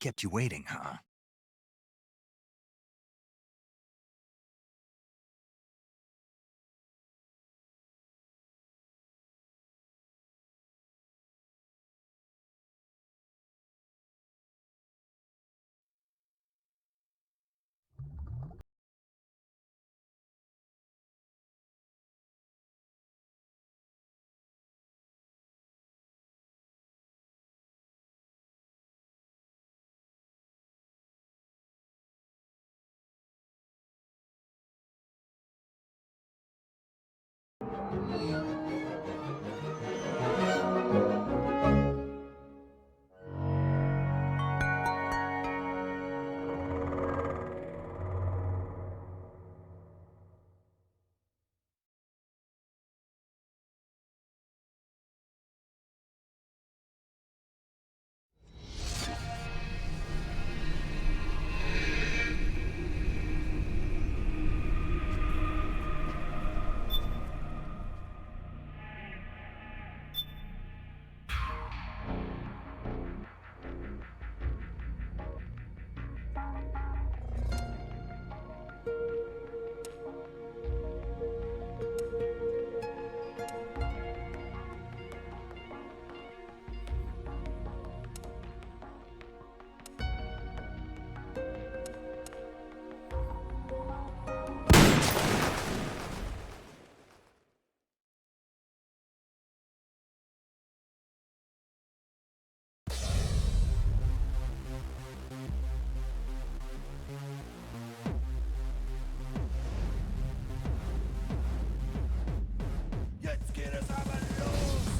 Kept you waiting, huh?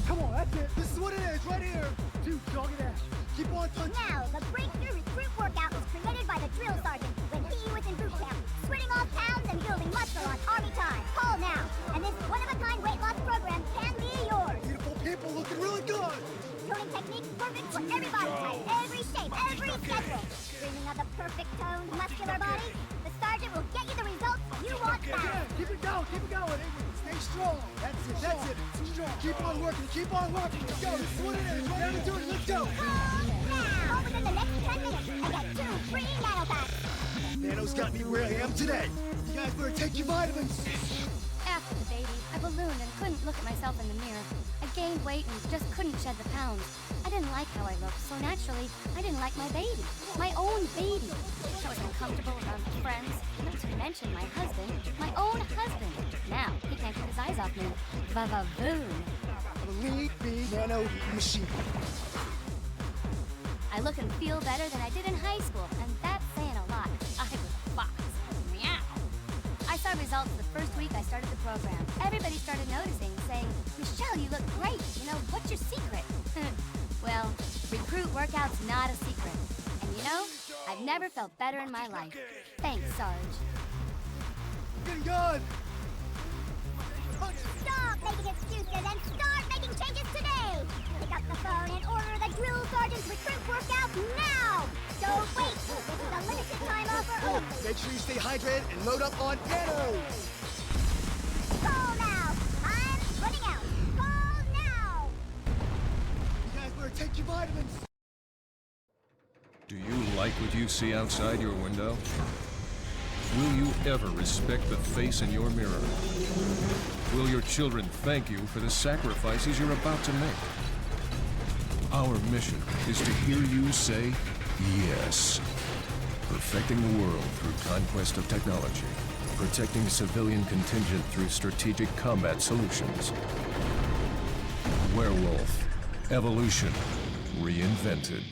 Come on, that's it. This is what it is, right here. Dude, dog and dash. Keep on punching. Now, the breakthrough recruit workout was created by the drill sergeant when he was in boot camp, sweating off pounds and building muscle on army time. Call now, and this one-of-a-kind weight loss program can be yours. Beautiful people looking really good. Toning technique perfect for every body type, every shape, every schedule. Dreaming of the perfect toned, muscular body? The sergeant will get you the results you want fast. Yeah, keep it going, keep it going. Stay strong. That's it, that's it. Strong. Keep on working, keep on working. Let's go, this is what it is. Right down to it, let's go. Call now. Call within the next 10 minutes and get 2 free nanopacks. Nano's got me where I am today. You guys better take your vitamins. After the baby, I ballooned and couldn't look at myself in the mirror. I gained weight and just couldn't shed the pounds. I didn't like how I looked, so naturally, I didn't like my baby. My own baby. I was uncomfortable around my friends, not to mention my husband. My own husband. Now, he can't keep his eyes off me. Va-va-voon. Believe me, Nano machine. I look and feel better than I did in high school, and that's saying a lot. I was a fox. Meow. I saw results the first week I started the program. Everybody started noticing, saying, Michelle, you look great. You know, what's your secret? Well, recruit workout's not a secret. And you know, I've never felt better in my life. Thanks, Sarge. Getting good. Stop making excuses and start making changes today! Pick up the phone and order the drill sergeant's recruit workout now! Don't wait! This is a limited time offer only! Make sure you stay hydrated and load up on Nano. Call now! I'm running out! Call now! You guys better take your vitamins. Do you like what you see outside your window? Will you ever respect the face in your mirror? Will your children thank you for the sacrifices you're about to make? Our mission is to hear you say yes. Perfecting the world through conquest of technology. Protecting civilian contingent through strategic combat solutions. Werewolf. Evolution. Reinvented.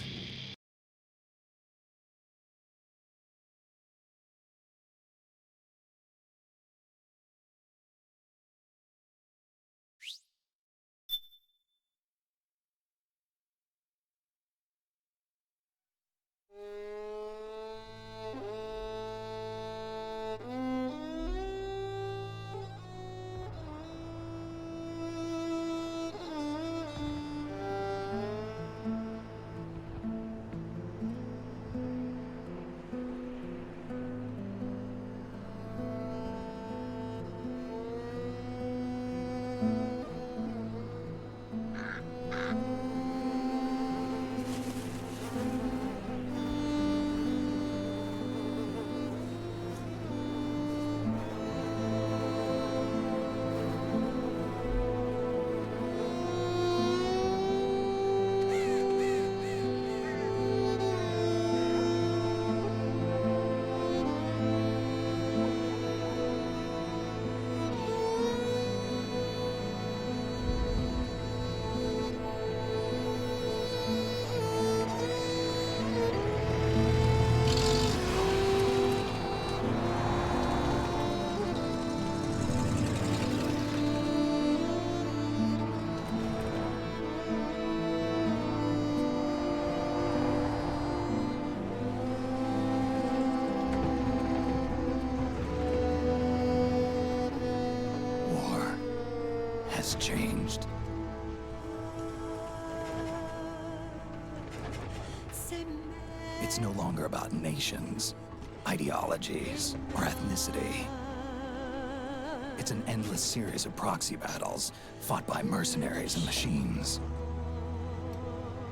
changed. It's no longer about nations, ideologies, or ethnicity. It's an endless series of proxy battles fought by mercenaries and machines.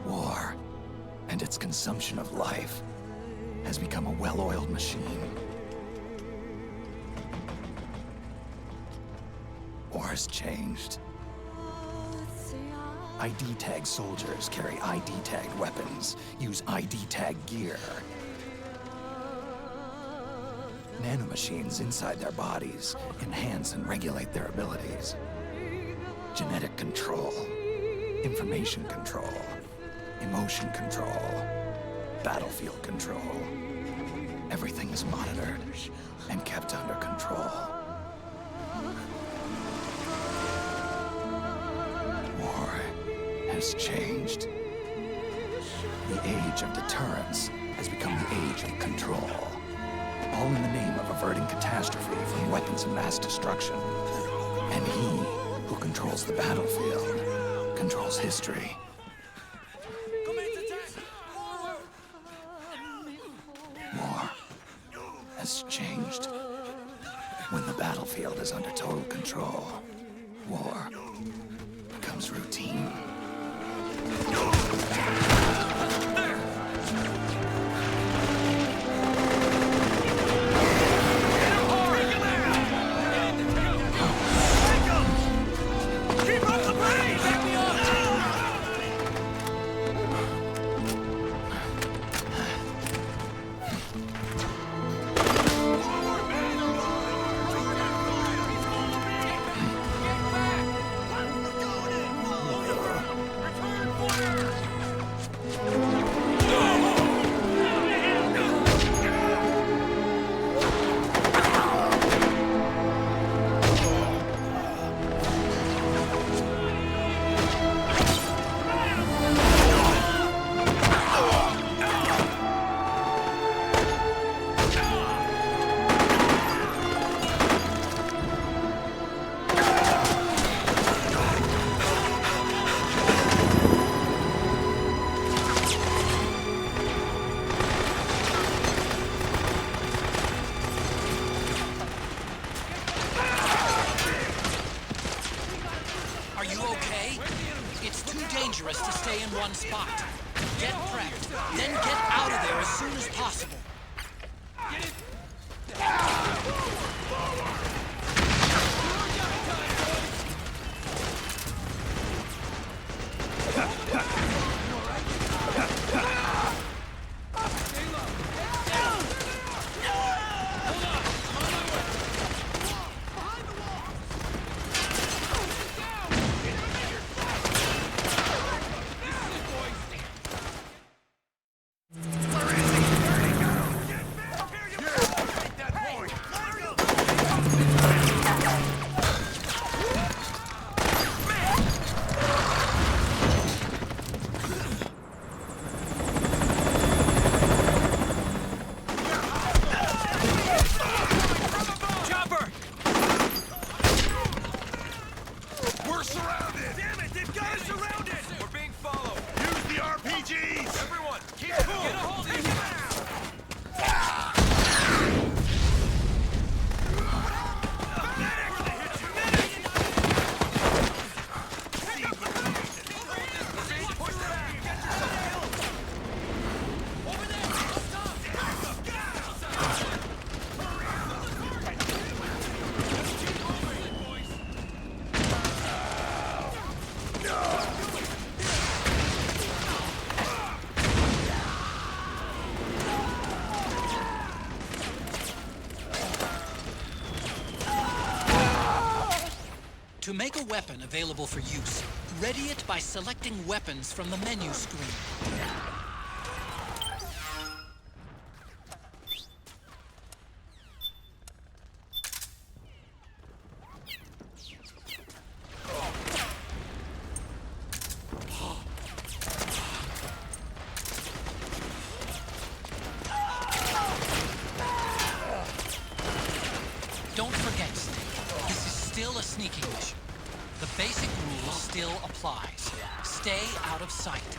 War and its consumption of life has become a well-oiled machine. War has changed. ID-tagged soldiers carry ID-tagged weapons, use ID-tagged gear. Nanomachines inside their bodies enhance and regulate their abilities. Genetic control, information control, emotion control, battlefield control. Everything is monitored and kept under control. War has changed. The age of deterrence has become the age of control. All in the name of averting catastrophe from weapons of mass destruction. And he who controls the battlefield controls history. War has changed. When the battlefield is under total control, war becomes routine. dangerous to stay in one spot. Get prepped, then get out of there as soon as possible. To make a weapon available for use, ready it by selecting weapons from the menu screen. Don't forget, Snake, this is still a sneaking mission. The basic rule still applies. Stay out of sight.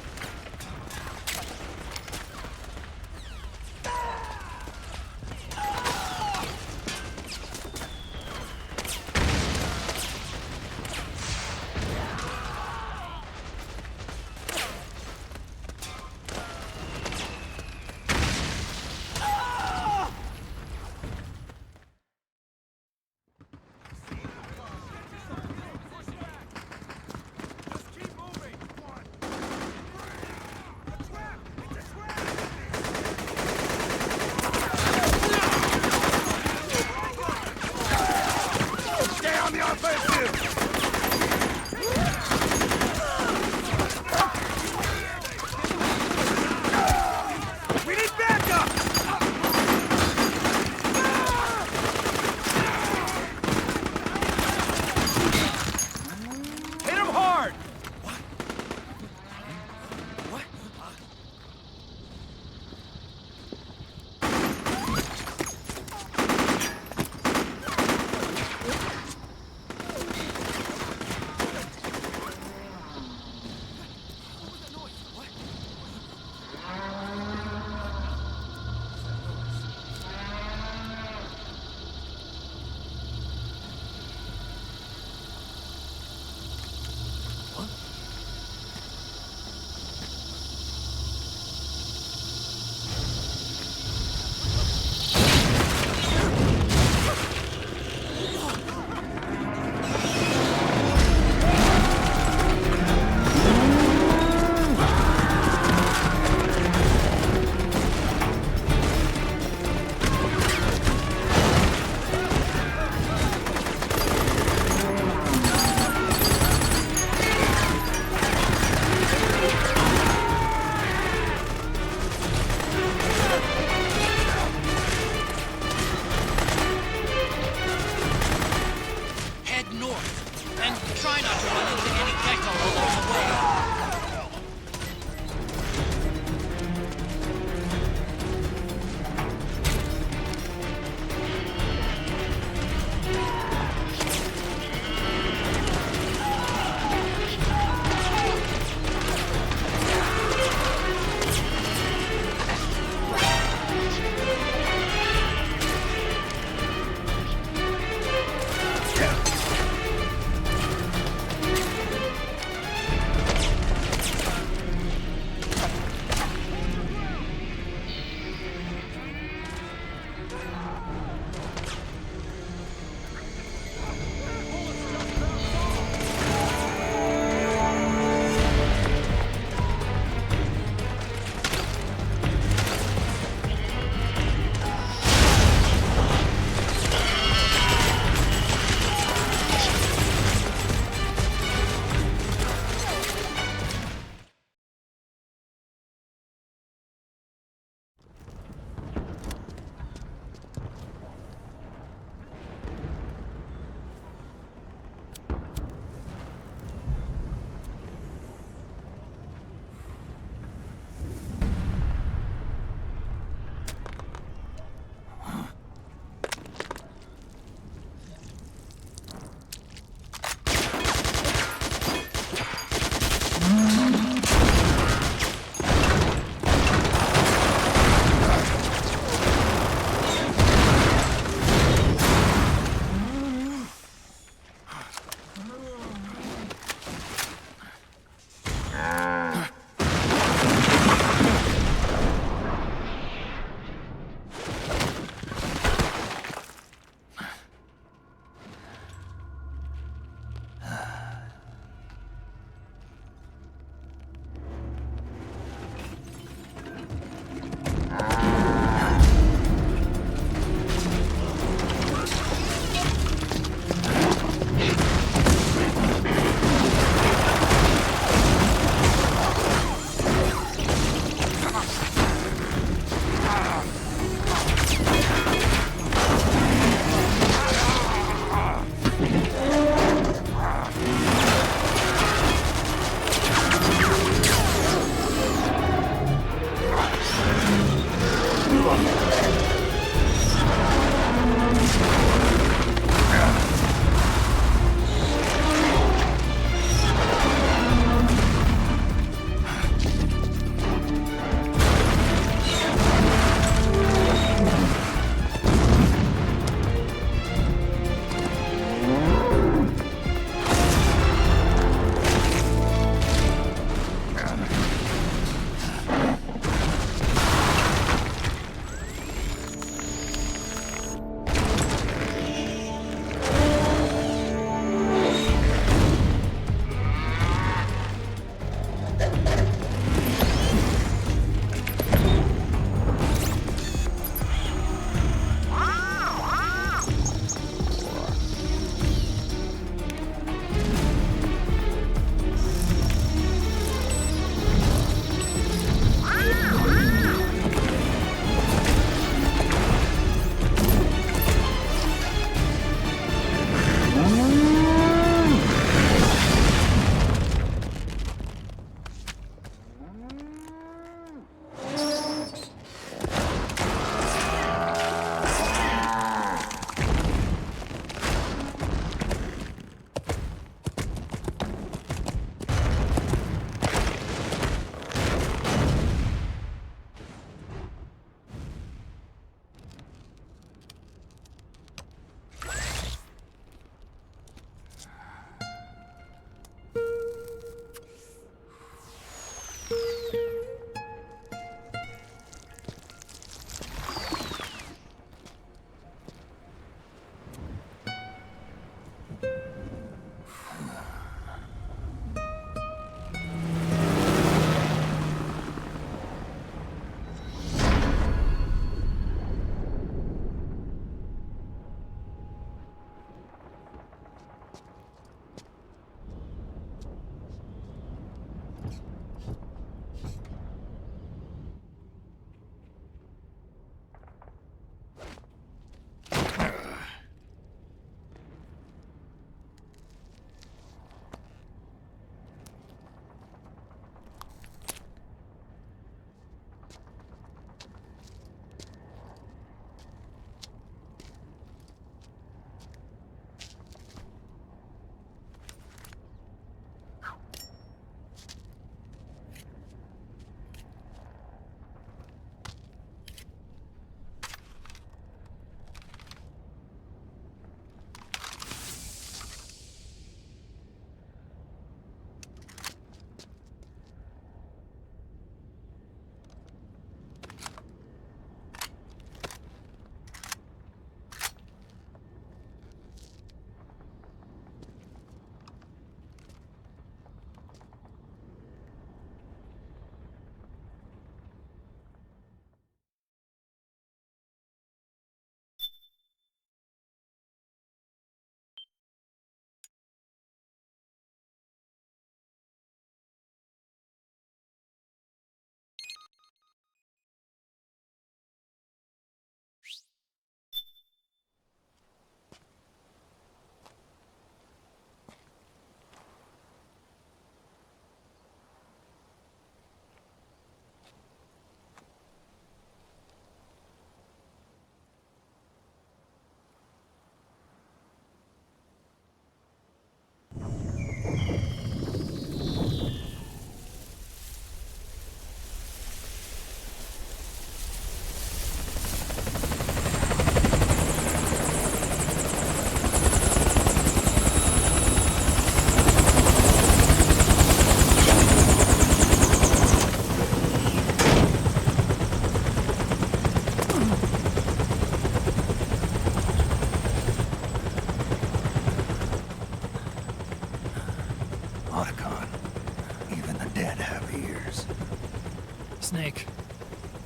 Snake,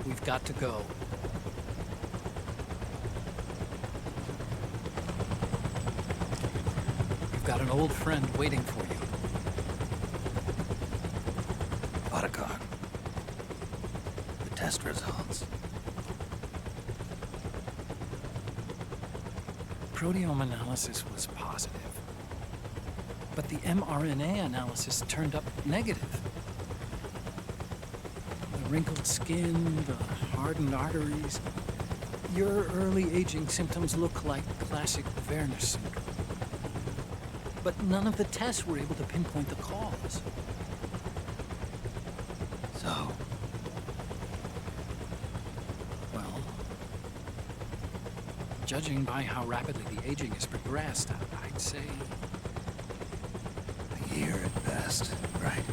we've got to go. You've got an old friend waiting for you. Otacon. The test results. Proteome analysis was positive, but the mRNA analysis turned up negative. The wrinkled skin, the hardened arteries. Your early aging symptoms look like classic Werner syndrome. But none of the tests were able to pinpoint the cause. So, Well, judging by how rapidly the aging has progressed, I'd say a year at best, right?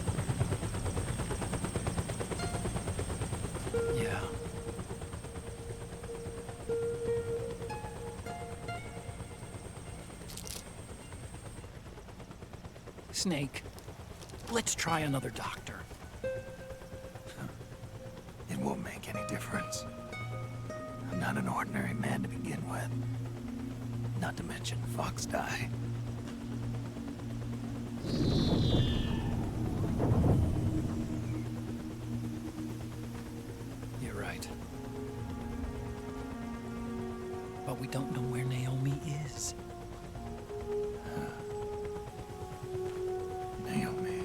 yeah. Snake, let's try another doctor. It won't make any difference. I'm not an ordinary man to begin with. Not to mention Fox die. You're right. But we don't know where Naomi is. Naomi.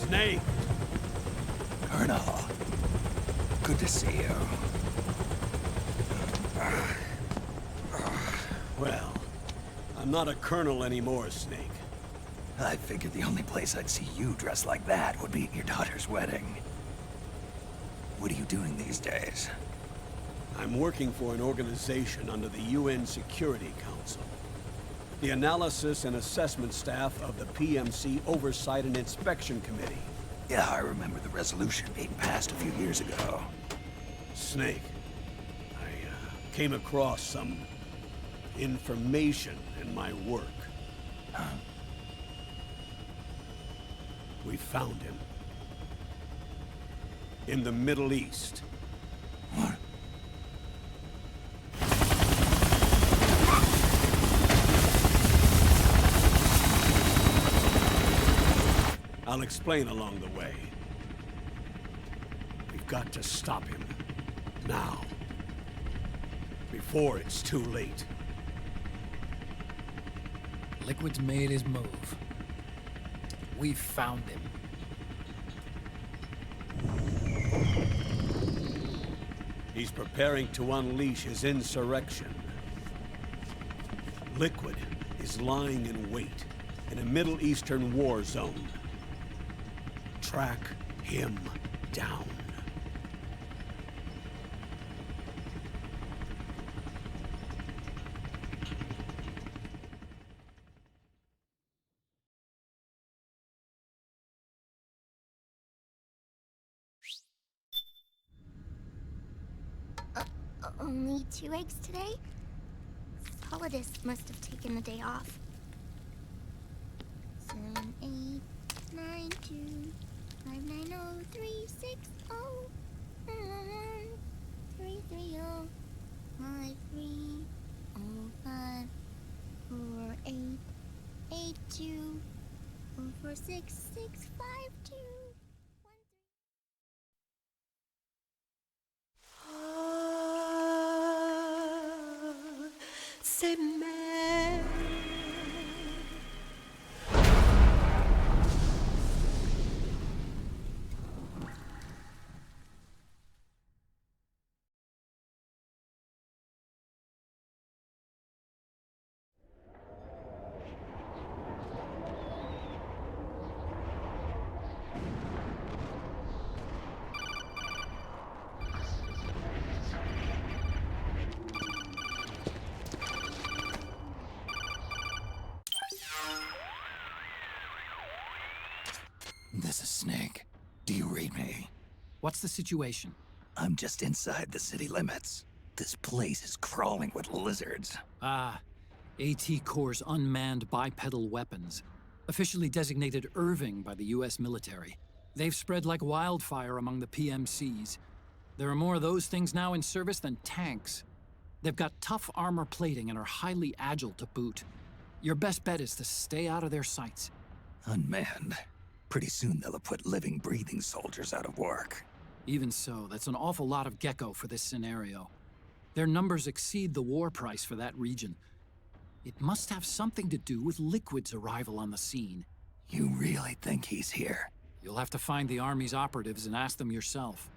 Snake! Colonel. Good to see you. Well, I'm not a colonel anymore, Snake. I figured the only place I'd see you dressed like that would be at your daughter's wedding. What are you doing these days? I'm working for an organization under the UN Security Council. The Analysis and Assessment Staff of the PMC Oversight and Inspection Committee. Yeah, I remember the resolution being passed a few years ago. Snake, I came across some information in my work. We found him. In the Middle East. What? I'll explain along the way. We've got to stop him. Now. Before it's too late. Liquid's made his move. We found him. He's preparing to unleash his insurrection. Liquid is lying in wait in a Middle Eastern war zone. Track him down. Only 2 eggs today? Solidus must have taken the day off. 7, 8, 9, 2, 5, 9, 0, 3, 6, 0, 3, 3, 0, 5, 3, 0, 5, 4, 8, 8, 2, 4, 4, 6, 6, 5, 2. C'est mère. This is Snake. Do you read me? What's the situation? I'm just inside the city limits. This place is crawling with lizards. Ah, AT Corps' unmanned bipedal weapons, officially designated Irving by the US military. They've spread like wildfire among the PMCs. There are more of those things now in service than tanks. They've got tough armor plating and are highly agile to boot. Your best bet is to stay out of their sights. Unmanned. Pretty soon they'll have put living, breathing soldiers out of work. Even so, that's an awful lot of gecko for this scenario. Their numbers exceed the war price for that region. It must have something to do with Liquid's arrival on the scene. You really think he's here? You'll have to find the Army's operatives and ask them yourself.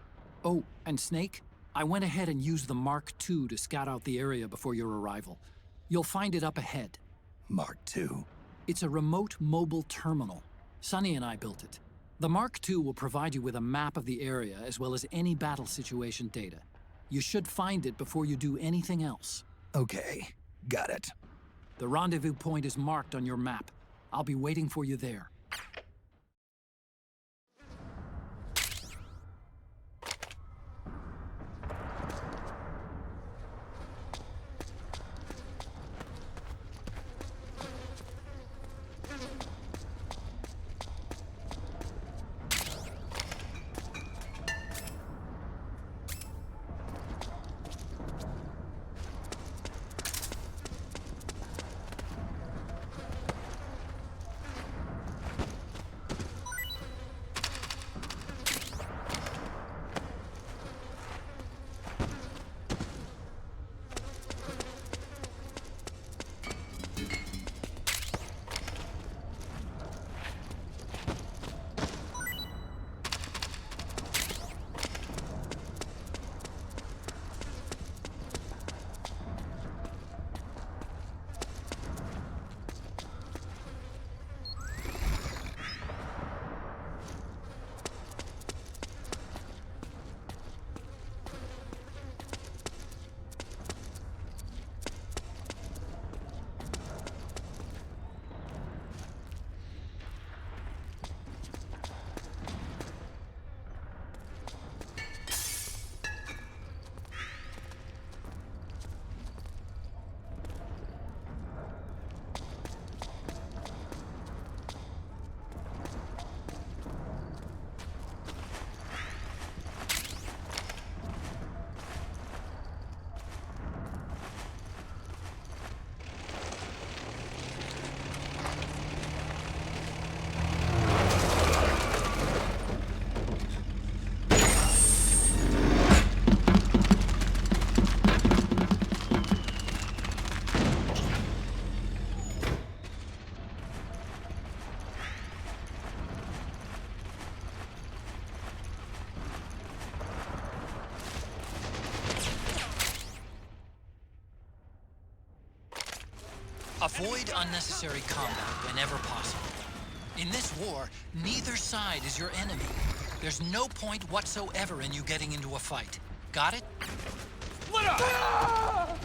Oh, and Snake, I went ahead and used the Mark II to scout out the area before your arrival. You'll find it up ahead. Mark II? It's a remote mobile terminal. Sonny and I built it. The Mark II will provide you with a map of the area as well as any battle situation data. You should find it before you do anything else. Okay, got it. The rendezvous point is marked on your map. I'll be waiting for you there. Avoid unnecessary combat whenever possible. In this war, neither side is your enemy. There's no point whatsoever in you getting into a fight. Got it? Split up!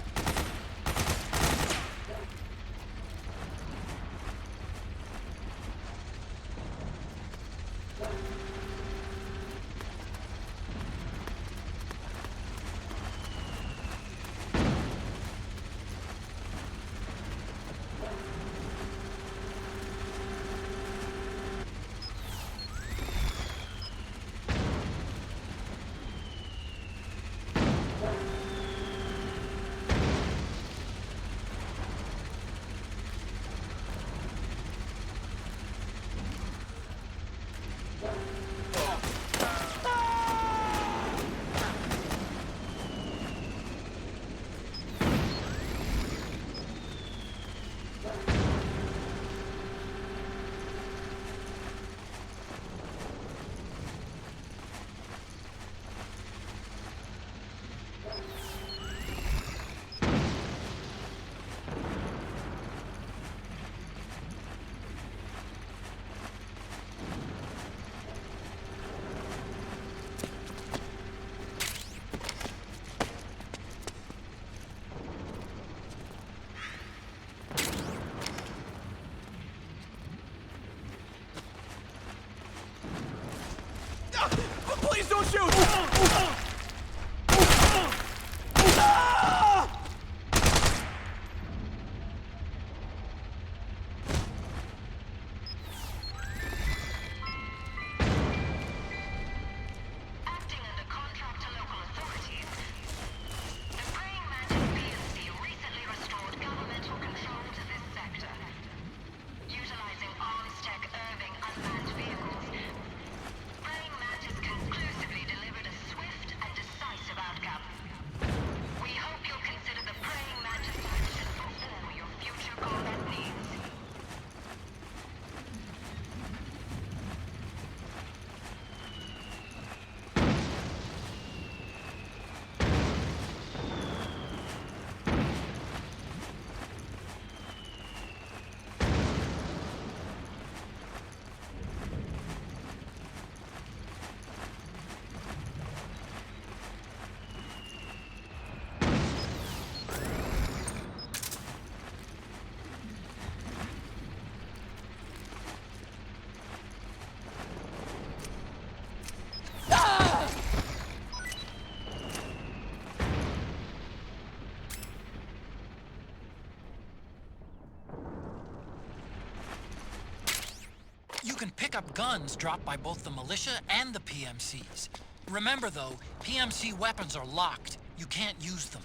up guns dropped by both the militia and the PMCs. Remember, though, PMC weapons are locked. You can't use them.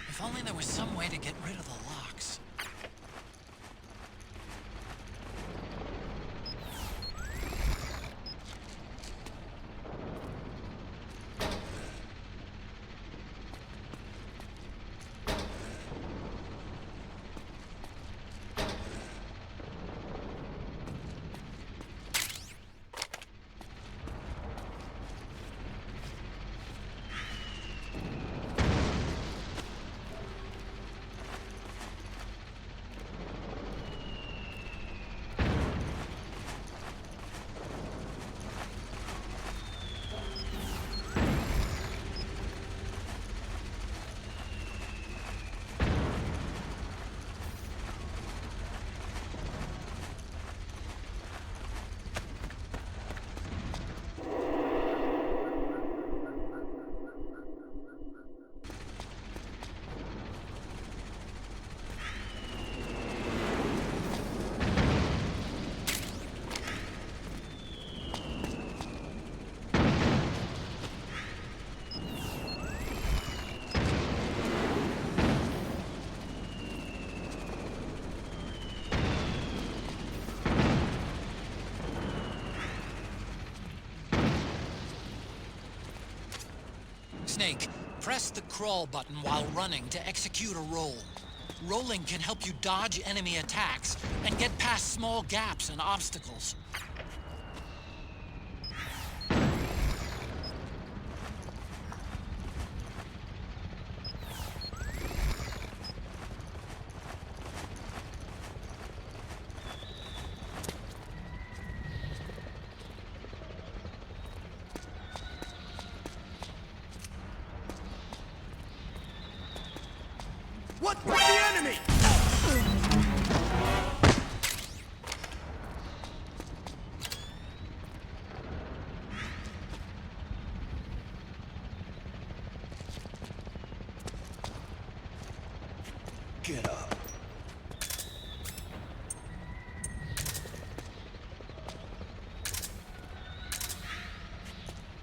If only there was some way to get rid of the locks. Snake, press the crawl button while running to execute a roll. Rolling can help you dodge enemy attacks and get past small gaps and obstacles. What? The enemy! Get up.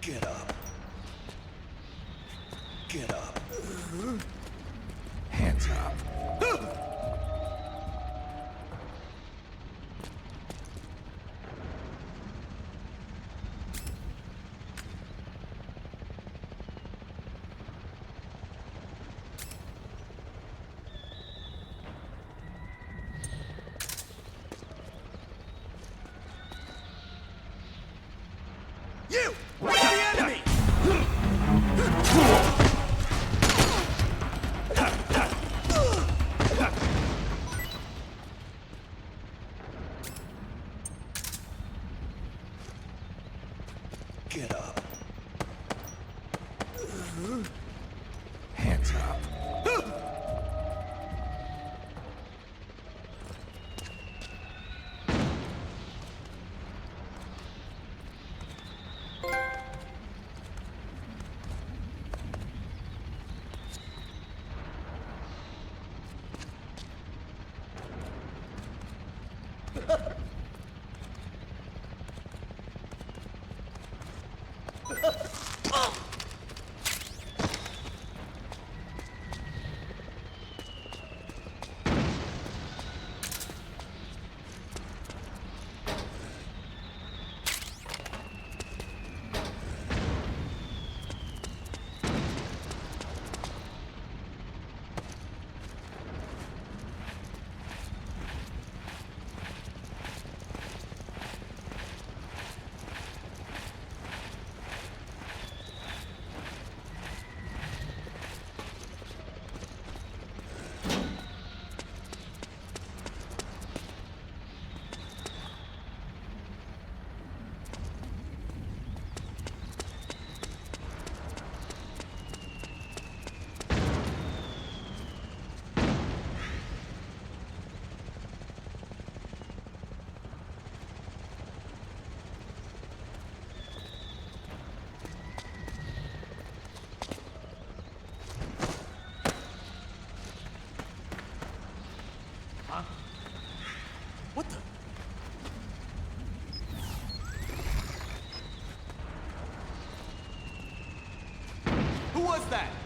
Get up. Get up. Hands up. You! The enemy! Get up. Hands up. that?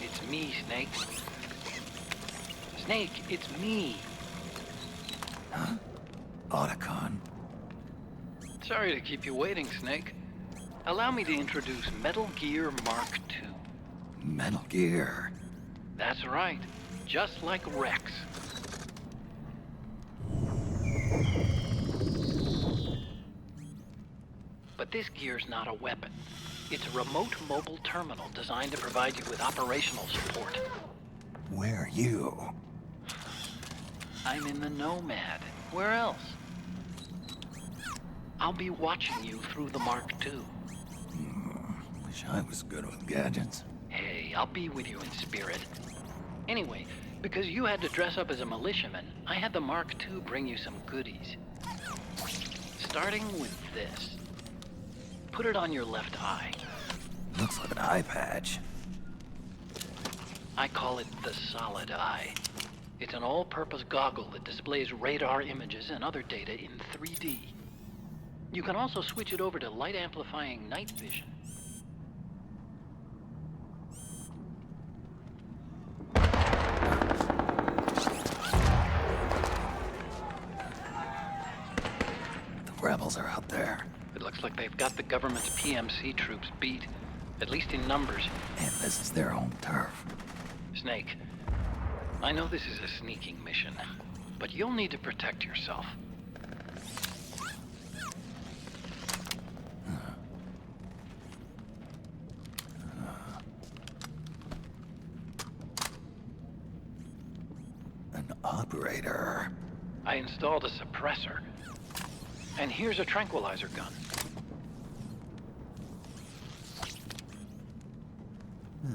It's me, Snake. Snake, it's me. Otacon. Sorry to keep you waiting, Snake. Allow me to introduce Metal Gear Mark II. Metal Gear. That's right. Just like Rex. But this gear's not a weapon. It's a remote mobile terminal designed to provide you with operational support. Where are you? I'm in the Nomad. Where else? I'll be watching you through the Mark II. Wish I was good with gadgets. Hey, I'll be with you in spirit. Anyway, because you had to dress up as a militiaman, I had the Mark II bring you some goodies. Starting with this. Put it on your left eye. Looks like an eye patch. I call it the Solid Eye. It's an all-purpose goggle that displays radar images and other data in 3D. You can also switch it over to light-amplifying night vision. The rebels are out there. It looks like they've got the government's PMC troops beat, at least in numbers. And this is their home turf. Snake, I know this is a sneaking mission, but you'll need to protect yourself. An operator. I installed a suppressor. And here's a tranquilizer gun.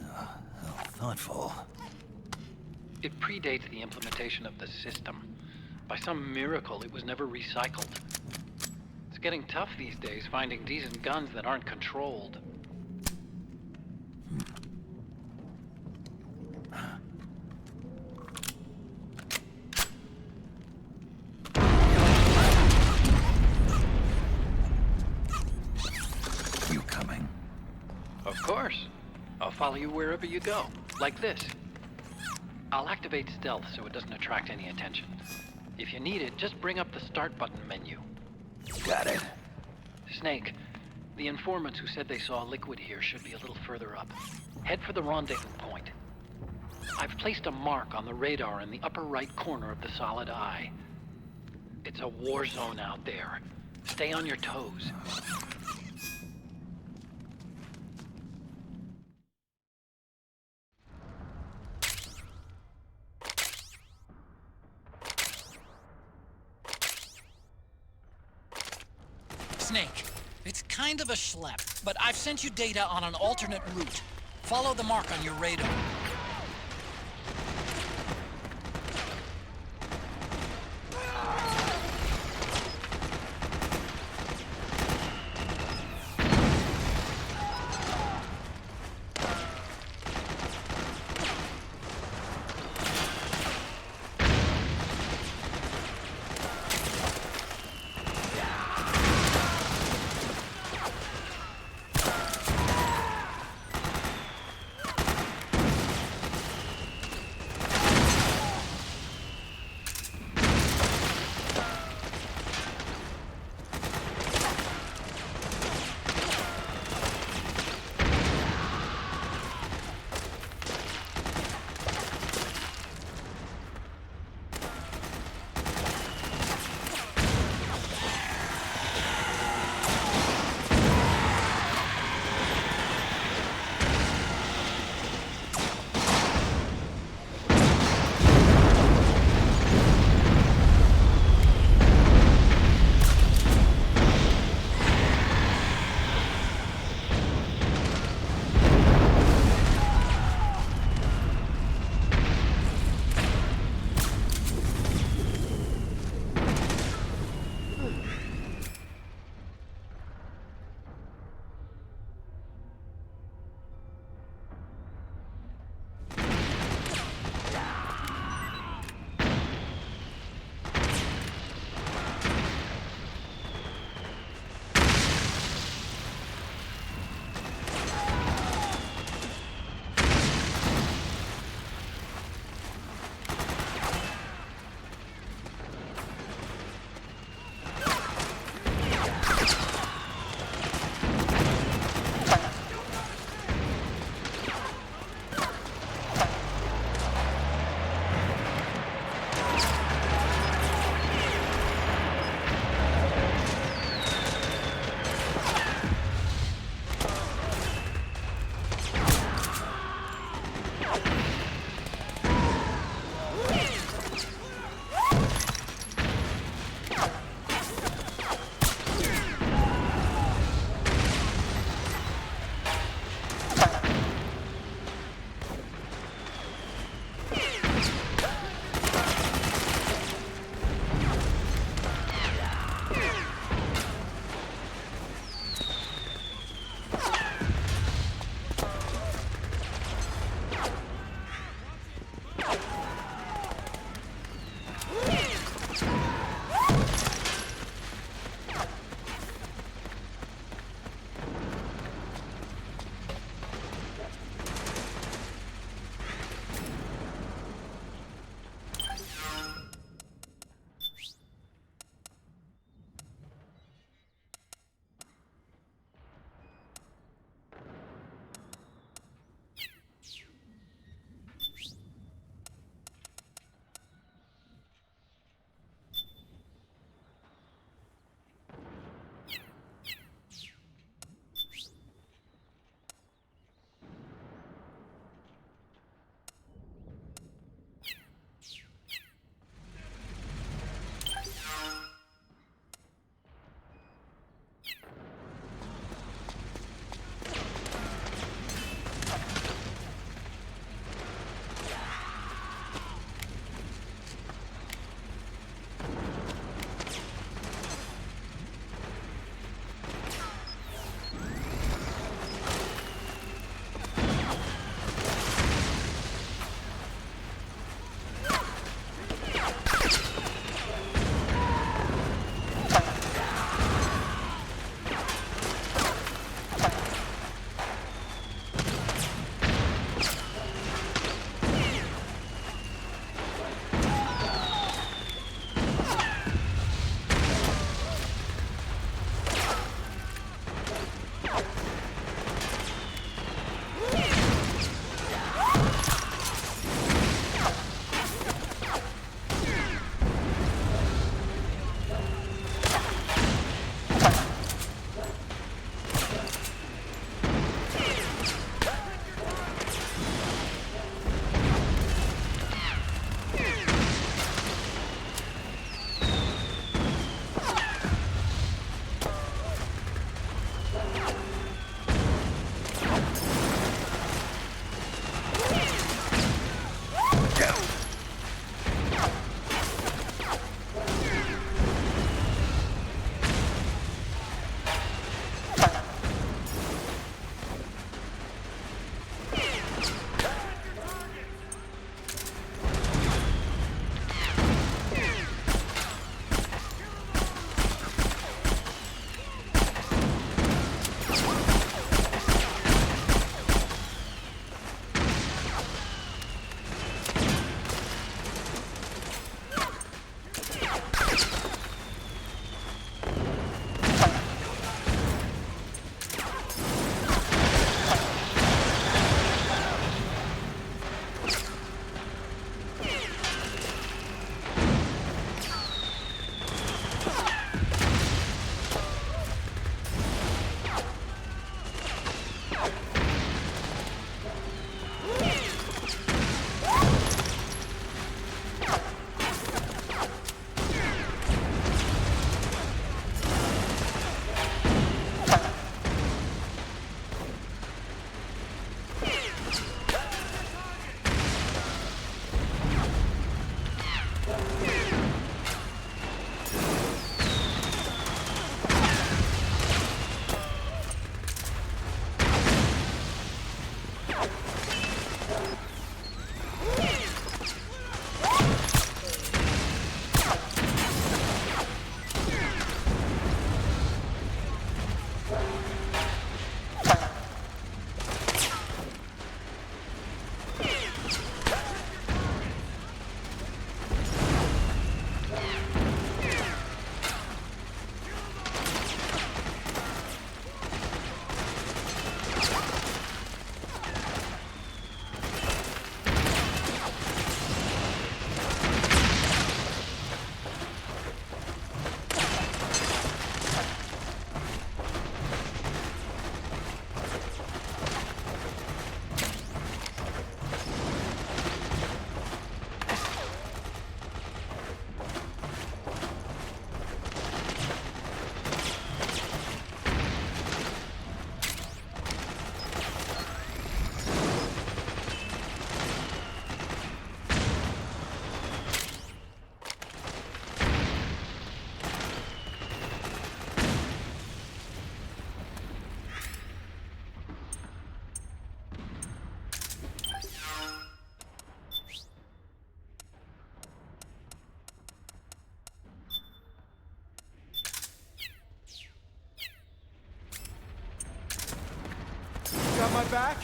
How thoughtful. It predates the implementation of the system. By some miracle, it was never recycled. It's getting tough these days finding decent guns that aren't controlled. You coming? Of course. I'll follow you wherever you go, like this. I'll activate stealth so it doesn't attract any attention. If you need it, just bring up the start button menu. Got it. Snake, the informants who said they saw liquid here should be a little further up. Head for the rendezvous point. I've placed a mark on the radar in the upper right corner of the Solid Eye. It's a war zone out there. Stay on your toes. Snake, it's kind of a schlep, but I've sent you data on an alternate route. Follow the mark on your radar. got my back?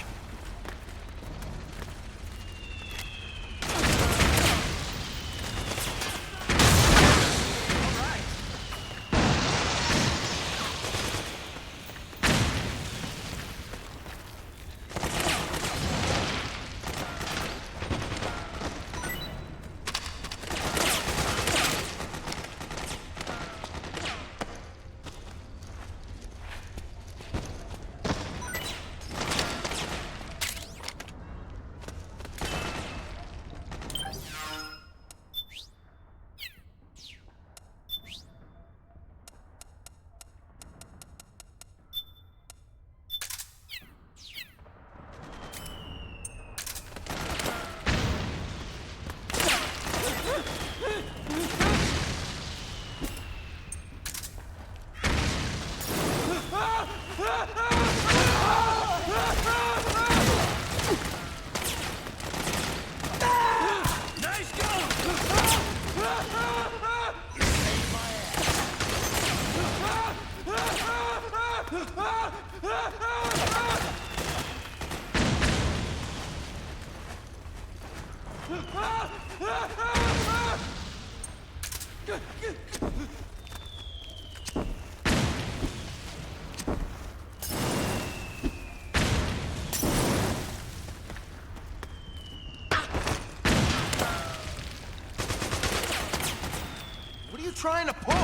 What are you trying to pull?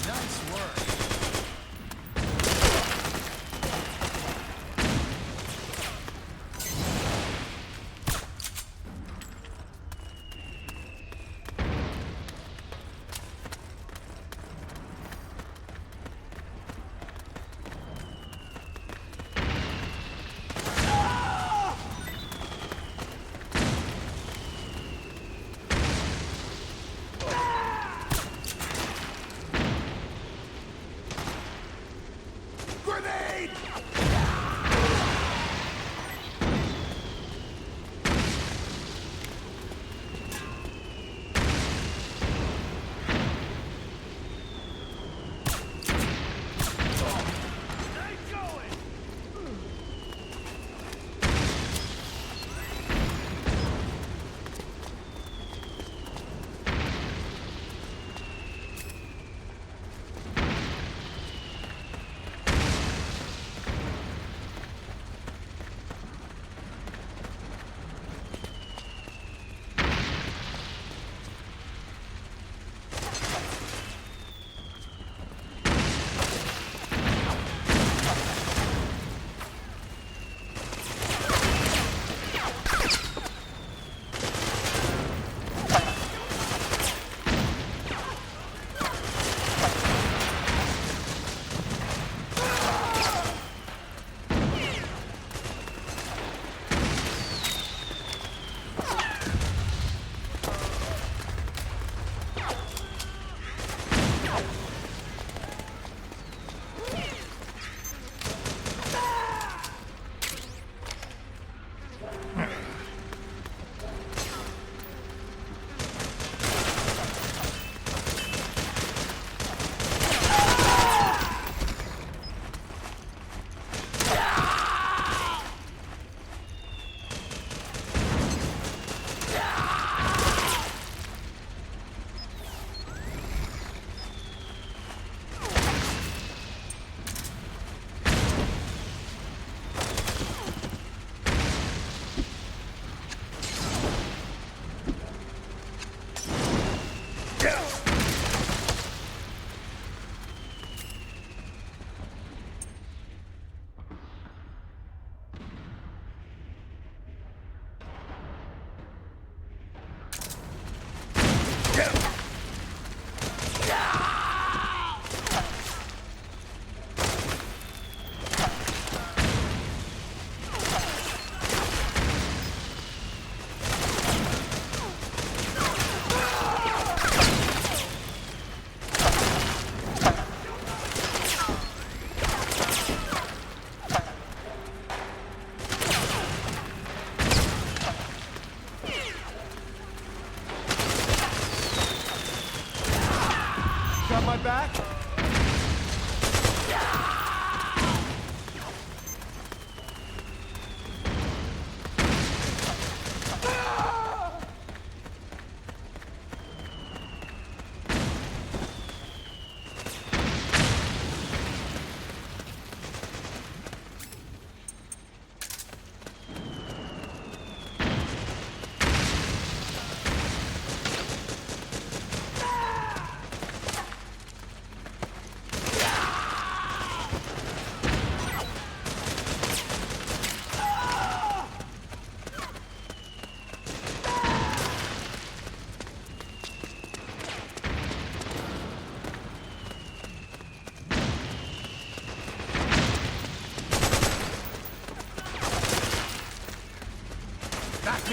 Nice work. Grenade!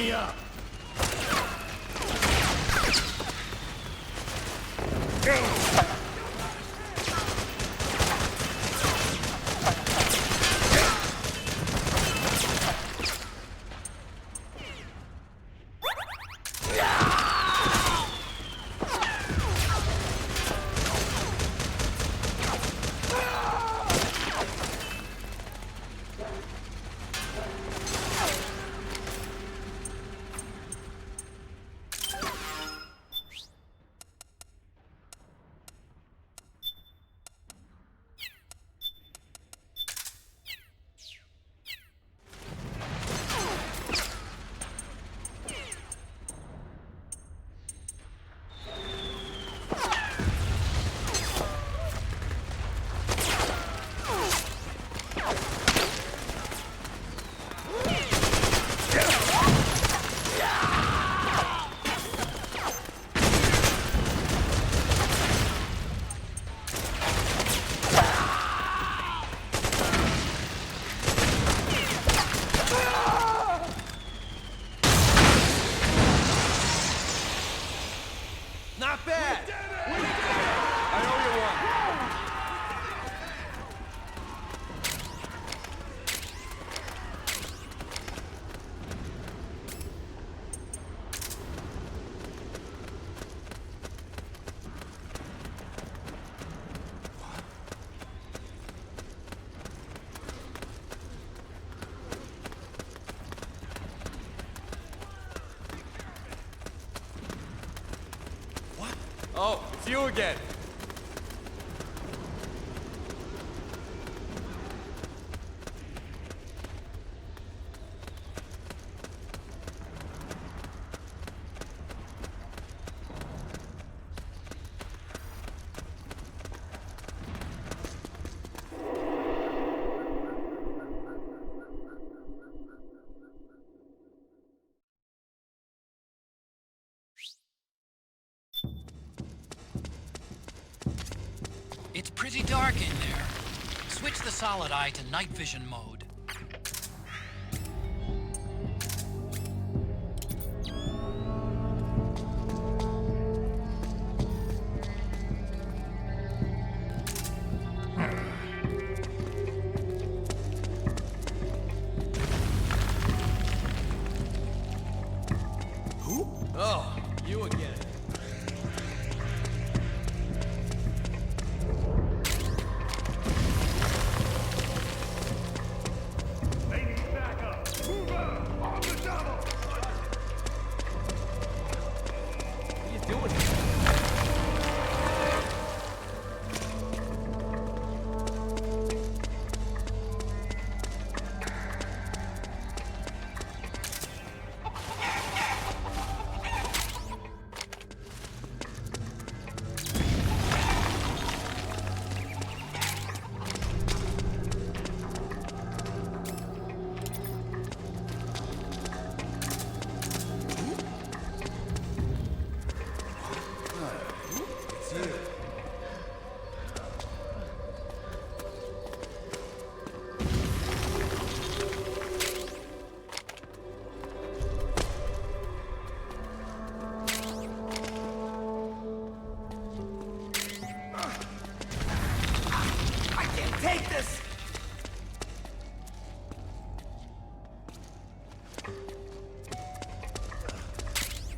me up! Not bad! I owe you one. Oh, it's you again. It's pretty dark in there. Switch the solid eye to night vision mode. Who? Oh, you again. Take this!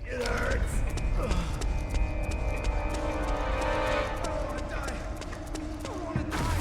It hurts. I don't want to die. I don't want to die.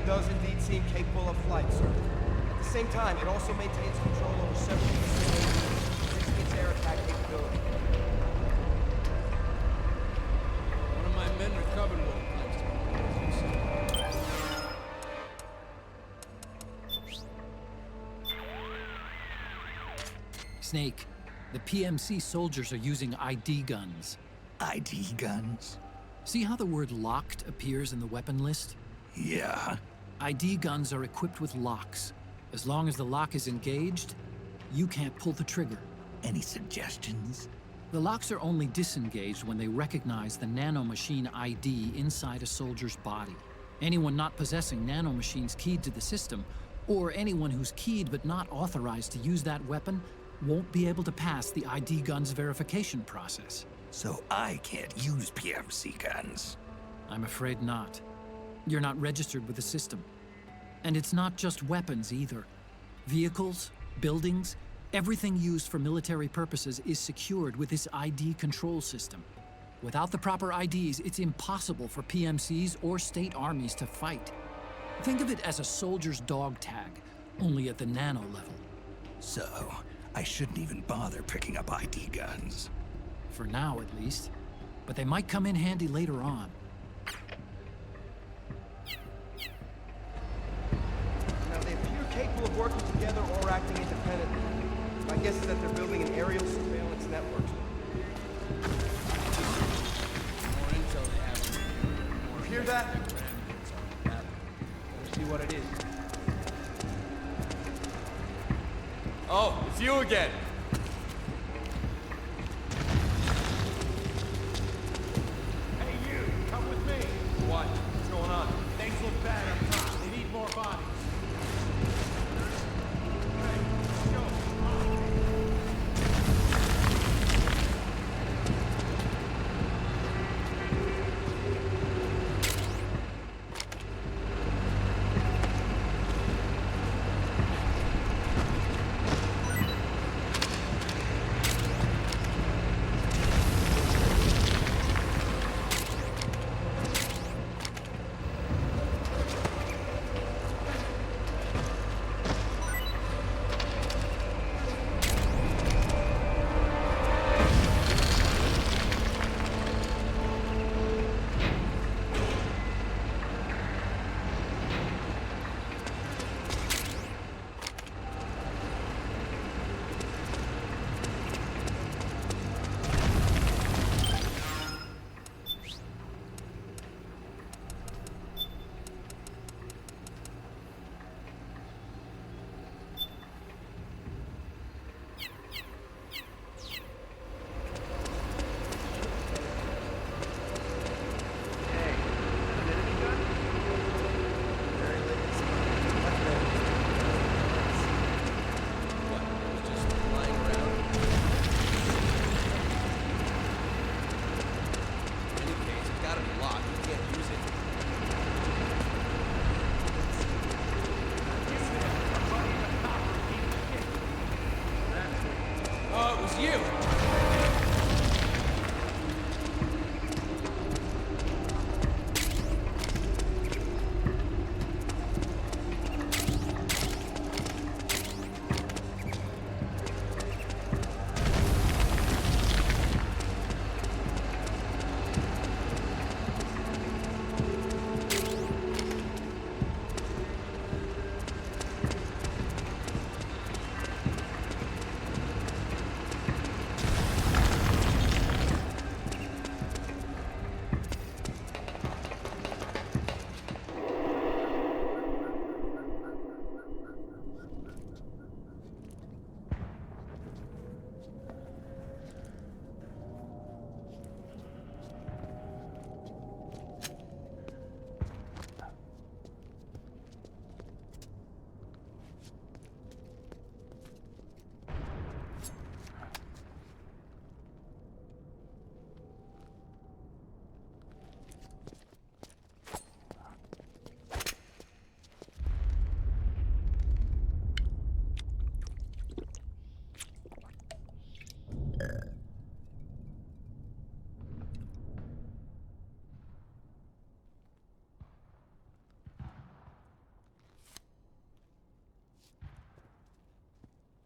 does indeed seem capable of flight, sir. At the same time, it also maintains control over several facilities, its air attack capability. One of my men recovered one. Snake, the PMC soldiers are using ID guns. ID guns? See how the word locked appears in the weapon list? Yeah. ID guns are equipped with locks. As long as the lock is engaged, you can't pull the trigger. Any suggestions? The locks are only disengaged when they recognize the nanomachine ID inside a soldier's body. Anyone not possessing nanomachines keyed to the system, or anyone who's keyed but not authorized to use that weapon, won't be able to pass the ID gun's verification process. So I can't use PMC guns? I'm afraid not. You're not registered with the system. And it's not just weapons either. Vehicles, buildings, everything used for military purposes is secured with this ID control system. Without the proper IDs, it's impossible for PMCs or state armies to fight. Think of it as a soldier's dog tag, only at the nano level. So, I shouldn't even bother picking up ID guns. For now, at least. But they might come in handy later on. Now, they appear capable of working together or acting independently. My guess is that they're building an aerial surveillance network. More intel they have. You hear that? Let's see what it is. Oh, it's you again. Hey, you! Come with me! What? What's going on? Things look bad up top. They need more bodies. Hey, let's go. Come on.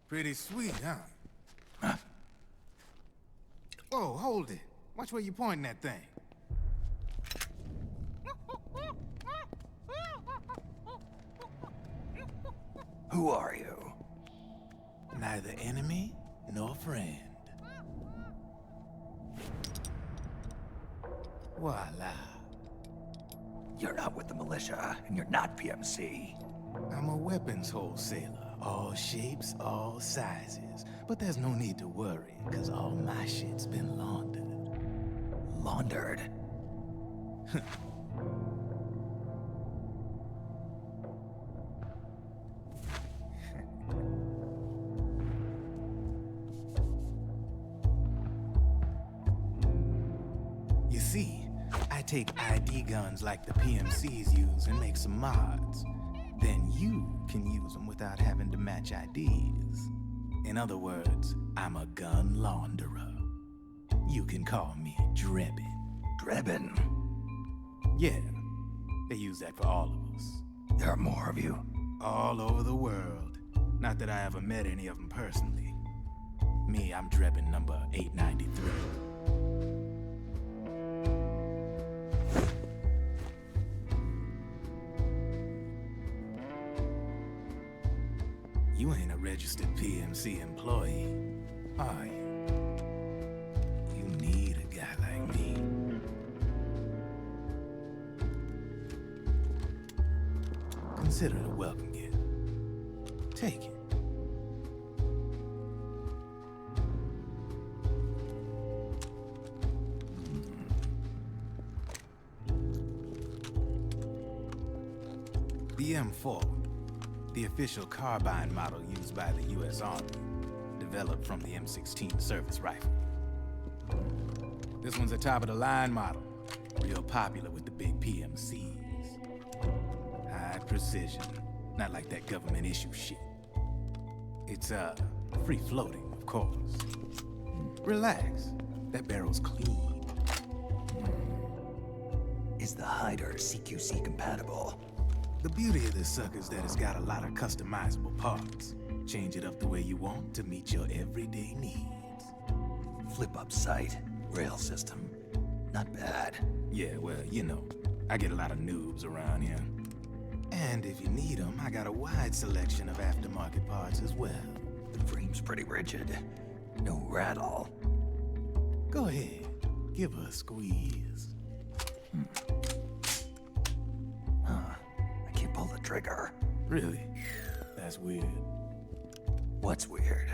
Pretty sweet, huh? Whoa, hold it. Watch where you pointing that thing. Who are you? Neither enemy nor friend. Voila. You're not with the militia, and you're not PMC. I'm a weapons wholesaler. All shapes, all sizes. But there's no need to worry, because all my shit's been laundered. Laundered? You see, I take ID guns like the PMCs use and make some mods. Then you can use them without having to match IDs. In other words, I'm a gun launderer. You can call me Drebin. Drebin? Yeah, they use that for all of us. There are more of you? All over the world. Not that I ever met any of them personally. Me, I'm Drebin number 893. You ain't a registered PMC employee, are you? You need a guy like me. Consider it a welcome gift. Take it. The M4. The official carbine model used by the U.S. Army, developed from the M16 service rifle. This one's a top-of-the-line model, real popular with the big PMCs. High precision, not like that government-issue shit. It's, free-floating, of course. Relax, that barrel's clean. Is the hider CQC compatible? The beauty of this sucker is that it's got a lot of customizable parts. Change it up the way you want to meet your everyday needs. Flip-up sight, rail system. Not bad. Yeah, well, you know, I get a lot of noobs around here. And if you need them, I got a wide selection of aftermarket parts as well. The frame's pretty rigid. No rattle. Go ahead, give her a squeeze. Pull the trigger. Really? That's weird. What's weird?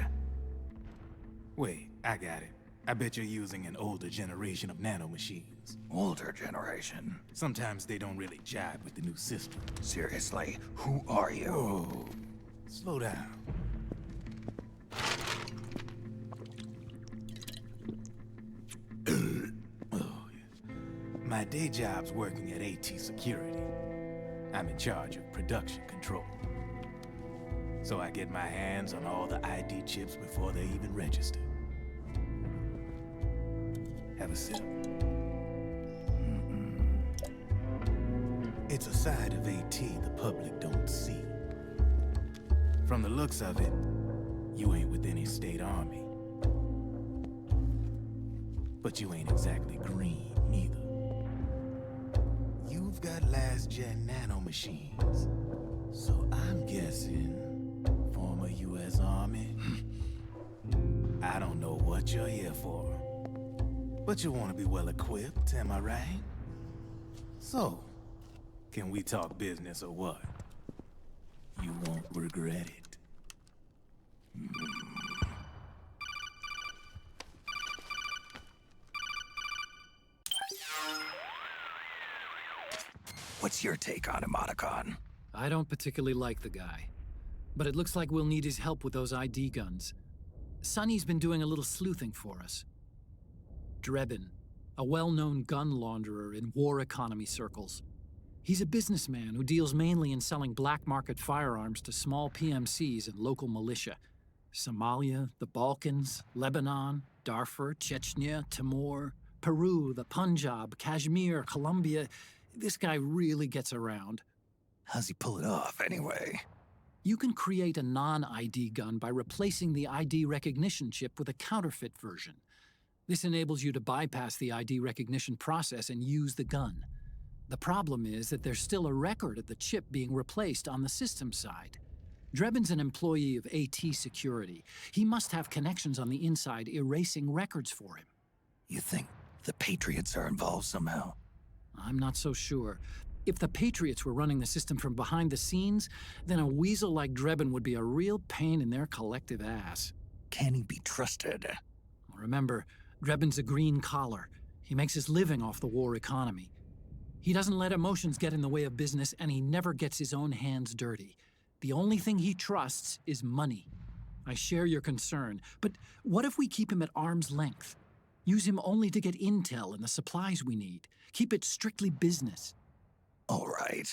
Wait, I got it. I bet you're using an older generation of nanomachines. Older generation? Sometimes they don't really jibe with the new system. Seriously, who are you? Whoa. Slow down. Oh, yeah. My day job's working at AT Security. I'm in charge of production control. So I get my hands on all the ID chips before they even register. Have a sip. It's a side of AT the public don't see. From the looks of it, you ain't with any state army. But you ain't exactly green, neither. You've got last-gen nanomachines. So I'm guessing former U.S. Army. I don't know what you're here for. But you want to be well-equipped, am I right? So, can we talk business or what? You won't regret it. What's your take on Emoticon? I don't particularly like the guy. But it looks like we'll need his help with those ID guns. Sonny's been doing a little sleuthing for us. Drebin, a well-known gun launderer in war economy circles. He's a businessman who deals mainly in selling black market firearms to small PMCs and local militia. Somalia, the Balkans, Lebanon, Darfur, Chechnya, Timor, Peru, the Punjab, Kashmir, Colombia. This guy really gets around. How's he pull it off, anyway? You can create a non-ID gun by replacing the ID recognition chip with a counterfeit version. This enables you to bypass the ID recognition process and use the gun. The problem is that there's still a record of the chip being replaced on the system side. Drebin's an employee of AT Security. He must have connections on the inside erasing records for him. You think the Patriots are involved somehow? I'm not so sure. If the Patriots were running the system from behind the scenes, then a weasel like Drebin would be a real pain in their collective ass. Can he be trusted? Remember, Drebin's a green collar. He makes his living off the war economy. He doesn't let emotions get in the way of business, and he never gets his own hands dirty. The only thing he trusts is money. I share your concern, but what if we keep him at arm's length? Use him only to get intel and the supplies we need. Keep it strictly business. All right.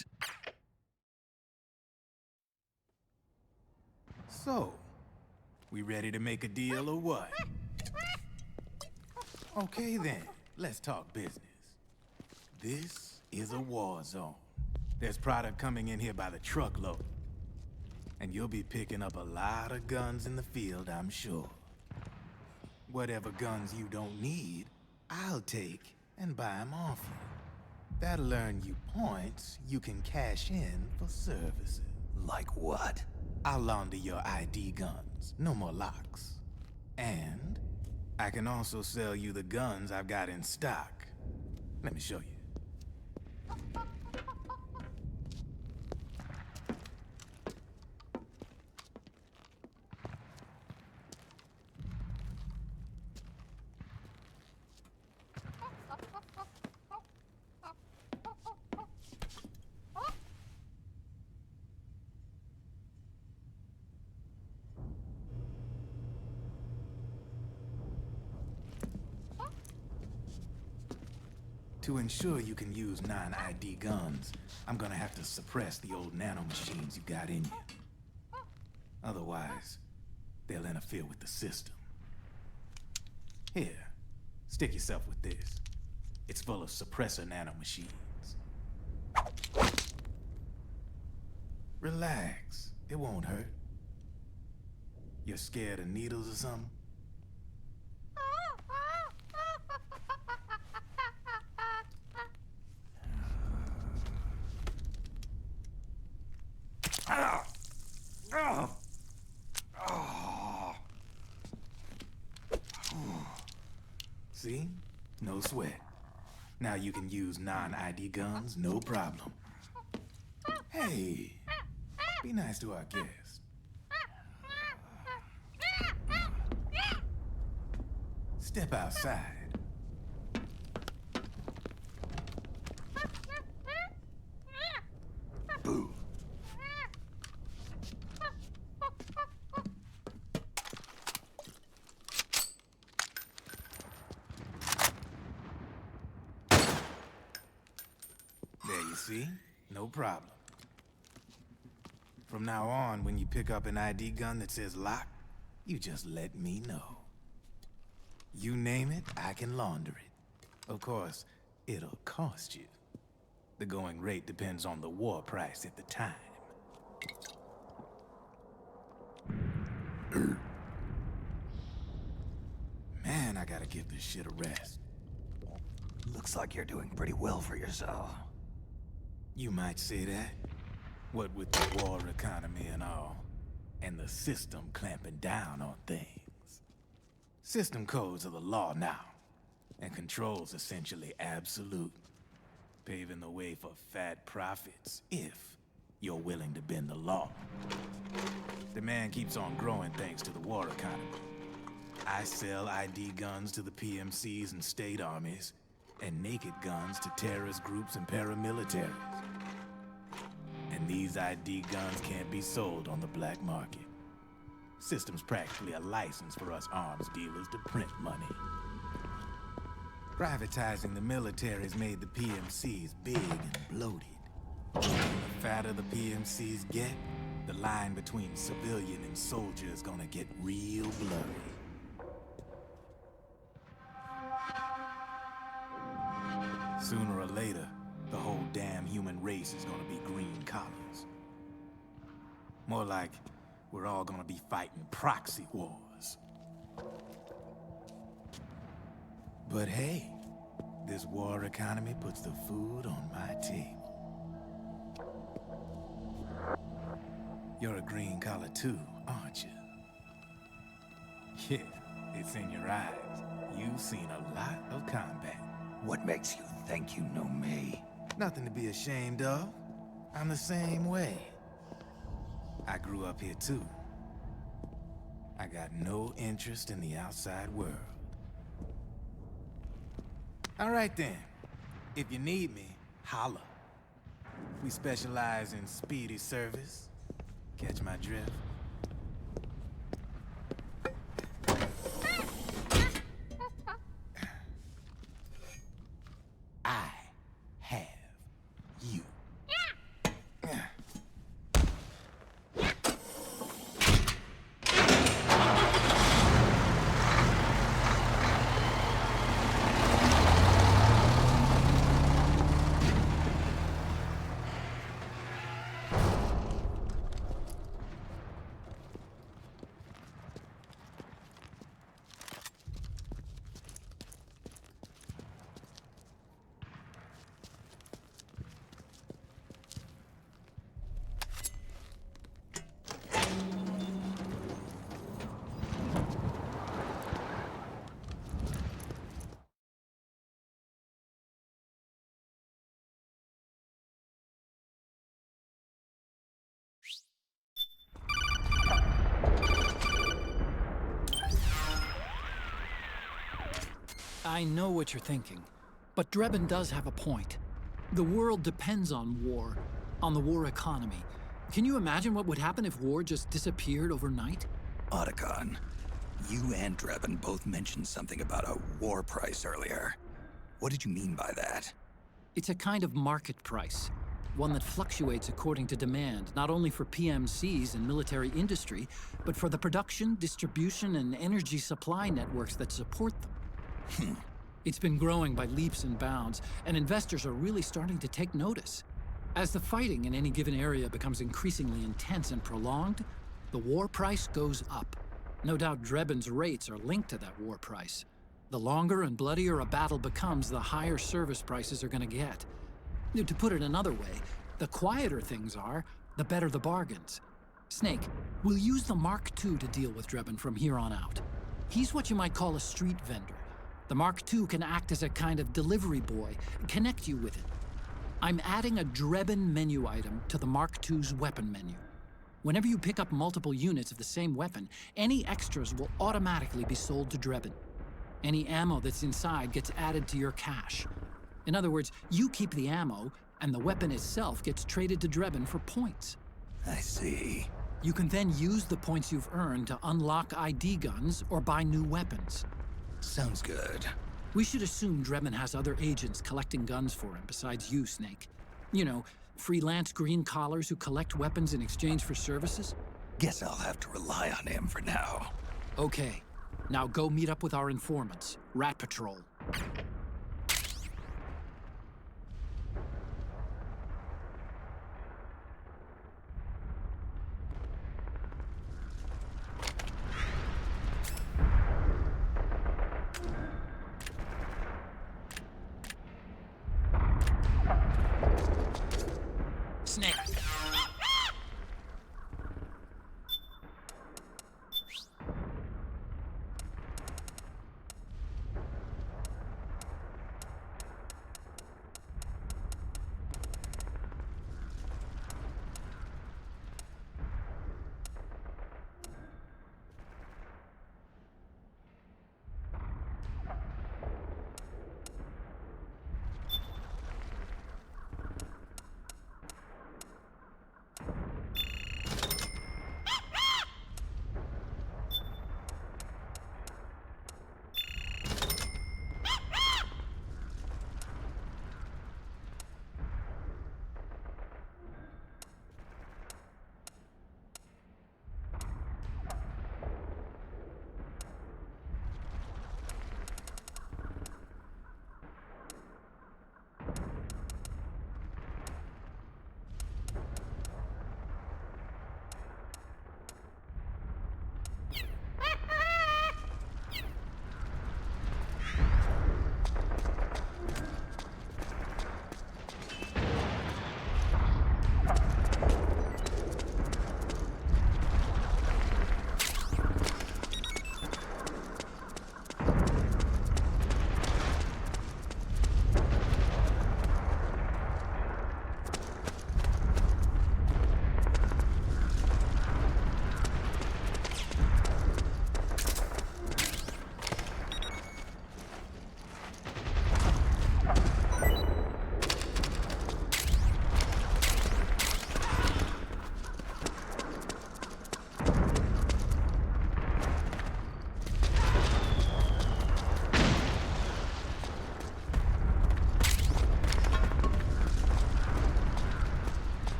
So, we ready to make a deal or what? Okay then, let's talk business. This is a war zone. There's product coming in here by the truckload. And you'll be picking up a lot of guns in the field, I'm sure. Whatever guns you don't need, I'll take and buy them off you. That'll earn you points you can cash in for services. Like what? I'll launder your ID guns, no more locks. And I can also sell you the guns I've got in stock. Let me show you. To ensure you can use non-ID guns, I'm gonna have to suppress the old nanomachines you got in you. Otherwise, they'll interfere with the system. Here, stick yourself with this. It's full of suppressor nanomachines. Relax, it won't hurt. You're scared of needles or something? See? No sweat. Now you can use non-ID guns, no problem. Hey, be nice to our guest. Step outside. Boo. There you see? No problem. From now on, when you pick up an ID gun that says lock, you just let me know. You name it, I can launder it. Of course, it'll cost you. The going rate depends on the war price at the time. Man, I gotta give this shit a rest. Looks like you're doing pretty well for yourself. You might say that. What with the war economy and all, and the system clamping down on things. System codes are the law now, and control's essentially absolute, paving the way for fat profits if you're willing to bend the law. Demand keeps on growing thanks to the war economy. I sell ID guns to the PMCs and state armies, and naked guns to terrorist groups and paramilitaries. And these ID guns can't be sold on the black market. System's practically a license for us arms dealers to print money. Privatizing the military's made the PMCs big and bloated. The fatter the PMCs get, the line between civilian and soldier is gonna get real blurry. Sooner or later, the whole damn human race is gonna be green collars. More like we're all gonna be fighting proxy wars. But hey, this war economy puts the food on my table. You're a green collar too, aren't you? Yeah, it's in your eyes. You've seen a lot of combat. What makes you think you know me? Nothing to be ashamed of. I'm the same way. I grew up here too. I got no interest in the outside world. All right then. If you need me, holla. We specialize in speedy service. Catch my drift? I have you. I know what you're thinking, but Drebin does have a point. The world depends on war, on the war economy. Can you imagine what would happen if war just disappeared overnight? Otacon, you and Drebin both mentioned something about a war price earlier. What did you mean by that? It's a kind of market price, one that fluctuates according to demand, not only for PMCs and military industry, but for the production, distribution, and energy supply networks that support them. It's been growing by leaps and bounds, and investors are really starting to take notice. As the fighting in any given area becomes increasingly intense and prolonged, the war price goes up. No doubt Drebin's rates are linked to that war price. The longer and bloodier a battle becomes, the higher service prices are going to get. To put it another way, the quieter things are, the better the bargains. Snake, we'll use the Mark II to deal with Drebin from here on out. He's what you might call a street vendor. The Mark II can act as a kind of delivery boy, connect you with it. I'm adding a Drebin menu item to the Mark II's weapon menu. Whenever you pick up multiple units of the same weapon, any extras will automatically be sold to Drebin. Any ammo that's inside gets added to your cache. In other words, you keep the ammo, and the weapon itself gets traded to Drebin for points. I see. You can then use the points you've earned to unlock ID guns or buy new weapons. Sounds good. We should assume Drebin has other agents collecting guns for him besides you, Snake. You know, freelance green collars who collect weapons in exchange for services? Guess I'll have to rely on him for now. Okay. Now go meet up with our informants, Rat Patrol. Snake.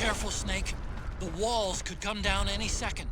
Careful, Snake. The walls could come down any second.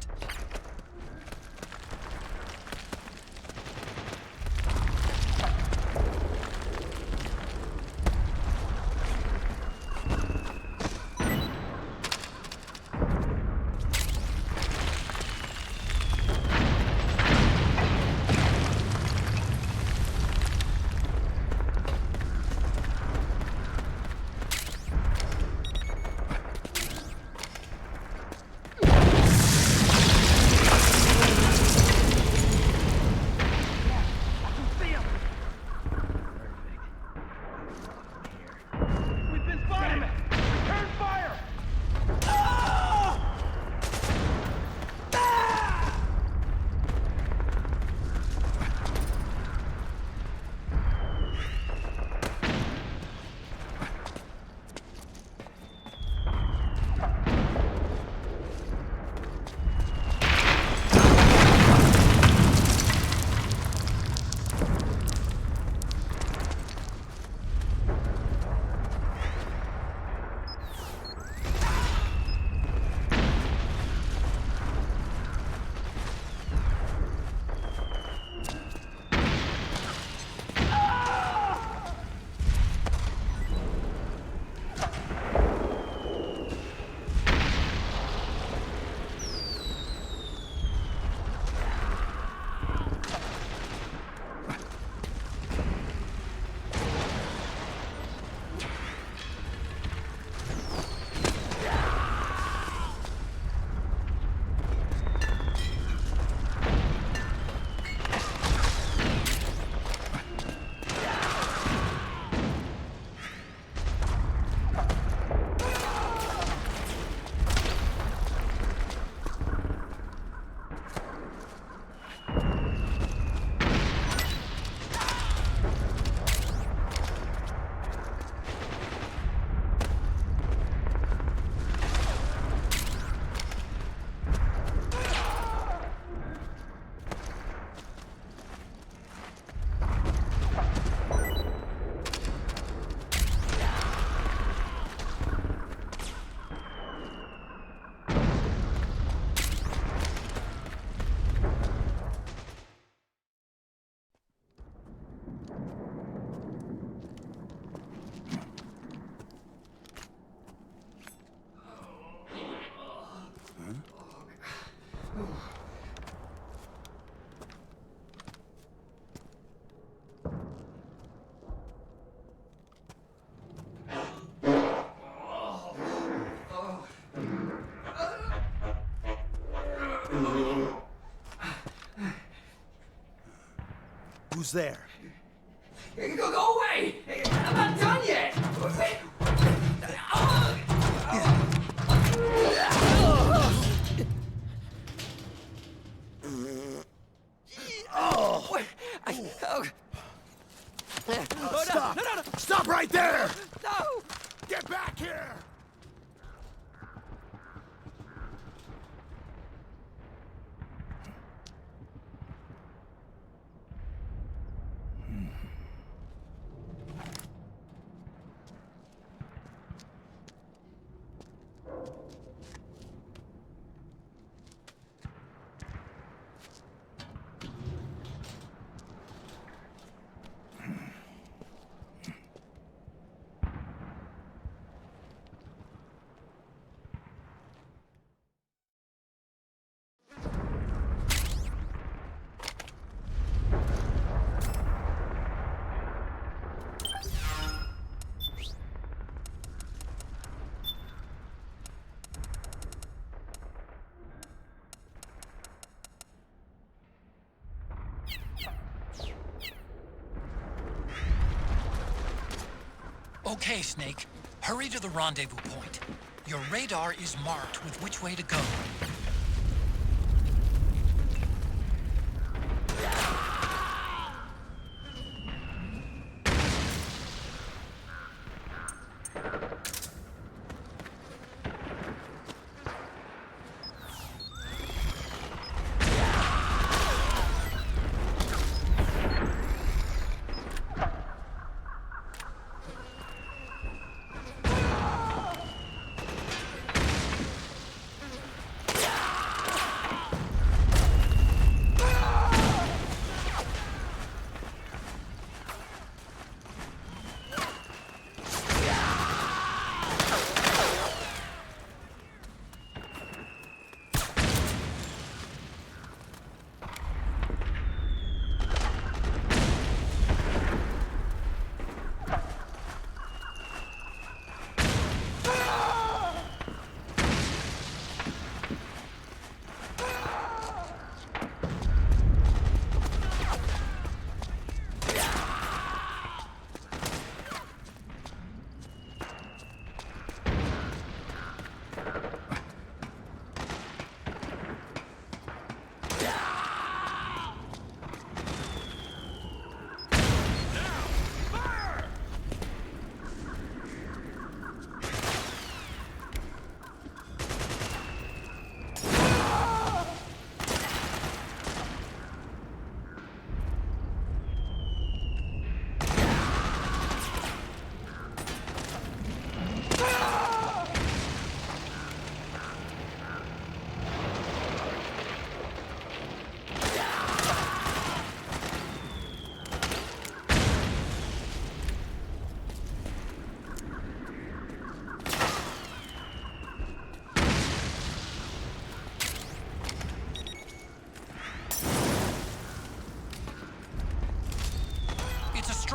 Who's there? Go away! I'm not done yet! Stop! No. Stop right there! No! Get back here! Okay, Snake. Hurry to the rendezvous point. Your radar is marked with which way to go.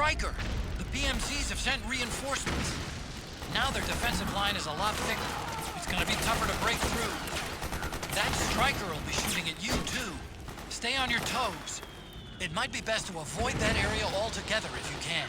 Stryker! The PMCs have sent reinforcements. Now their defensive line is a lot thicker. It's gonna be tougher to break through. That Stryker will be shooting at you, too. Stay on your toes. It might be best to avoid that area altogether if you can.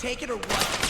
take it or what?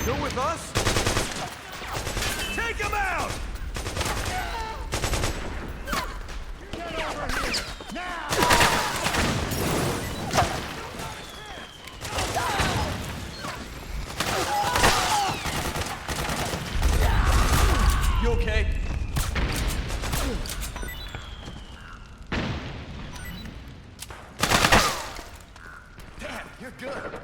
You're with us? Take him out! Get over here! Now! You okay? Damn, you're good.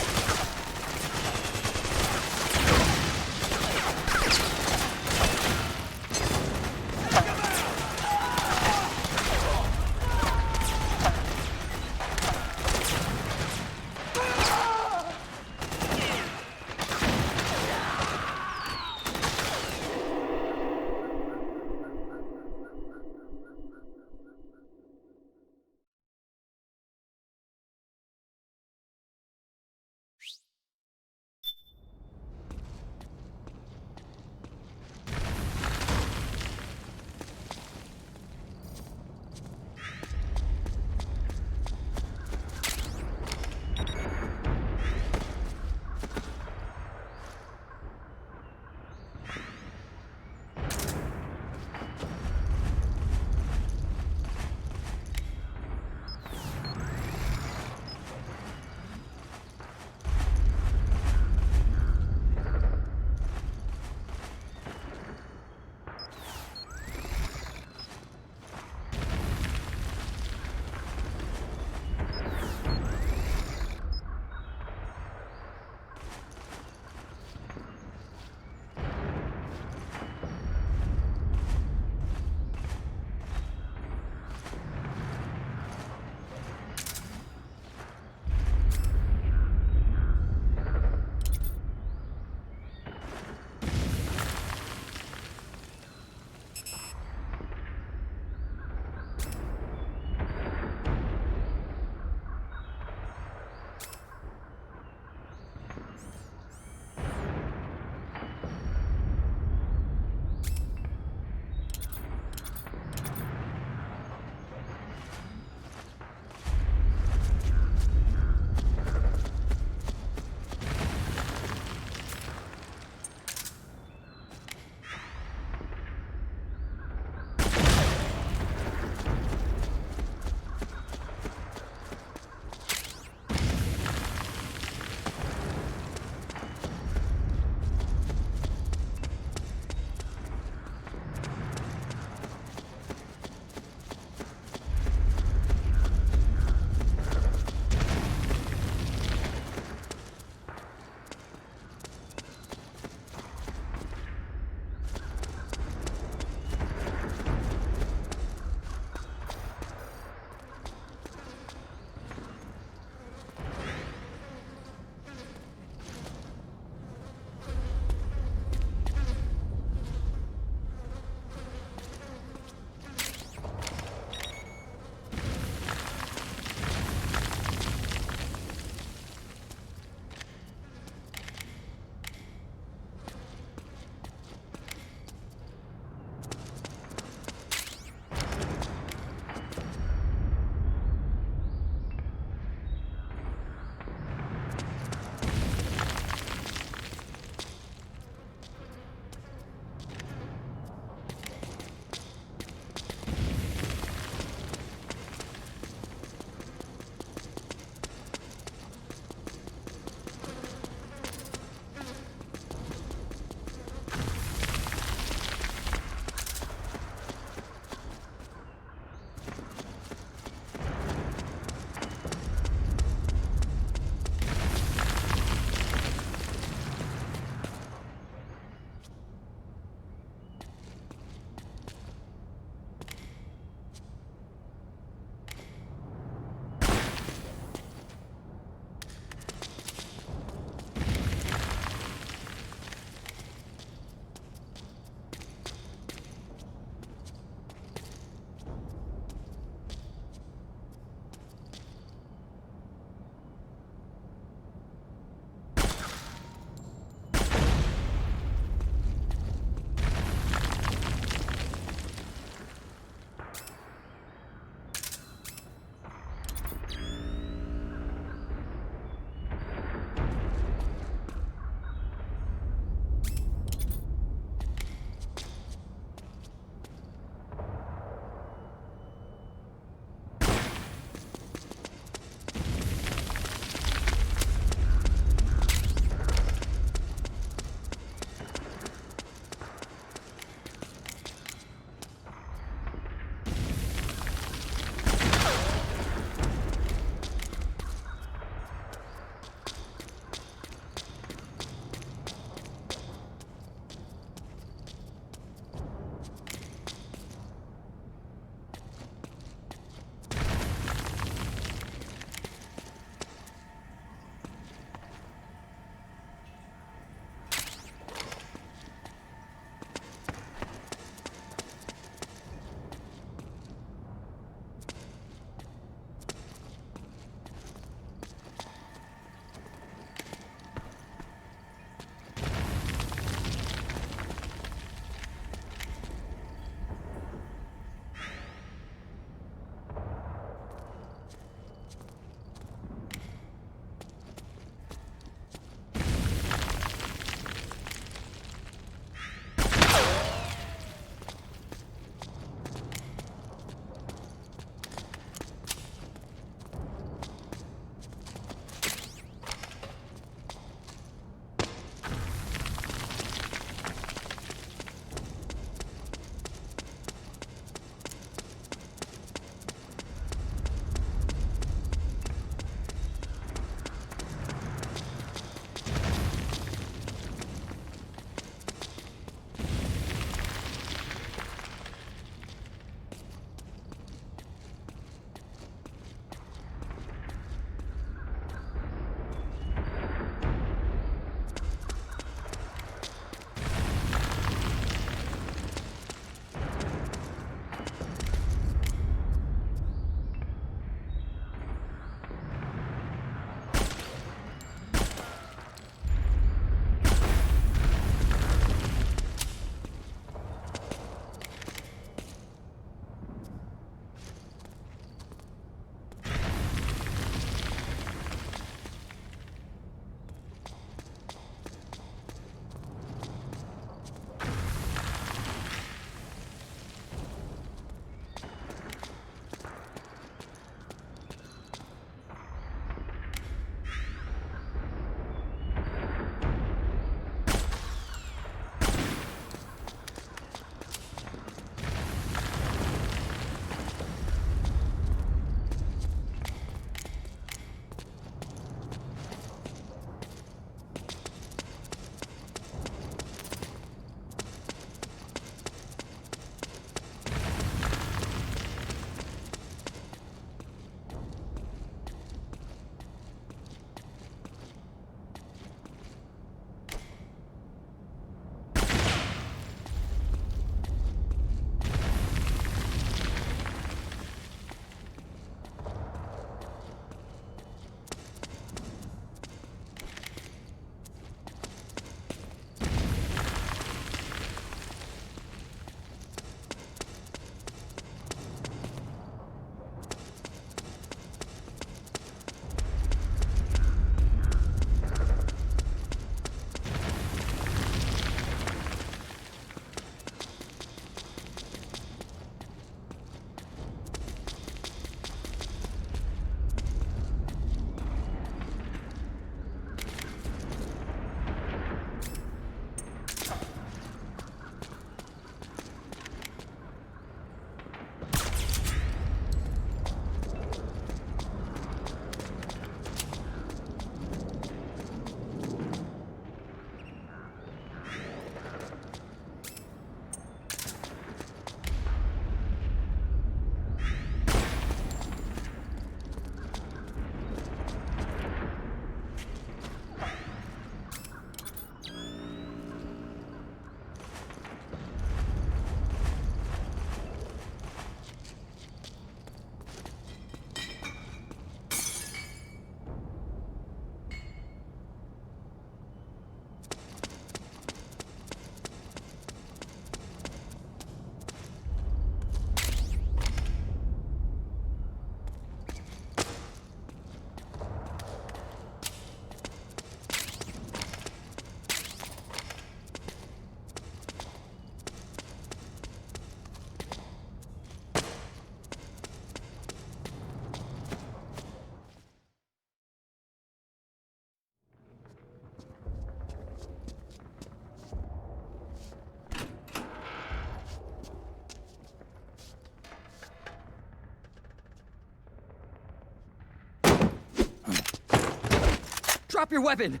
Drop your weapon!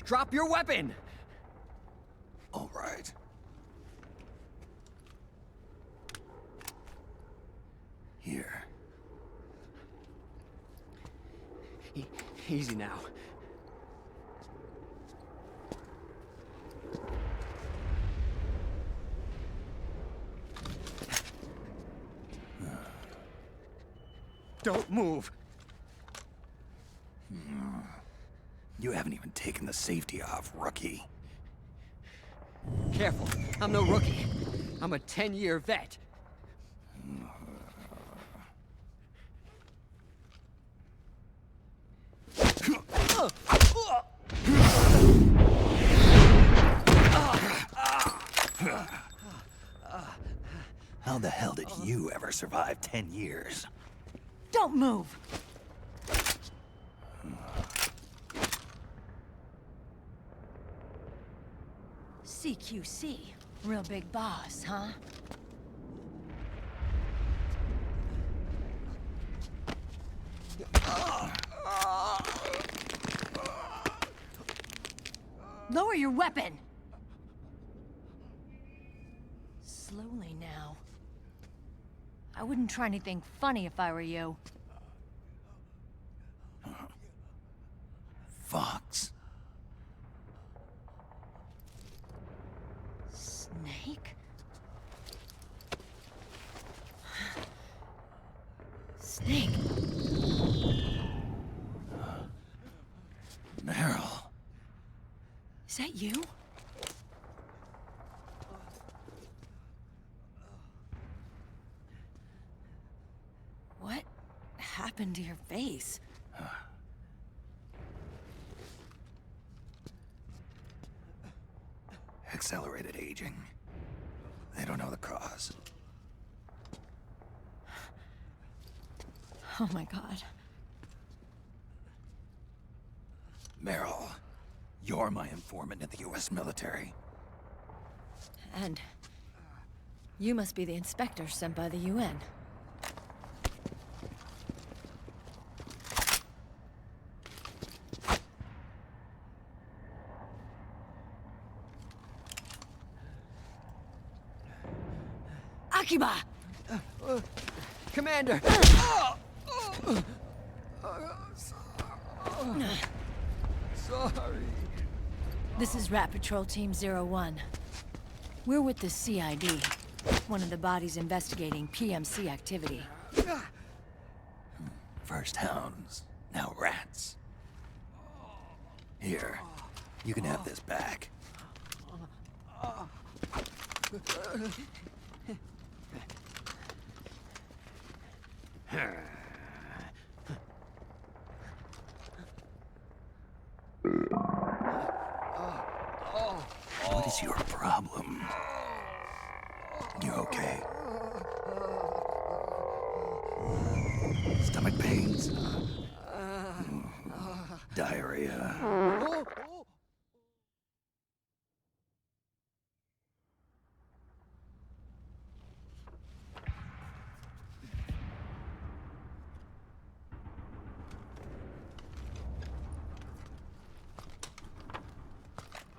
Drop your weapon! All right. Here. Easy now. Don't move. You haven't even taken the safety off, rookie. Careful, I'm no rookie. I'm a 10-year vet. How the hell did you ever survive 10 years? Don't move! CQC. Real big boss, huh? Lower your weapon! Slowly now. I wouldn't try anything funny if I were you. Fox. Snake? Snake? Meryl. Is that you? What happened to your face? Accelerated aging. They don't know the cause. Oh my god. Meryl, you're my informant in the U.S. military. And you must be the inspector sent by the UN. Akiba! Commander! Sorry. This is Rat Patrol Team 01. We're with the CID, one of the bodies investigating PMC activity. First hounds, now rats. Here, you can have this back. What is your problem? You okay? Stomach pains? Diarrhea?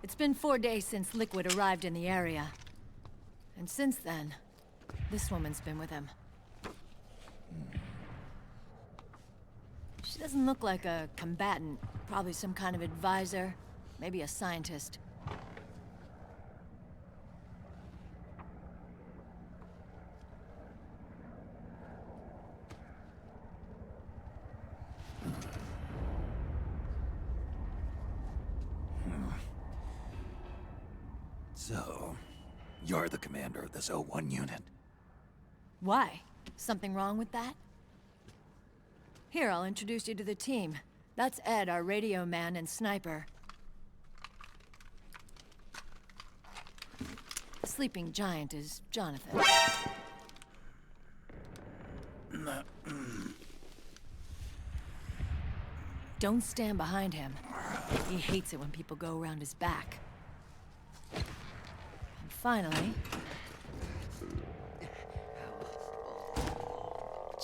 It's been 4 days since Liquid arrived in the area. And since then, this woman's been with him. She doesn't look like a combatant. Probably some kind of advisor, maybe a scientist. So, you're the commander of this O1 unit? Why? Something wrong with that? Here, I'll introduce you to the team. That's Ed, our radio man and sniper. The sleeping giant is Jonathan. Don't stand behind him. He hates it when people go around his back. And finally...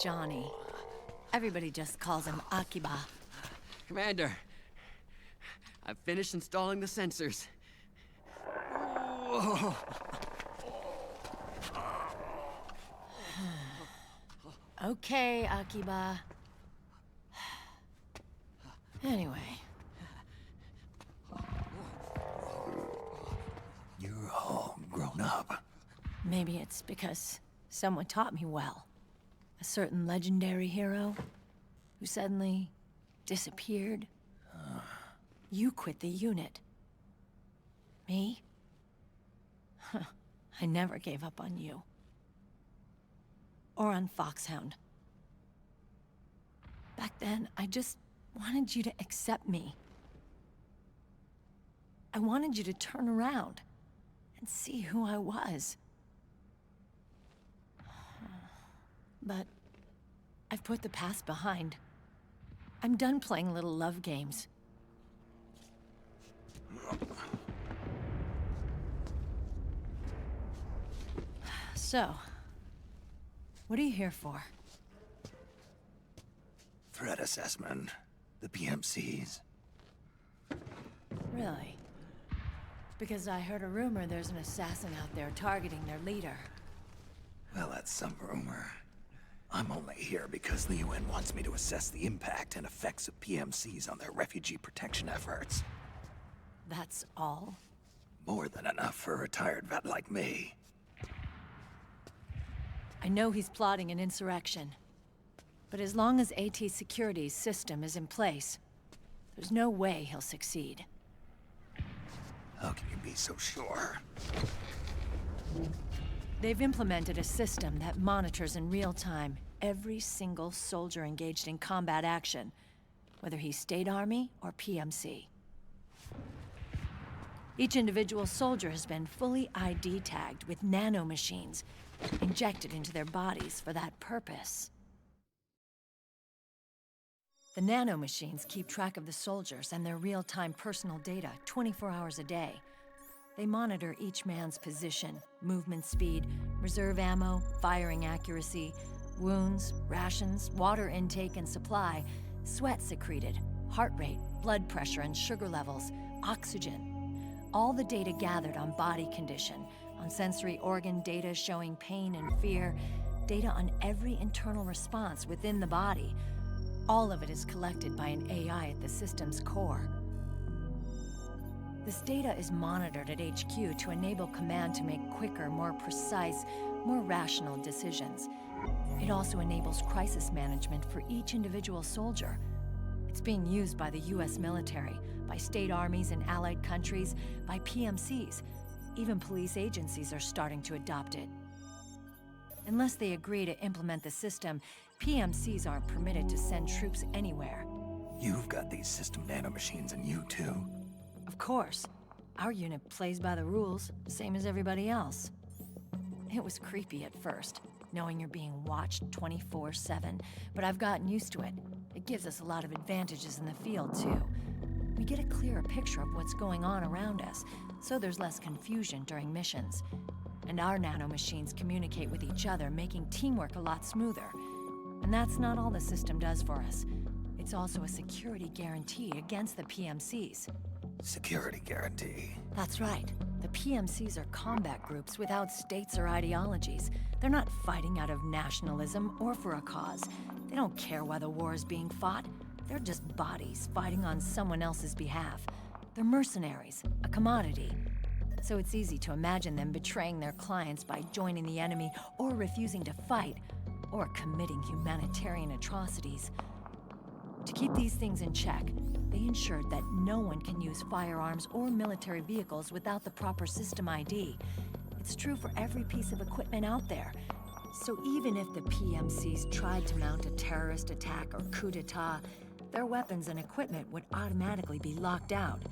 Johnny. Everybody just calls him Akiba. Commander, I've finished installing the sensors. Whoa. Okay, Akiba. Anyway. You're all grown up. Maybe it's because someone taught me well. A certain legendary hero who suddenly disappeared. You quit the unit. Me? I never gave up on you. Or on Foxhound. Back then, I just wanted you to accept me. I wanted you to turn around and see who I was. But I've put the past behind. I'm done playing little love games. So, what are you here for? Threat assessment. The PMCs. Really? Because I heard a rumor there's an assassin out there targeting their leader. Well, that's some rumor. I'm only here because the UN wants me to assess the impact and effects of PMCs on their refugee protection efforts. That's all? More than enough for a retired vet like me. I know he's plotting an insurrection. But as long as AT Security's system is in place, there's no way he'll succeed. How can you be so sure? They've implemented a system that monitors in real time every single soldier engaged in combat action, whether he's State Army or PMC. Each individual soldier has been fully ID tagged with nanomachines injected into their bodies for that purpose. The nanomachines keep track of the soldiers and their real-time personal data 24 hours a day. They monitor each man's position, movement speed, reserve ammo, firing accuracy, wounds, rations, water intake and supply, sweat secreted, heart rate, blood pressure and sugar levels, oxygen. All the data gathered on body condition, on sensory organ data showing pain and fear, data on every internal response within the body. All of it is collected by an AI at the system's core. This data is monitored at HQ to enable command to make quicker, more precise, more rational decisions. It also enables crisis management for each individual soldier. It's being used by the US military, by state armies in allied countries, by PMCs. Even police agencies are starting to adopt it. Unless they agree to implement the system, PMCs aren't permitted to send troops anywhere. You've got these system nanomachines in you too. Of course. Our unit plays by the rules, same as everybody else. It was creepy at first, knowing you're being watched 24/7, but I've gotten used to it. It gives us a lot of advantages in the field, too. We get a clearer picture of what's going on around us, so there's less confusion during missions. And our nanomachines communicate with each other, making teamwork a lot smoother. And that's not all the system does for us. It's also a security guarantee against the PMCs. Security guarantee? That's right. The PMCs are combat groups without states or ideologies. They're not fighting out of nationalism or for a cause. They don't care why the war is being fought. They're just bodies fighting on someone else's behalf. They're mercenaries, a commodity. So it's easy to imagine them betraying their clients by joining the enemy or refusing to fight, or committing humanitarian atrocities. To keep these things in check, they ensured that no one can use firearms or military vehicles without the proper system ID. It's true for every piece of equipment out there. So even if the PMCs tried to mount a terrorist attack or coup d'etat, their weapons and equipment would automatically be locked out.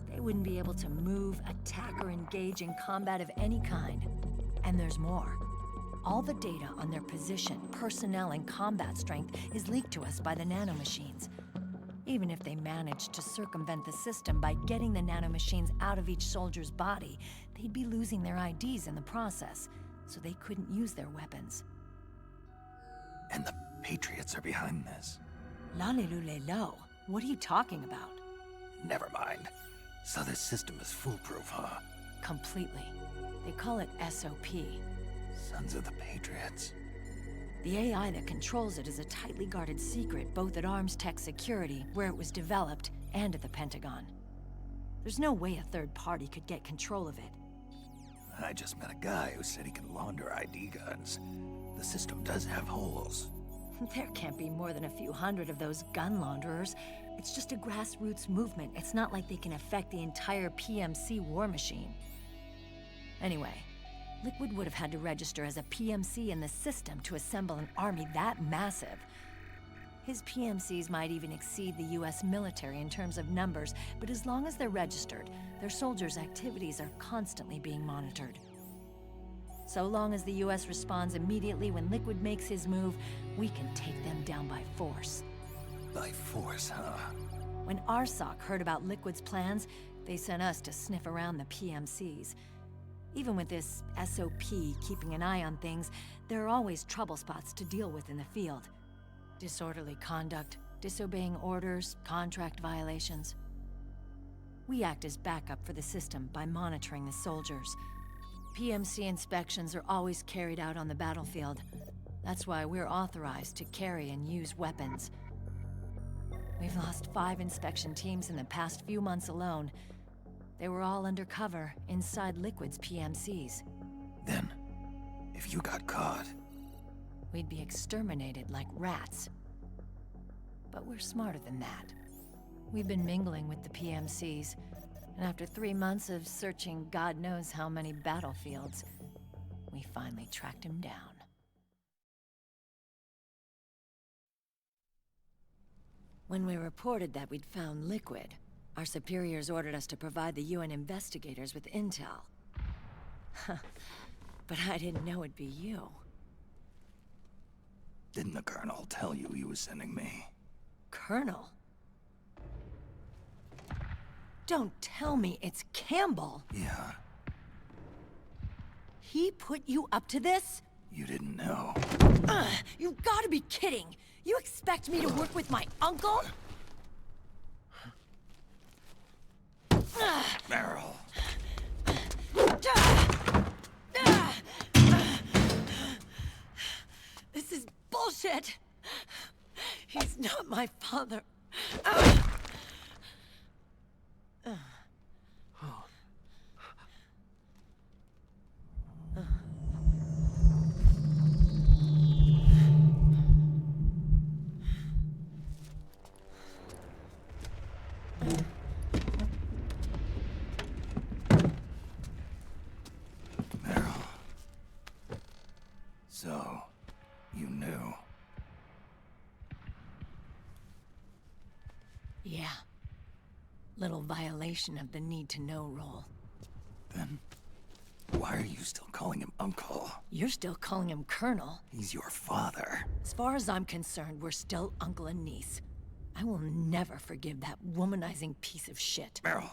They wouldn't be able to move, attack, or engage in combat of any kind. And there's more. All the data on their position, personnel, and combat strength is leaked to us by the nanomachines. Even if they managed to circumvent the system by getting the nanomachines out of each soldier's body, they'd be losing their IDs in the process, so they couldn't use their weapons. And the Patriots are behind this. Lalilulelo. What are you talking about? Never mind. So this system is foolproof, huh? Completely. They call it SOP. Sons of the Patriots. The AI that controls it is a tightly guarded secret, both at Arms Tech Security, where it was developed, and at the Pentagon. There's no way a third party could get control of it. I just met a guy who said he can launder ID guns. The system does have holes. There can't be more than a few hundred of those gun launderers. It's just a grassroots movement. It's not like they can affect the entire PMC war machine. Anyway, Liquid would have had to register as a PMC in the system to assemble an army that massive. His PMCs might even exceed the US military in terms of numbers, but as long as they're registered, their soldiers' activities are constantly being monitored. So long as the US responds immediately when Liquid makes his move, we can take them down by force. By force, huh? When RSOC heard about Liquid's plans, they sent us to sniff around the PMCs. Even with this SOP keeping an eye on things, there are always trouble spots to deal with in the field. Disorderly conduct, disobeying orders, contract violations. We act as backup for the system by monitoring the soldiers. PMC inspections are always carried out on the battlefield. That's why we're authorized to carry and use weapons. We've lost 5 inspection teams in the past few months alone. They were all undercover inside Liquid's PMCs. Then, if you got caught... we'd be exterminated like rats. But we're smarter than that. We've been mingling with the PMCs, and after 3 months of searching God knows how many battlefields, we finally tracked him down. When we reported that we'd found Liquid, our superiors ordered us to provide the UN investigators with intel. But I didn't know it'd be you. Didn't the Colonel tell you he was sending me? Colonel? Don't tell me it's Campbell! Yeah. He put you up to this? You didn't know. You've gotta be kidding! You expect me to work with my uncle? Meryl. This is bullshit! He's not my father. Meryl. So, you knew. Yeah. Little violation of the need-to-know rule. Then, why are you still calling him Uncle? You're still calling him Colonel. He's your father. As far as I'm concerned, we're still uncle and niece. I will never forgive that womanizing piece of shit. Meryl.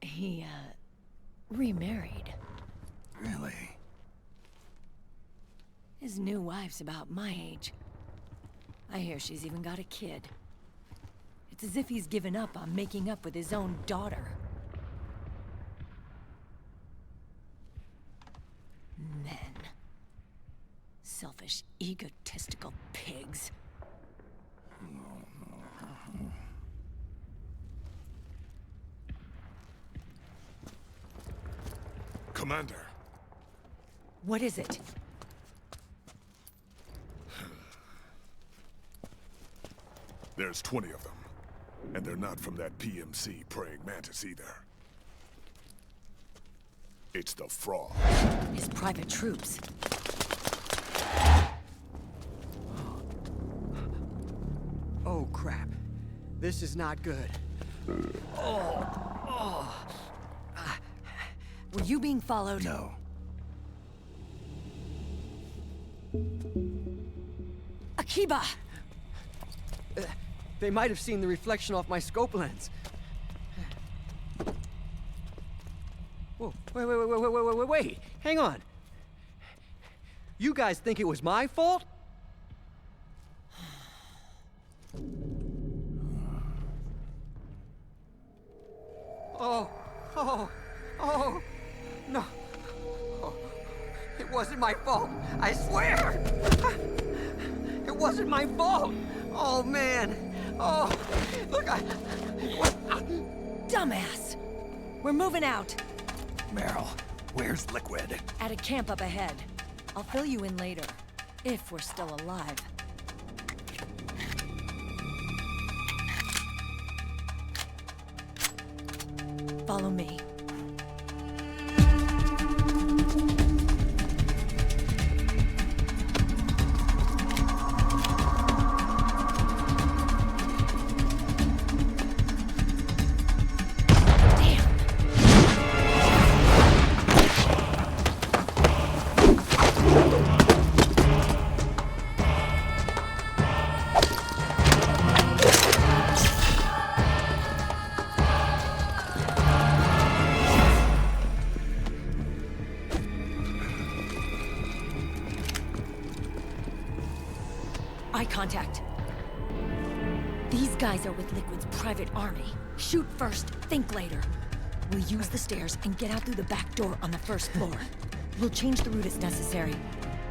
He, remarried. Really? His new wife's about my age. I hear she's even got a kid. It's as if he's given up on making up with his own daughter. Men. Selfish, egotistical pigs. Commander. What is it? There's 20 of them. And they're not from that PMC praying mantis either. It's the Frog. His private troops. Oh, crap. This is not good. Were you being followed? No. Akiba! They might have seen the reflection off my scope lens. Whoa, wait. Hang on. You guys think it was my fault? Oh, no. Oh, it wasn't my fault. I swear. It wasn't my fault. Oh, man. Oh, look, Dumbass! We're moving out. Meryl, where's Liquid? At a camp up ahead. I'll fill you in later. If we're still alive. Follow me. Eye contact. These guys are with Liquid's private army. Shoot first, think later. We'll use the stairs and get out through the back door on the first floor. We'll change the route as necessary.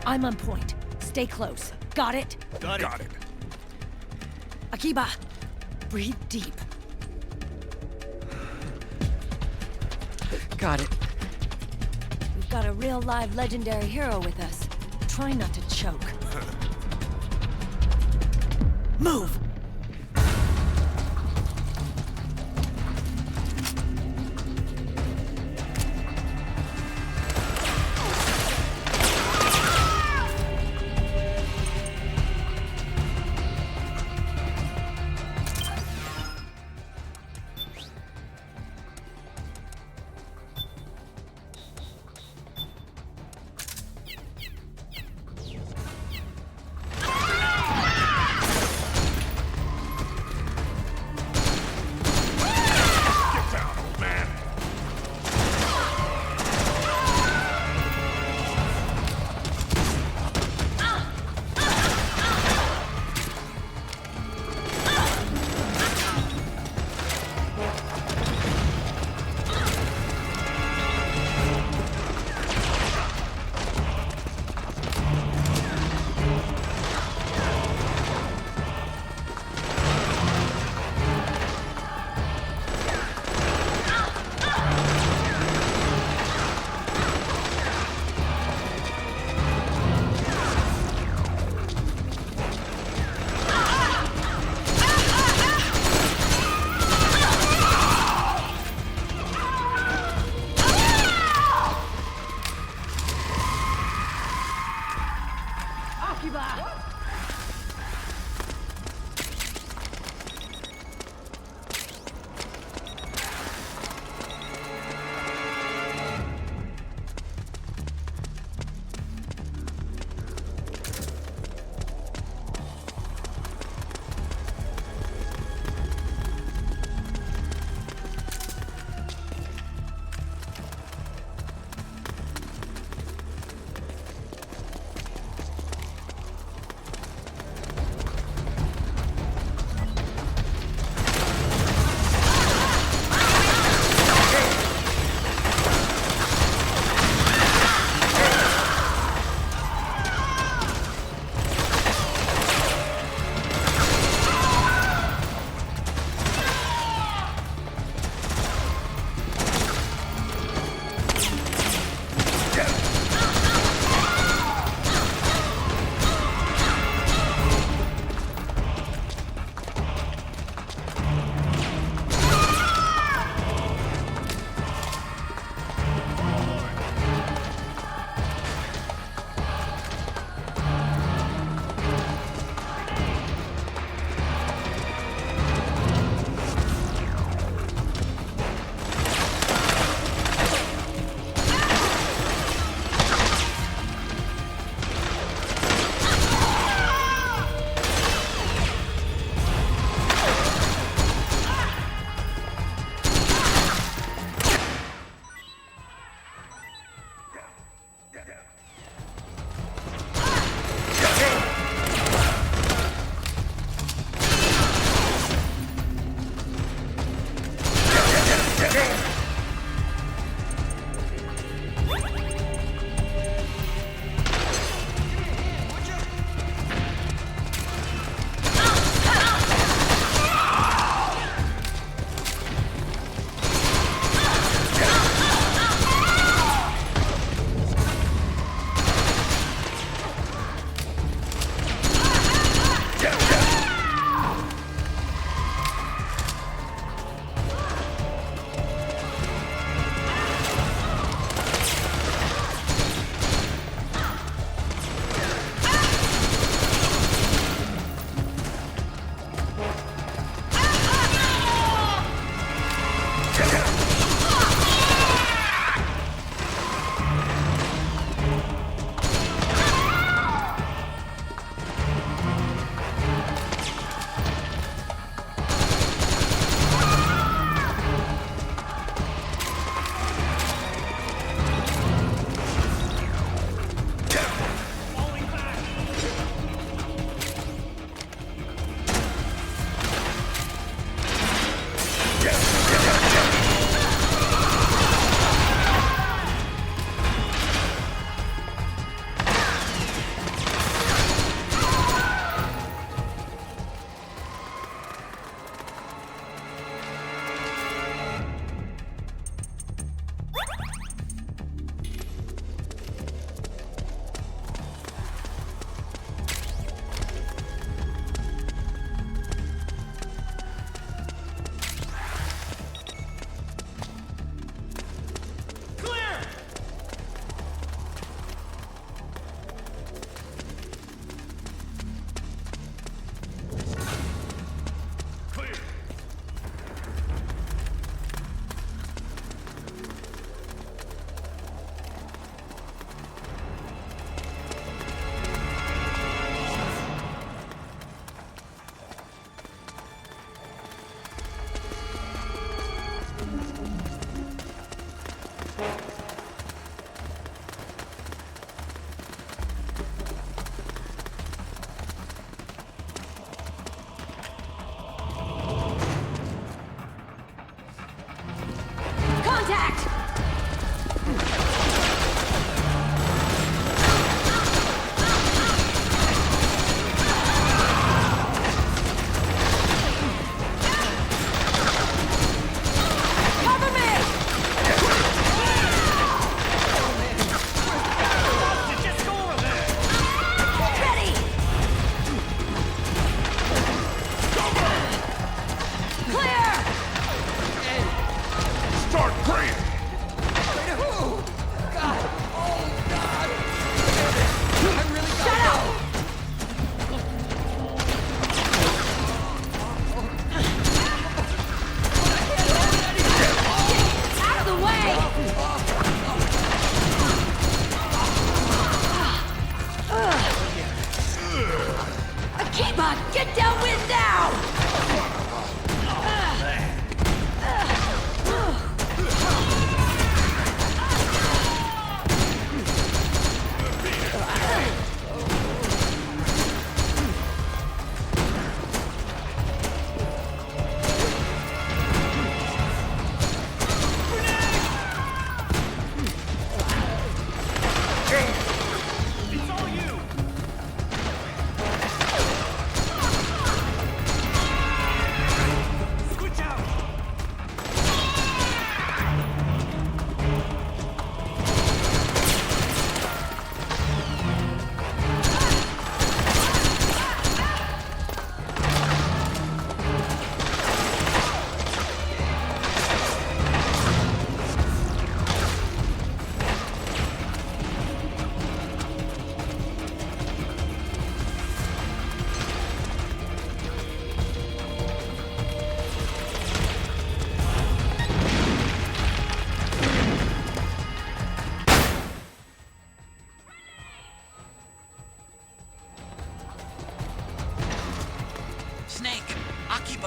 I'm on point. Stay close. Got it? Got it. Akiba, breathe deep. Got it. We've got a real live legendary hero with us. Try not to choke. Move!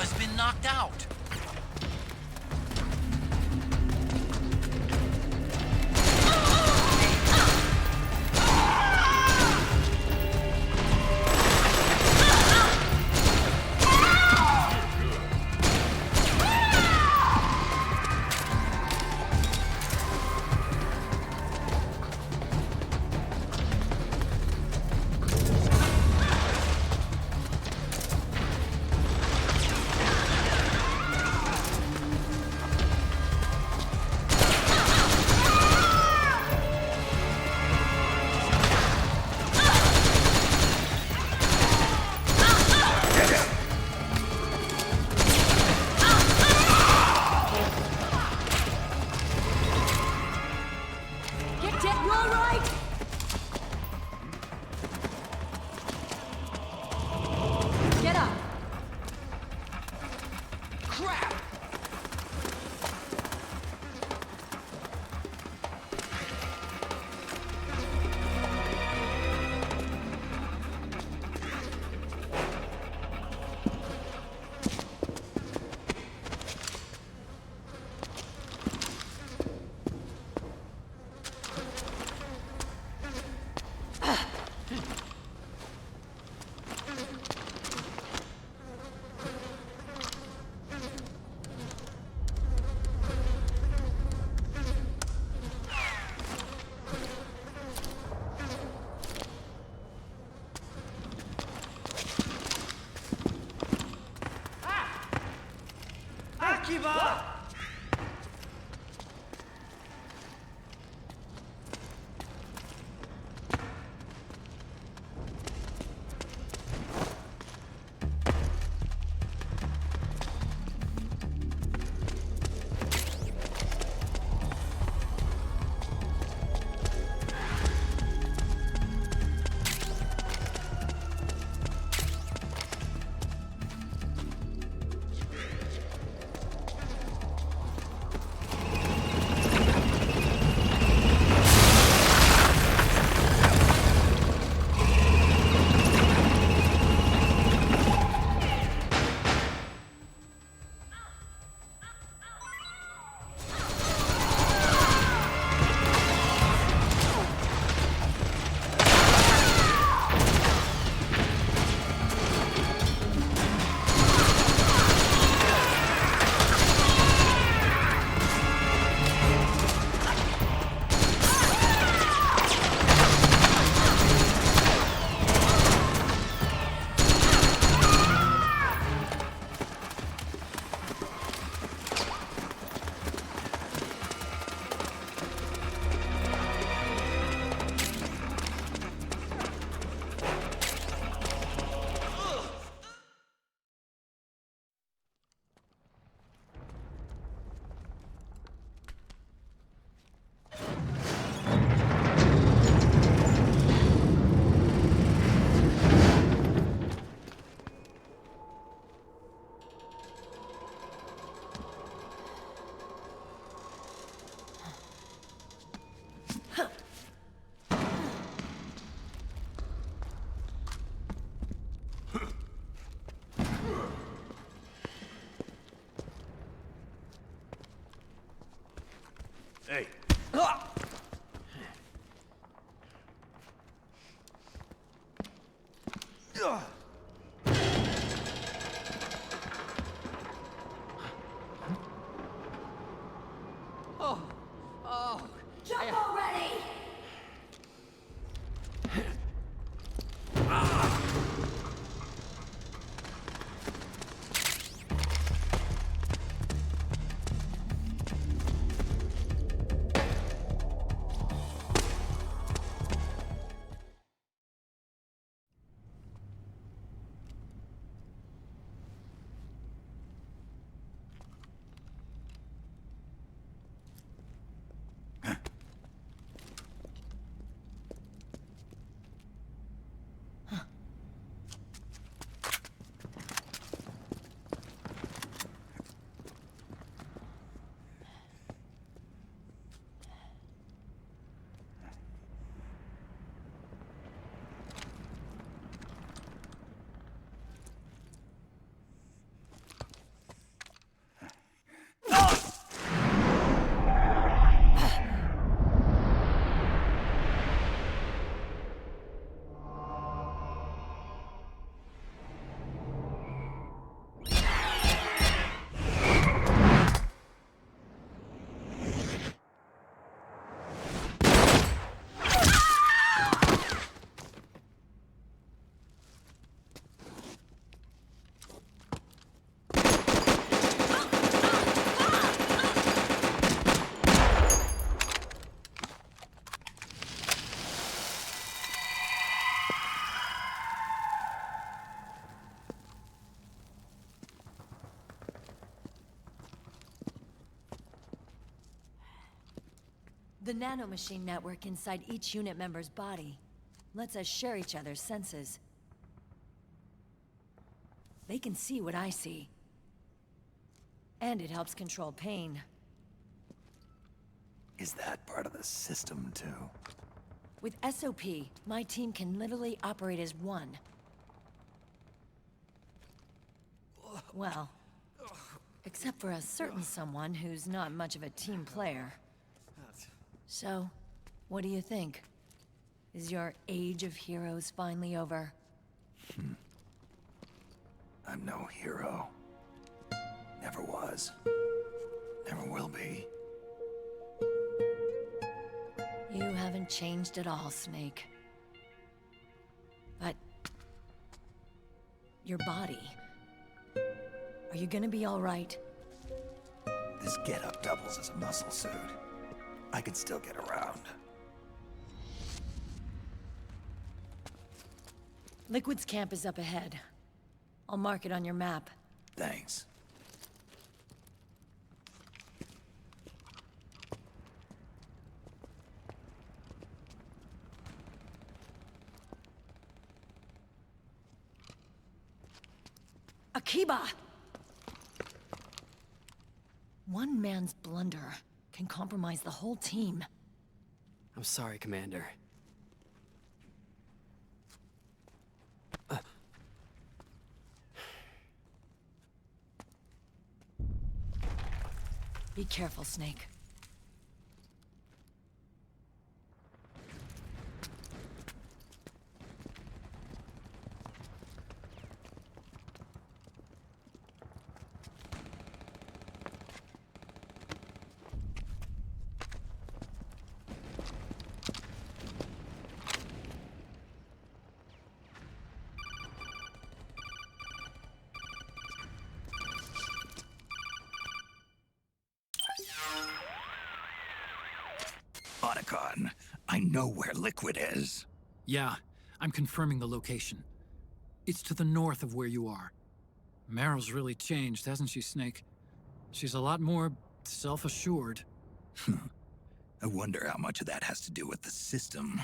has been knocked out. Akiva! Hey. Jump already! The nanomachine network inside each unit member's body lets us share each other's senses. They can see what I see. And it helps control pain. Is that part of the system, too? With SOP, my team can literally operate as one. Well, except for a certain someone who's not much of a team player. So, what do you think? Is your age of heroes finally over? I'm no hero. Never was. Never will be. You haven't changed at all, Snake. But... your body... are you gonna be all right? This get-up doubles as a muscle suit. I can still get around. Liquid's camp is up ahead. I'll mark it on your map. Thanks. Akiba! One man's blunder can compromise the whole team. I'm sorry, Commander. Be careful, Snake. Otacon, I know where Liquid is. Yeah, I'm confirming the location. It's to the north of where you are. Meryl's really changed, hasn't she, Snake? She's a lot more self-assured. I wonder how much of that has to do with the system.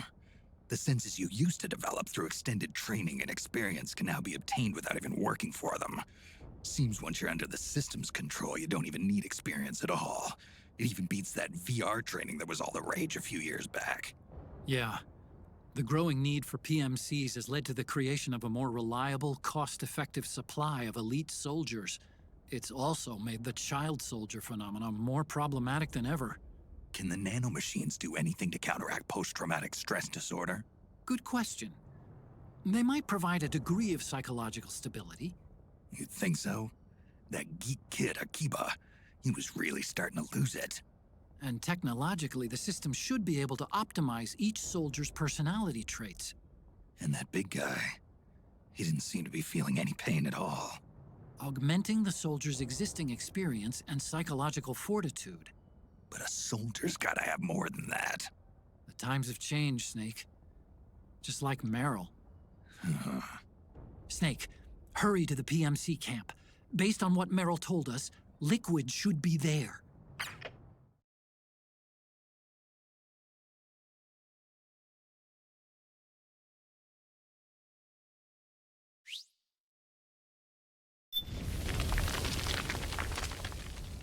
The senses you used to develop through extended training and experience can now be obtained without even working for them. Seems once you're under the system's control, you don't even need experience at all. It even beats that VR training that was all the rage a few years back. Yeah. The growing need for PMCs has led to the creation of a more reliable, cost-effective supply of elite soldiers. It's also made the child soldier phenomenon more problematic than ever. Can the nanomachines do anything to counteract post-traumatic stress disorder? Good question. They might provide a degree of psychological stability. You'd think so? That geek kid, Akiba, he was really starting to lose it. And technologically, the system should be able to optimize each soldier's personality traits. And that big guy, he didn't seem to be feeling any pain at all. Augmenting the soldier's existing experience and psychological fortitude. But a soldier's gotta have more than that. The times have changed, Snake. Just like Meryl. Snake, hurry to the PMC camp. Based on what Meryl told us, Liquid should be there.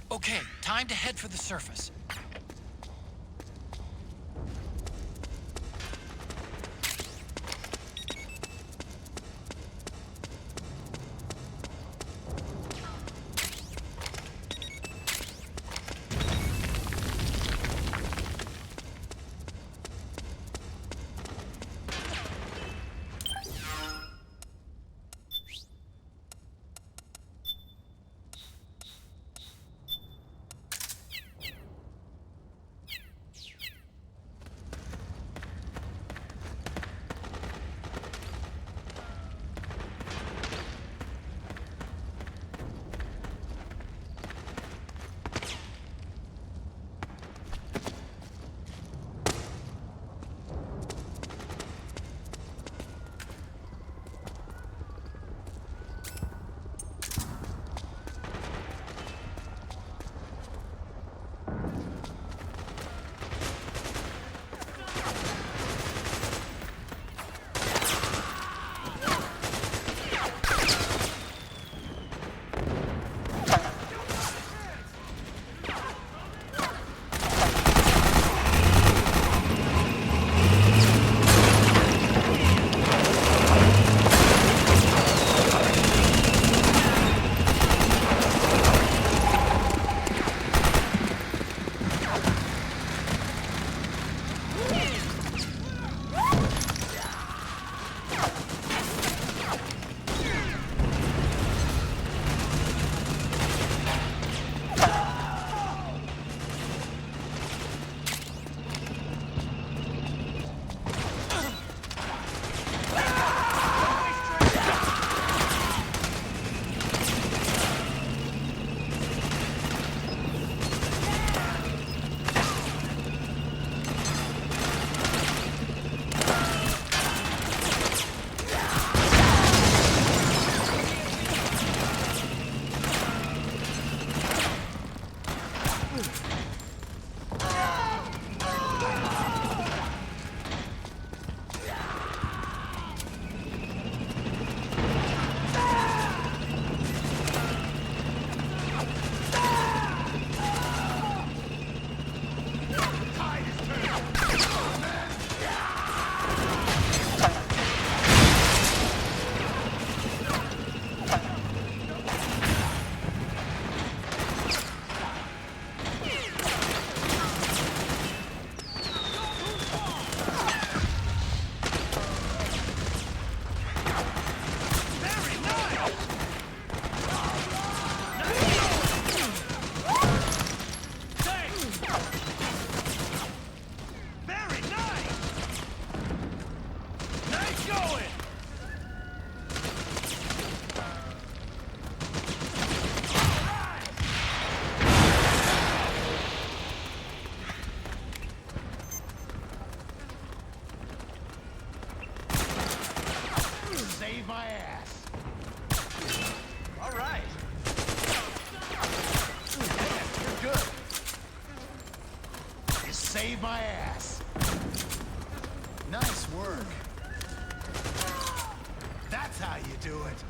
Okay, time to head for the surface. save my ass. Nice work. That's how you do it.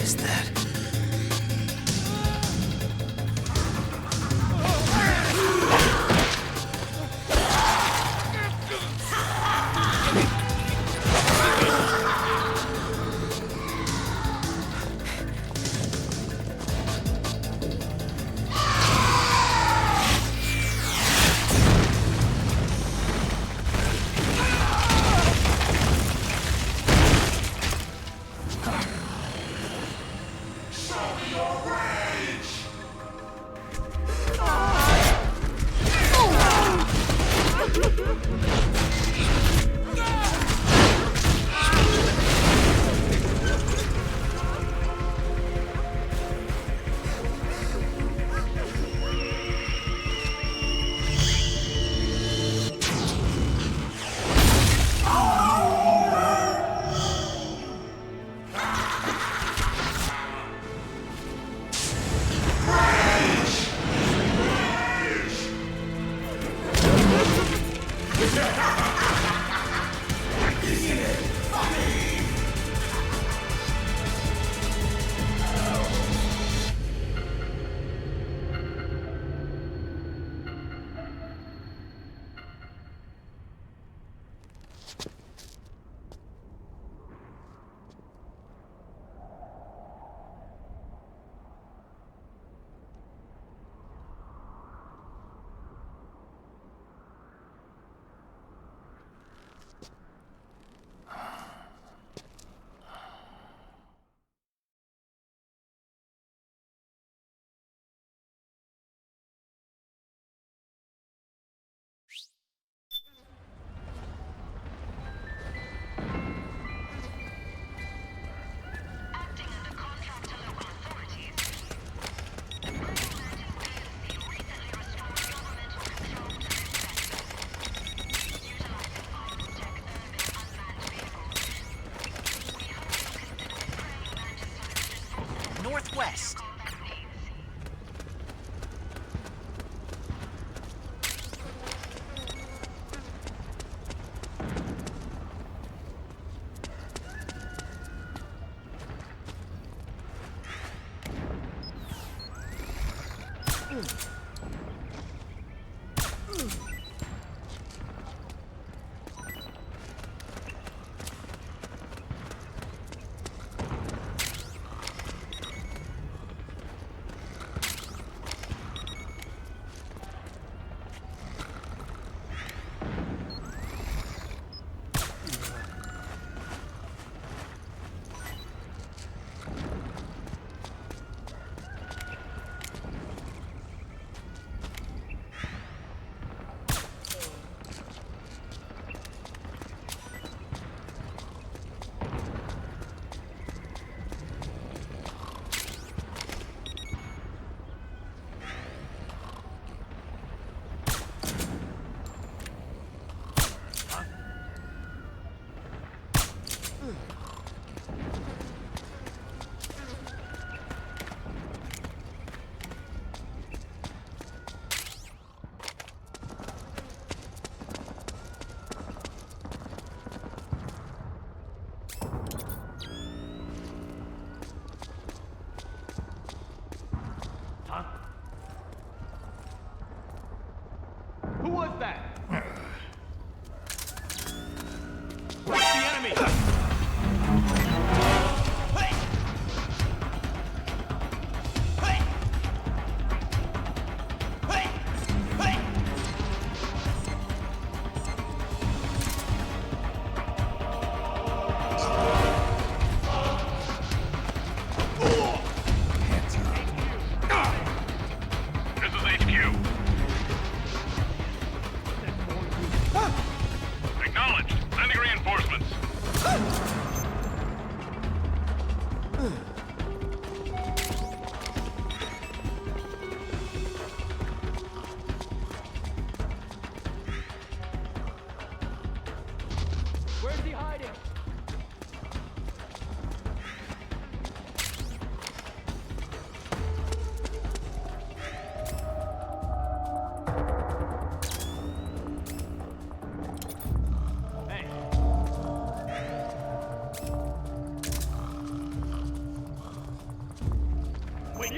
is that? Northwest.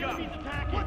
up! Enemies attacking!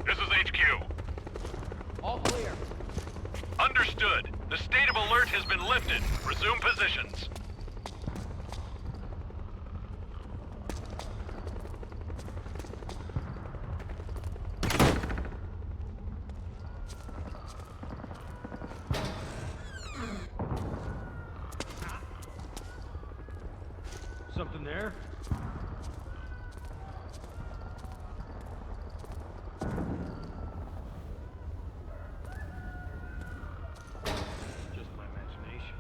This is HQ. All clear. Understood. The state of alert has been lifted. Resume positions. Something there? Just my imagination.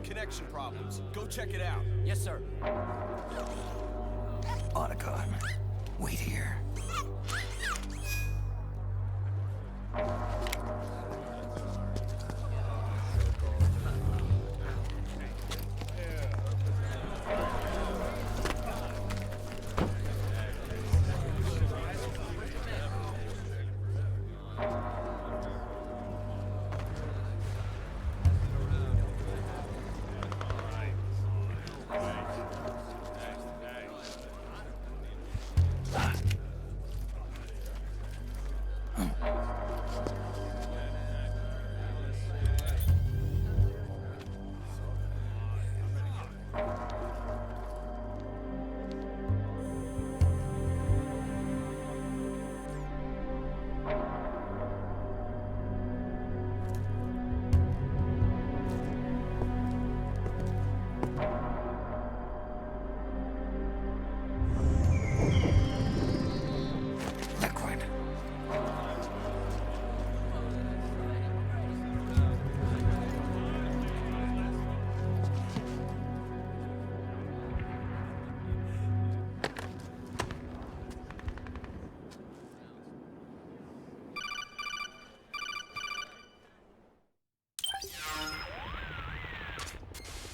connection problems. Go check it out. Yes, sir. Otacon, wait here.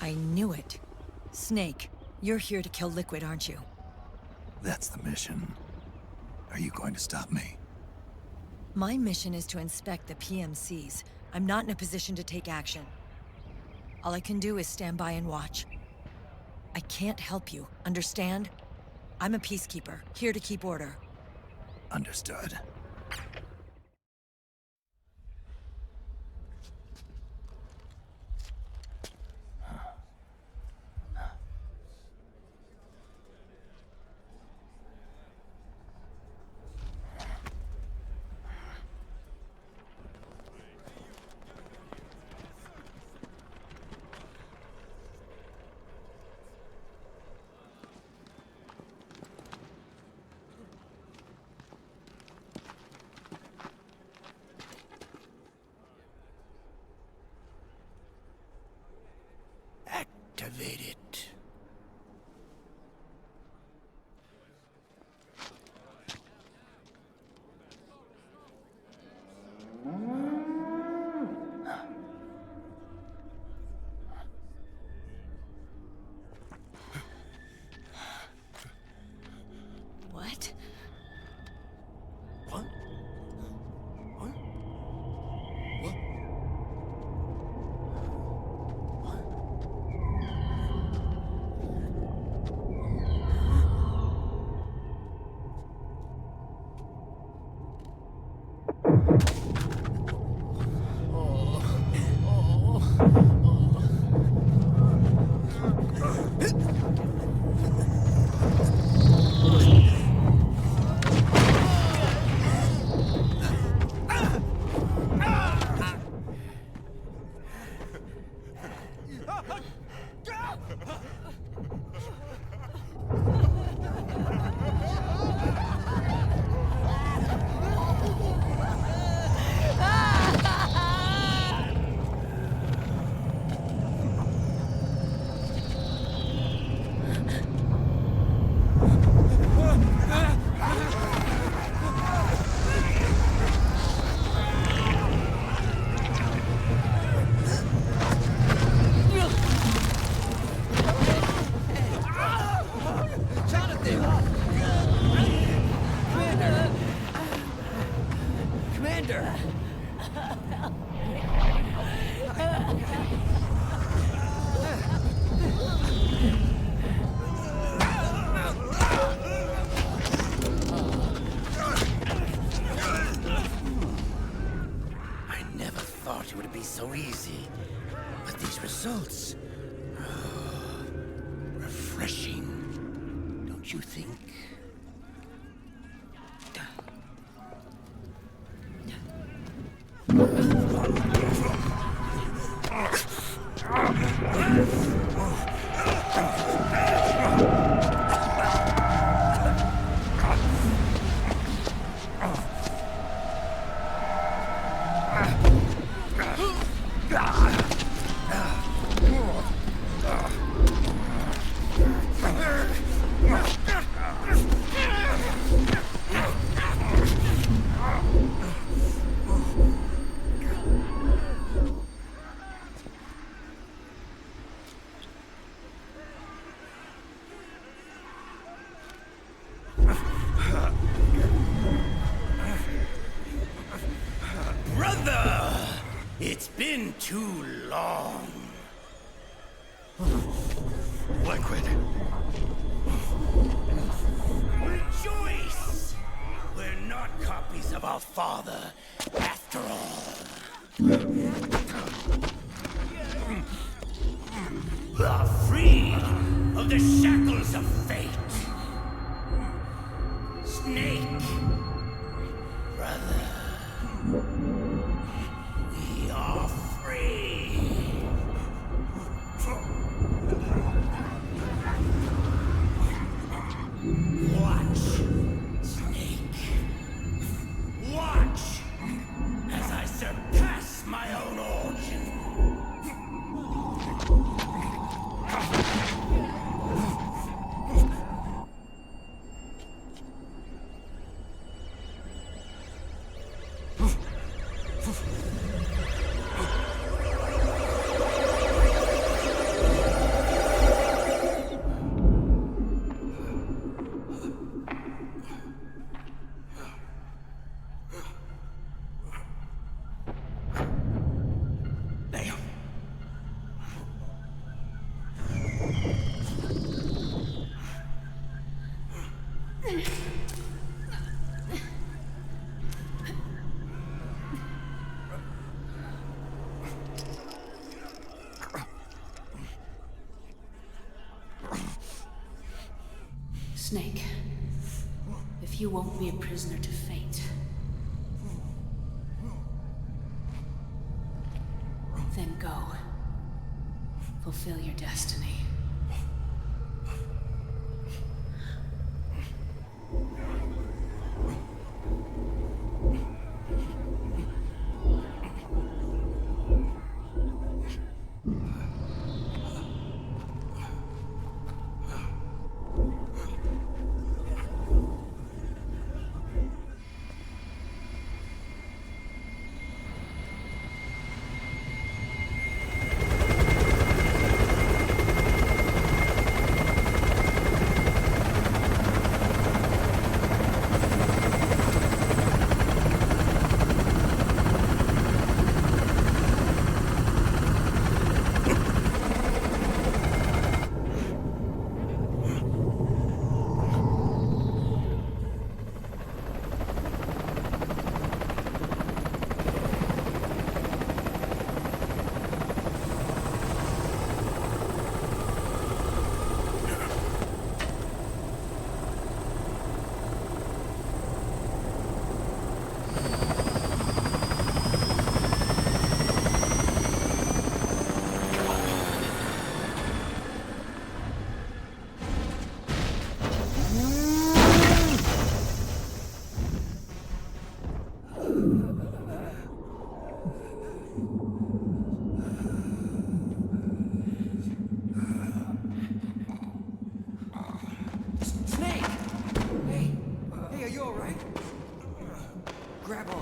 I knew it. Snake, you're here to kill Liquid, aren't you? That's the mission. Are you going to stop me? My mission is to inspect the PMCs. I'm not in a position to take action. All I can do is stand by and watch. I can't help you, understand? I'm a peacekeeper, here to keep order. Understood. Activate it. What? What? What? What? So easy. But these results... refreshing. Don't you think? Brother, it's been too long. Liquid. Rejoice! We're not copies of our father, after all. Are free of the shackles of fate. Snake, brother, we are free. Watch, Snake. Watch as I surpass my own origin. Snake, if you won't be a prisoner to fate, then go. Fulfill your destiny. Grab on.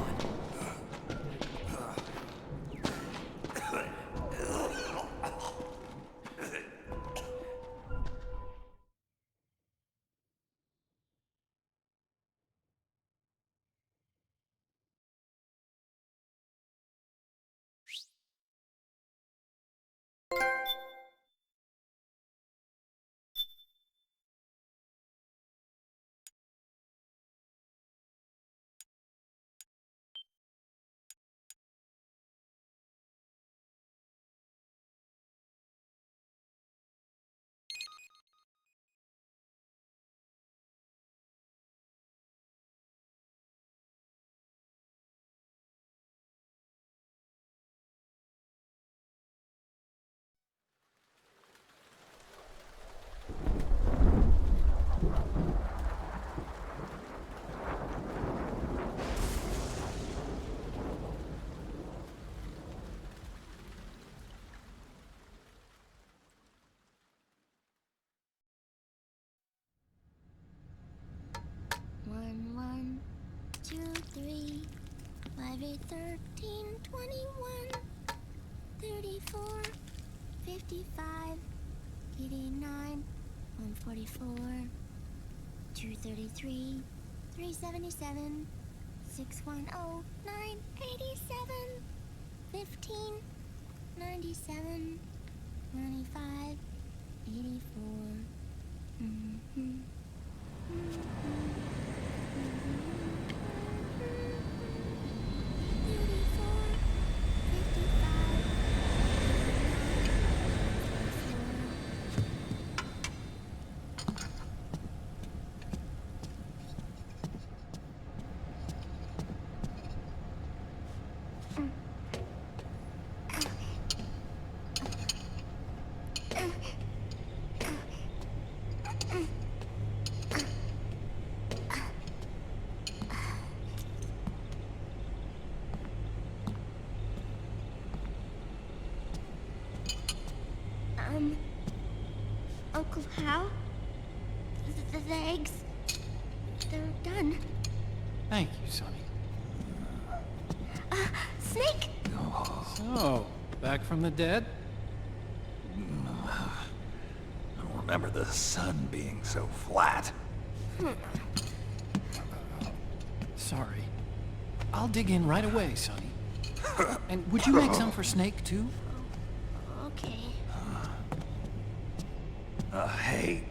One, 1, 2, 3, 5, 8, 13, 21, 34, 55, 89, 144, 233, 377, 6, 610 987 15 97 95 84. Uncle Hal? The eggs, they're done. Thank you, Sonny. Snake? So, back from the dead? I don't remember the sun being so flat. Sorry. I'll dig in right away, Sonny. And would you make some for Snake, too? Okay. Hey,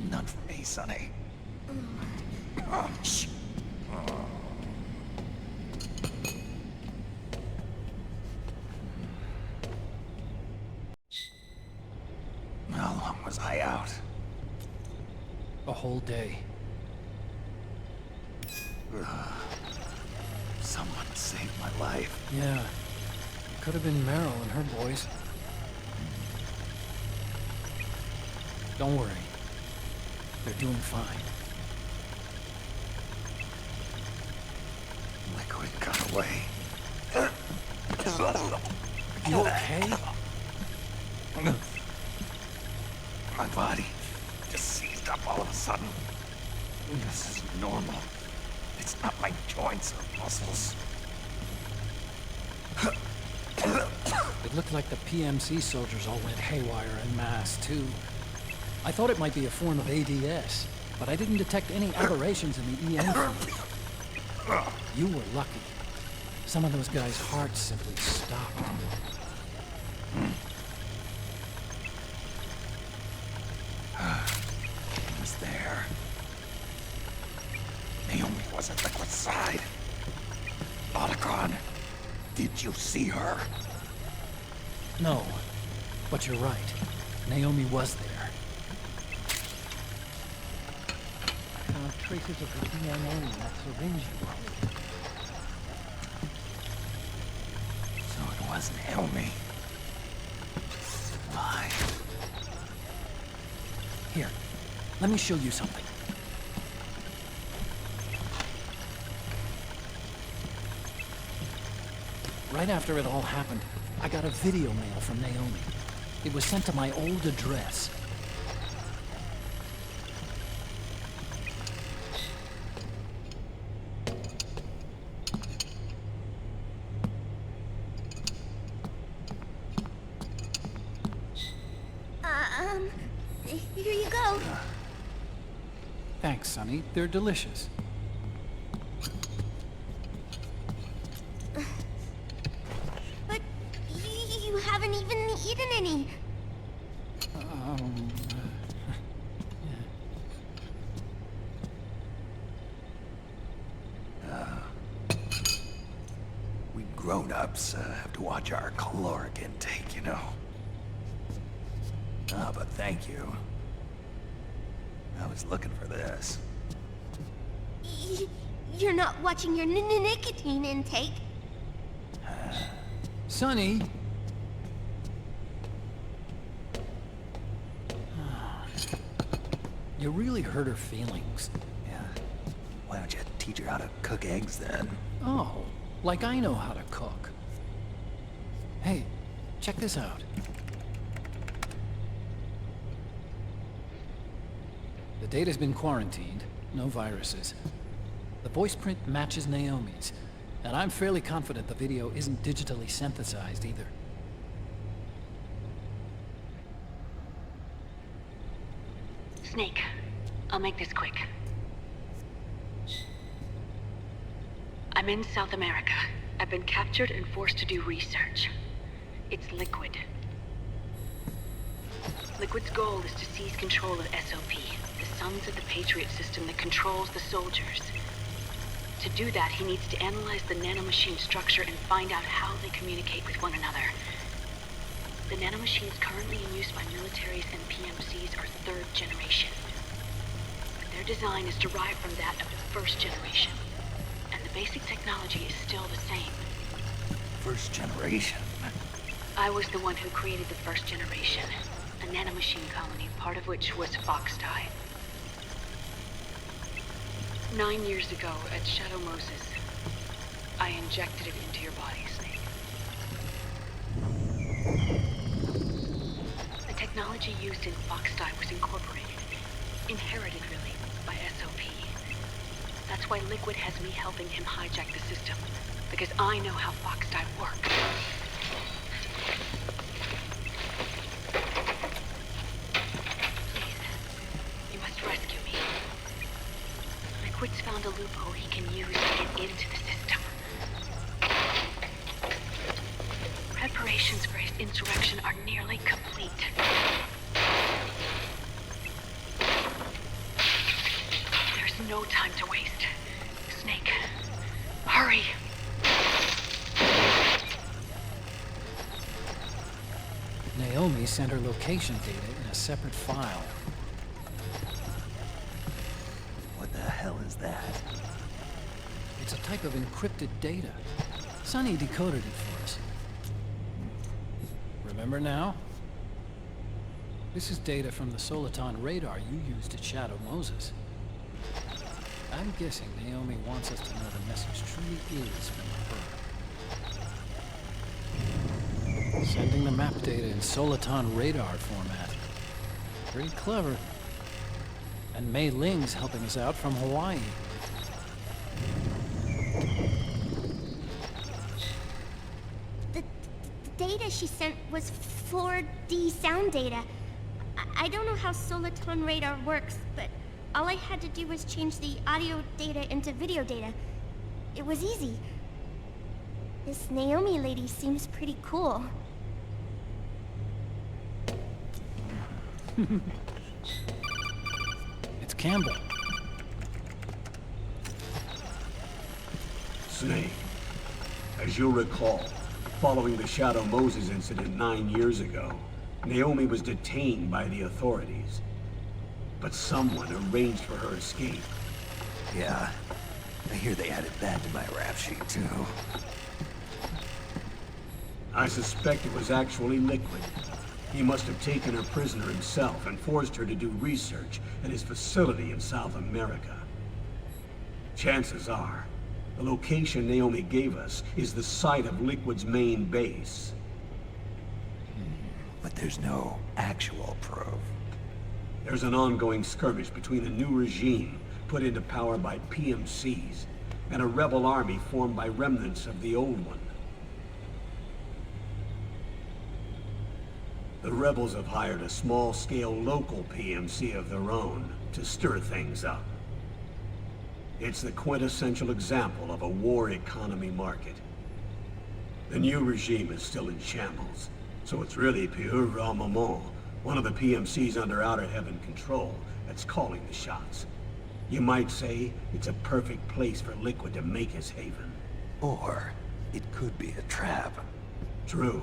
none for me, Sonny. Shh. How long was I out? A whole day. Someone saved my life. Yeah. Could have been Meryl and her boys. Don't worry. They're doing fine. Liquid got away. You okay? My body just seized up all of a sudden. This isn't normal. It's not my joints or muscles. It looked like the PMC soldiers all went haywire en masse, too. I thought it might be a form of ADS, but I didn't detect any aberrations in the EM field. You were lucky. Some of those guys' hearts simply stopped. He was there. Naomi was at Liquid's side. Otacon, did you see her? No, but you're right. Naomi was there. I found traces of her DNA in that syringe you brought. So it was Naomi. Why? Here, let me show you something. Right after it all happened, I got a video mail from Naomi. It was sent to my old address. Here you go. Thanks, Sonny. They're delicious. But you haven't even eaten any. We grown-ups have to watch our caloric intake, you know. But thank you. I was looking for this. You're not watching your nicotine intake. Sonny! You really hurt her feelings. Yeah. Why don't you teach her how to cook eggs then? Oh, like I know how to cook. Hey, check this out. The data's been quarantined, no viruses. The voice print matches Naomi's, and I'm fairly confident the video isn't digitally synthesized either. Snake, I'll make this quick. I'm in South America. I've been captured and forced to do research. It's Liquid. Liquid's goal is to seize control of SOP, the Sons of the Patriot system that controls the soldiers. To do that, he needs to analyze the nanomachine structure and find out how they communicate with one another. The nanomachines currently in use by militaries and PMCs are third generation. But their design is derived from that of the first generation. And the basic technology is still the same. First generation? I was the one who created the first generation. A nanomachine colony, part of which was Foxdie. 9 years ago, at Shadow Moses, I injected it into your body, Snake. The technology used in Foxdie was incorporated, inherited really, by SOP. That's why Liquid has me helping him hijack the system, because I know how Foxdie works. Liquid's found a loophole he can use to get into the system. Preparations for his insurrection are nearly complete. There's no time to waste. Snake, hurry! Naomi sent her location data in a separate file. What the hell is that? It's a type of encrypted data. Sonny decoded it for us. Remember now? This is data from the Soliton radar you used at Shadow Moses. I'm guessing Naomi wants us to know the message truly is from her. Sending the map data in Soliton radar format. Pretty clever. And Mei Ling's helping us out from Hawaii. The data she sent was 4D sound data. I don't know how Soliton radar works, but all I had to do was change the audio data into video data. It was easy. This Naomi lady seems pretty cool. It's Campbell. Snake, as you'll recall, following the Shadow Moses incident 9 years ago, Naomi was detained by the authorities. But someone arranged for her escape. Yeah, I hear they added that to my rap sheet, too. I suspect it was actually Liquid. He must have taken her prisoner himself and forced her to do research at his facility in South America. Chances are, the location Naomi gave us is the site of Liquid's main base. But there's no actual proof. There's an ongoing skirmish between a new regime put into power by PMCs and a rebel army formed by remnants of the old one. The rebels have hired a small-scale local PMC of their own to stir things up. It's the quintessential example of a war economy market. The new regime is still in shambles, so it's really Pure Moment, one of the PMCs under Outer Heaven control, that's calling the shots. You might say it's a perfect place for Liquid to make his haven. Or it could be a trap. True,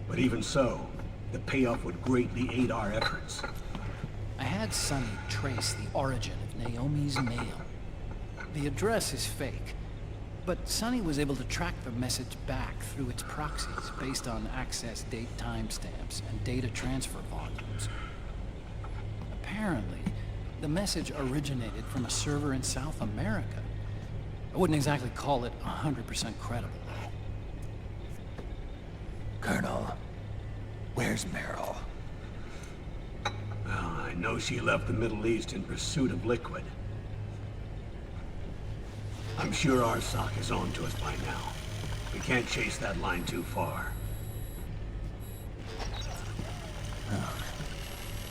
but even so, the payoff would greatly aid our efforts. I had Sonny trace the origin of Naomi's mail. The address is fake, but Sonny was able to track the message back through its proxies based on access date timestamps and data transfer volumes. Apparently, the message originated from a server in South America. I wouldn't exactly call it 100% credible, though. Colonel, where's Meryl? Well, I know she left the Middle East in pursuit of Liquid. I'm sure our sock is on to us by now. We can't chase that line too far.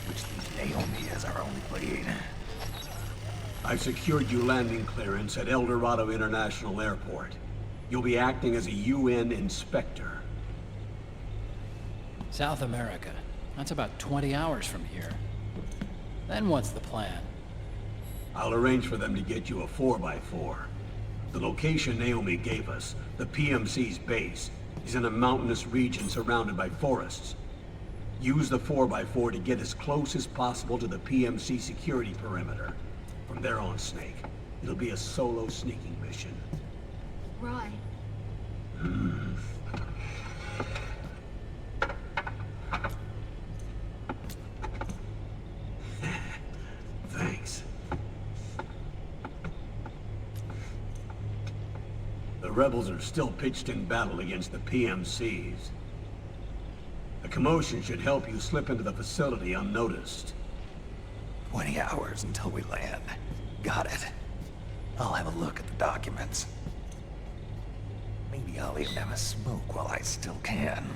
Which leaves Naomi as our only lead. I've secured you landing clearance at El Dorado International Airport. You'll be acting as a UN inspector. South America. That's about 20 hours from here. Then what's the plan? I'll arrange for them to get you a 4x4. The location Naomi gave us, the PMC's base, is in a mountainous region surrounded by forests. Use the 4x4 to get as close as possible to the PMC security perimeter. From there on, Snake, it'll be a solo sneaking mission. Right. Thanks. The rebels are still pitched in battle against the PMCs. The commotion should help you slip into the facility unnoticed. 20 hours until we land. Got it. I'll have a look at the documents. Maybe I'll even have a smoke while I still can.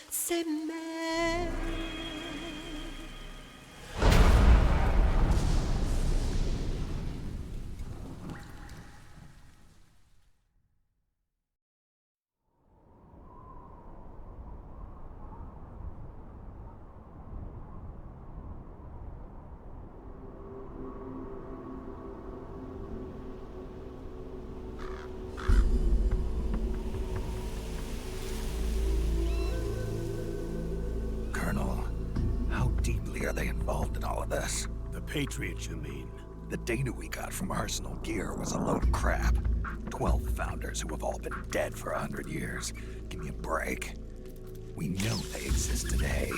C'est même. Colonel, how deeply are they involved in all of this? The Patriots, you mean? The data we got from Arsenal Gear was a load of crap. 12 founders who have all been dead for 100 years. Give me a break. We know they exist today.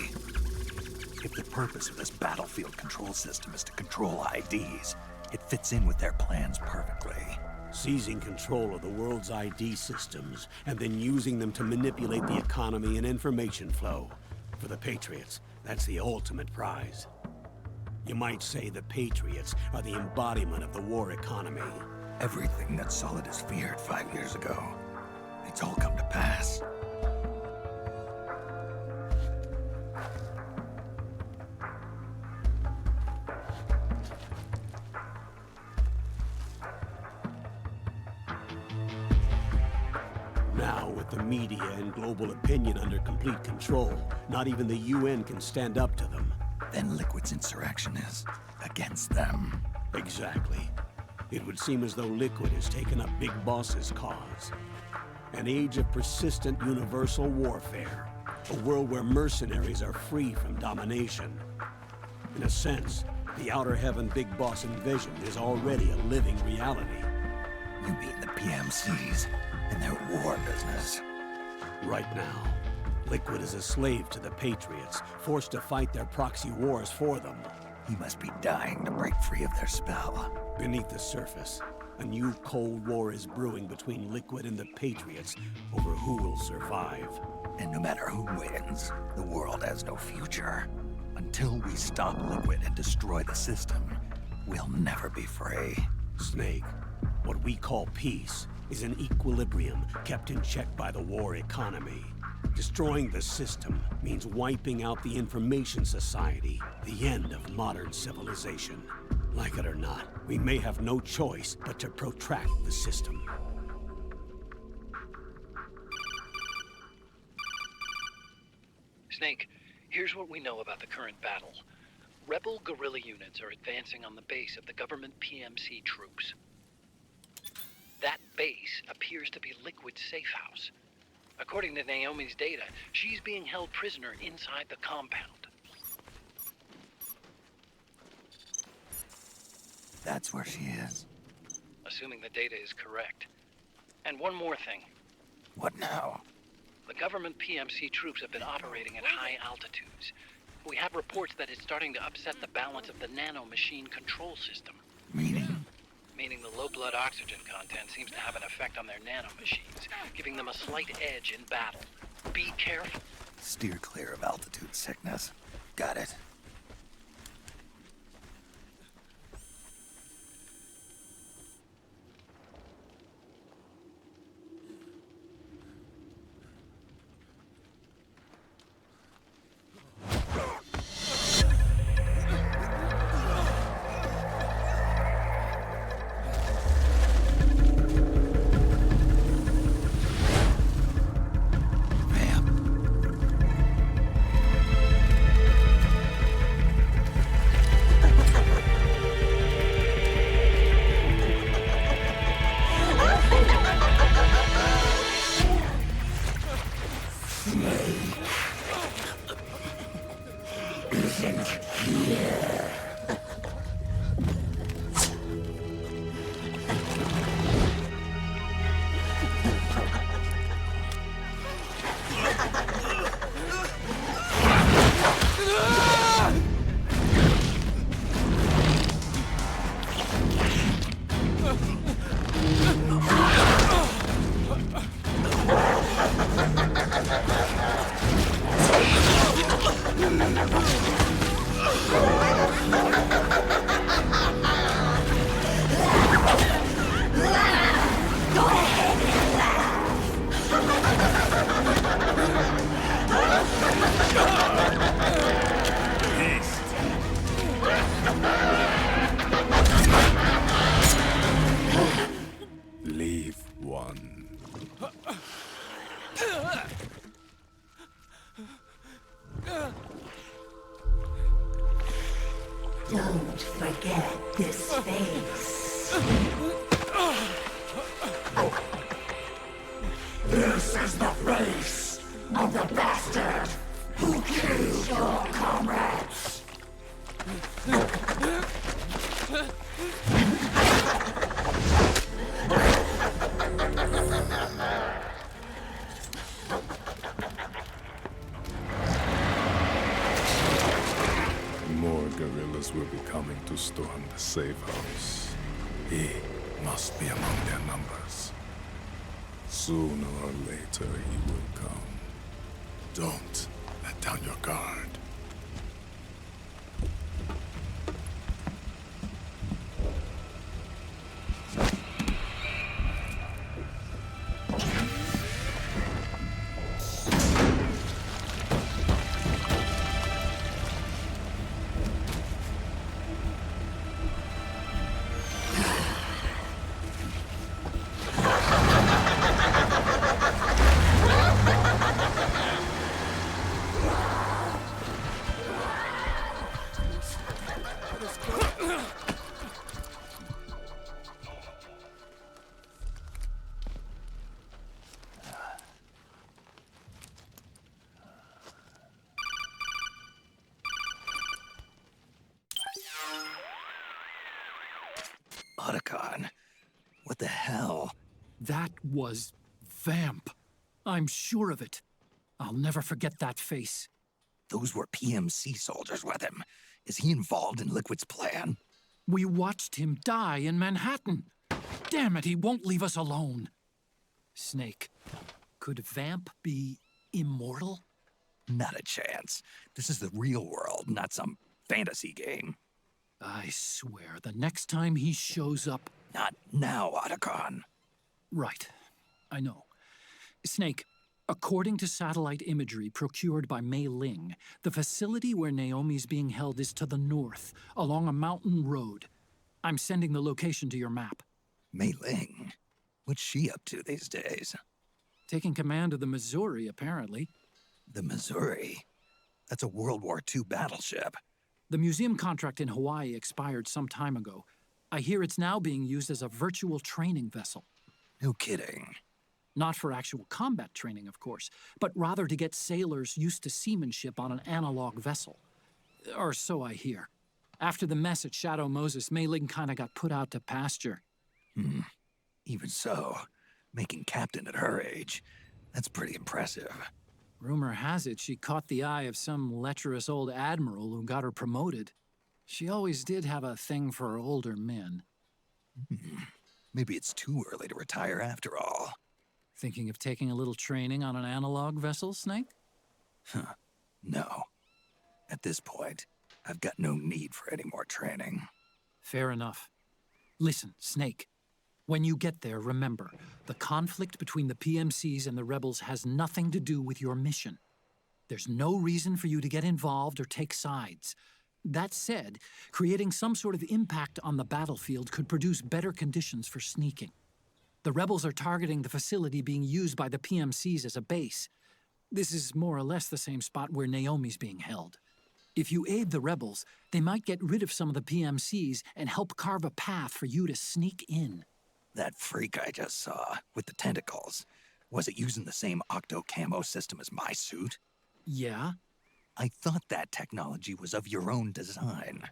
If the purpose of this battlefield control system is to control IDs, it fits in with their plans perfectly. Seizing control of the world's ID systems, and then using them to manipulate the economy and information flow. For the Patriots, that's the ultimate prize. You might say the Patriots are the embodiment of the war economy. Everything that Solidus feared 5 years ago, it's all come to pass. Now, with the media and global opinion under complete control, not even the UN can stand up to them. Then Liquid's insurrection is against them. Exactly. It would seem as though Liquid has taken up Big Boss's cause. An age of persistent universal warfare. A world where mercenaries are free from domination. In a sense, the Outer Heaven Big Boss envisioned is already a living reality. You mean the PMCs and their war business? Right now, Liquid is a slave to the Patriots, forced to fight their proxy wars for them. He must be dying to break free of their spell. Beneath the surface, a new Cold War is brewing between Liquid and the Patriots over who will survive. And no matter who wins, the world has no future. Until we stop Liquid and destroy the system, we'll never be free. Snake, what we call peace is an equilibrium kept in check by the war economy. Destroying the system means wiping out the information society, the end of modern civilization. Like it or not, we may have no choice but to protract the system. Snake, here's what we know about the current battle. Rebel guerrilla units are advancing on the base of the government PMC troops. That base appears to be Liquid's safe house. According to Naomi's data, she's being held prisoner inside the compound. That's where she is. Assuming the data is correct. And one more thing. What now? The government PMC troops have been operating at high altitudes. We have reports that it's starting to upset the balance of the nano-machine control system. Meaning? Meaning the low blood oxygen content seems to have an effect on their nano-machines, giving them a slight edge in battle. Be careful. Steer clear of altitude sickness. Got it. Leave one. Don't forget this face. This is the face of the bastard who killed your comrades. More guerrillas will be coming to storm the safe house. He must be among their numbers. Sooner or later, he will come. Don't let down your guard. Otacon. What the hell? That was Vamp. I'm sure of it. I'll never forget that face. Those were PMC soldiers with him. Is he involved in Liquid's plan? We watched him die in Manhattan. Damn it, he won't leave us alone. Snake, could Vamp be immortal? Not a chance. This is the real world, not some fantasy game. I swear, the next time he shows up... Not now, Otacon. Right. I know. Snake, according to satellite imagery procured by Mei Ling, the facility where Naomi's being held is to the north, along a mountain road. I'm sending the location to your map. Mei Ling? What's she up to these days? Taking command of the Missouri, apparently. The Missouri? That's a World War II battleship. The museum contract in Hawaii expired some time ago. I hear it's now being used as a virtual training vessel. No kidding. Not for actual combat training, of course, but rather to get sailors used to seamanship on an analog vessel. Or so I hear. After the mess at Shadow Moses, Mei Ling kinda got put out to pasture. Even so, making captain at her age, that's pretty impressive. Rumor has it she caught the eye of some lecherous old admiral who got her promoted. She always did have a thing for older men. Maybe it's too early to retire after all. Thinking of taking a little training on an analog vessel, Snake? No. At this point, I've got no need for any more training. Fair enough. Listen, Snake. When you get there, remember, the conflict between the PMCs and the rebels has nothing to do with your mission. There's no reason for you to get involved or take sides. That said, creating some sort of impact on the battlefield could produce better conditions for sneaking. The rebels are targeting the facility being used by the PMCs as a base. This is more or less the same spot where Naomi's being held. If you aid the rebels, they might get rid of some of the PMCs and help carve a path for you to sneak in. That freak I just saw, with the tentacles, was it using the same octo-camo system as my suit? Yeah? I thought that technology was of your own design.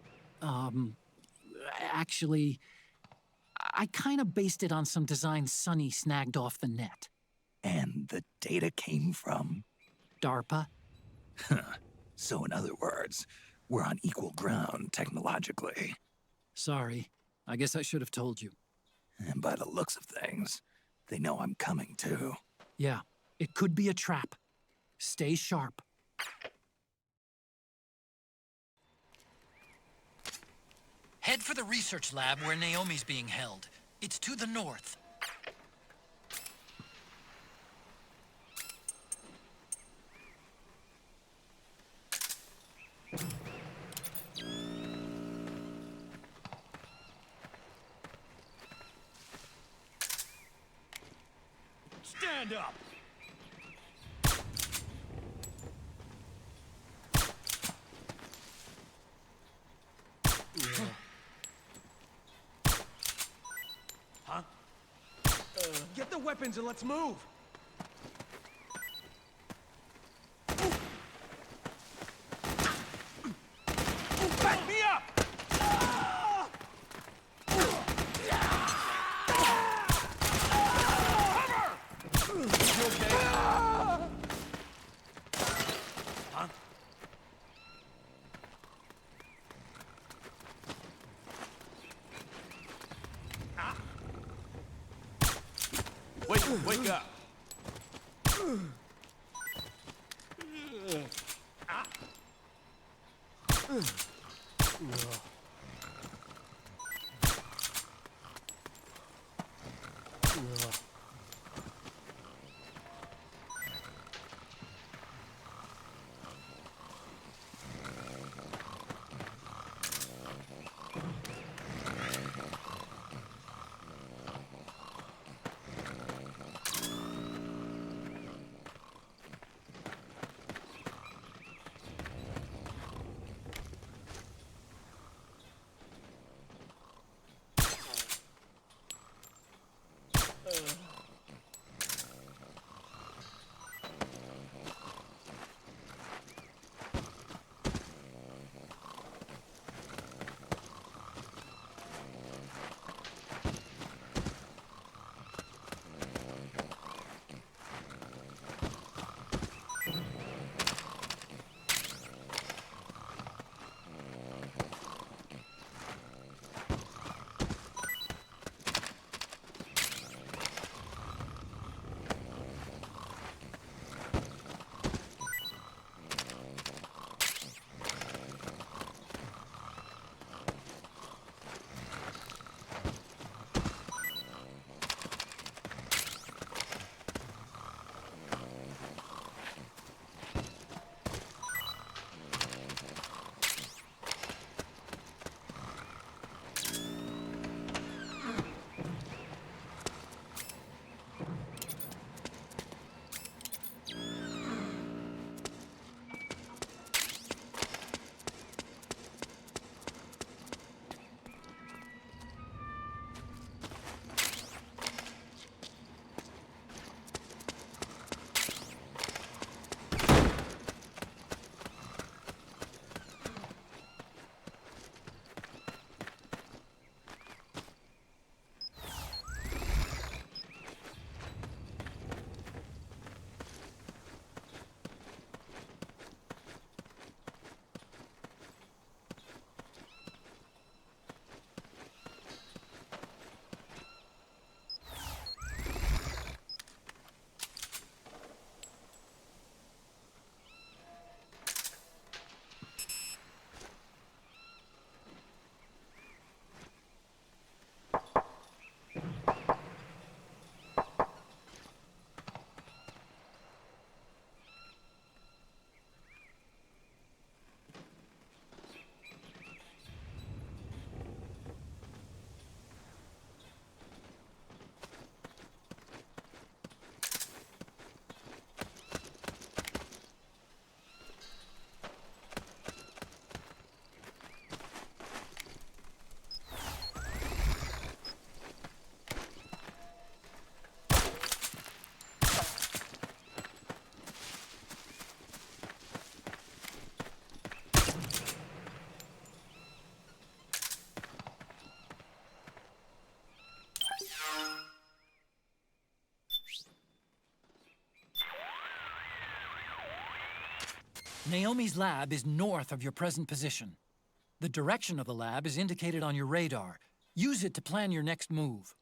Actually, I kinda based it on some design Sonny snagged off the net. And the data came from? DARPA. So in other words, we're on equal ground technologically. Sorry. I guess I should have told you. And by the looks of things, they know I'm coming too. Yeah, it could be a trap. Stay sharp. Head for the research lab where Naomi's being held. It's to the north. Stand up! Huh? Get the weapons and let's move! Back me up! Wake up! Naomi's lab is north of your present position. The direction of the lab is indicated on your radar. Use it to plan your next move.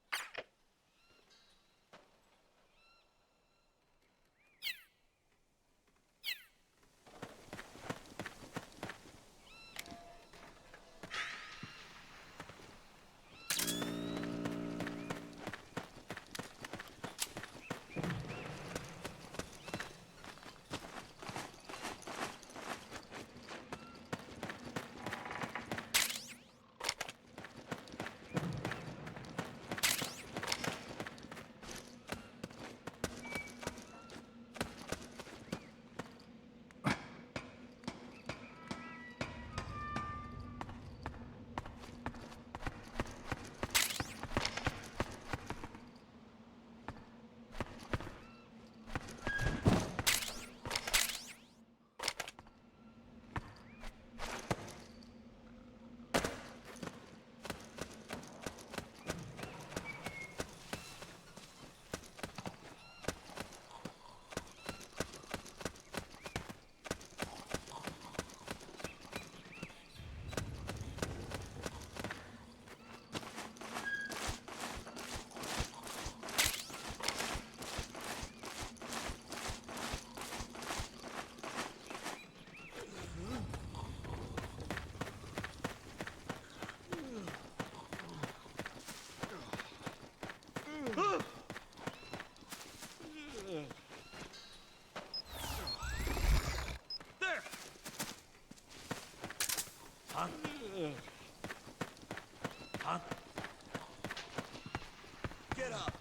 Get up.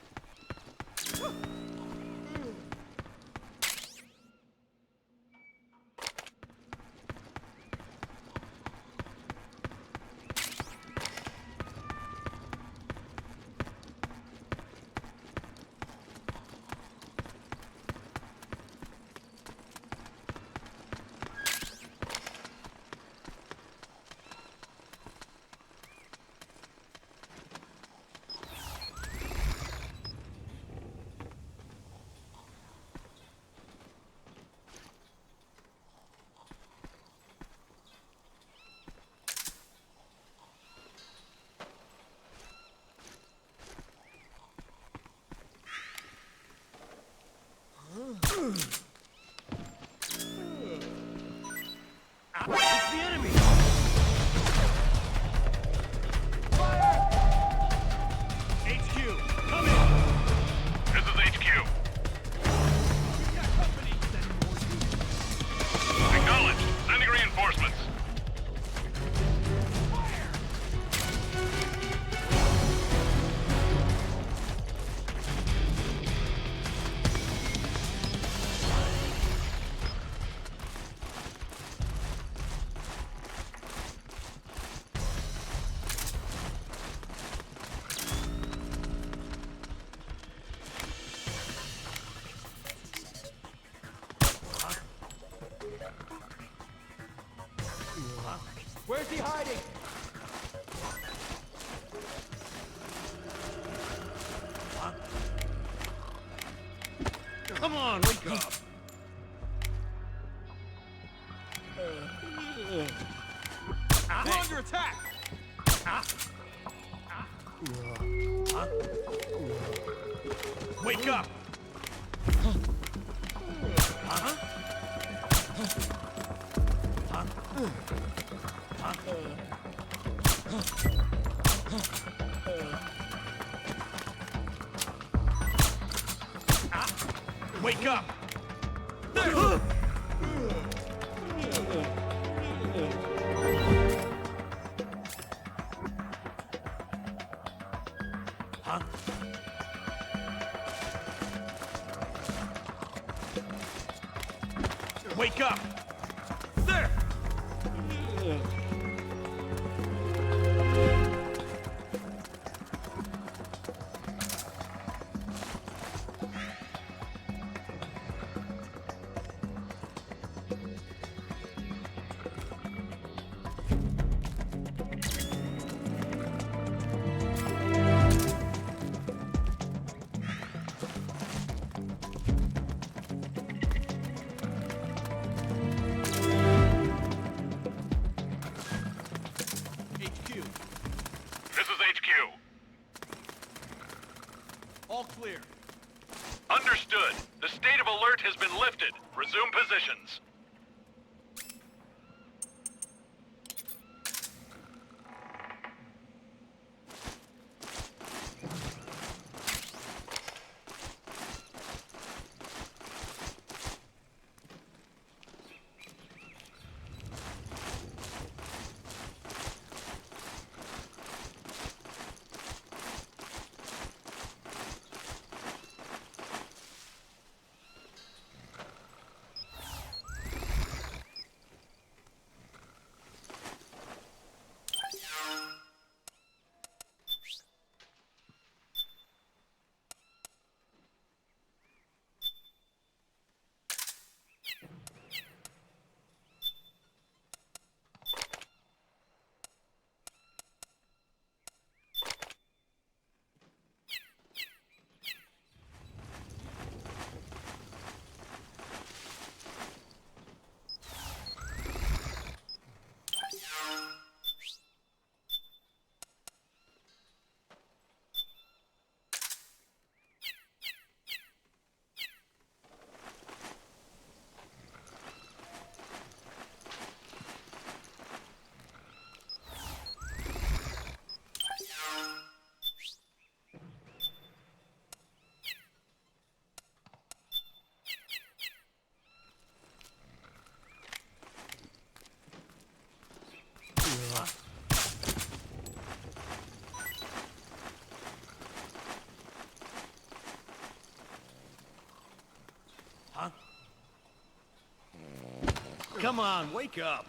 It's the enemy! HQ, come in! This is HQ. Acknowledged. Sending reinforcements. Where's he hiding? Come on, wake up! We're under attack! Wake up! Wake up! Wake up! There! HQ. This is HQ. All clear. Understood. The state of alert has been lifted. Resume positions. Huh? Come on, wake up.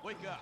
Wake up.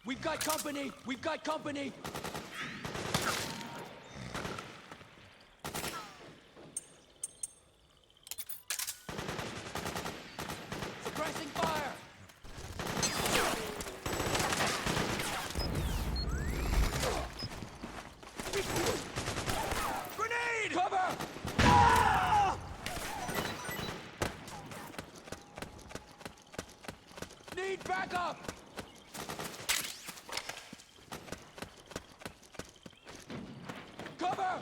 We've got company! We've got company! Suppressing fire! Grenade! Cover! Ah! Need backup! Cover!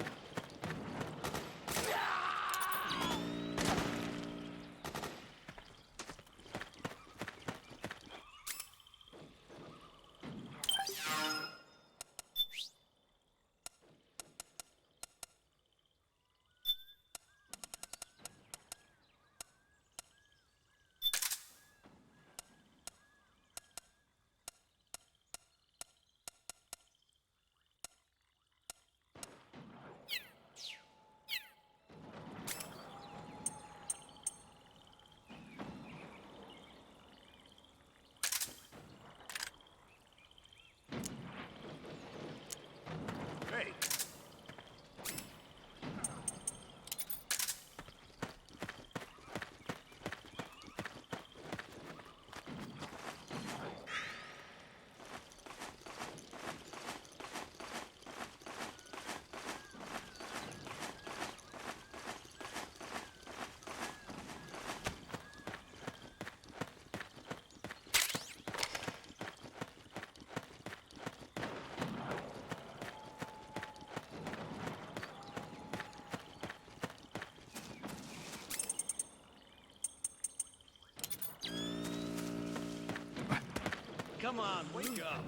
Come on, wake up.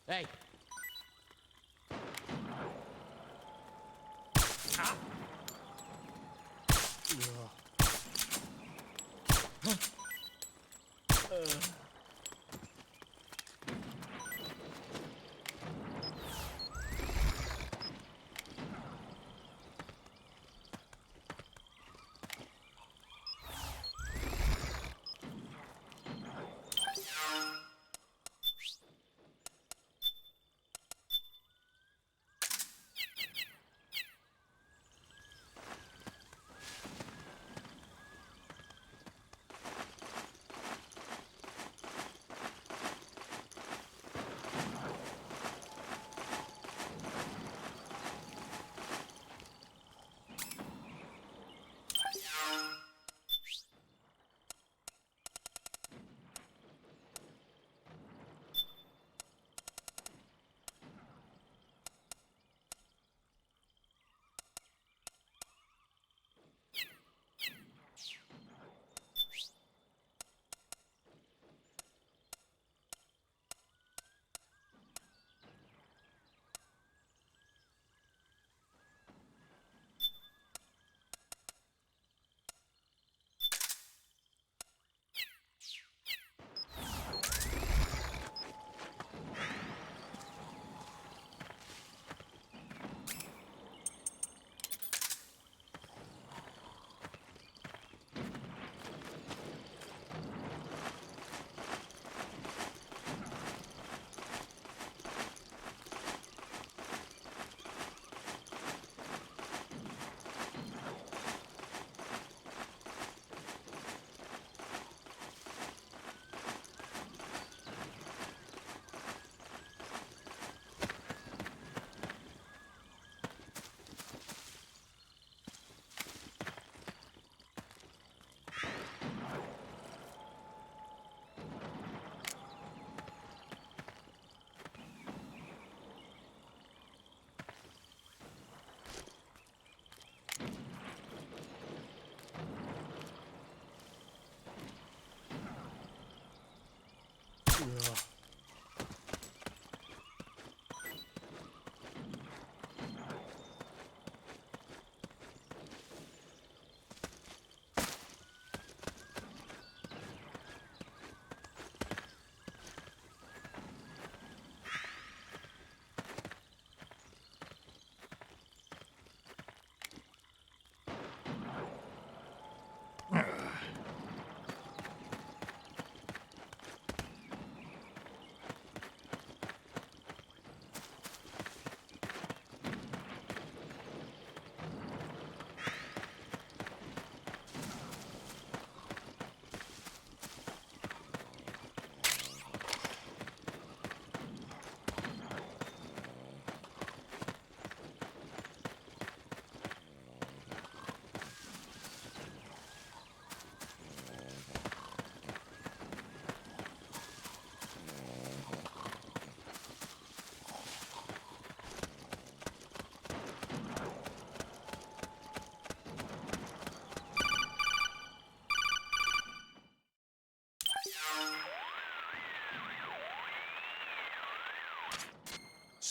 Hey.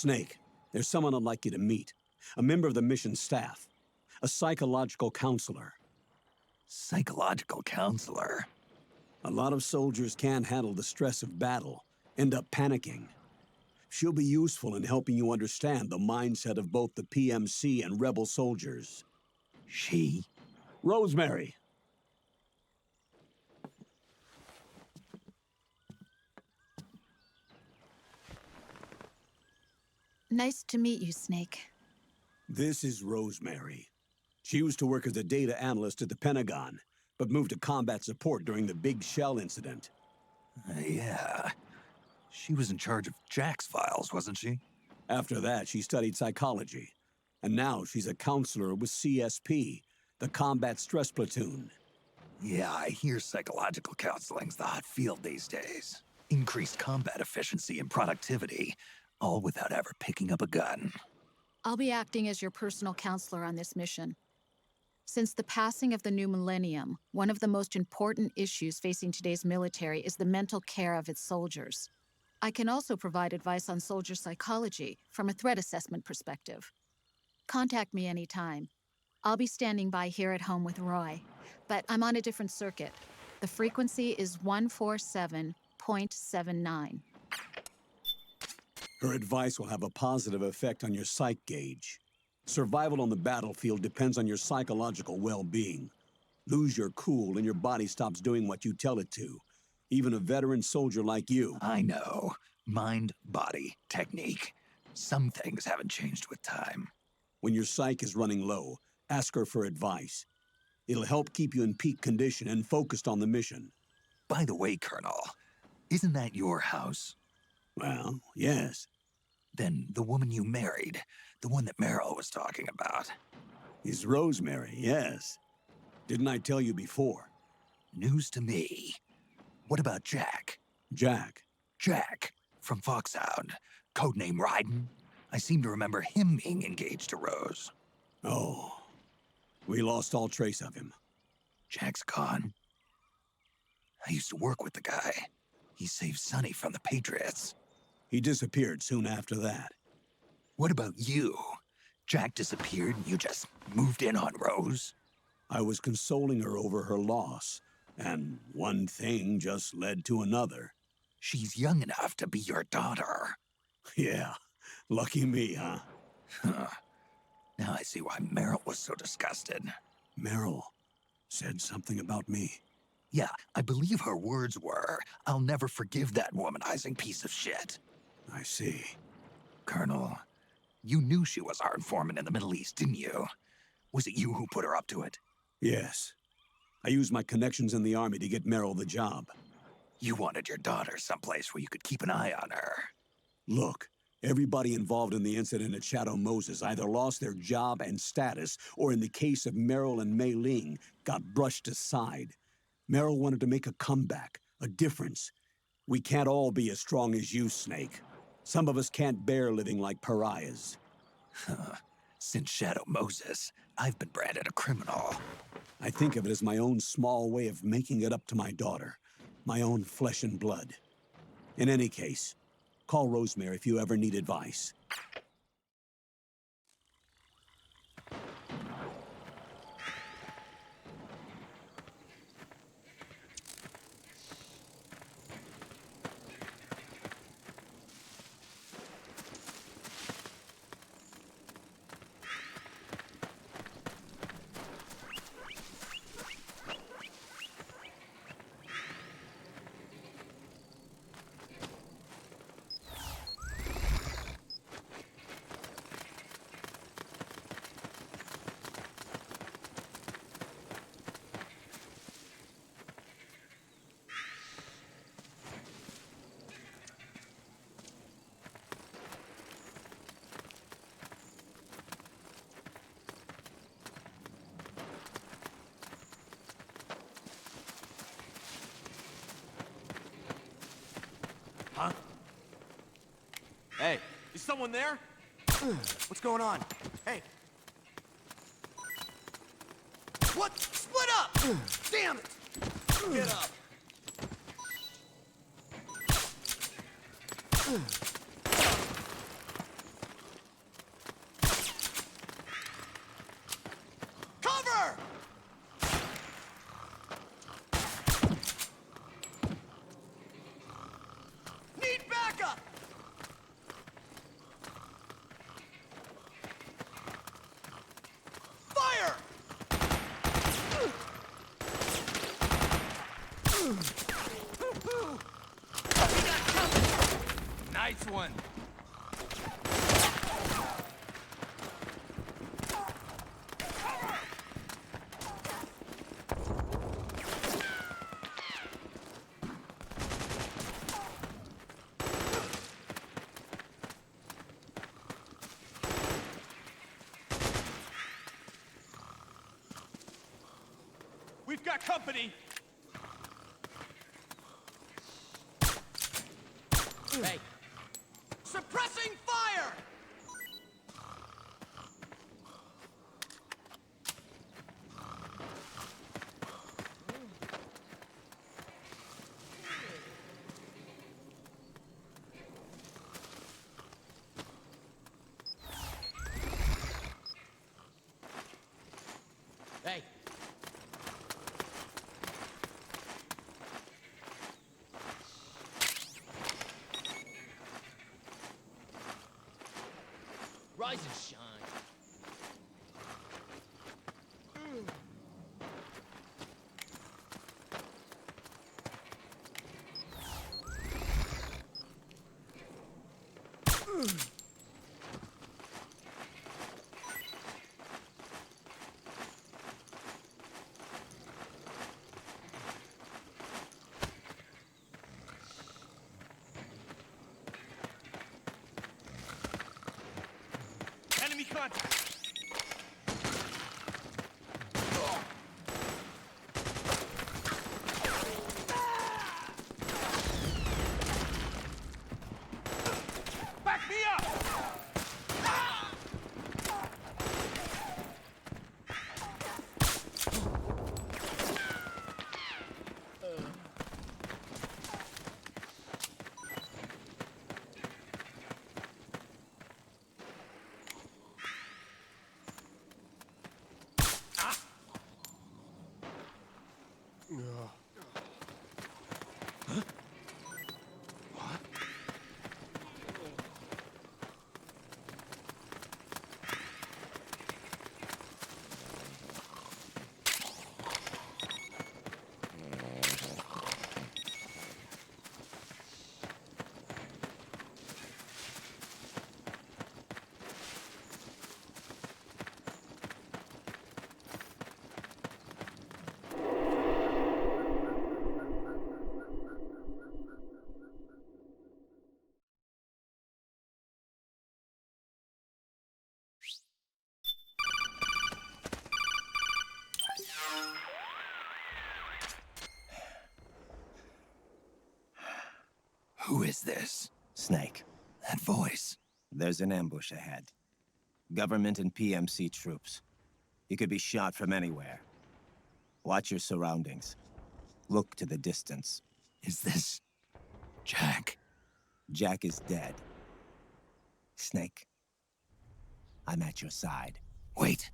Snake, there's someone I'd like you to meet. A member of the mission staff. A psychological counselor. Psychological counselor? A lot of soldiers can't handle the stress of battle, end up panicking. She'll be useful in helping you understand the mindset of both the PMC and rebel soldiers. She? Rosemary. Nice to meet you, Snake. This is Rosemary. She used to work as a data analyst at the Pentagon, but moved to combat support during the Big Shell incident. Yeah. She was in charge of Jack's files, wasn't she? After that, she studied psychology. And now she's a counselor with CSP, the Combat Stress Platoon. Yeah, I hear psychological counseling's the hot field these days. Increased combat efficiency and productivity, all without ever picking up a gun. I'll be acting as your personal counselor on this mission. Since the passing of the new millennium, one of the most important issues facing today's military is the mental care of its soldiers. I can also provide advice on soldier psychology from a threat assessment perspective. Contact me anytime. I'll be standing by here at home with Roy, but I'm on a different circuit. The frequency is 147.79. Her advice will have a positive effect on your psych gauge. Survival on the battlefield depends on your psychological well-being. Lose your cool and your body stops doing what you tell it to. Even a veteran soldier like you. I know. Mind, body, technique. Some things haven't changed with time. When your psyche is running low, ask her for advice. It'll help keep you in peak condition and focused on the mission. By the way, Colonel, isn't that your house? Well, yes. Then the woman you married, the one that Meryl was talking about. Is Rosemary, yes. Didn't I tell you before? News to me. What about Jack? Jack? Jack, from Foxhound. Codename Ryden. I seem to remember him being engaged to Rose. Oh. We lost all trace of him. Jack's gone. I used to work with the guy. He saved Sonny from the Patriots. He disappeared soon after that. What about you? Jack disappeared and you just moved in on Rose? I was consoling her over her loss, and one thing just led to another. She's young enough to be your daughter. Yeah, lucky me, huh? Now I see why Meryl was so disgusted. Meryl said something about me. Yeah, I believe her words were, "I'll never forgive that womanizing piece of shit." I see. Colonel, you knew she was our informant in the Middle East, didn't you? Was it you who put her up to it? Yes. I used my connections in the Army to get Meryl the job. You wanted your daughter someplace where you could keep an eye on her. Look, everybody involved in the incident at Shadow Moses either lost their job and status, or in the case of Meryl and Mei Ling, got brushed aside. Meryl wanted to make a comeback, a difference. We can't all be as strong as you, Snake. Some of us can't bear living like pariahs. Since Shadow Moses, I've been branded a criminal. I think of it as my own small way of making it up to my daughter. My own flesh and blood. In any case, call Rosemary if you ever need advice. Huh? Hey, is someone there? What's going on? Hey. What? Split up! Damn it! Get up! Cover! Need backup! Fire! Nice one. got company! Hey. Suppressing fire! Hey. Rise and shine. Enemy contact! Back me up! Who is this? Snake. That voice. There's an ambush ahead. Government and PMC troops. You could be shot from anywhere. Watch your surroundings. Look to the distance. Is this... Jack? Jack is dead. Snake. I'm at your side. Wait.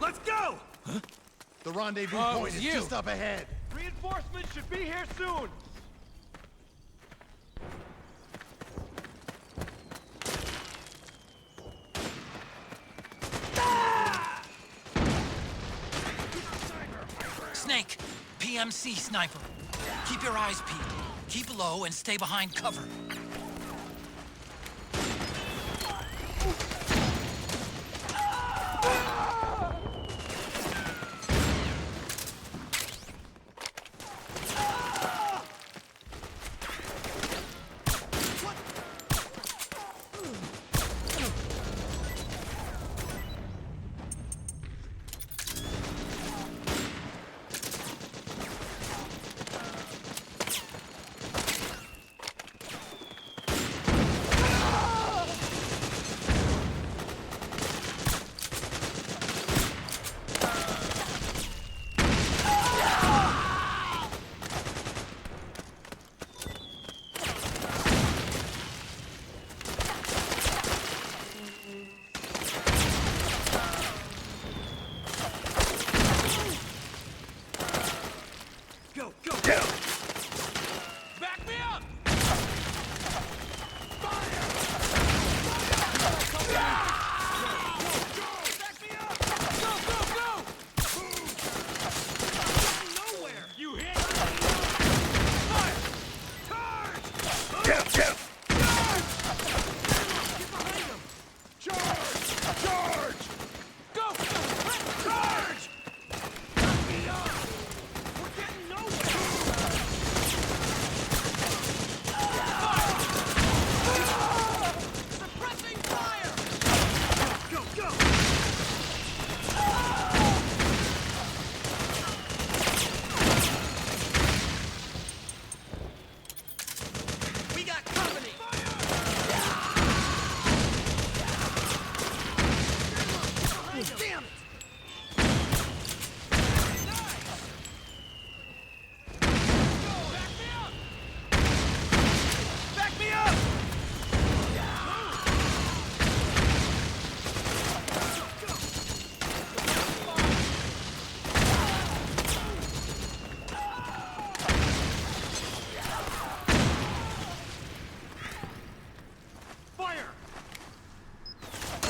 Let's go! Huh? The rendezvous Oh, point is you. just up ahead. Reinforcements should be here soon! Snake, PMC sniper. Keep your eyes peeled. Keep low and stay behind cover.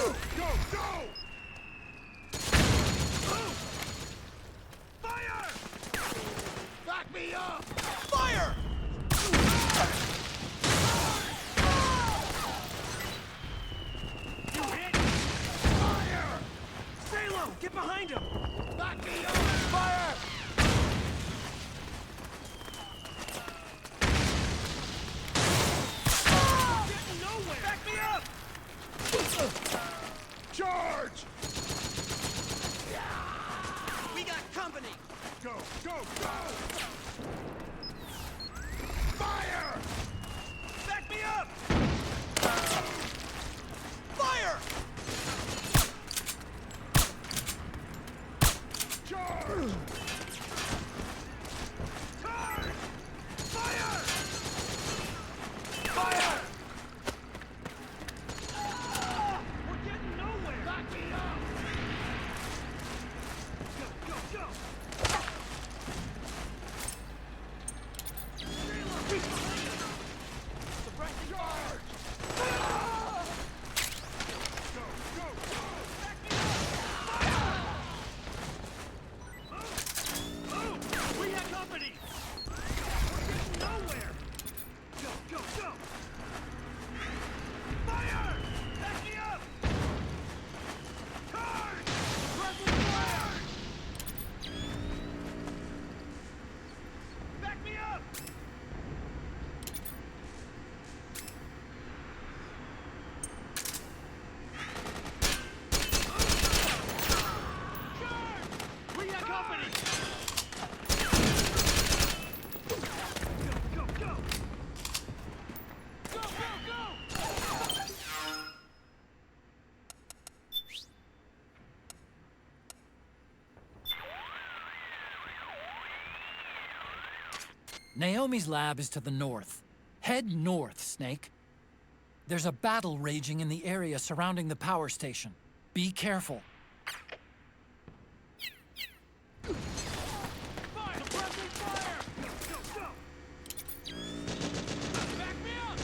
Go! Go! Fire! Back me up! Fire! You hit! Fire! Stay low! Get behind him! Back me up! Fire! Getting nowhere! Back me up! Charge! We got company! Go! Go! Go! Fire! Back me up! Fire! Charge! Charge! Fire! Fire! We're getting nowhere! Back me up! Go, go, go! Suppressing charge! Go, go, go! Back me up! Move! Move! We have company! We're getting nowhere! Go, go, go! Fire! Back me up! Charge! Suppressing fire! Back me up! Charge! We got company! Go, go, go! Go, go, go! Naomi's lab is to the north. Head north, Snake. There's a battle raging in the area surrounding the power station. Be careful. Fire! Suppressing fire! Go, go, go! Back me up!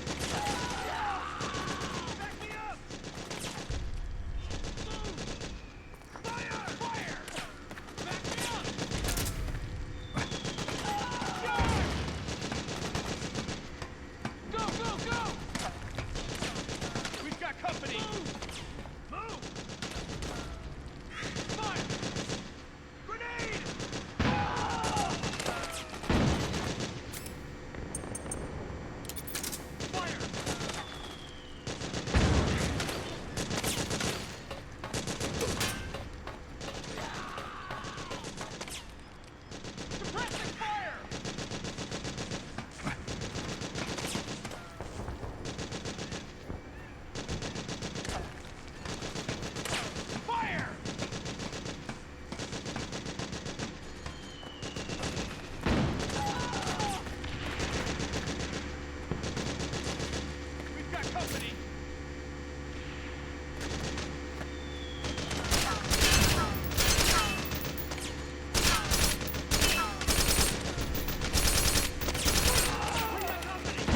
Back me up! Move! Fire! Fire! Back me up! Charge! Go, go, go! We've got company! Move! Fire! Grenade! Fire! Suppressing fire! Fire! We've got company! We got company!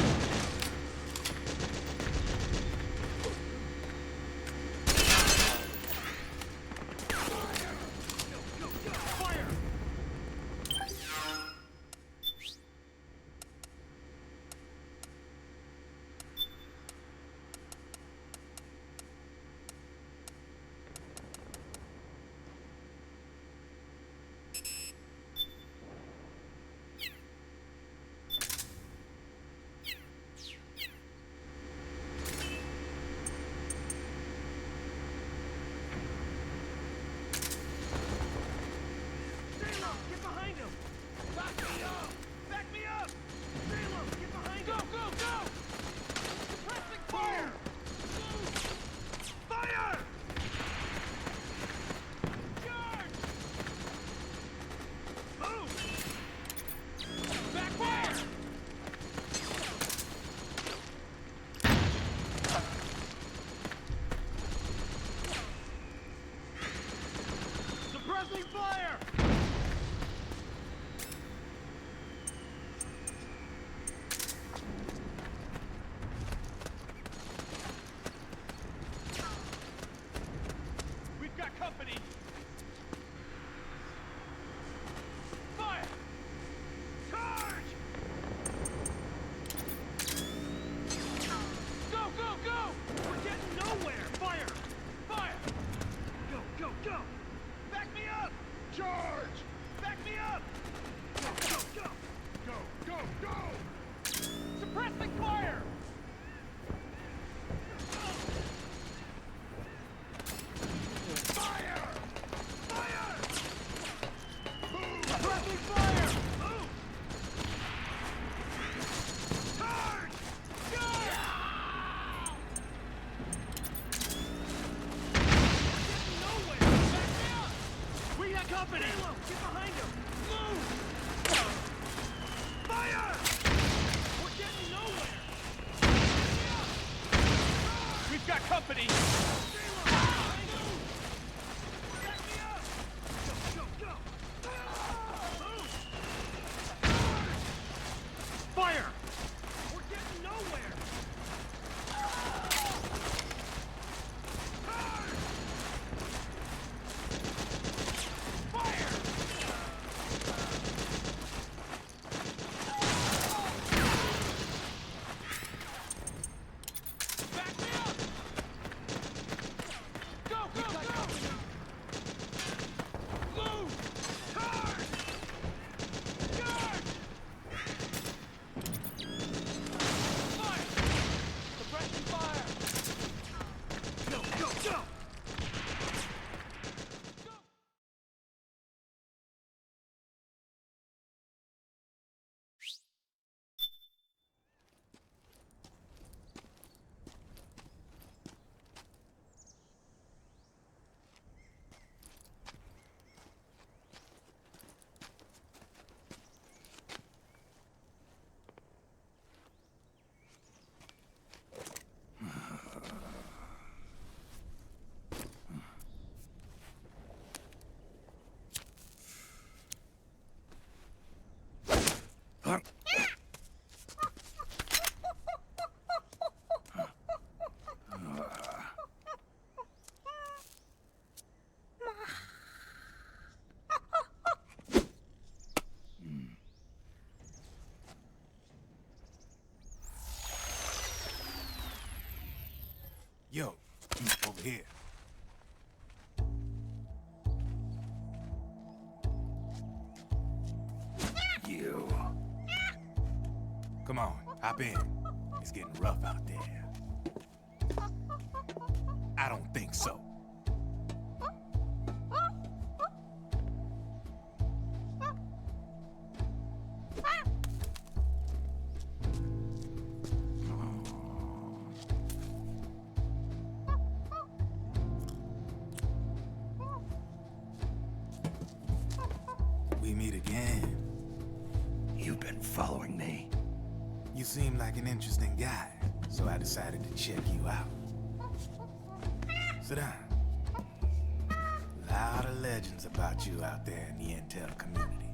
Go, go, go! Fire! Stay low! Get behind him! Back me up! Back me up! Stay low! Get behind him! Go, go, go! Suppressing fire! Fire! Charge! Move! Back fire! Suppressing fire! company! Fire! Charge! Go, go, go! We're getting nowhere! Fire! Fire! Go, go, go! Back me up! Charge! Back me up! Go, go, go! Go, go, go! Suppressing fire! Fire! Fire! Move! Suppressing fire! Move! Charge! Charge! Getting nowhere! Back me up! We got company! Halo, get behind him! Move! Fire! We're getting nowhere! Back me up! We've got company! Fire! We're getting nowhere! Fire! Back me up! Go, go, go! Move! Charge! Charge! Fire! Suppressing fire! Go, go, go! Yo, over here. You. Come on, hop in. It's getting rough out there. I don't think so. We meet again. You've been following me. You seem like an interesting guy, so I decided to check you out. Sit down. A lot of legends about you out there in the intel community,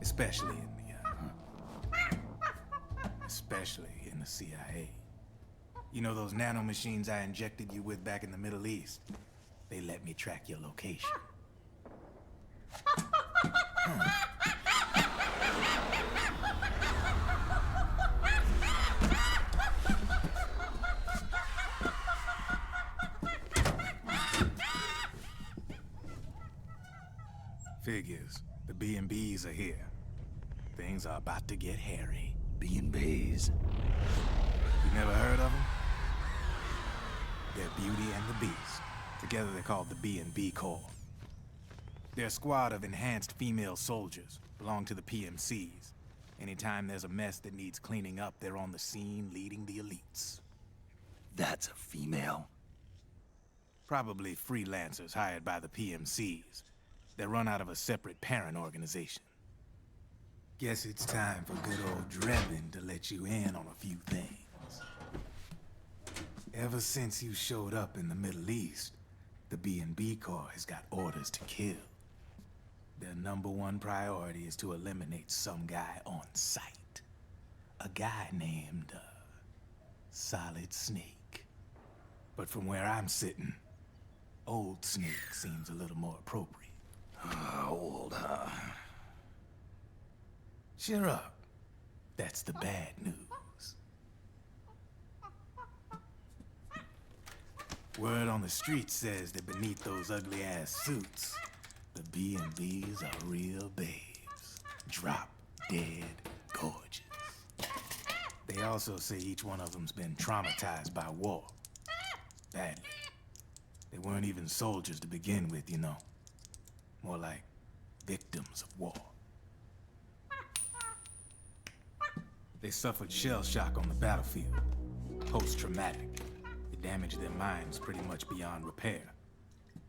especially in the CIA. You know those nanomachines I injected you with back in the Middle East? They let me track your location. Figures. The B&Bs are here. Things are about to get hairy. B&Bs? You never heard of them? They're Beauty and the Beast. Together they're called the B&B Corps. They're a squad of enhanced female soldiers, belong to the PMCs. Anytime there's a mess that needs cleaning up, they're on the scene leading the elites. That's a female? Probably freelancers hired by the PMCs. They're run out of a separate parent organization. Guess it's time for good old Drebin to let you in on a few things. Ever since you showed up in the Middle East, the B&B Corps has got orders to kill. Their #1 priority is to eliminate some guy on sight. A guy named, Solid Snake. But from where I'm sitting, Old Snake seems a little more appropriate. Old, huh? Cheer up. That's the bad news. Word on the street says that beneath those ugly-ass suits, the B&Bs are real babes. Drop dead gorgeous. They also say each one of them's been traumatized by war. Badly. They weren't even soldiers to begin with, you know. More like victims of war. They suffered shell shock on the battlefield. Post-traumatic. It damaged their minds pretty much beyond repair.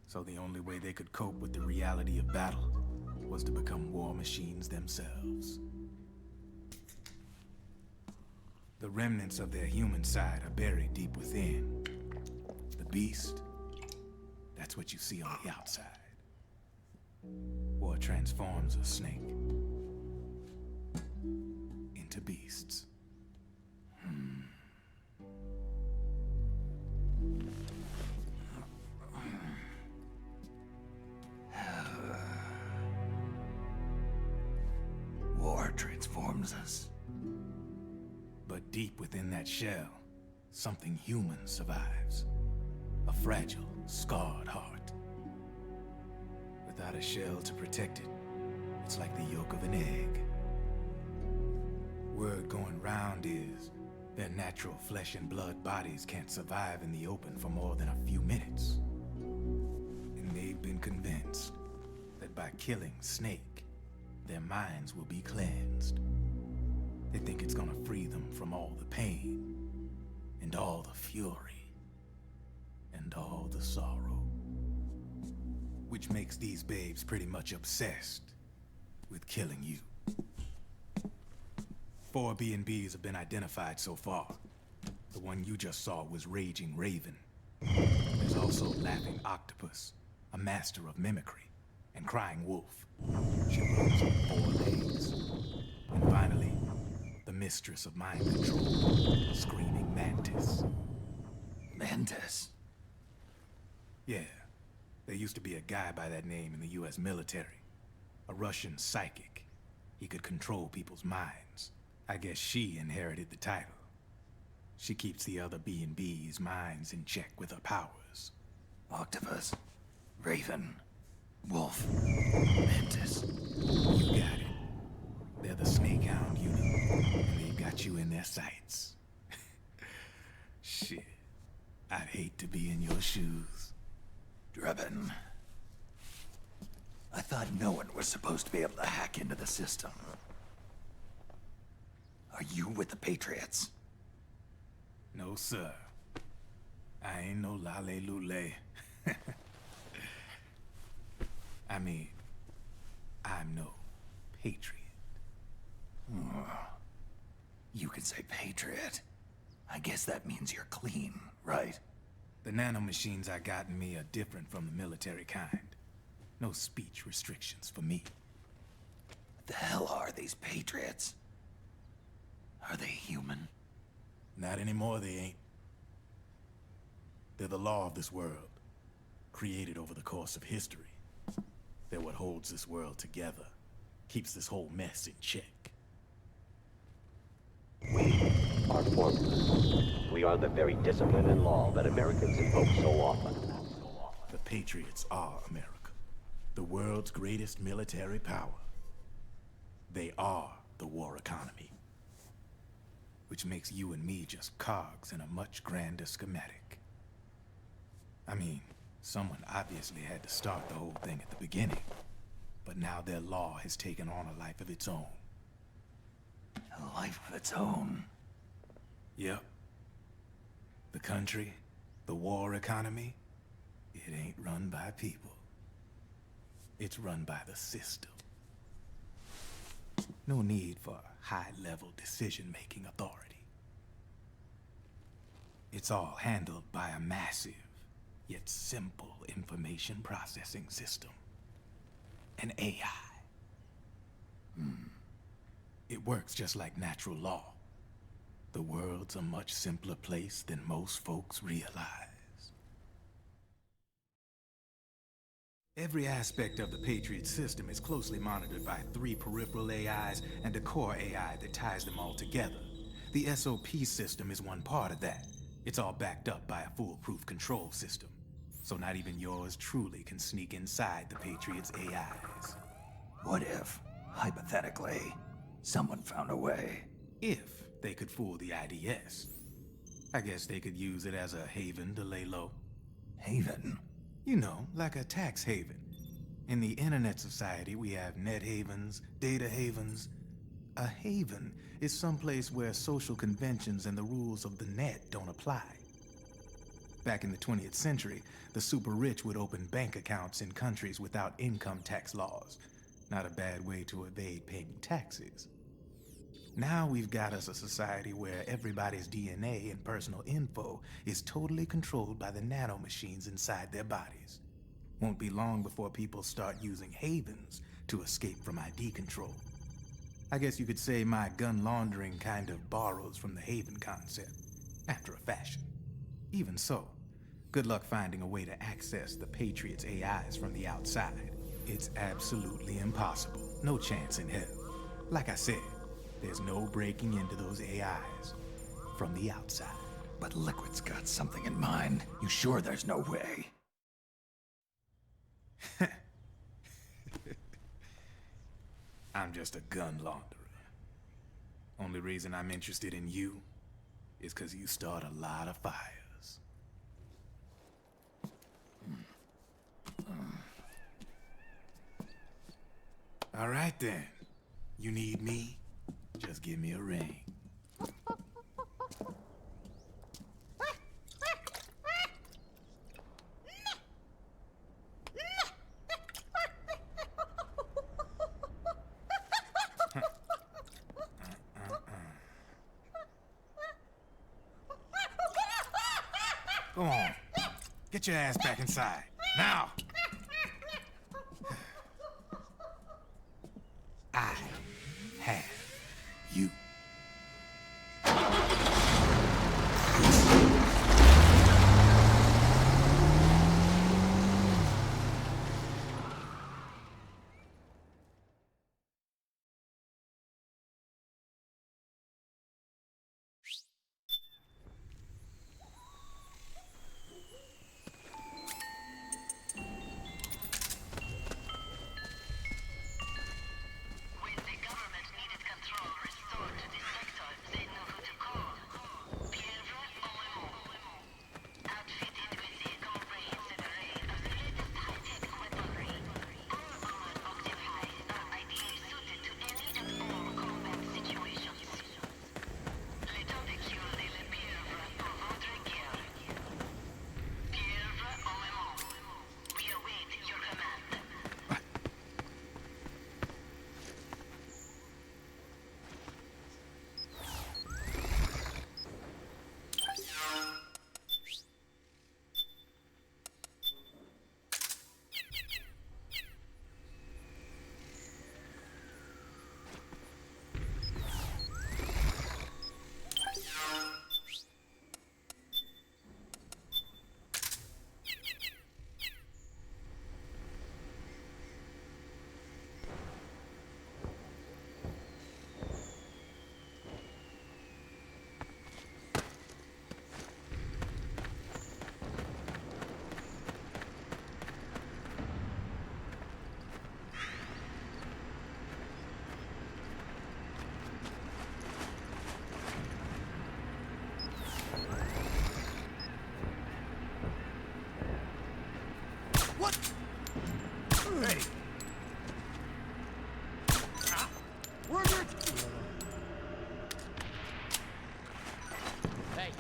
So the only way they could cope with the reality of battle was to become war machines themselves. The remnants of their human side are buried deep within. The beast, that's what you see on the outside. War transforms a snake into beasts. War transforms us. But deep within that shell, something human survives. A fragile, scarred heart. Without a shell to protect it, it's like the yolk of an egg. Word going round is their natural flesh and blood bodies can't survive in the open for more than a few minutes. And they've been convinced that by killing Snake, their minds will be cleansed. They think it's gonna free them from all the pain, and all the fury, and all the sorrow. Which makes these babes pretty much obsessed with killing you. 4 B&Bs have been identified so far. The one you just saw was Raging Raven. There's also Laughing Octopus, a master of mimicry, and Crying Wolf. She runs on 4 legs. And finally, the mistress of mind control, Screaming Mantis. Mantis? Yeah. There used to be a guy by that name in the US military. A Russian psychic. He could control people's minds. I guess she inherited the title. She keeps the other B&B's minds in check with her powers. Octopus, Raven, Wolf, Mantis. You got it. They're the Snakehound unit, and they've got you in their sights. Shit. I'd hate to be in your shoes. Drebin. I thought no one was supposed to be able to hack into the system. Are you with the Patriots? No, sir. I ain't no lale-lule. I mean, I'm no patriot. You can say patriot. I guess that means you're clean, right? The nanomachines I got in me are different from the military kind. No speech restrictions for me. What the hell are these Patriots? Are they human? Not anymore, they ain't. They're the law of this world, created over the course of history. They're what holds this world together, keeps this whole mess in check. We are formless. We are the very discipline and law that Americans invoke so often. The Patriots are America, the world's greatest military power. They are the war economy. Which makes you and me just cogs in a much grander schematic. I mean, someone obviously had to start the whole thing at the beginning. But now their law has taken on a life of its own. A life of its own? Yep. The country, the war economy, it ain't run by people. It's run by the system. No need for high-level decision-making authority. It's all handled by a massive, yet simple information processing system. An AI. It works just like natural law. The world's a much simpler place than most folks realize. Every aspect of the Patriot system is closely monitored by 3 peripheral AIs and a core AI that ties them all together. The SOP system is one part of that. It's all backed up by a foolproof control system. So not even yours truly can sneak inside the Patriot's AIs. What if, hypothetically, someone found a way? If they could fool the IDS. I guess they could use it as a haven to lay low. Haven? You know, like a tax haven. In the internet society, we have net havens, data havens. A haven is someplace where social conventions and the rules of the net don't apply. Back in the 20th century, the super rich would open bank accounts in countries without income tax laws. Not a bad way to evade paying taxes. Now we've got us a society where everybody's DNA and personal info is totally controlled by the nanomachines inside their bodies. Won't be long before people start using havens to escape from ID control. I guess you could say my gun laundering kind of borrows from the haven concept, after a fashion. Even so, good luck finding a way to access the Patriots' AIs from the outside. It's absolutely impossible. No chance in hell. Like I said, there's no breaking into those AIs from the outside. But Liquid's got something in mind. You sure there's no way? I'm just a gun launderer. Only reason I'm interested in you is because you start a lot of fires. All right then. You need me? Just give me a ring. Go on. Get your ass back inside. Now! I have you. Hey! We're under attack! Hey!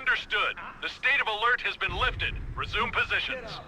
Understood. The state of alert has been lifted. Resume positions.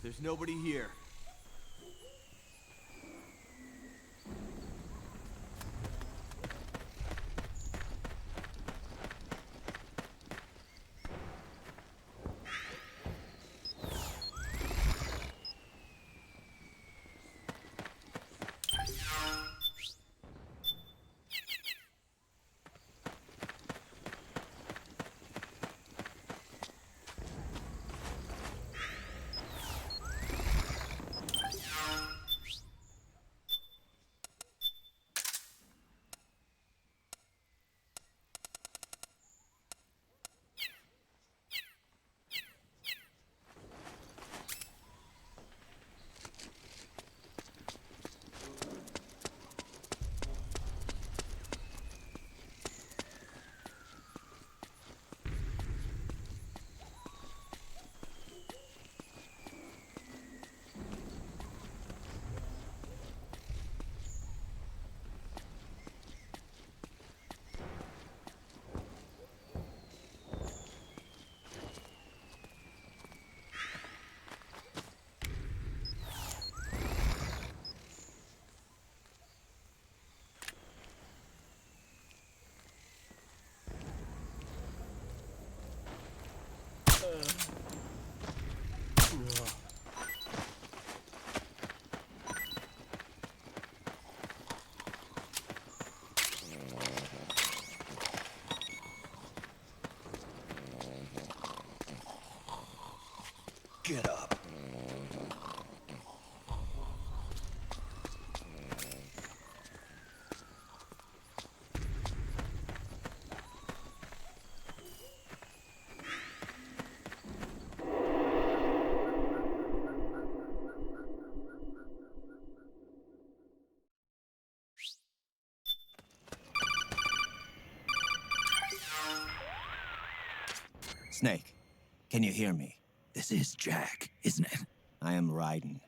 There's nobody here. Get up. Snake, can you hear me? This is Jack, isn't it? I am Raiden.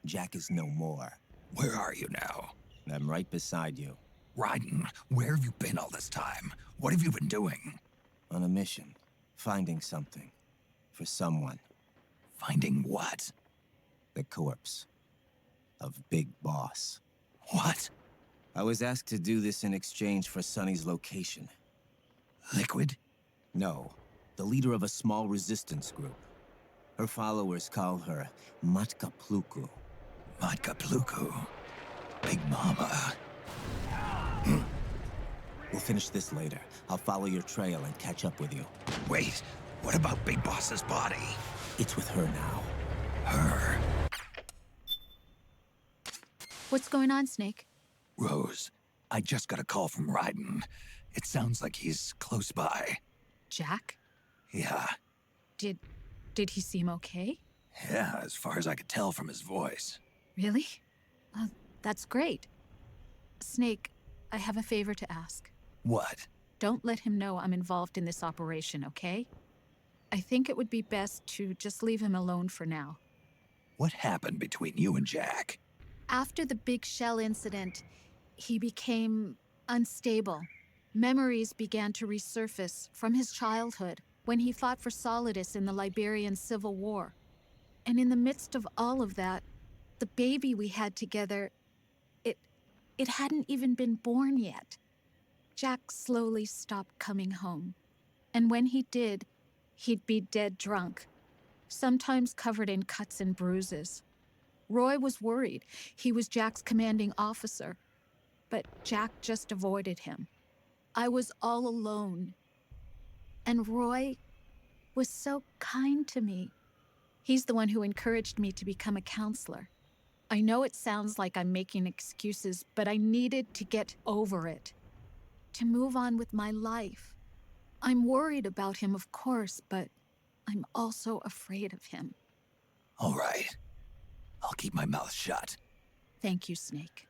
Jack is no more. Where are you now? I'm right beside you. Raiden, where have you been all this time? What have you been doing? On a mission. Finding something. For someone. Finding what? The corpse. Of Big Boss. What? I was asked to do this in exchange for Sonny's location. Liquid? No. The leader of a small resistance group. Her followers call her Matka Pluku. Matka Pluku? Big Mama. We'll finish this later. I'll follow your trail and catch up with you. Wait, what about Big Boss's body? It's with her now. Her? What's going on, Snake? Rose, I just got a call from Raiden. It sounds like he's close by. Jack? Yeah. Did he seem okay? Yeah, as far as I could tell from his voice. Really? That's great. Snake, I have a favor to ask. What? Don't let him know I'm involved in this operation, okay? I think it would be best to just leave him alone for now. What happened between you and Jack? After the Big Shell incident, he became unstable. Memories began to resurface from his childhood when he fought for Solidus in the Liberian Civil War. And in the midst of all of that, the baby we had together, it hadn't even been born yet. Jack slowly stopped coming home. And when he did, he'd be dead drunk, sometimes covered in cuts and bruises. Roy was worried. He was Jack's commanding officer. But Jack just avoided him. I was all alone. And Roy was so kind to me. He's the one who encouraged me to become a counselor. I know it sounds like I'm making excuses, but I needed to get over it. To move on with my life. I'm worried about him, of course, but I'm also afraid of him. All right. I'll keep my mouth shut. Thank you, Snake.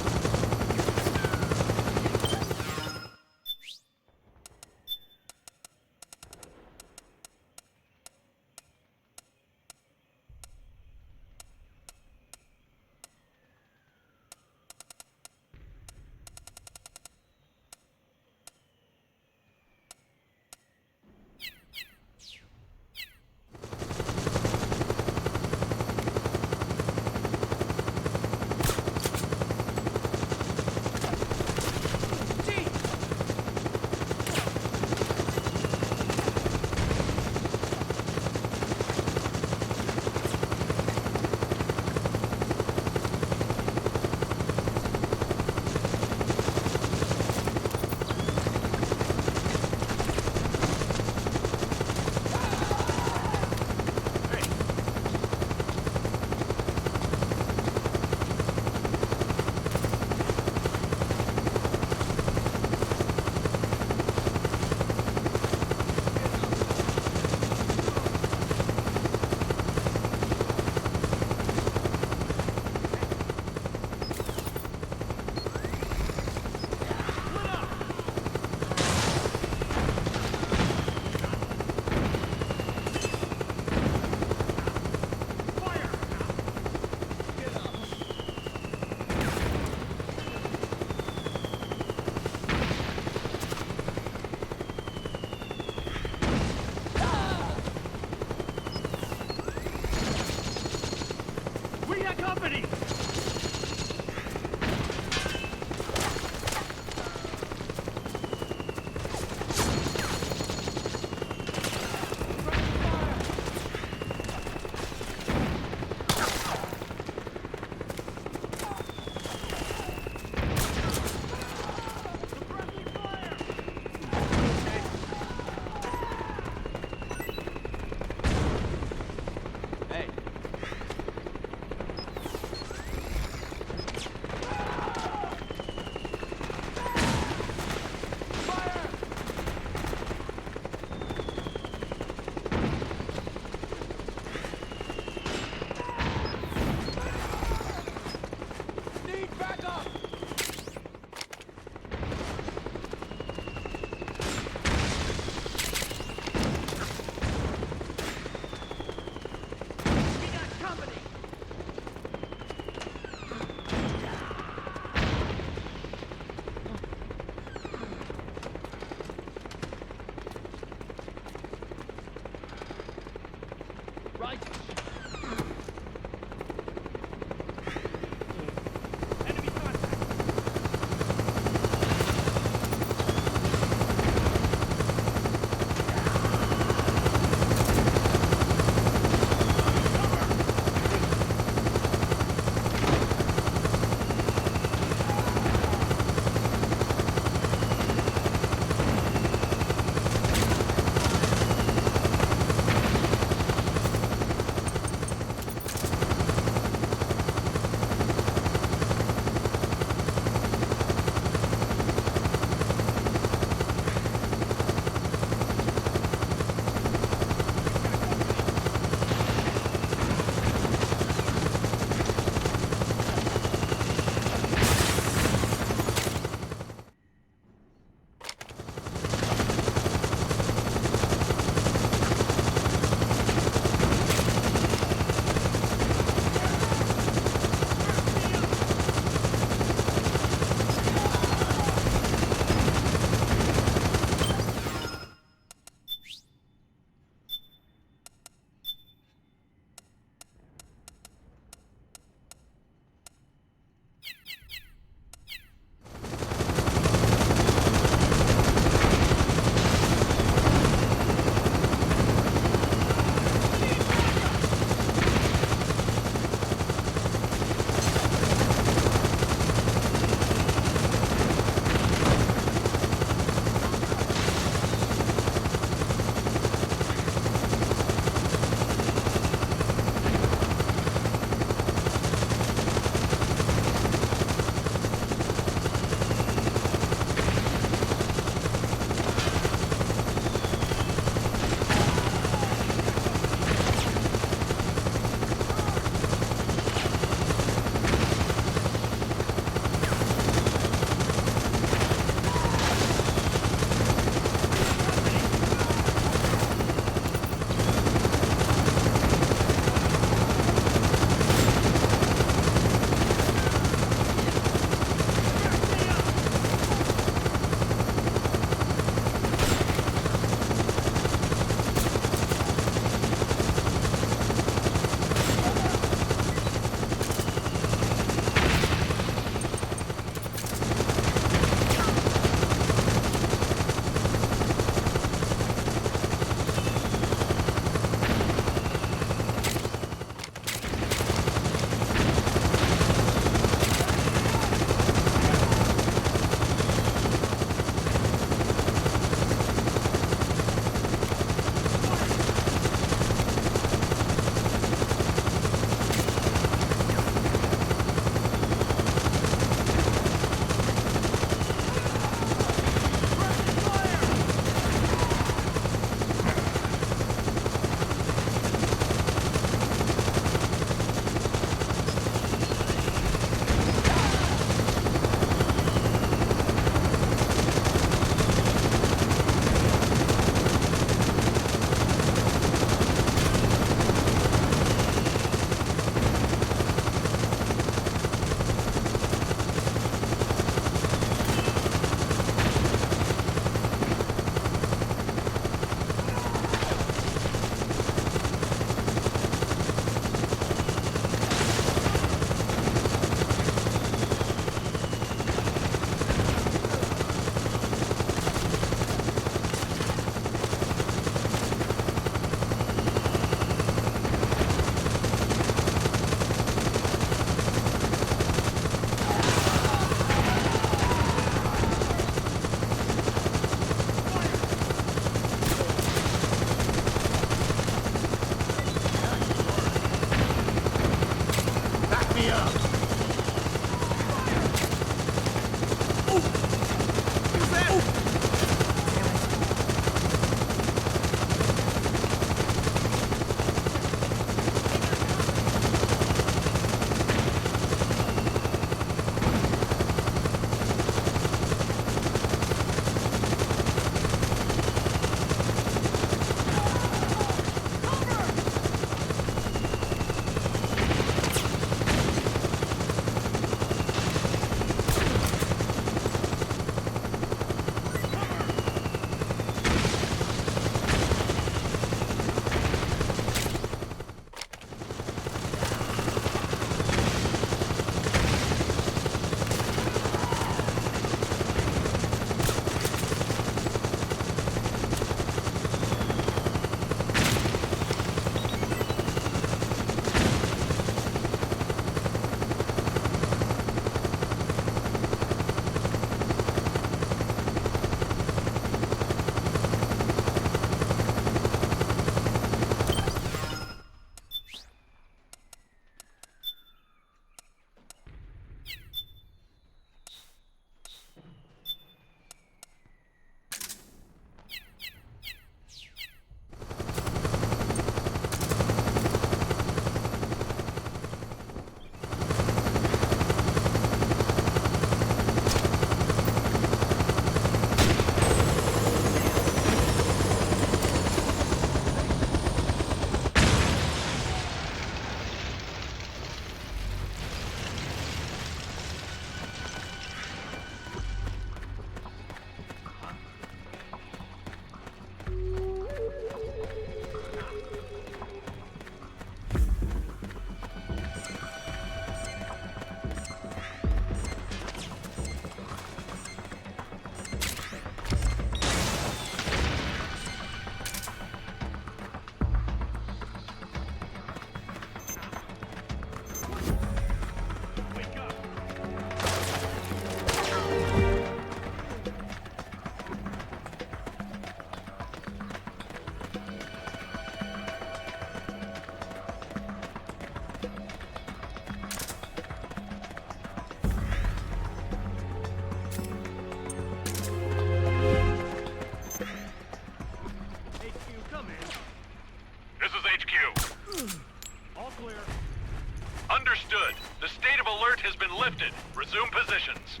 Understood. The state of alert has been lifted. Resume positions.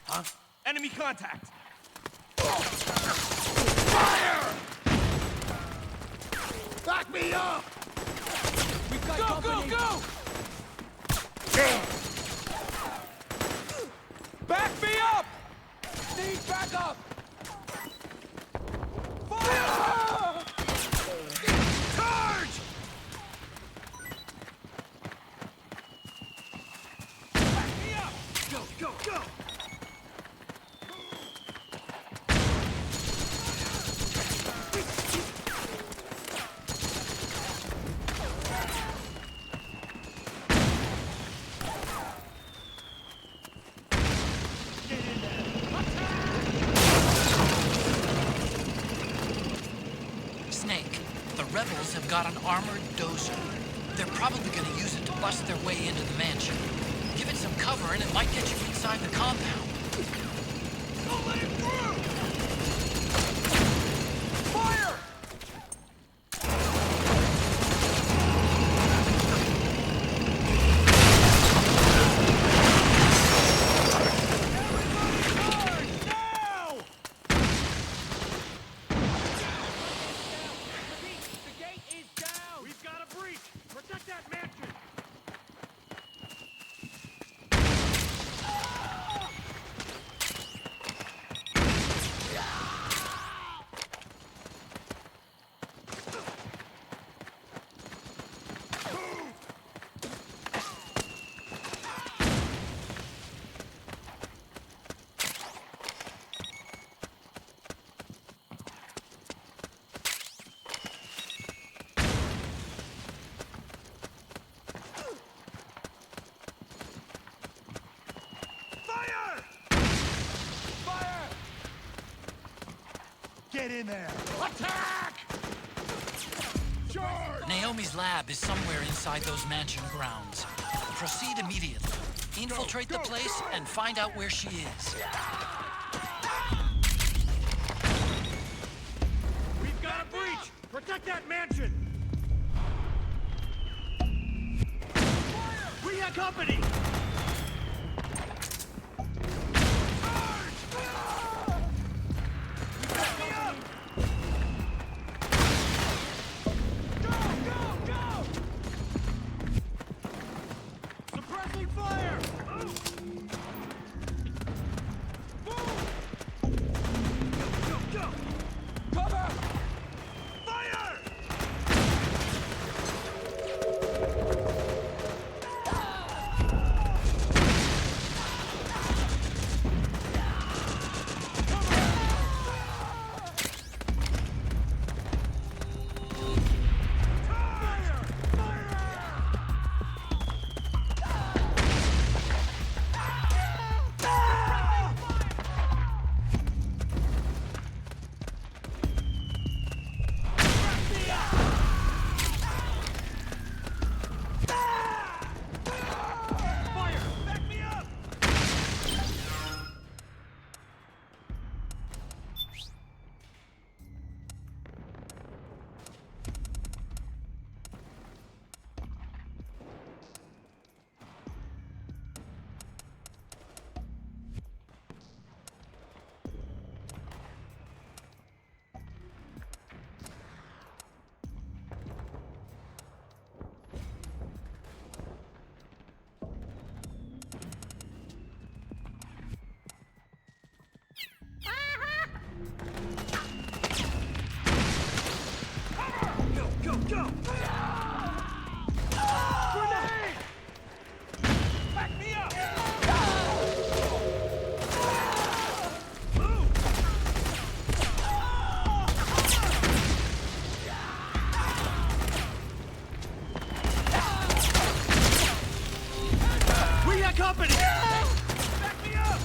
Huh? Enemy contact! Fire! Back me up! We've got company. Go! Back me up! Need backup! Fire! Charge! Back me up! Go! Snake, the rebels have got an armored dozer. They're probably going to use it to bust their way into the mansion. Give it some cover and it might get you inside the compound. Don't let him through! Fire! in there. Attack! Charge! Naomi's lab is somewhere inside those mansion grounds. Proceed immediately. Infiltrate the place and find out where she is. We've got a breach! Protect that mansion! We got company! Go! Grenade! Back me up! Move! We got company! Back me up!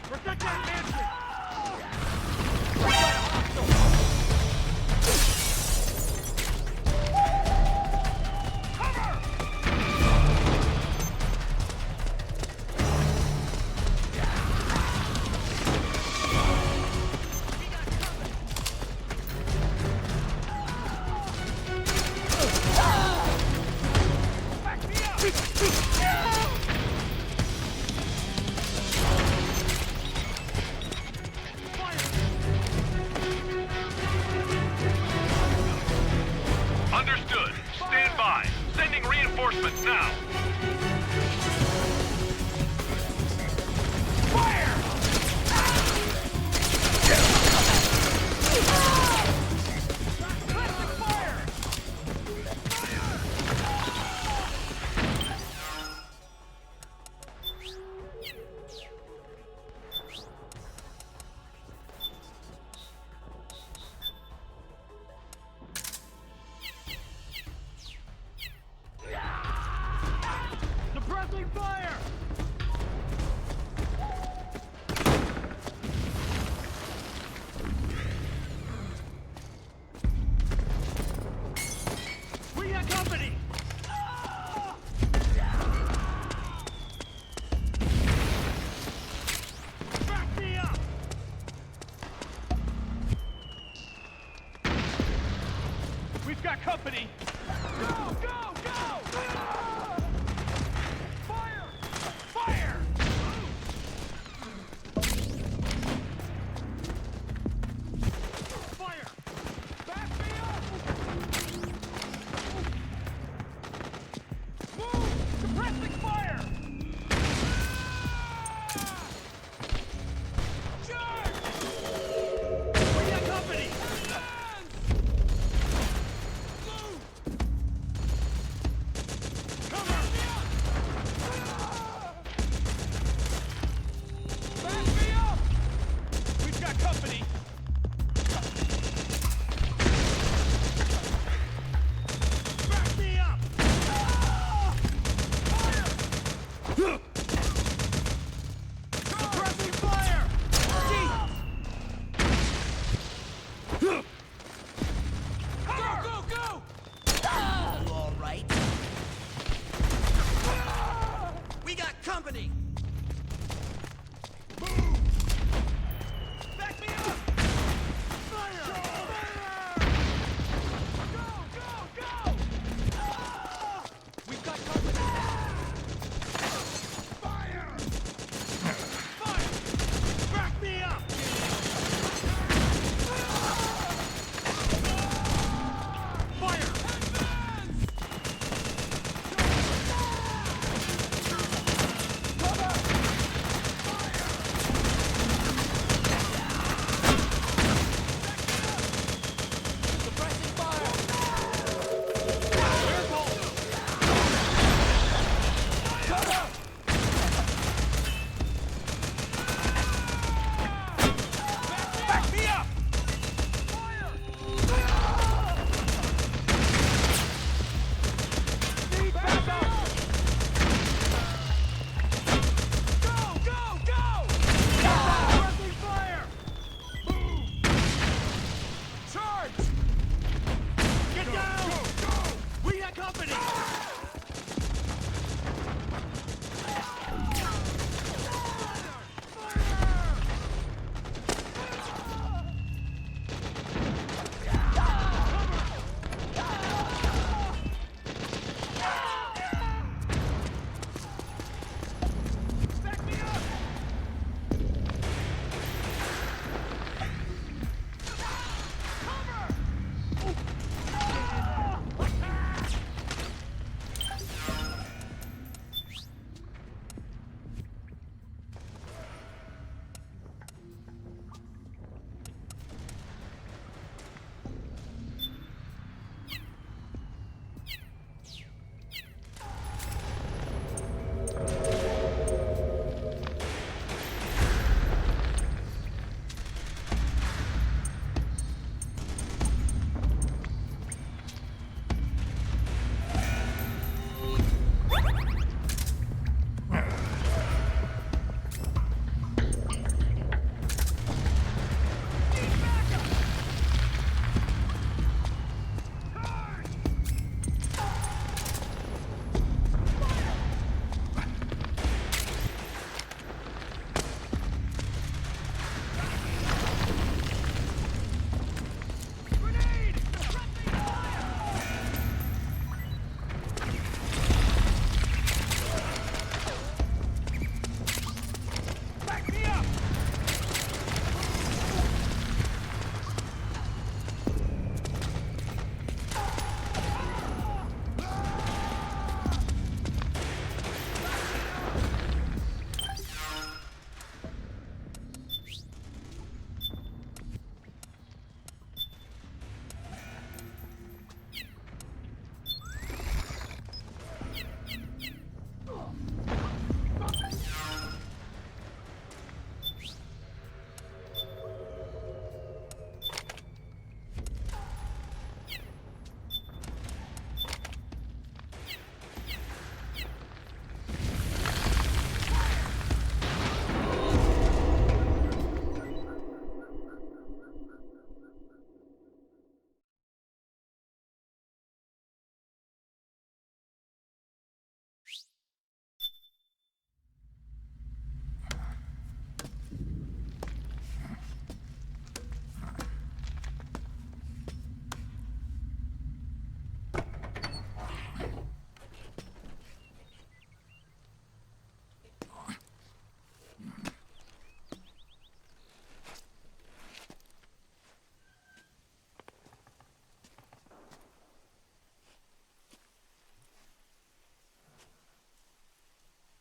Protect that mansion! Understood. Stand by. Sending reinforcements now. Fire! company! Back me up! Fire! Fire! Go, go, go! Ah! We've got company! Fire! Fire! Back me up! Fire! Back me up! Need backup! Go, go, go! Working fire! Move! Charge! Get down! Go! We got company! Back me up! Back me up!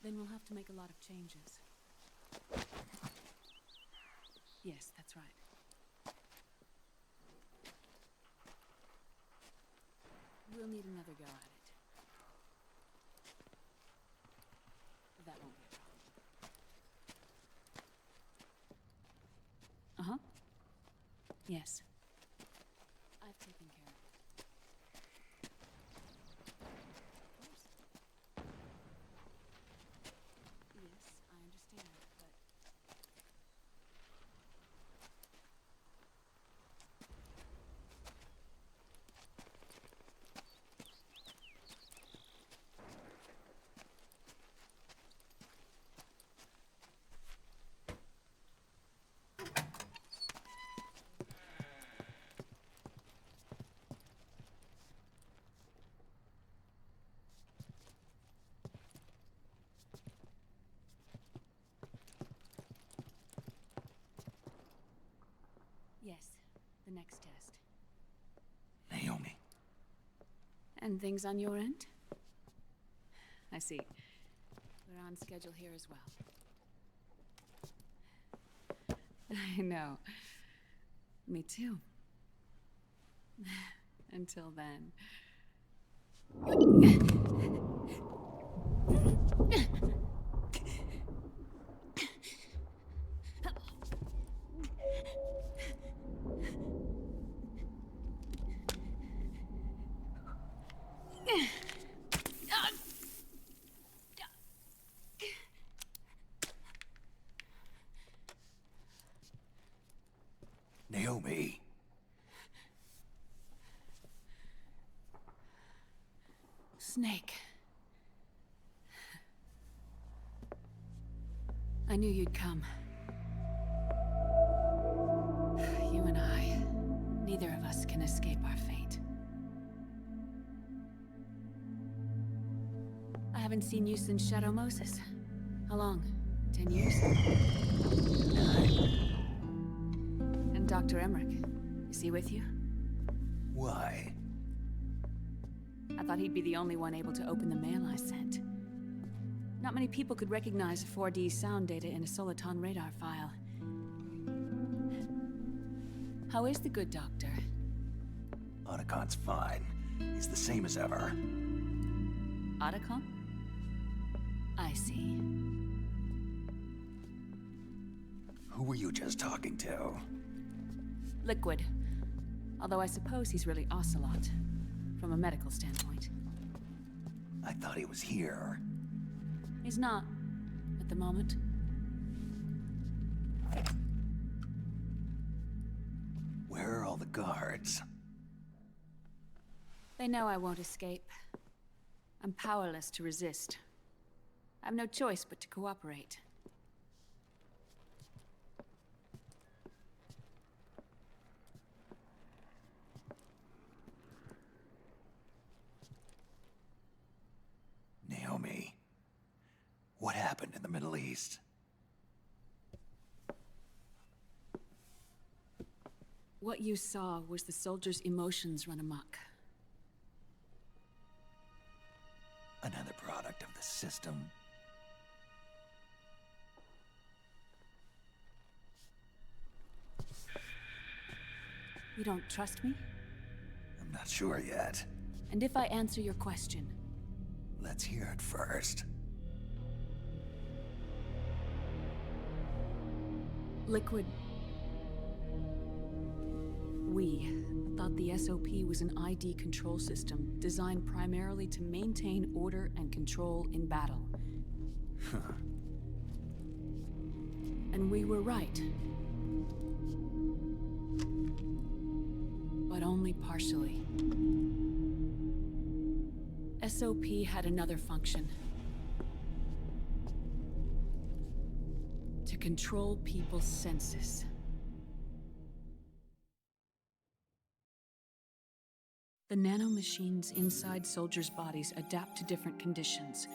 Then we'll have to make a lot of changes. Yes, that's right. We'll need another go at it. That won't be a problem. Uh-huh. Yes. I've taken care of it. Yes, I understand, but... the next test. Naomi. And things on your end? I see. We're on schedule here as well. I know. Me too. Until then. Naomi. Snake. I knew you'd come. You and I, neither of us can escape our fate. I haven't seen you since Shadow Moses. How long? 10 years? 9. And Dr. Emmerich, is he with you? Why? I thought he'd be the only one able to open the mail I sent. Not many people could recognize 4D sound data in a Soliton radar file. How is the good doctor? Otacon's fine. He's the same as ever. Otacon? I see. Who were you just talking to? Liquid. Although I suppose he's really Ocelot, from a medical standpoint. I thought he was here. He's not, at the moment. Where are all the guards? They know I won't escape. I'm powerless to resist. I have no choice but to cooperate. Naomi, what happened in the Middle East? What you saw was the soldiers' emotions run amok. Another product of the system. You don't trust me? I'm not sure yet. And if I answer your question? Let's hear it first. Liquid. We thought the SOP was an ID control system designed primarily to maintain order and control in battle. And we were right. But only partially. SOP had another function. To control people's senses. The nanomachines inside soldiers' bodies adapt to different conditions,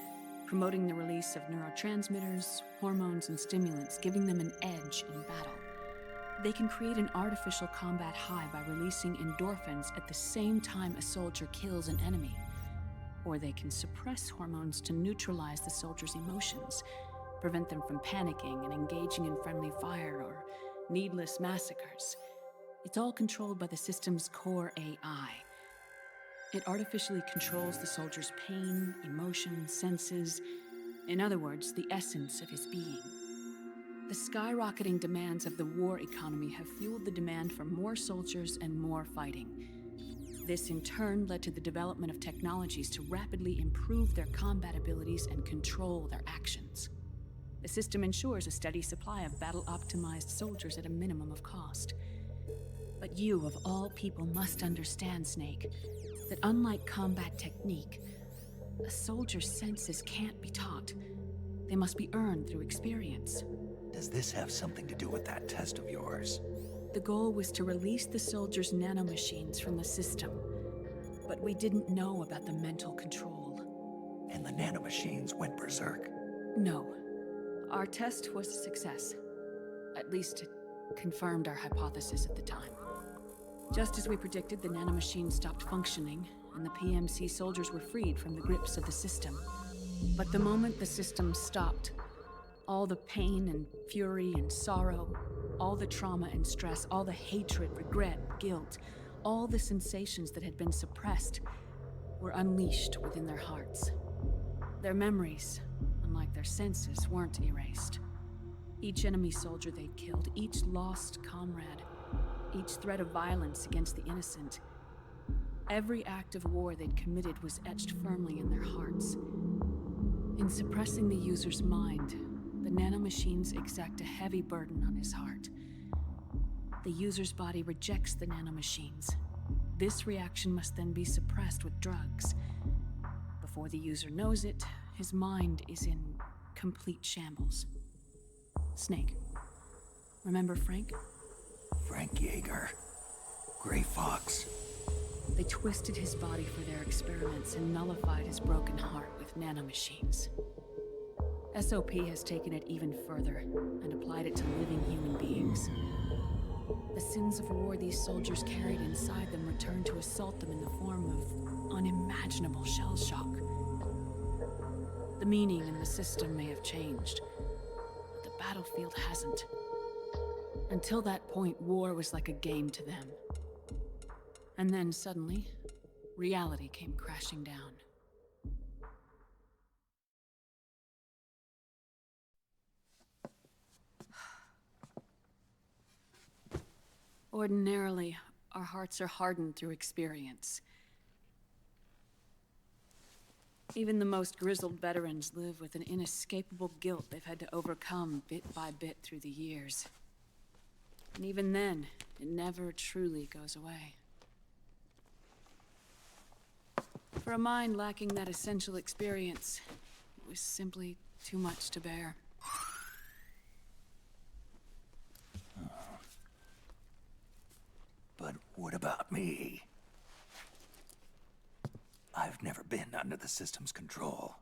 promoting the release of neurotransmitters, hormones, and stimulants, giving them an edge in battle. They can create an artificial combat high by releasing endorphins at the same time a soldier kills an enemy. Or they can suppress hormones to neutralize the soldier's emotions, prevent them from panicking and engaging in friendly fire or needless massacres. It's all controlled by the system's core AI. It artificially controls the soldier's pain, emotion, senses, in other words, the essence of his being. The skyrocketing demands of the war economy have fueled the demand for more soldiers and more fighting. This in turn led to the development of technologies to rapidly improve their combat abilities and control their actions. The system ensures a steady supply of battle-optimized soldiers at a minimum of cost. But you, of all people, must understand, Snake, that unlike combat technique, a soldier's senses can't be taught. They must be earned through experience. Does this have something to do with that test of yours? The goal was to release the soldiers' nanomachines from the system, but we didn't know about the mental control. And the nanomachines went berserk? No. Our test was a success. At least it confirmed our hypothesis at the time. Just as we predicted, the nanomachine stopped functioning, and the PMC soldiers were freed from the grips of the system. But the moment the system stopped, all the pain and fury and sorrow, all the trauma and stress, all the hatred, regret, guilt, all the sensations that had been suppressed were unleashed within their hearts. Their memories, unlike their senses, weren't erased. Each enemy soldier they'd killed, each lost comrade, each threat of violence against the innocent, every act of war they'd committed was etched firmly in their hearts. In suppressing the user's mind, the nanomachines exact a heavy burden on his heart. The user's body rejects the nanomachines. This reaction must then be suppressed with drugs. Before the user knows it, his mind is in complete shambles. Snake. Remember Frank? Frank Yeager. Gray Fox. They twisted his body for their experiments and nullified his broken heart with nanomachines. SOP has taken it even further and applied it to living human beings. The sins of war these soldiers carried inside them returned to assault them in the form of unimaginable shell shock. The meaning in the system may have changed, but the battlefield hasn't. Until that point, war was like a game to them. And then suddenly, reality came crashing down. Ordinarily, our hearts are hardened through experience. Even the most grizzled veterans live with an inescapable guilt they've had to overcome bit by bit through the years. And even then, it never truly goes away. For a mind lacking that essential experience, it was simply too much to bear. But what about me? I've never been under the system's control.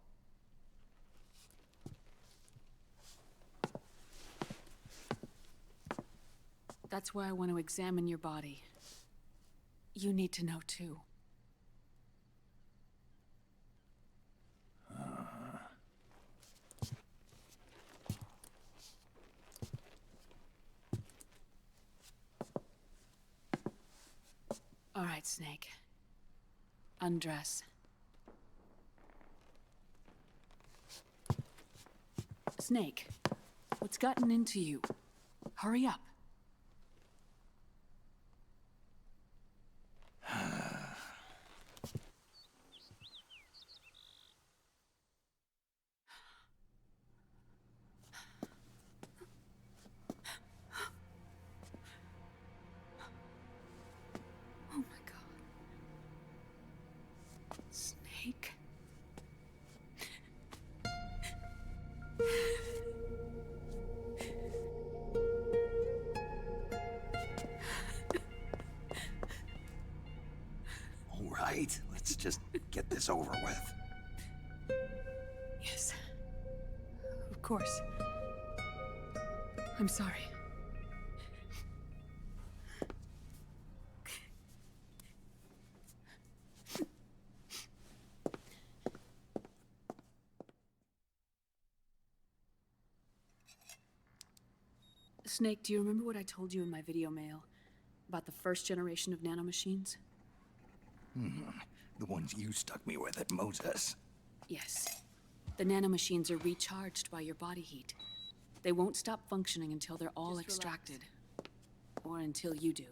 That's why I want to examine your body. You need to know too. All right, Snake. Undress. Snake, what's gotten into you? Hurry up. Oh my God. Snake. All right, let's just get this over with. Yes. Of course. I'm sorry. Snake, do you remember what I told you in my video mail about the first generation of nanomachines? The ones you stuck me with at Moses. Yes. The nanomachines are recharged by your body heat. They won't stop functioning until they're all extracted. Or until you do.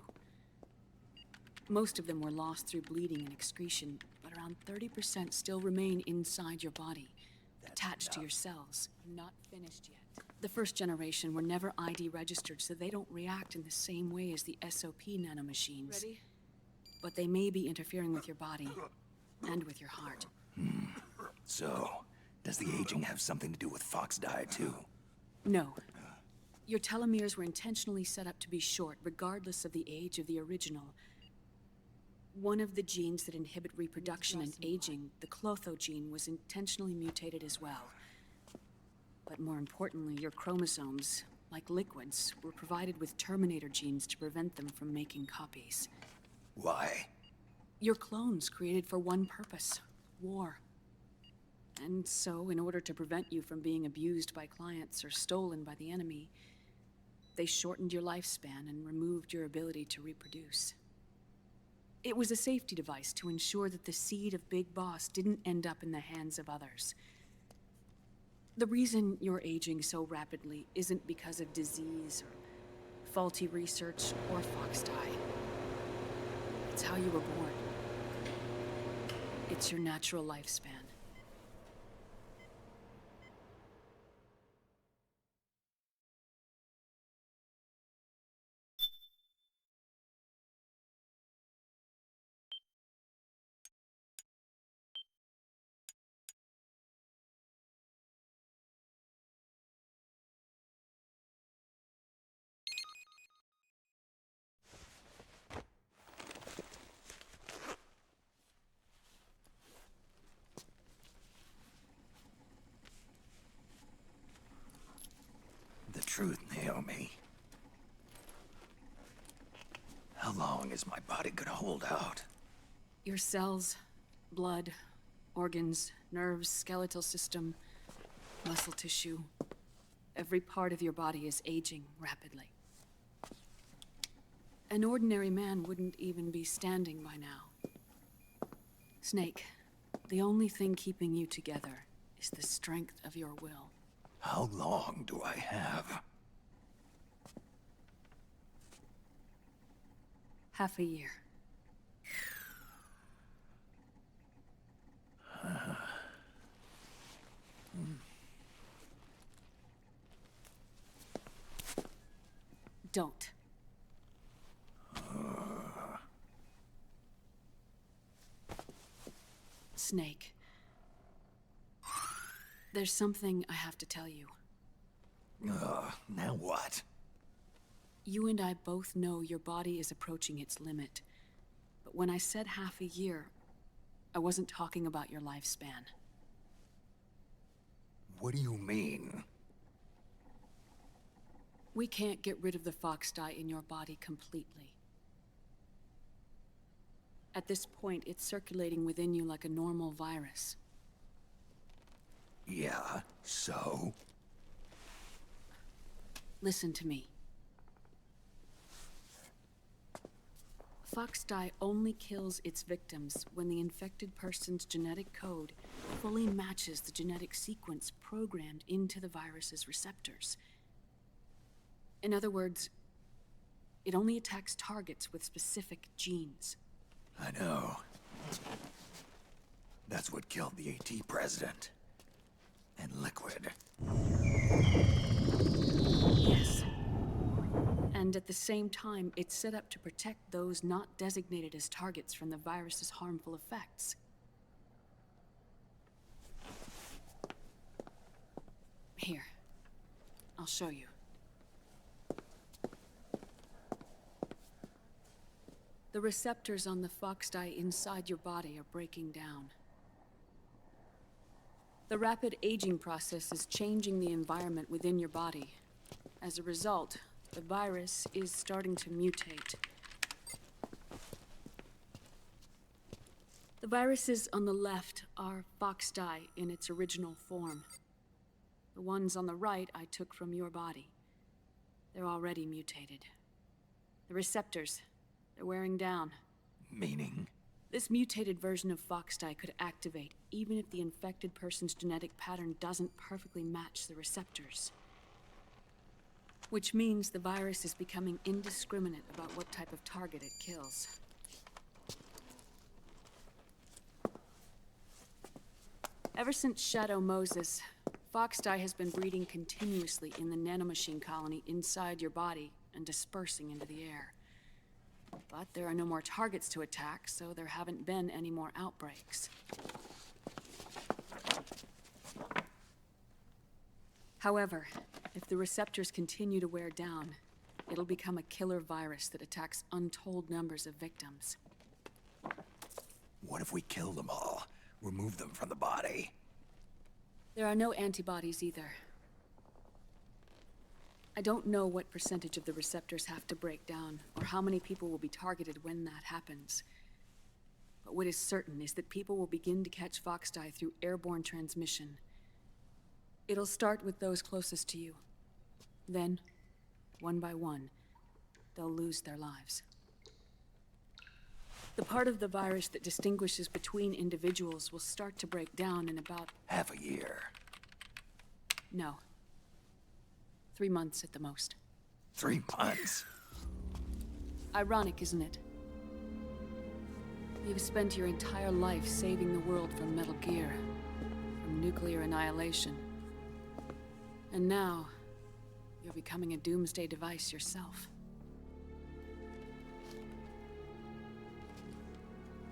Most of them were lost through bleeding and excretion, but around 30% still remain inside your body, attached to your cells. Not finished yet. The first generation were never ID registered, so they don't react in the same way as the SOP nanomachines. Ready? But they may be interfering with your body, and with your heart. So, does the aging have something to do with Fox diet too? No. Your telomeres were intentionally set up to be short, regardless of the age of the original. One of the genes that inhibit reproduction and aging, the Clotho gene, was intentionally mutated as well. But more importantly, your chromosomes, like liquids, were provided with terminator genes to prevent them from making copies. Why? Your clones created for one purpose: war. And so, in order to prevent you from being abused by clients or stolen by the enemy, they shortened your lifespan and removed your ability to reproduce. It was a safety device to ensure that the seed of Big Boss didn't end up in the hands of others. The reason you're aging so rapidly isn't because of disease or faulty research or fox dye. It's how you were born. It's your natural lifespan. The truth, Naomi. How long is my body gonna hold out? Your cells, blood, organs, nerves, skeletal system, muscle tissue. Every part of your body is aging rapidly. An ordinary man wouldn't even be standing by now. Snake, the only thing keeping you together is the strength of your will. How long do I have? Half a year. Don't. Snake. There's something I have to tell you. Now what? You and I both know your body is approaching its limit. But when I said half a year, I wasn't talking about your lifespan. What do you mean? We can't get rid of the fox dye in your body completely. At this point, it's circulating within you like a normal virus. Yeah, so? Listen to me. Fox dye only kills its victims when the infected person's genetic code fully matches the genetic sequence programmed into the virus's receptors. In other words, it only attacks targets with specific genes. I know. That's what killed the AT president. And Liquid. Yes. And at the same time, it's set up to protect those not designated as targets from the virus's harmful effects. Here. I'll show you. The receptors on the fox dye inside your body are breaking down. The rapid aging process is changing the environment within your body. As a result, the virus is starting to mutate. The viruses on the left are fox dye in its original form. The ones on the right I took from your body. They're already mutated. The receptors, they're wearing down. Meaning? This mutated version of fox dye could activate even if the infected person's genetic pattern doesn't perfectly match the receptors. Which means the virus is becoming indiscriminate about what type of target it kills. Ever since Shadow Moses, fox dye has been breeding continuously in the nanomachine colony inside your body and dispersing into the air. But there are no more targets to attack, so there haven't been any more outbreaks. However, if the receptors continue to wear down, it'll become a killer virus that attacks untold numbers of victims. What if we kill them all? Remove them from the body? There are no antibodies either. I don't know what percentage of the receptors have to break down, or how many people will be targeted when that happens. But what is certain is that people will begin to catch Foxdie through airborne transmission. It'll start with those closest to you. Then, one by one, they'll lose their lives. The part of the virus that distinguishes between individuals will start to break down in about... half a year. No. 3 months at the most. 3 months? Ironic, isn't it? You've spent your entire life saving the world from Metal Gear, from nuclear annihilation. And now, you're becoming a doomsday device yourself.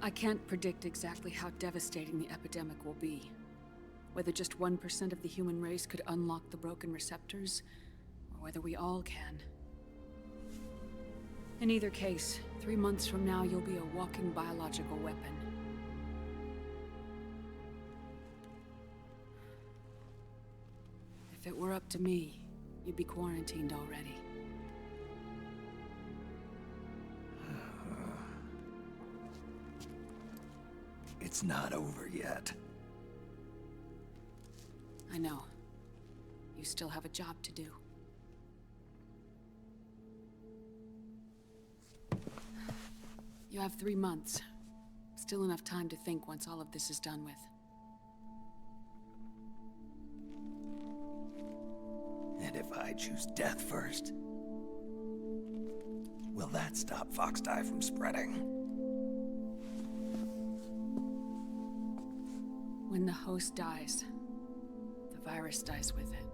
I can't predict exactly how devastating the epidemic will be. Whether just 1% of the human race could unlock the broken receptors, or whether we all can. In either case, 3 months from now, you'll be a walking biological weapon. If it were up to me, you'd be quarantined already. It's not over yet. I know. You still have a job to do. You have 3 months. Still enough time to think once all of this is done with. And if I choose death first, will that stop Foxdie from spreading? When the host dies, the virus dies with it.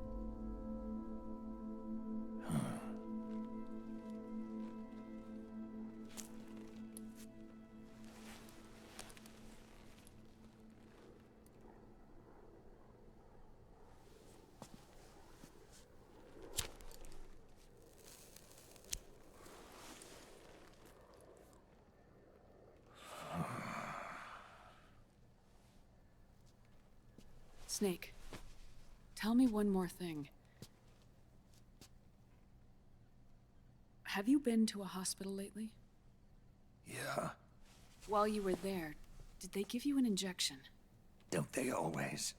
Snake, tell me one more thing. Have you been to a hospital lately? Yeah. While you were there, did they give you an injection? Don't they always?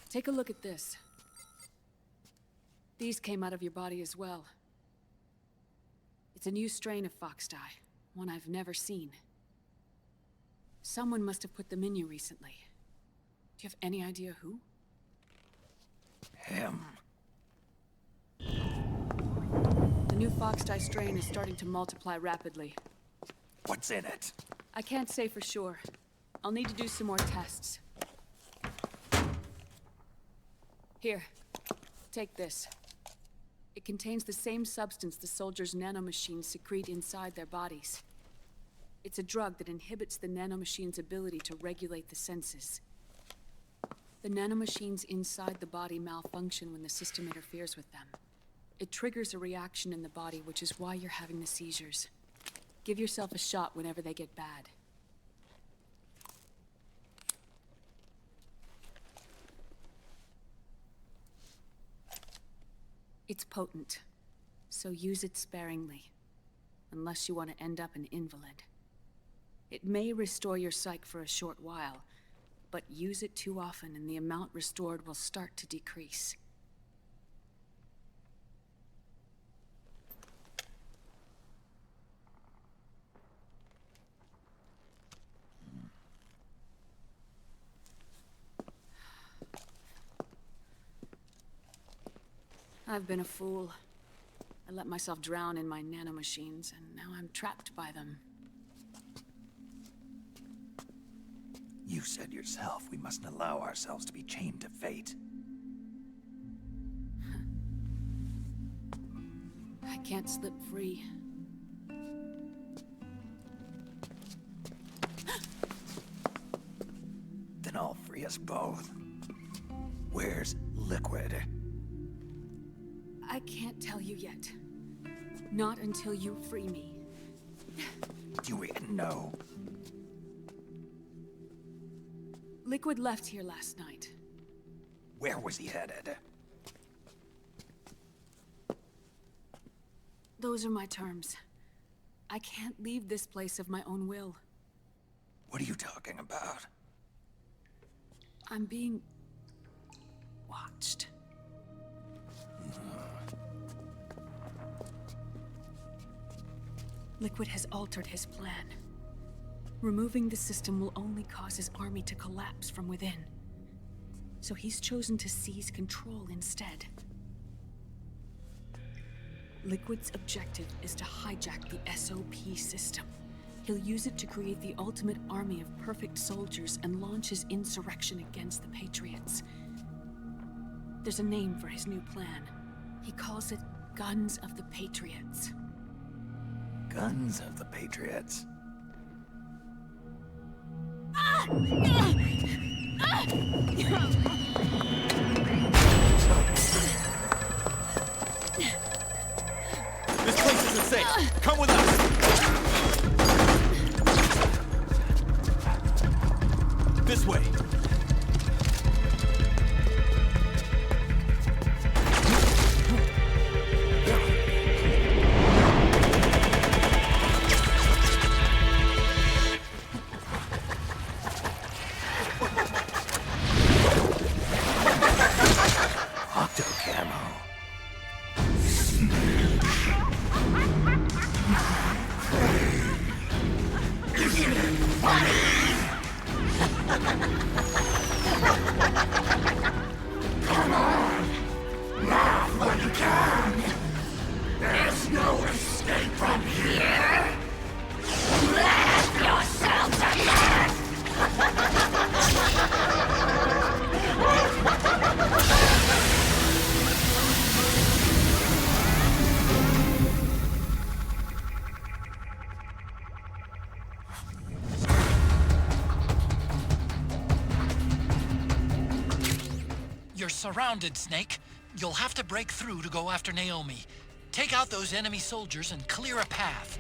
Take a look at this. These came out of your body as well. It's a new strain of Foxdie, one I've never seen. Someone must have put them in you recently. Do you have any idea who? Him. The new Foxdie strain is starting to multiply rapidly. What's in it? I can't say for sure. I'll need to do some more tests. Here, take this. It contains the same substance the soldiers' nanomachines secrete inside their bodies. It's a drug that inhibits the nanomachine's ability to regulate the senses. The nanomachines inside the body malfunction when the system interferes with them. It triggers a reaction in the body, which is why you're having the seizures. Give yourself a shot whenever they get bad. It's potent, so use it sparingly, unless you want to end up an invalid. It may restore your psyche for a short while, but use it too often and the amount restored will start to decrease. I've been a fool. I let myself drown in my nanomachines, and now I'm trapped by them. You said yourself we mustn't allow ourselves to be chained to fate. I can't slip free. Then I'll free us both. Where's Liquid? I can't tell you yet. Not until you free me. Do you even know? Liquid left here last night. Where was he headed? Those are my terms. I can't leave this place of my own will. What are you talking about? I'm being... watched. Liquid has altered his plan. Removing the system will only cause his army to collapse from within. So he's chosen to seize control instead. Liquid's objective is to hijack the SOP system. He'll use it to create the ultimate army of perfect soldiers and launch his insurrection against the Patriots. There's a name for his new plan. He calls it Guns of the Patriots. Guns of the Patriots. This place isn't safe. Come with us. This way. Come on! Laugh when you can! There's no escape from here! Laugh yourself to death! You're surrounded, Snake. You'll have to break through to go after Naomi. Take out those enemy soldiers and clear a path.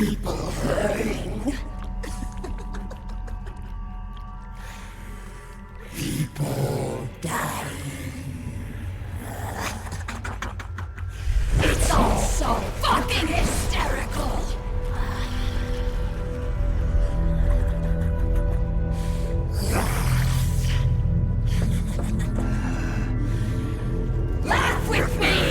People hurting. People dying. It's all so fucking hysterical. Laugh with me!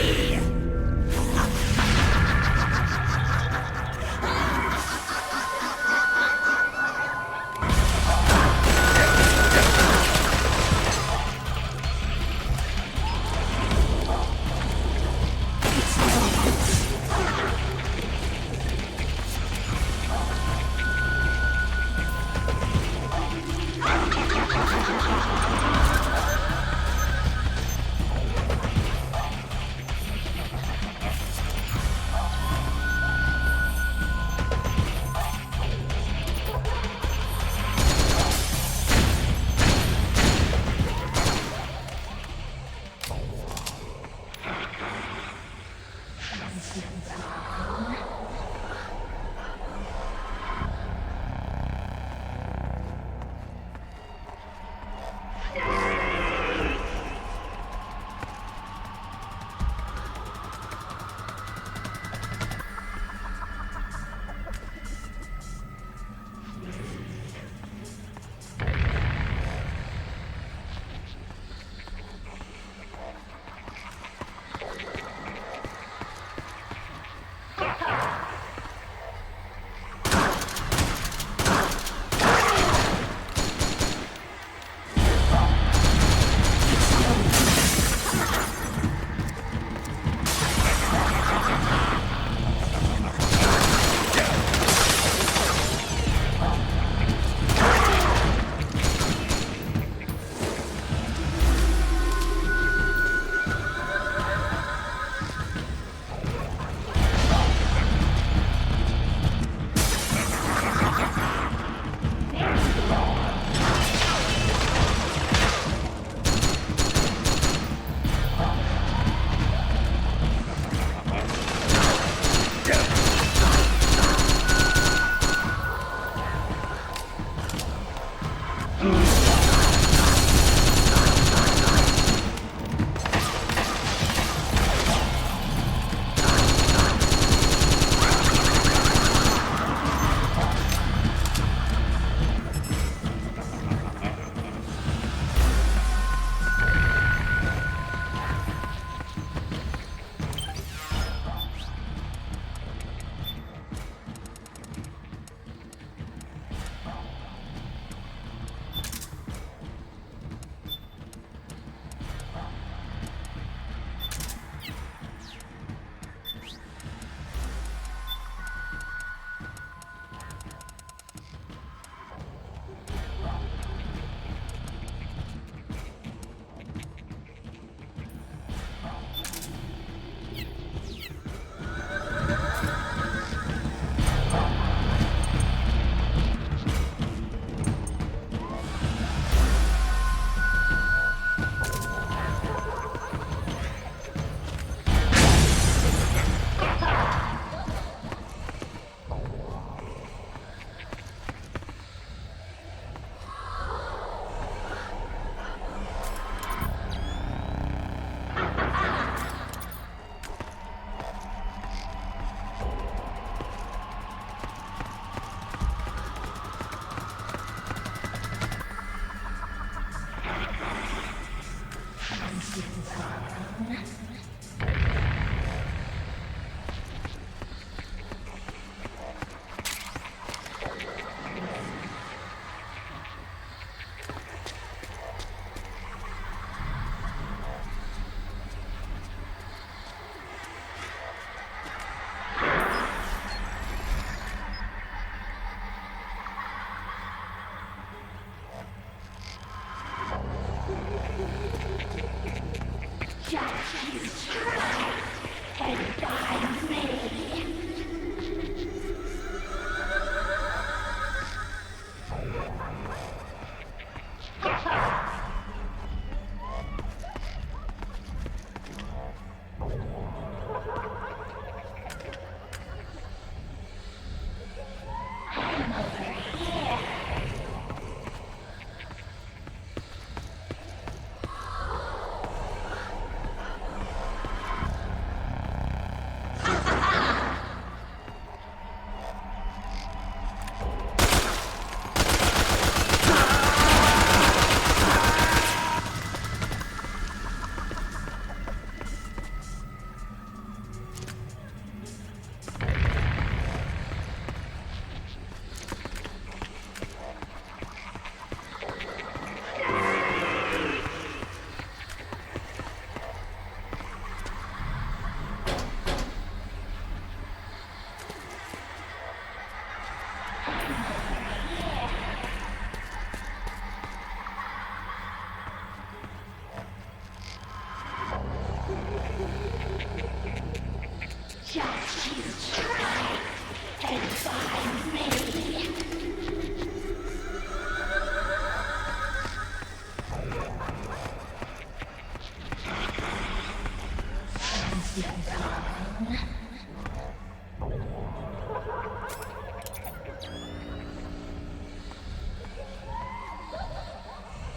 can find me.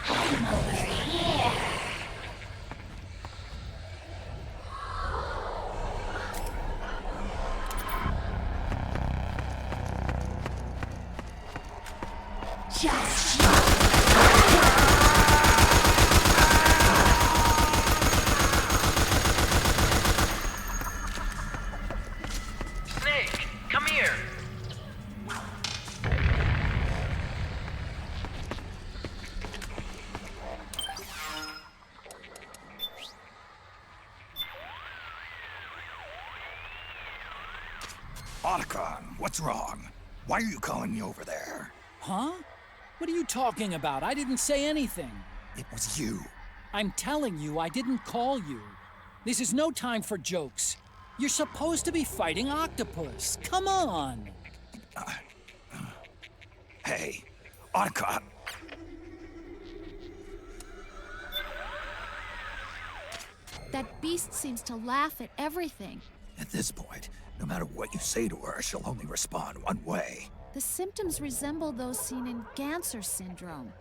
I'm over here. Just Snake, come here. Otacon, what's wrong? Why are you calling me over there? Huh? What are you talking about? I didn't say anything. It was you. I'm telling you, I didn't call you. This is no time for jokes. You're supposed to be fighting Octopus. Come on. Hey, Otacon. That beast seems to laugh at everything. At this point, no matter what you say to her, she'll only respond one way. The symptoms resemble those seen in Ganser syndrome.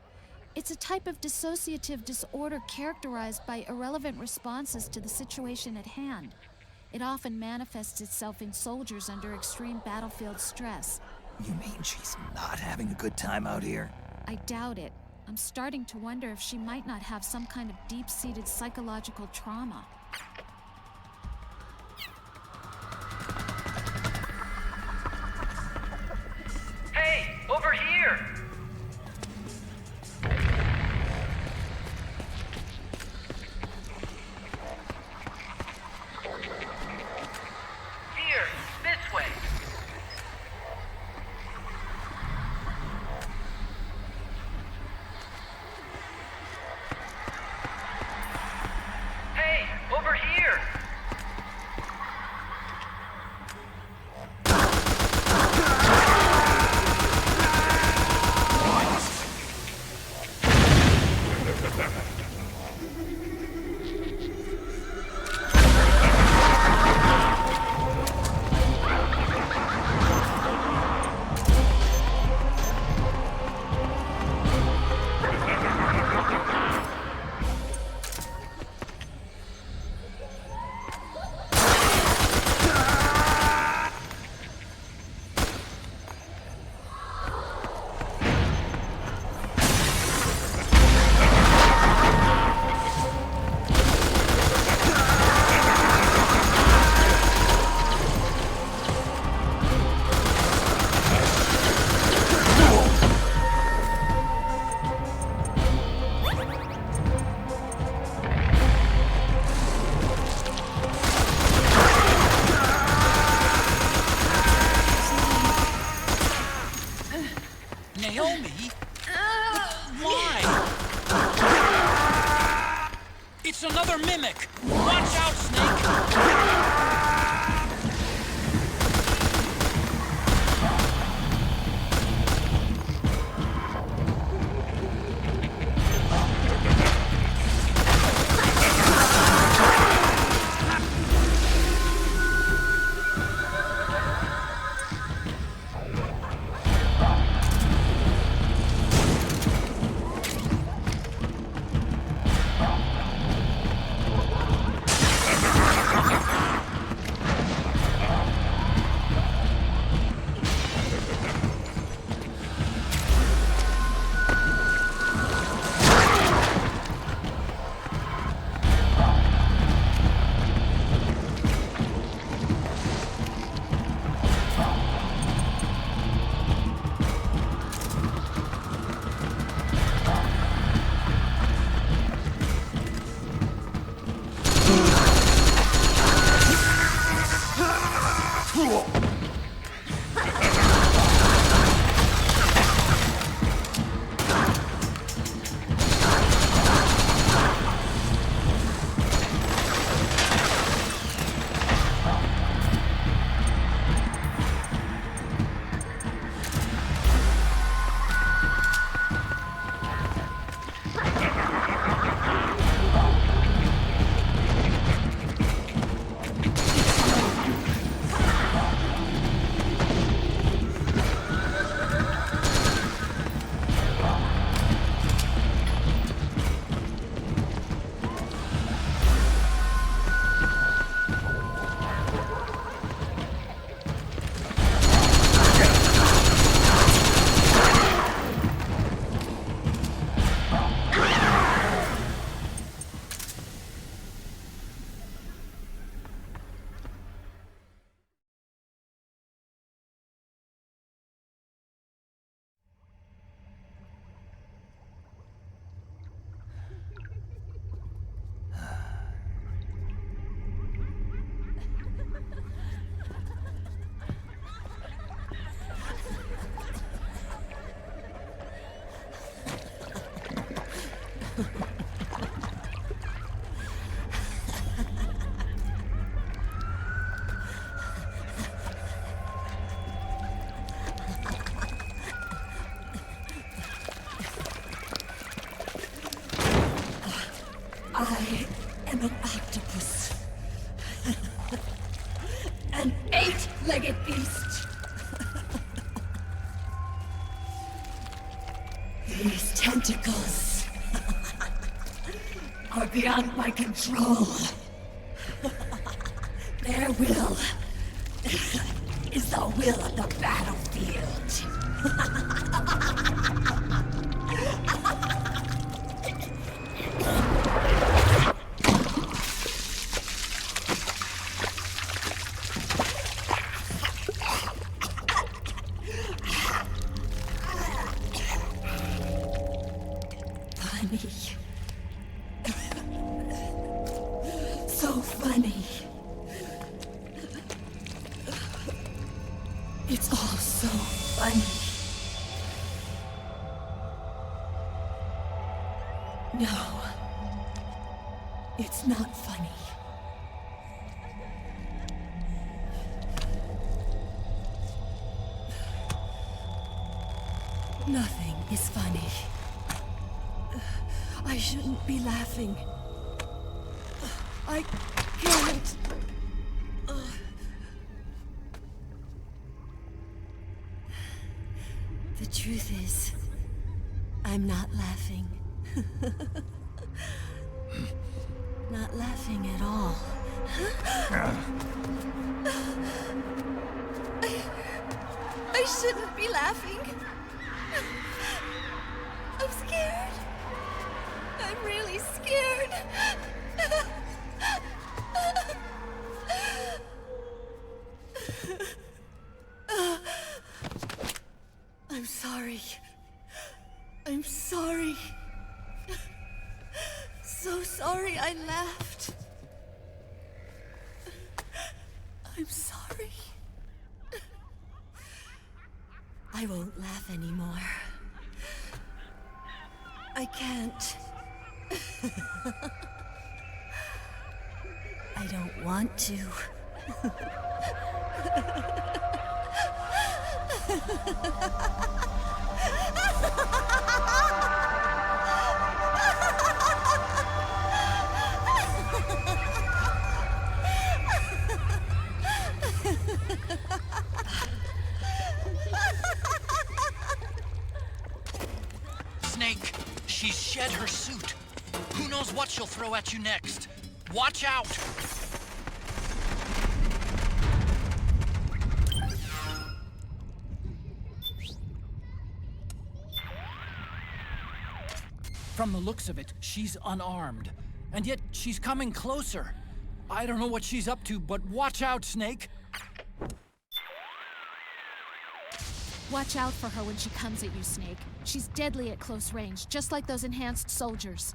It's a type of dissociative disorder characterized by irrelevant responses to the situation at hand. It often manifests itself in soldiers under extreme battlefield stress. You mean she's not having a good time out here? I doubt it. I'm starting to wonder if she might not have some kind of deep-seated psychological trauma. Hey, over here! Here, this way. Hey, over here! Naomi? Why? It's another mimic! Watch out, Snake! six-legged beast. These tentacles are beyond my control. Their will is the will of the battlefield. Funny. So funny. It's all so funny. No. It's not funny. Nothing is funny. I shouldn't be laughing. I can't. The truth is, I'm not laughing. Not laughing at all. I shouldn't be laughing. I'm scared. I'm really scared. I'm sorry. I'm sorry. So sorry I laughed. I'm sorry. I won't laugh anymore. I can't. I don't want to. Snake, she's shed her suit. Who knows what she'll throw at you next? Watch out! From the looks of it, she's unarmed. And yet, she's coming closer. I don't know what she's up to, but watch out, Snake! Watch out for her when she comes at you, Snake. She's deadly at close range, just like those enhanced soldiers.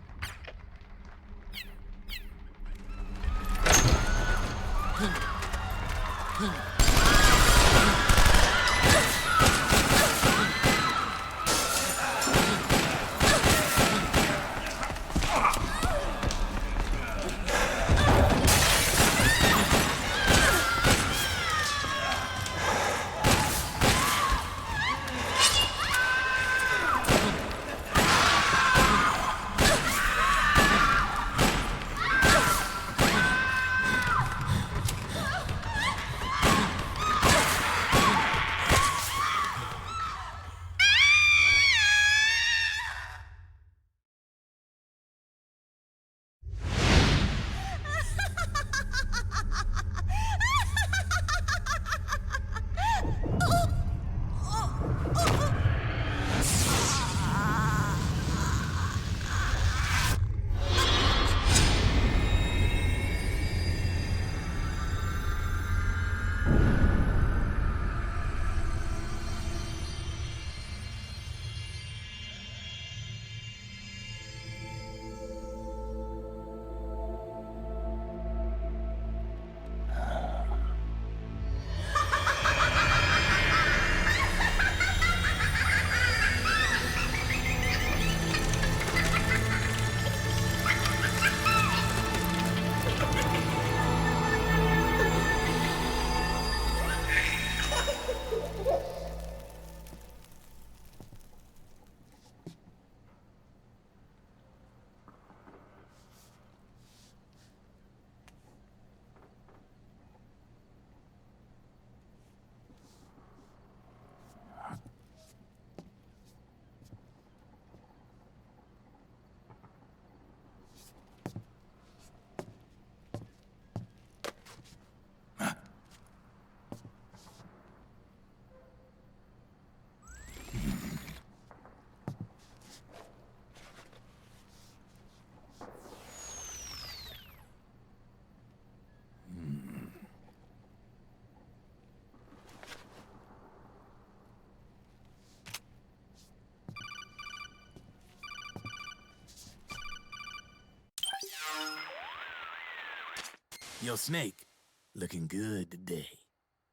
Yo, Snake, looking good today.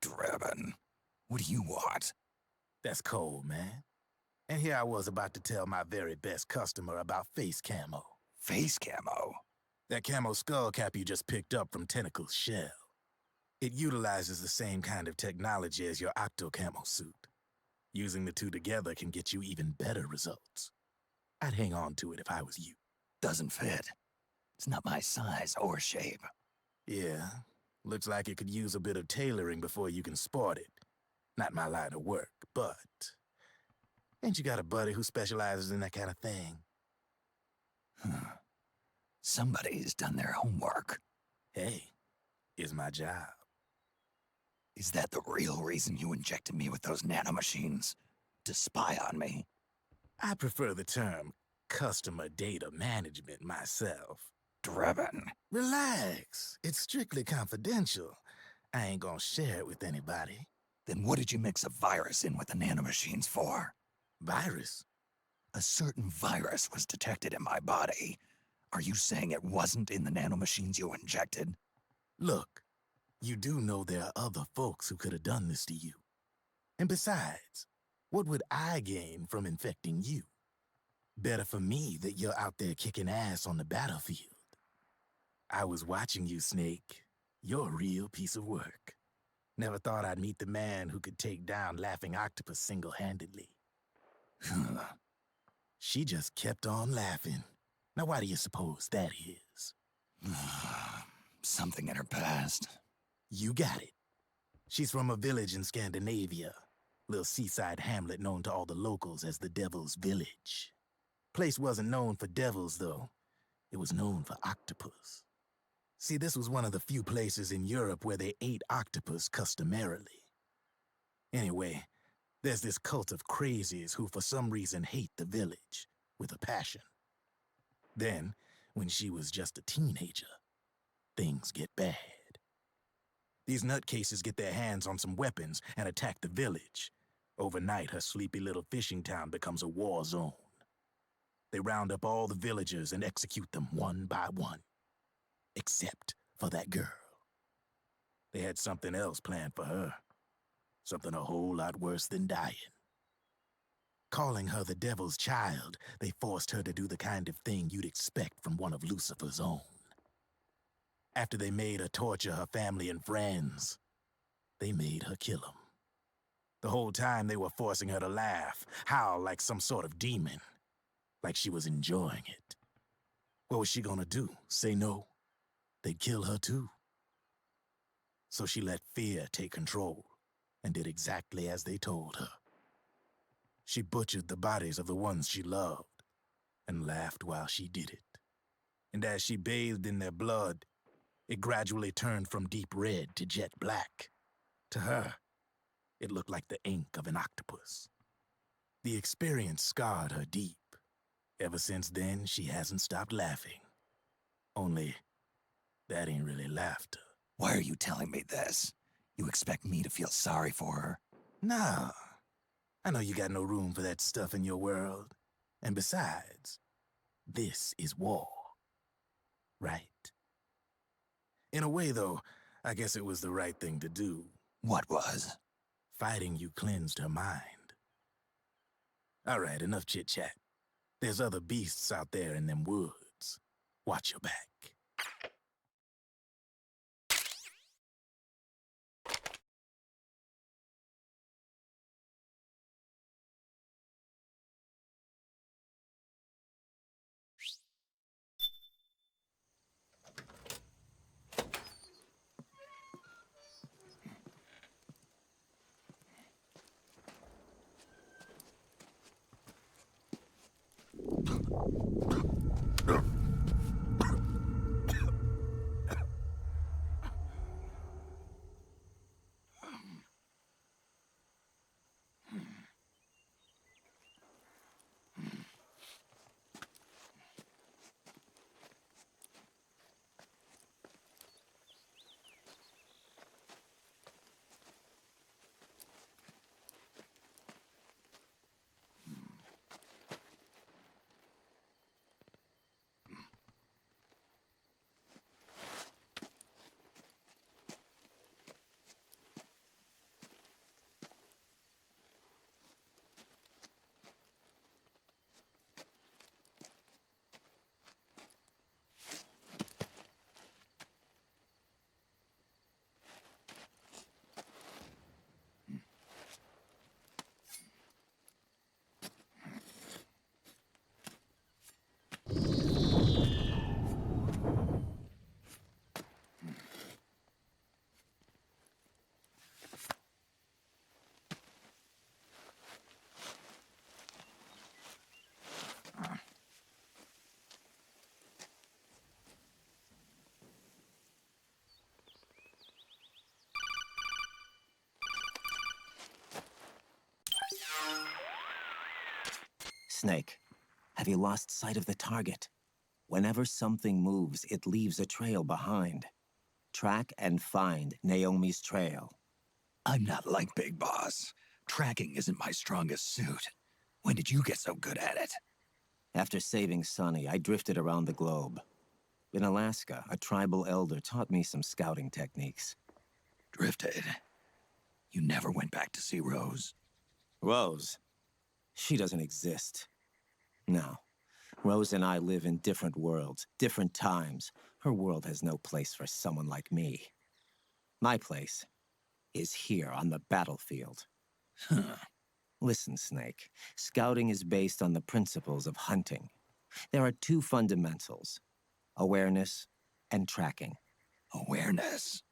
Drebin, what do you want? That's cold, man. And here I was about to tell my very best customer about face camo. Face camo? That camo skull cap you just picked up from Tentacle's shell. It utilizes the same kind of technology as your octo camo suit. Using the two together can get you even better results. I'd hang on to it if I was you. Doesn't fit. It's not my size or shape. Yeah, looks like it could use a bit of tailoring before you can sport it. Not my line of work, but... ain't you got a buddy who specializes in that kind of thing? Somebody's done their homework. Hey, it's my job. Is that the real reason you injected me with those nanomachines? To spy on me? I prefer the term customer data management myself. Drebin. Relax. It's strictly confidential. I ain't gonna share it with anybody. Then what did you mix a virus in with the nanomachines for? Virus? A certain virus was detected in my body. Are you saying it wasn't in the nanomachines you injected? Look, you do know there are other folks who could have done this to you. And besides, what would I gain from infecting you? Better for me that you're out there kicking ass on the battlefield. I was watching you, Snake. You're a real piece of work. Never thought I'd meet the man who could take down Laughing Octopus single-handedly. She just kept on laughing. Now why do you suppose that is? Something in her past. You got it. She's from a village in Scandinavia. Little seaside hamlet known to all the locals as the Devil's Village. Place wasn't known for devils, though. It was known for octopus. See, this was one of the few places in Europe where they ate octopus customarily. Anyway, there's this cult of crazies who for some reason hate the village with a passion. Then, when she was just a teenager, things get bad. These nutcases get their hands on some weapons and attack the village. Overnight, her sleepy little fishing town becomes a war zone. They round up all the villagers and execute them one by one. Except for that girl. They had something else planned for her. Something a whole lot worse than dying. Calling her the Devil's Child, they forced her to do the kind of thing you'd expect from one of Lucifer's own. After they made her torture her family and friends, they made her kill them. The whole time they were forcing her to laugh, howl like some sort of demon. Like she was enjoying it. What was she gonna do? Say no? They'd kill her too. So she let fear take control and did exactly as they told her. She butchered the bodies of the ones she loved and laughed while she did it. And as she bathed in their blood, it gradually turned from deep red to jet black. To her, it looked like the ink of an octopus. The experience scarred her deep. Ever since then, she hasn't stopped laughing. Only, that ain't really laughter. Why are you telling me this? You expect me to feel sorry for her? Nah. I know you got no room for that stuff in your world. And besides, this is war. Right? In a way, though, I guess it was the right thing to do. What was? Fighting you cleansed her mind. All right, enough chit-chat. There's other beasts out there in them woods. Watch your back. Snake, have you lost sight of the target? Whenever something moves, it leaves a trail behind. Track and find Naomi's trail. I'm not like Big Boss. Tracking isn't my strongest suit. When did you get so good at it? After saving Sonny, I drifted around the globe. In Alaska, a tribal elder taught me some scouting techniques. Drifted? You never went back to see Rose? Rose? She doesn't exist. No. Rose and I live in different worlds, different times. Her world has no place for someone like me. My place is here on the battlefield. Huh. Listen, Snake. Scouting is based on the principles of hunting. There are two fundamentals: awareness and tracking. Awareness?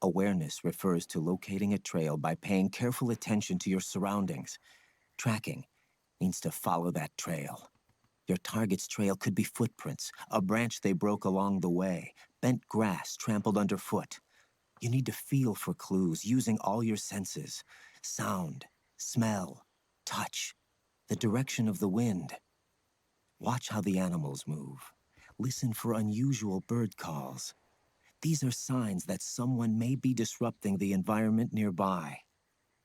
Awareness refers to locating a trail by paying careful attention to your surroundings. Tracking means to follow that trail. Your target's trail could be footprints, a branch they broke along the way, bent grass trampled underfoot. You need to feel for clues using all your senses: sound, smell, touch, the direction of the wind. Watch how the animals move. Listen for unusual bird calls. These are signs that someone may be disrupting the environment nearby.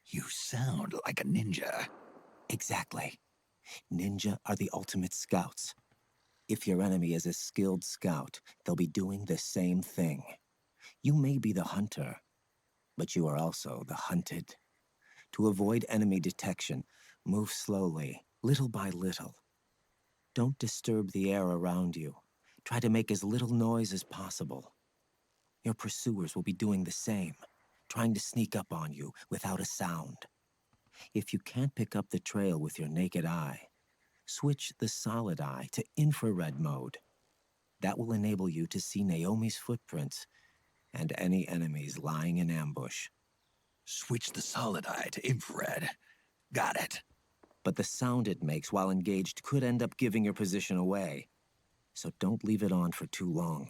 You sound like a ninja. Exactly. Ninja are the ultimate scouts. If your enemy is a skilled scout, they'll be doing the same thing. You may be the hunter, but you are also the hunted. To avoid enemy detection, move slowly, little by little. Don't disturb the air around you. Try to make as little noise as possible. Your pursuers will be doing the same, trying to sneak up on you without a sound. If you can't pick up the trail with your naked eye, switch the solid eye to infrared mode. That will enable you to see Naomi's footprints and any enemies lying in ambush. Switch the solid eye to infrared. Got it. But the sound it makes while engaged could end up giving your position away. So don't leave it on for too long.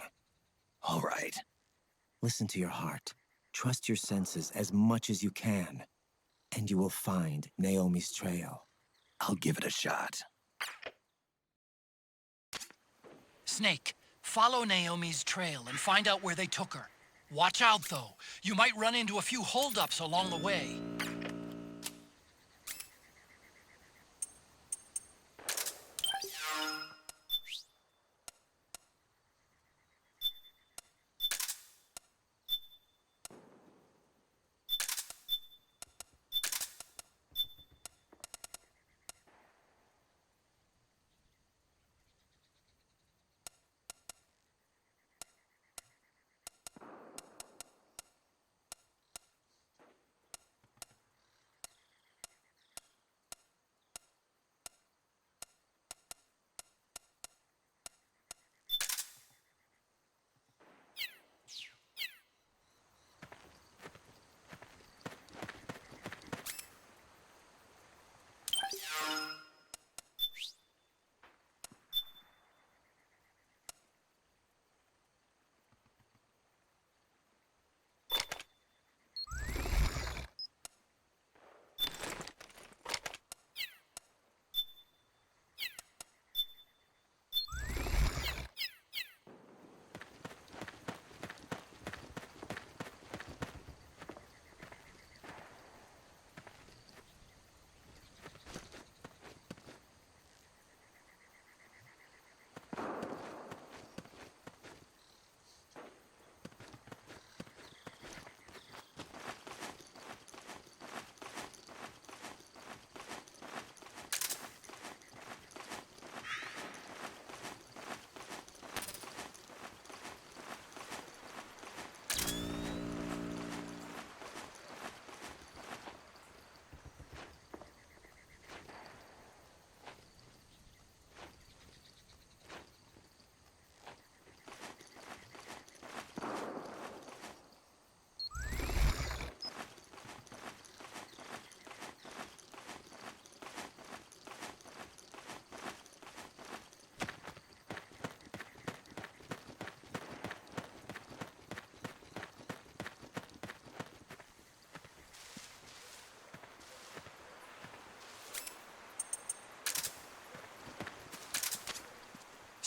All right. Listen to your heart. Trust your senses as much as you can. And you will find Naomi's trail. I'll give it a shot. Snake, follow Naomi's trail and find out where they took her. Watch out, though. You might run into a few holdups along the way.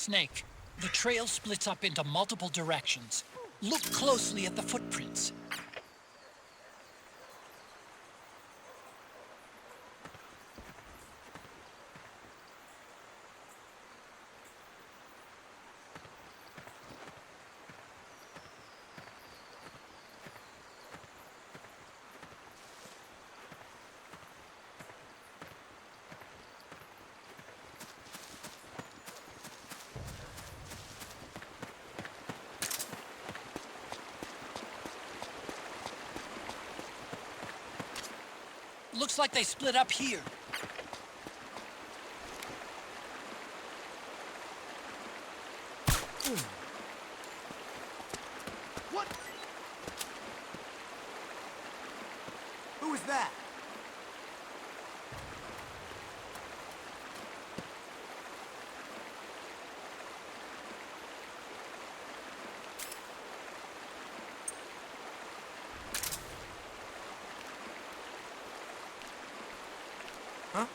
Snake, the trail splits up into multiple directions. Look closely at the footprints. Looks like they split up here. What? Who is that? Huh?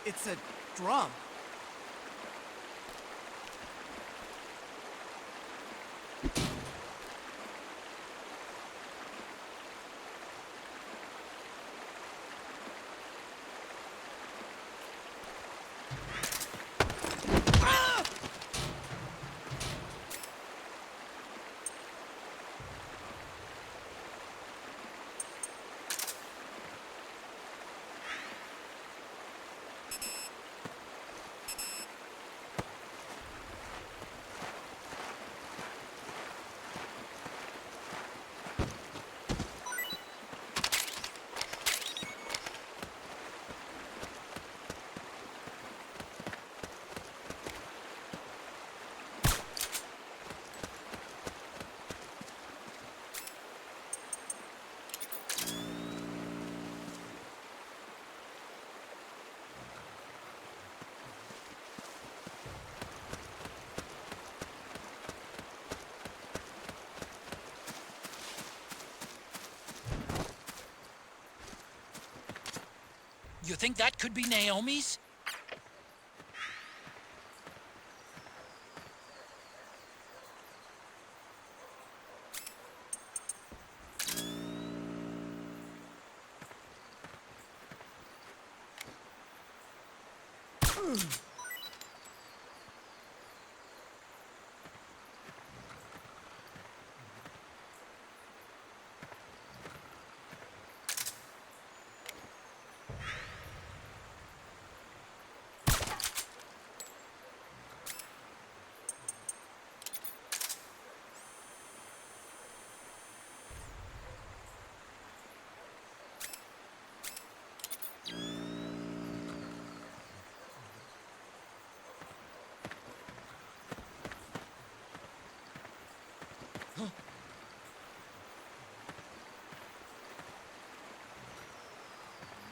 It's a drum. You think that could be Naomi's?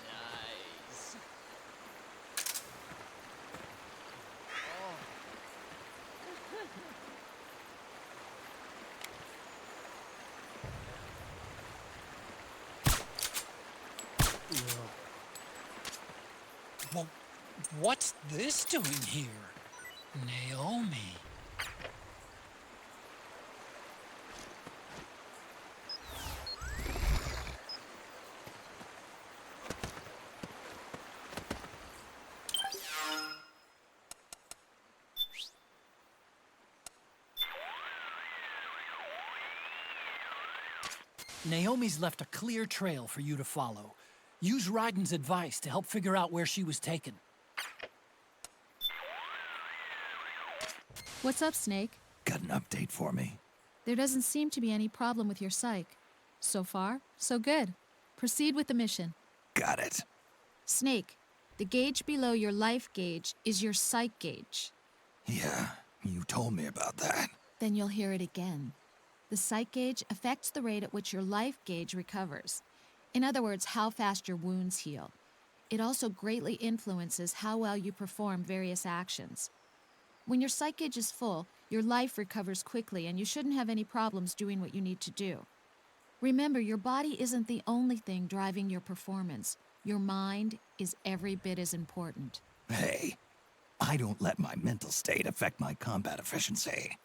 Nice. Well, what's this doing here? Naomi. Naomi's left a clear trail for you to follow. Use Raiden's advice to help figure out where she was taken. What's up, Snake? Got an update for me? There doesn't seem to be any problem with your psych. So far, so good. Proceed with the mission. Got it. Snake, the gauge below your life gauge is your psych gauge. Yeah, you told me about that. Then you'll hear it again. The psych gauge affects the rate at which your life gauge recovers. In other words, how fast your wounds heal. It also greatly influences how well you perform various actions. When your psych gauge is full, your life recovers quickly and you shouldn't have any problems doing what you need to do. Remember, your body isn't the only thing driving your performance. Your mind is every bit as important. Hey, I don't let my mental state affect my combat efficiency.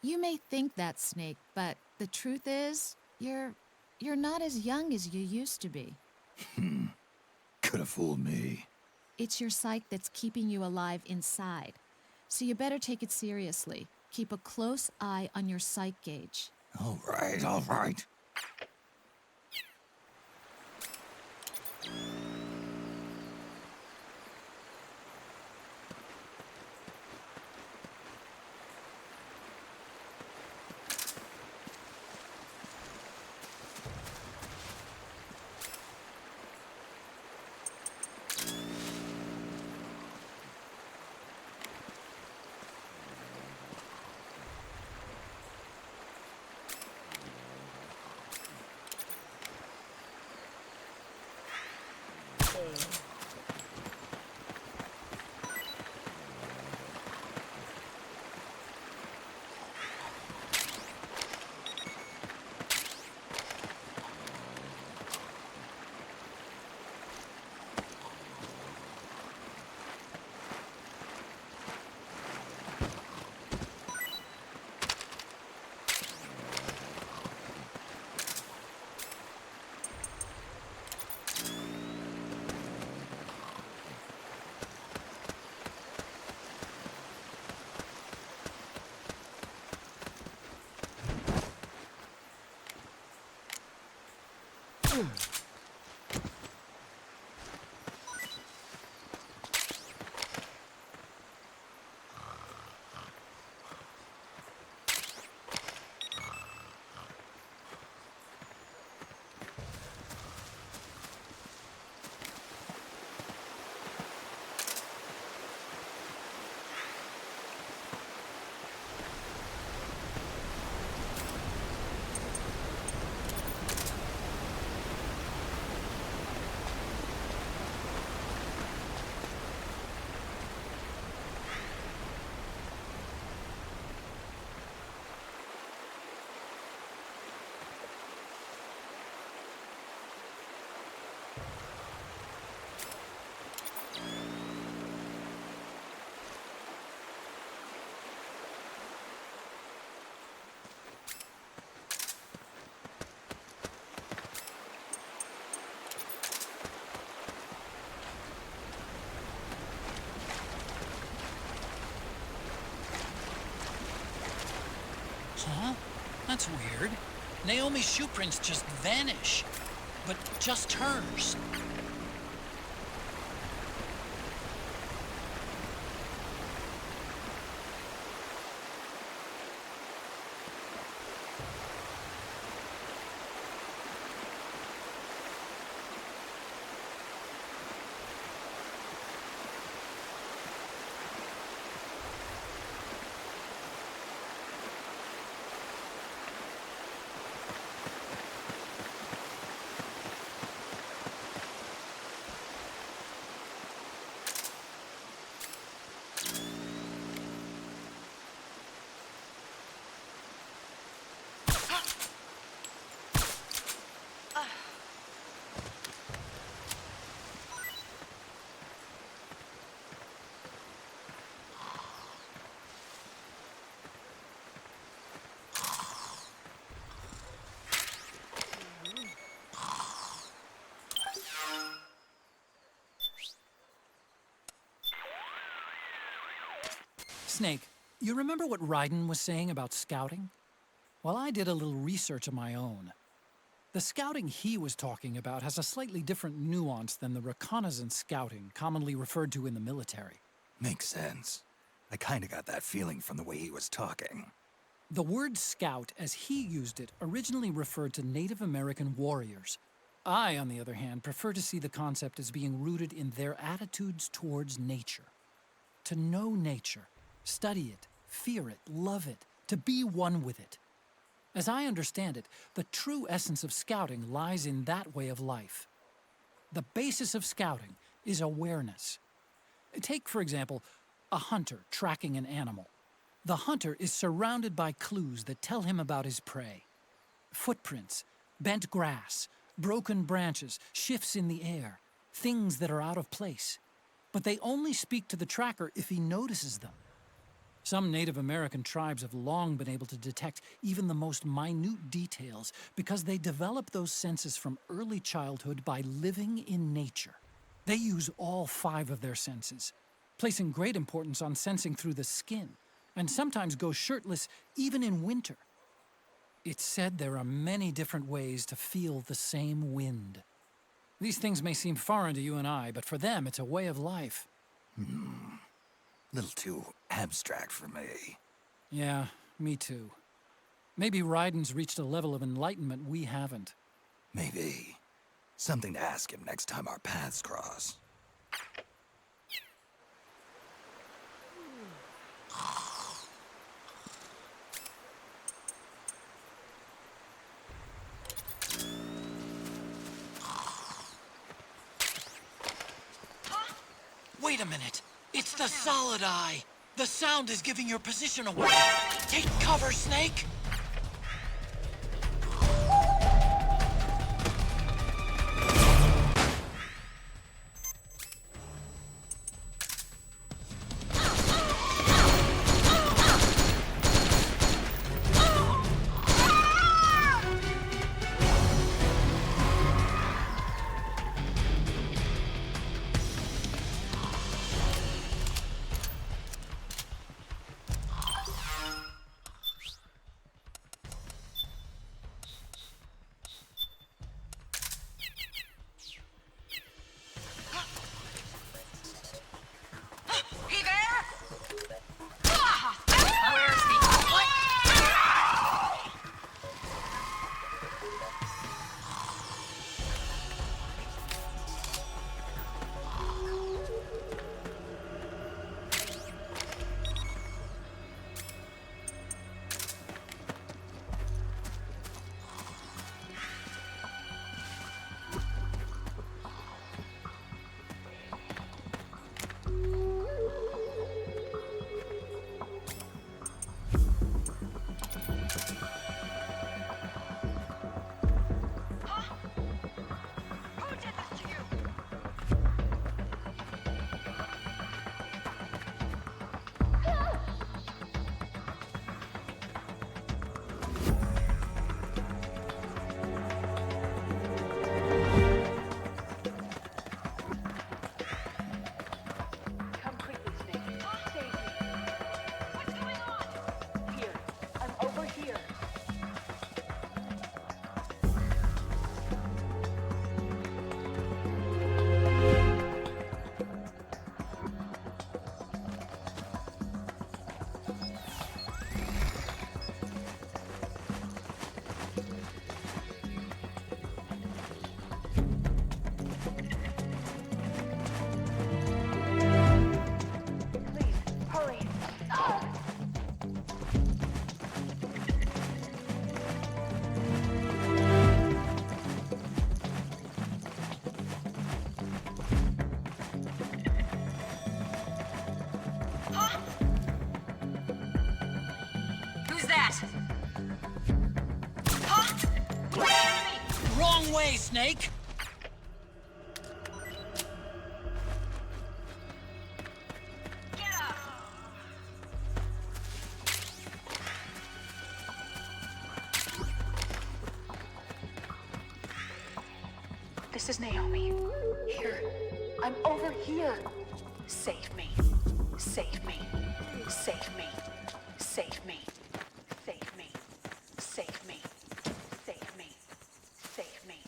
You may think that, Snake, but the truth is, you're not as young as you used to be. Could have fooled me. It's your psyche that's keeping you alive inside. So you better take it seriously. Keep a close eye on your psych gauge. All right, all right. Huh? That's weird. Naomi's shoe prints just vanish. But just hers. Snake, you remember what Raiden was saying about scouting? Well, I did a little research of my own. The scouting he was talking about has a slightly different nuance than the reconnaissance scouting commonly referred to in the military. Makes sense. I kinda got that feeling from the way he was talking. The word scout, as he used it, originally referred to Native American warriors. I, on the other hand, prefer to see the concept as being rooted in their attitudes towards nature. To know nature, study it, fear it, love it, to be one with it. As I understand it, the true essence of scouting lies in that way of life. The basis of scouting is awareness. Take, for example, a hunter tracking an animal. The hunter is surrounded by clues that tell him about his prey. Footprints, bent grass, broken branches, shifts in the air, things that are out of place. but they only speak to the tracker if he notices them. Some Native American tribes have long been able to detect even the most minute details because they develop those senses from early childhood by living in nature. They use all 5 of their senses, placing great importance on sensing through the skin, and sometimes go shirtless even in winter. It's said there are many different ways to feel the same wind. These things may seem foreign to you and I, but for them it's a way of life. Little too abstract for me. Yeah, me too. Maybe Raiden's reached a level of enlightenment we haven't. Maybe. Something to ask him next time our paths cross. Wait a minute. It's the solid eye. The sound is giving your position away. Take cover, Snake. He there? Where's the... Come quickly, Snake. Save me. What's going on? Here. I'm over here. Please, hurry. Who's that? Huh? Wrong way, Snake. This is Naomi. Here. I'm over here. Save me. Save me. Save me. Save me. Save me. Save me. Save me. Save me.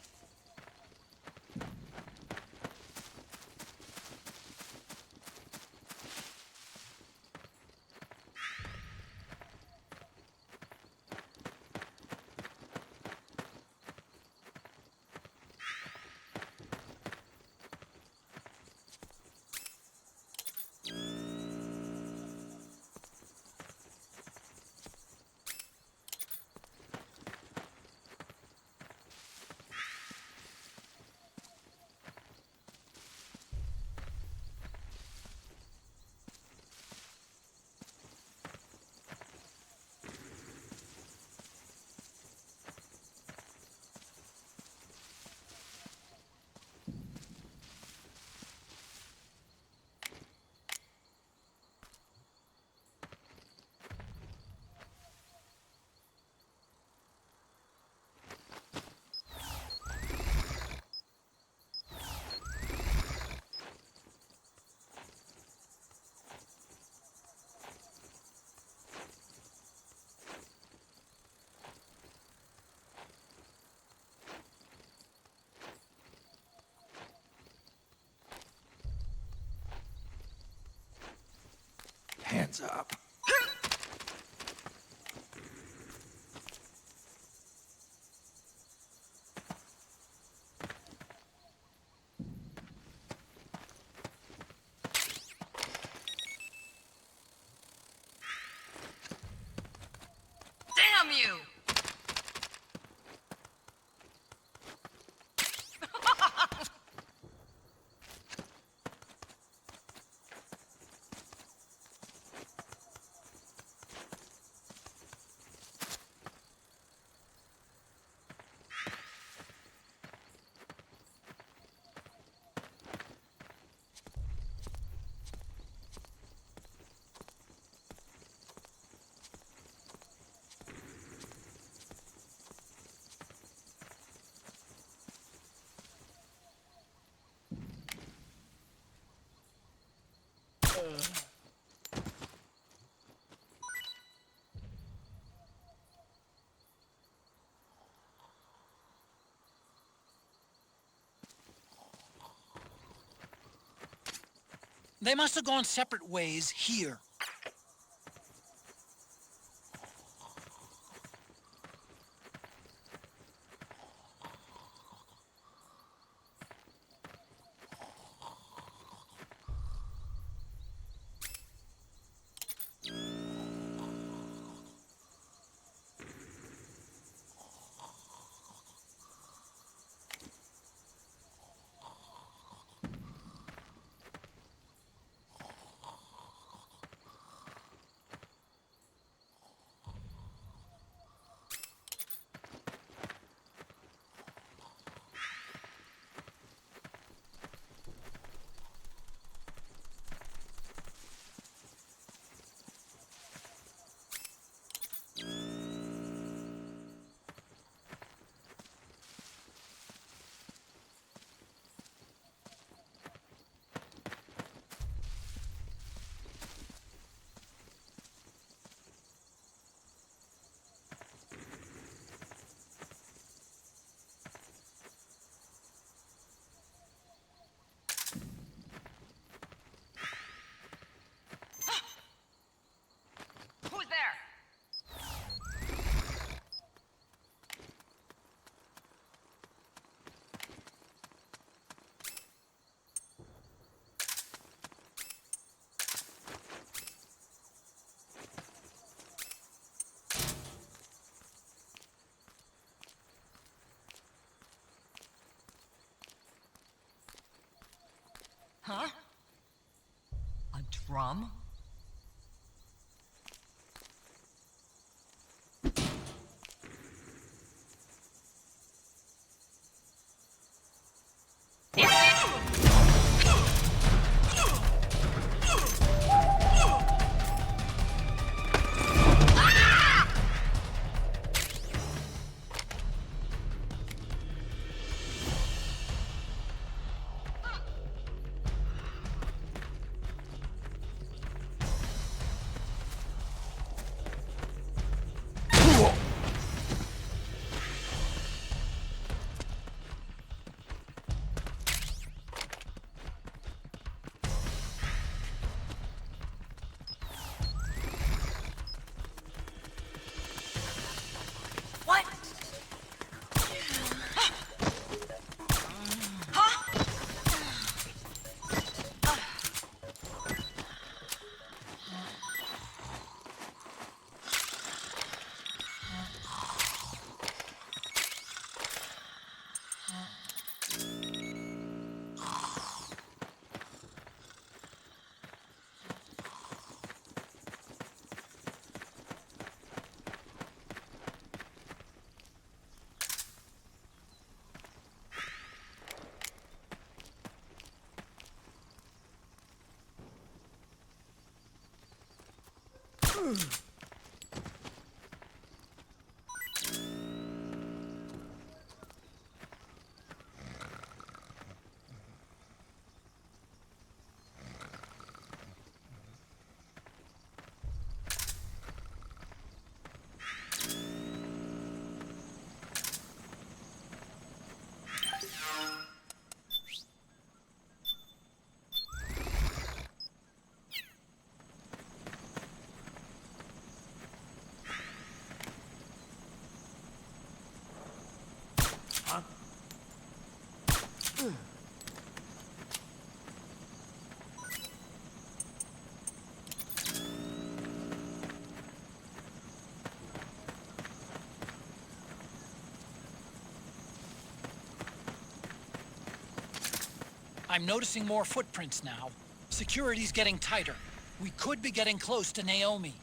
Hands up. Damn you! They must have gone separate ways here. Who's there? Huh? A drum? What? I'm noticing more footprints now. Security's getting tighter. We could be getting close to Naomi.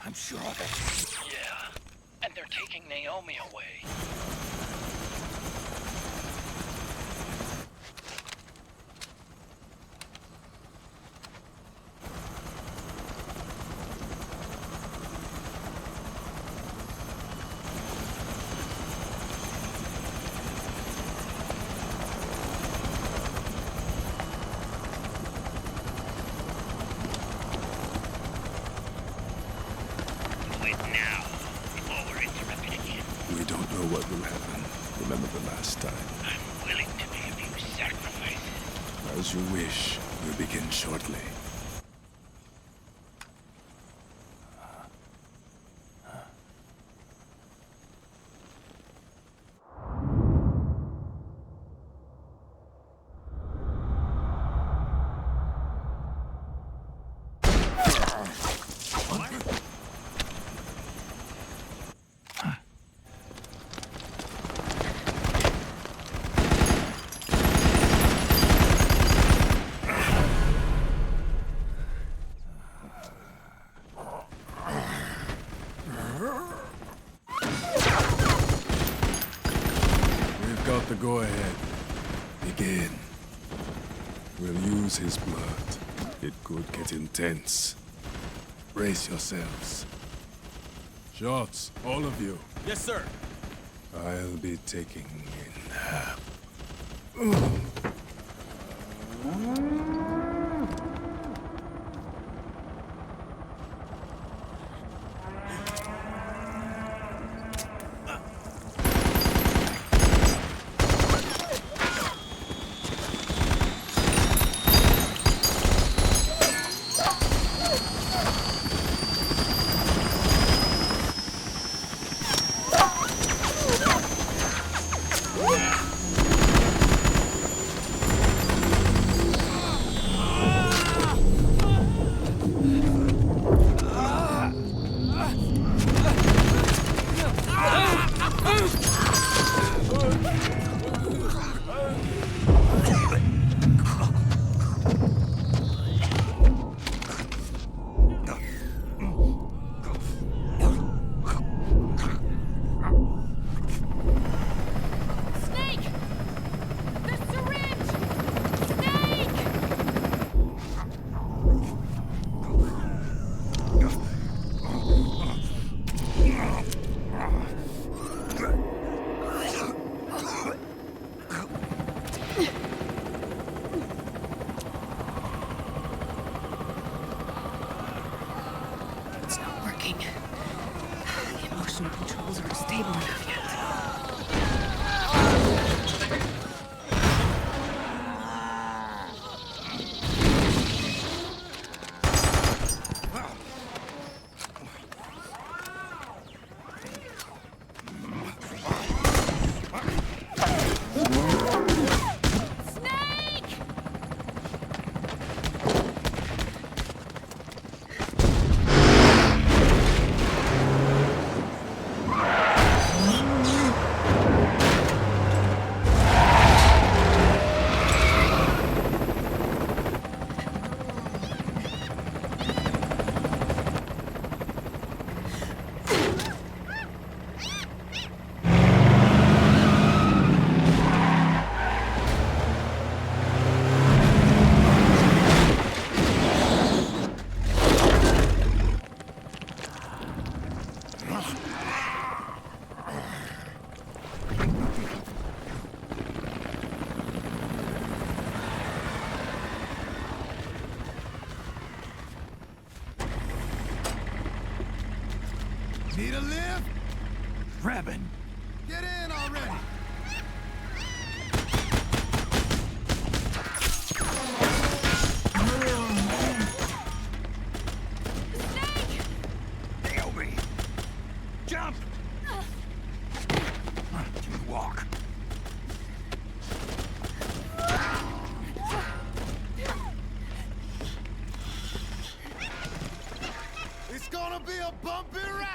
I'm sure of it. Yeah, and they're taking Naomi away. What will happen? Remember the last time. I'm willing to be a few sacrifices. As you wish. We'll begin shortly. The go-ahead. Begin. We'll use his blood. It could get intense. Brace yourselves. Shots, all of you. Yes, sir. I'll be taking in half. Controls aren't stable enough yet. Need a lift? Revan! Get in already! Naomi! Jump! Can you walk? It's gonna be a bumpy ride!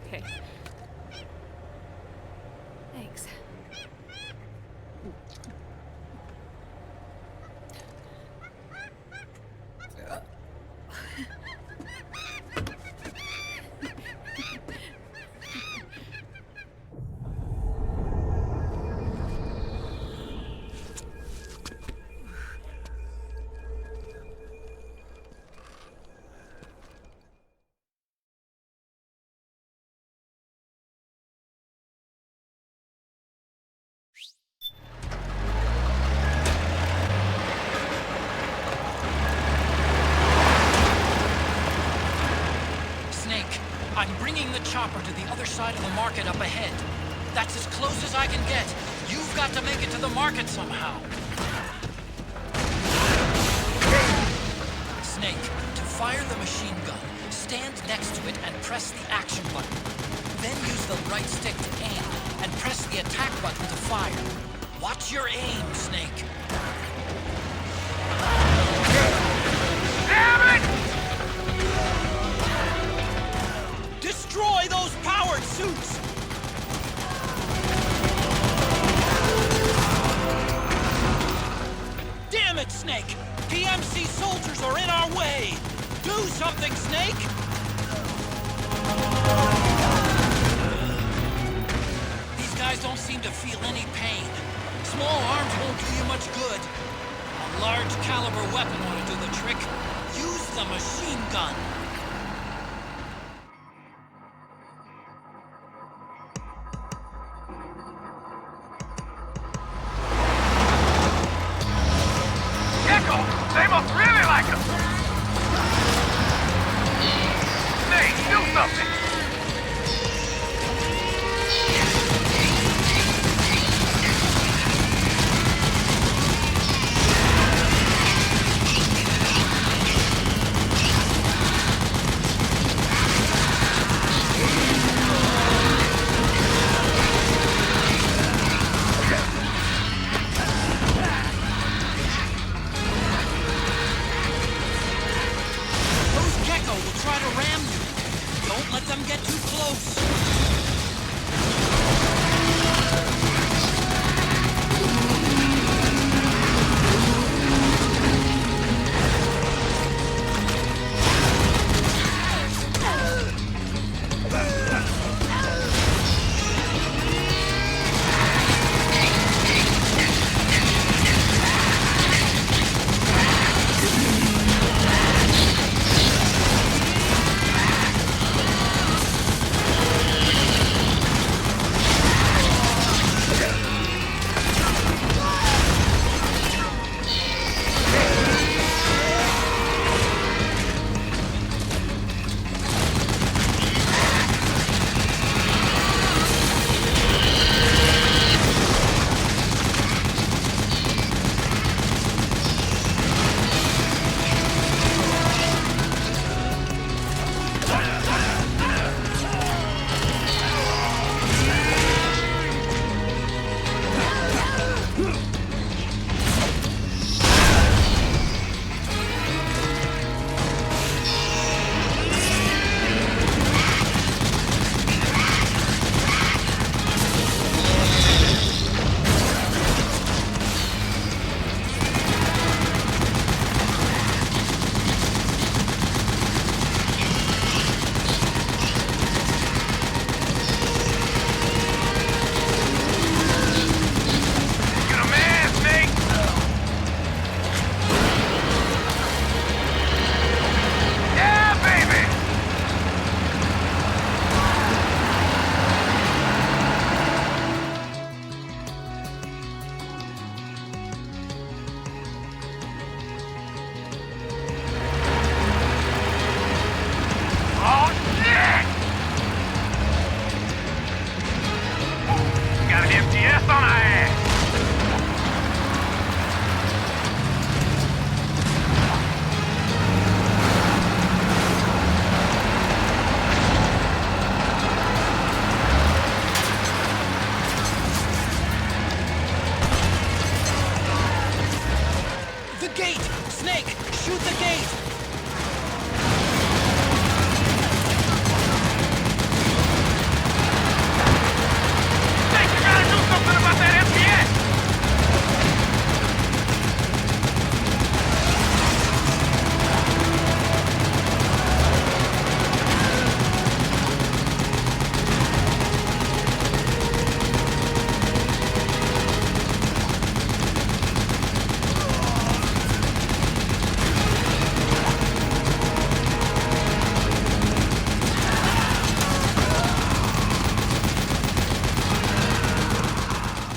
Okay. Thanks. Snake, I'm bringing the chopper to the other side of the market up ahead. That's as close as I can get. You've got to make it to the market somehow. Snake, to fire the machine gun, stand next to it and press the action button. Then use the right stick to aim, and press the attack button to fire. Watch your aim, Snake. Damn it! Destroy those powered suits! Damn it, Snake! PMC soldiers are in our way! Do something, Snake! These guys don't seem to feel any pain. Small arms won't do you much good. A large caliber weapon ought to do the trick. Use the machine gun. They must really like us! Snake, do something! shoot the gate! Think you gotta do something about that MPS!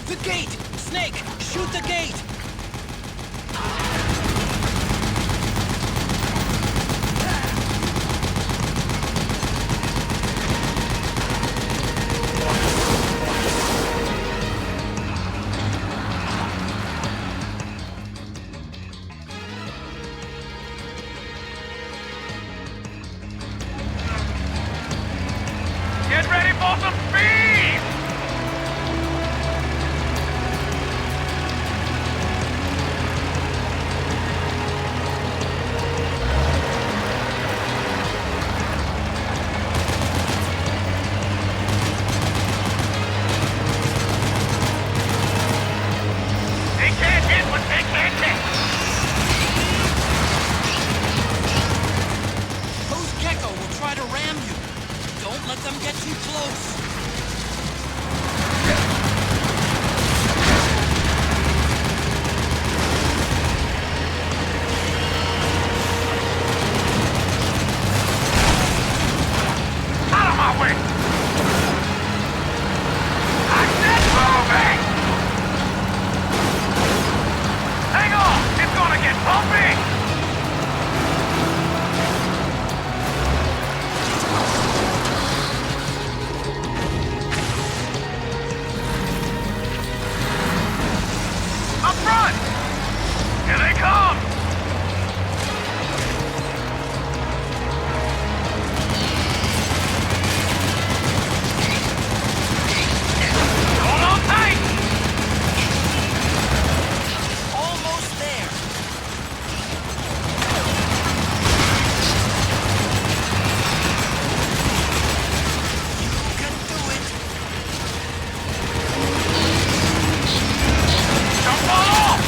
The gate! Snake, shoot the gate! Get ready for some speed! They can't hit what they can't hit! Those Gecko will try to ram you. Don't let them get too close. Out of my way! I said moving! Hang on! It's gonna get bumpy! Up front! Here they come! Hold on tight! Almost there. You can do it. Don't fall off!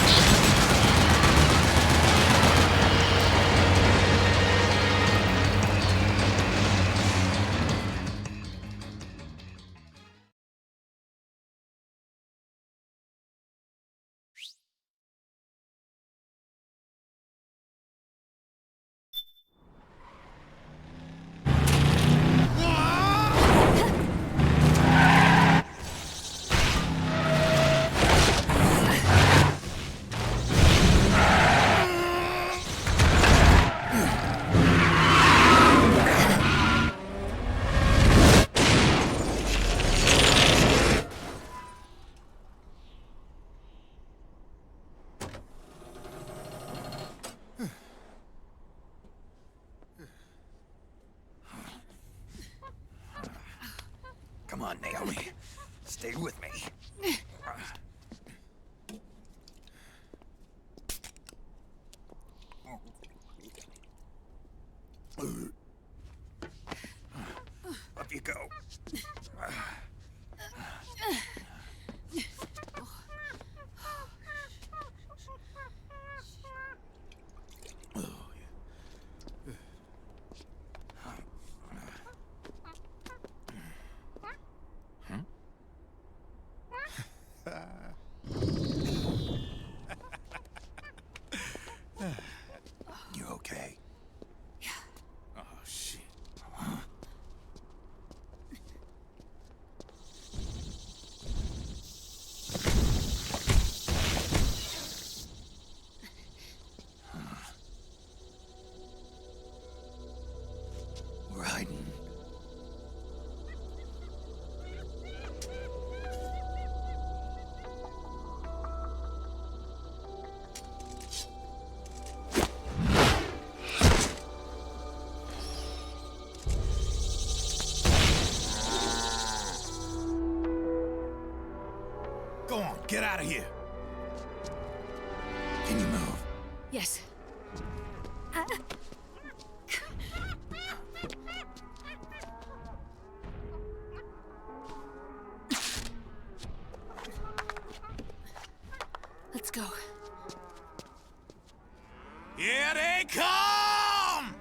Come on, Naomi. Stay with me. Up you go. You okay? Oh, shit. We're hiding. Go on, get out of here. Can you move? Yes. Let's go. Here they come!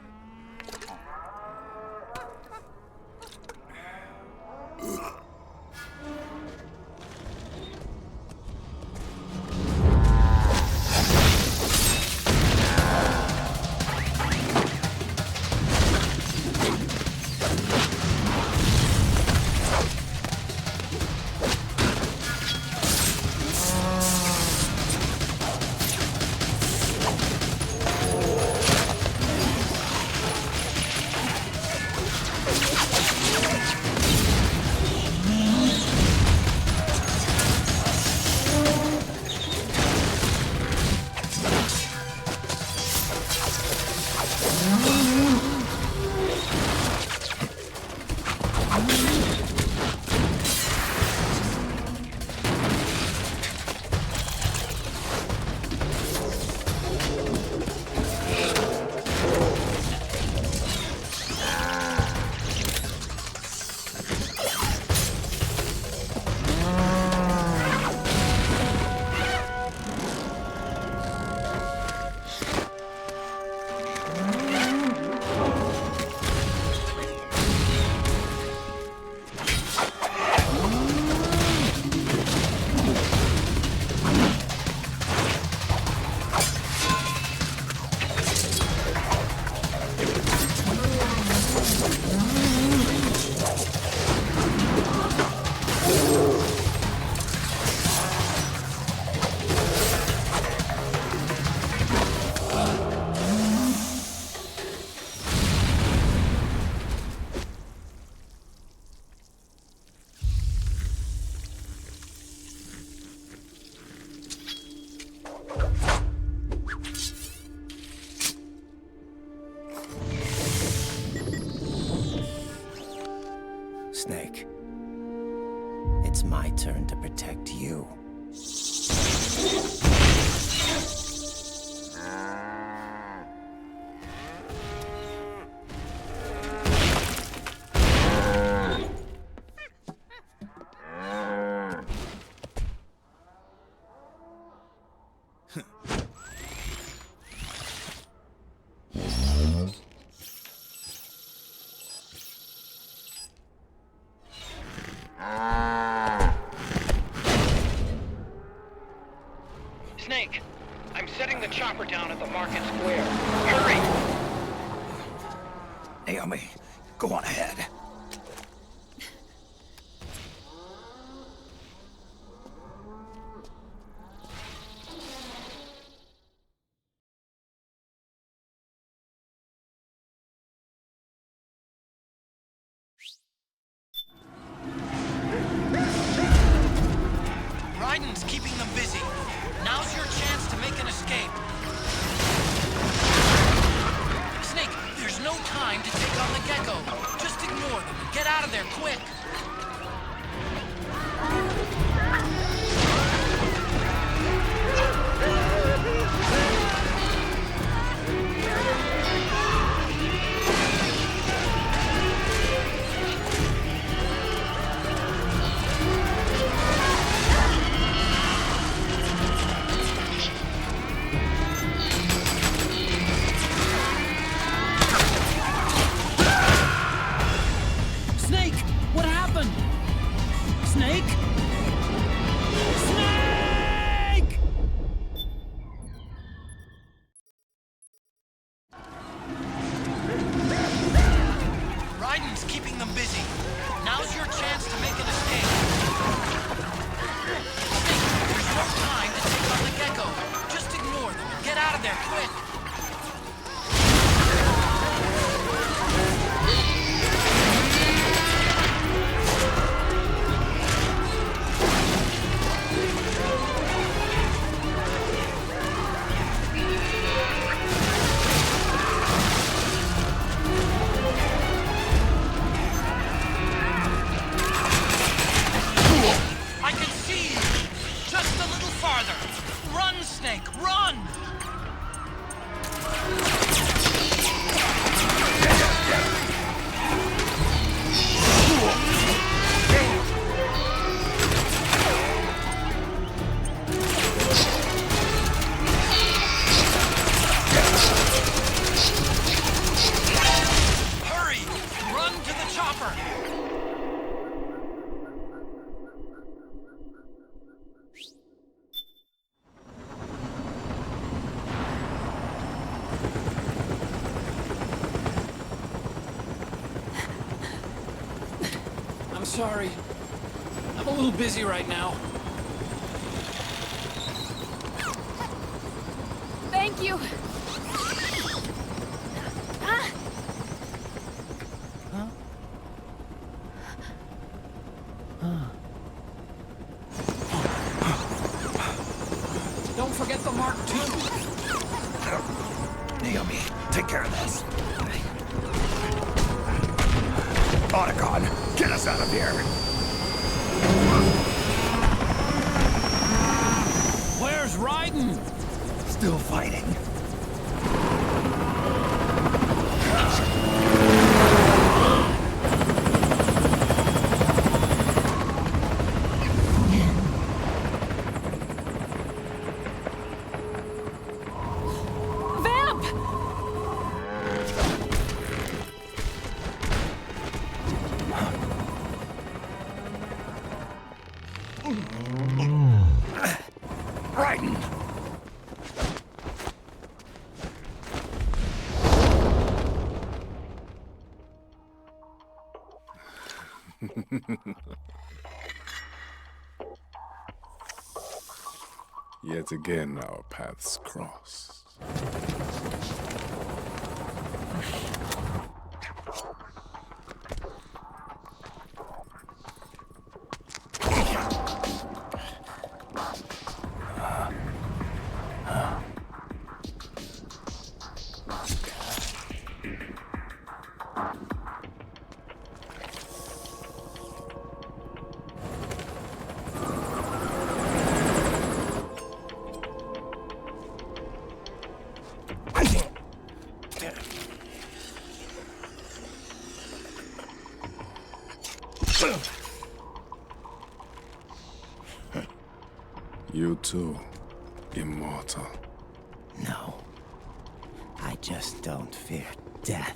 Snake, it's my turn to protect you. Snake, I'm setting the chopper down at the market square. Hurry! Naomi, go on ahead. Raiden's keeping them busy. Now's your chance to make an escape. Snake, there's no time to take on the Gecko. Just ignore them and get out of there quick. Snake, what happened? Snake? Snake! Raiden's keeping them busy. Now's your chance to make an escape. Snake, there's no time to take on the Gecko. Just ignore them and get out of there quick. I can see you! Just a little farther! Run, Snake, run! sorry. I'm a little busy right now. Thank you. Don't forget the Mark II. Naomi, take care of this. Otacon, get us out of here. Where's Raiden? Still fighting. Vamp! Raiden! Yet again, our paths cross. You too, immortal. No. I just don't fear death.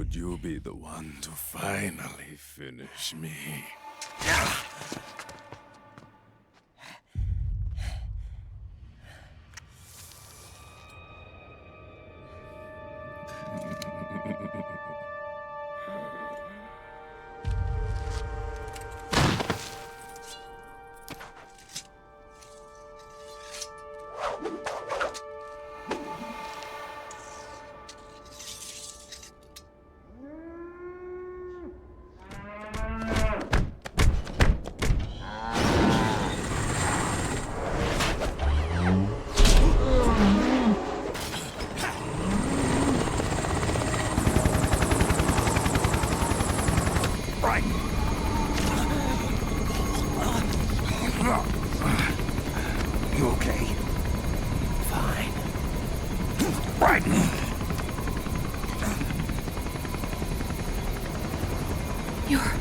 Would you be the one to finally finish me? You okay? Fine. Brighton! You're...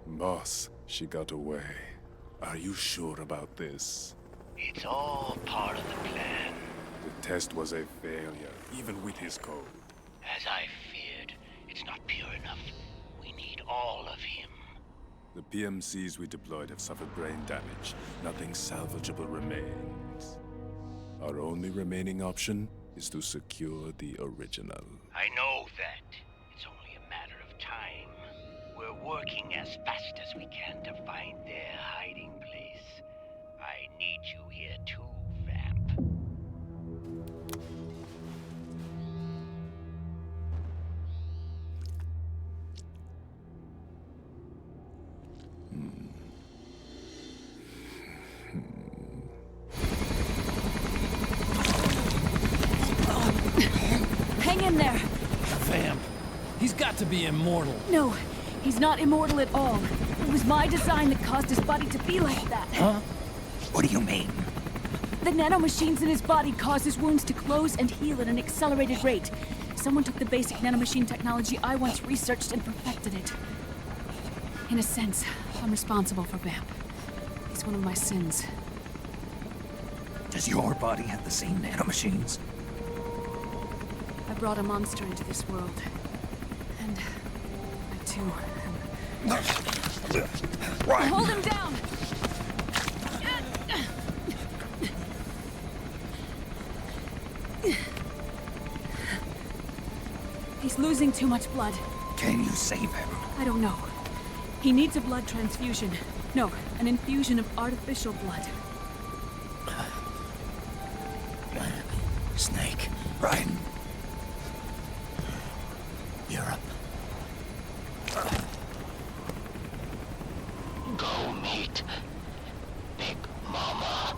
Boss, she got away. Are you sure about this? It's all part of the plan. The test was a failure, even with his code. As I feared, it's not pure enough. We need all of him. The PMCs we deployed have suffered brain damage. Nothing salvageable remains. Our only remaining option is to secure the original. I know that. It's only a matter of time. We're working as fast as we can to find their hiding place. I need you here too, Vamp. Hang in there! Vamp. He's got to be immortal. No, he's not immortal at all. It was my design that caused his body to be like that. Huh? What do you mean? The nanomachines in his body cause his wounds to close and heal at an accelerated rate. Someone took the basic nanomachine technology I once researched and perfected it. In a sense, I'm responsible for Vamp. He's one of my sins. Does your body have the same nanomachines? I brought a monster into this world. And I too am... Right. Hold him down! He's losing too much blood. Can you save him? I don't know. He needs a blood transfusion. No, an infusion of artificial blood. Snake. Brian. You're up. Go meet Big Mama.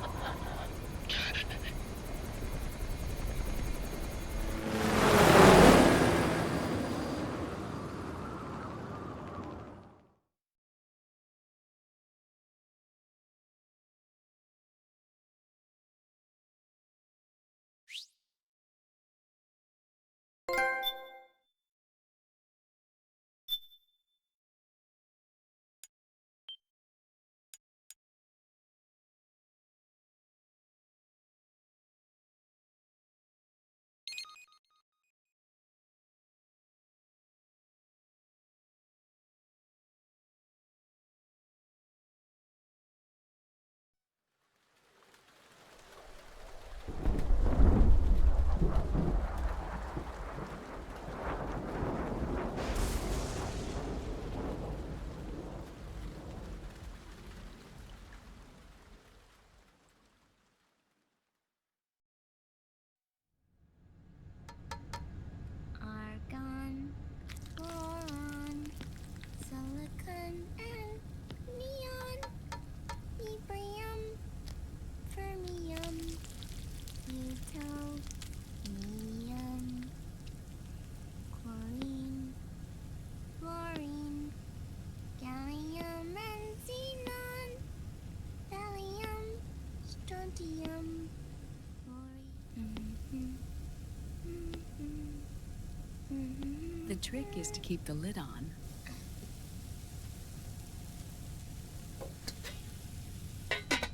trick is to keep the lid on.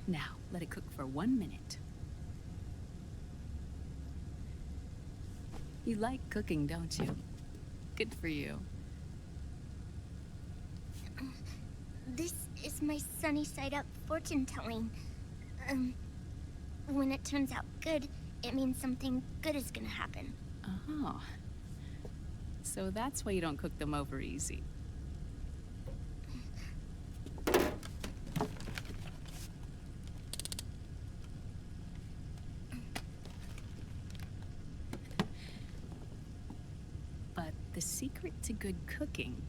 Now, let it cook for 1 minute. You like cooking, don't you? Good for you. This is my sunny side up fortune telling. When it turns out good, it means something good is gonna happen. Oh. So that's why you don't cook them over easy. But the secret to good cooking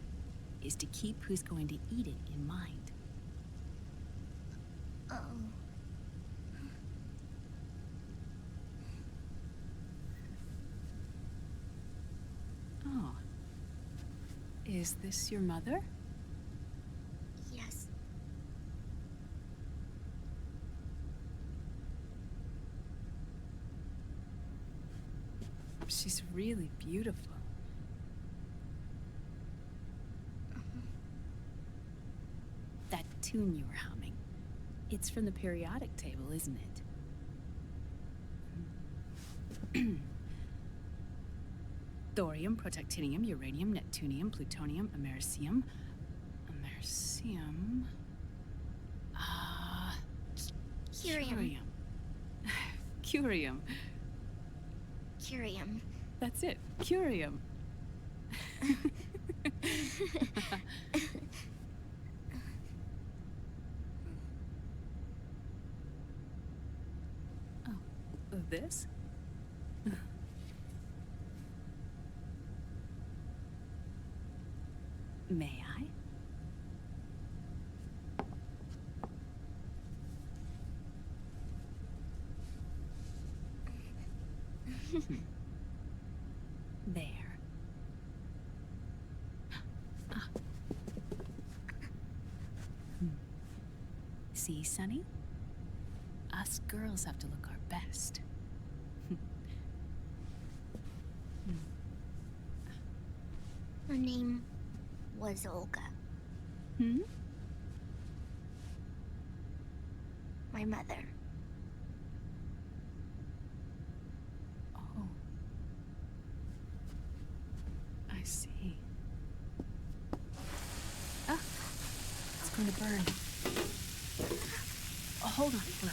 is to keep who's going to eat it in mind. Oh. Oh. Is this your mother? Yes. She's really beautiful. That tune you were humming, it's from the periodic table, isn't it? Thorium, protactinium, uranium, neptunium, plutonium, americium. Americium. Curium. Curium. Curium. That's it. Curium. Oh, this? May I? There. Ah. See, Sonny? Us girls have to look our best. Her name was Olga. Hmm? My mother. Oh. I see. Ah! It's going to burn. Oh, hold on, hold on.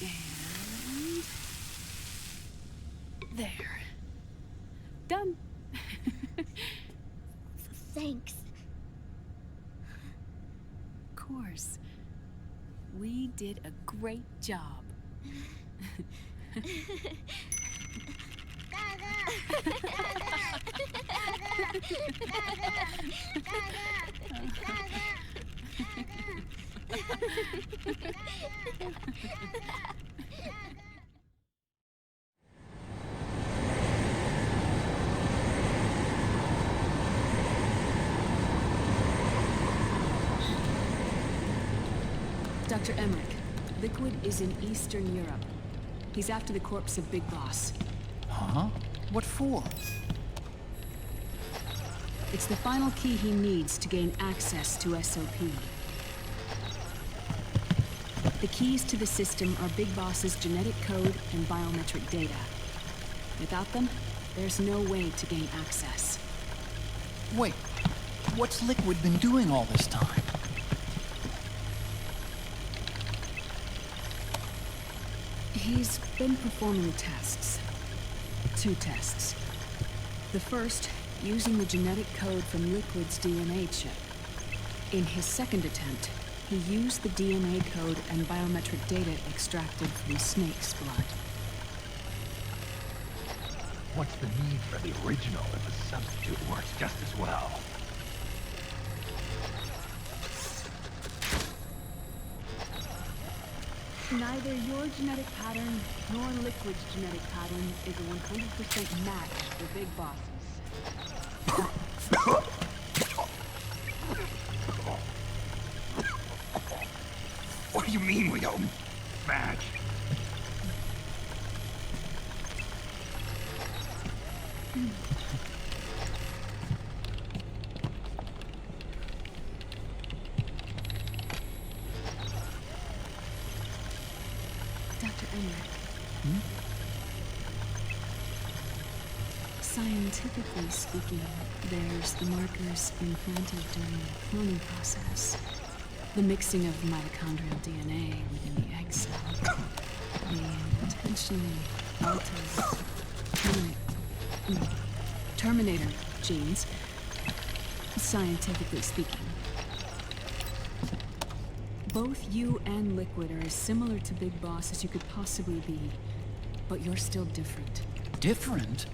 And... there. Done. Thanks. Of course. We did a great job. Dr. Emmerich, Liquid is in Eastern Europe. He's after the corpse of Big Boss. Huh? What for? It's the final key he needs to gain access to SOP. The keys to the system are Big Boss's genetic code and biometric data. Without them, there's no way to gain access. Wait, what's Liquid been doing all this time? He's been performing tests. 2 tests. The first, using the genetic code from Liquid's DNA chip. In his second attempt, he used the DNA code and biometric data extracted from Snake's blood. What's the need for the original if a substitute works just as well? Neither your genetic pattern nor Liquid's genetic pattern is a 100% match for Big Boss's. What do you mean we don't match? Scientifically speaking, there's the markers implanted during the cloning process. The mixing of mitochondrial DNA within the egg cell. The intentionally altered Terminator genes, scientifically speaking. Both you and Liquid are as similar to Big Boss as you could possibly be, but you're still different. Different?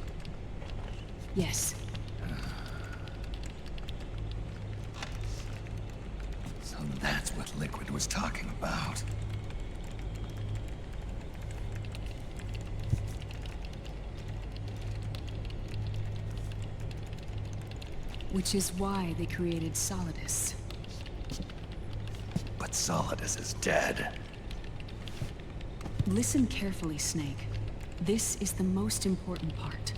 Yes. So that's what Liquid was talking about. Which is why they created Solidus. But Solidus is dead. Listen carefully, Snake. This is the most important part.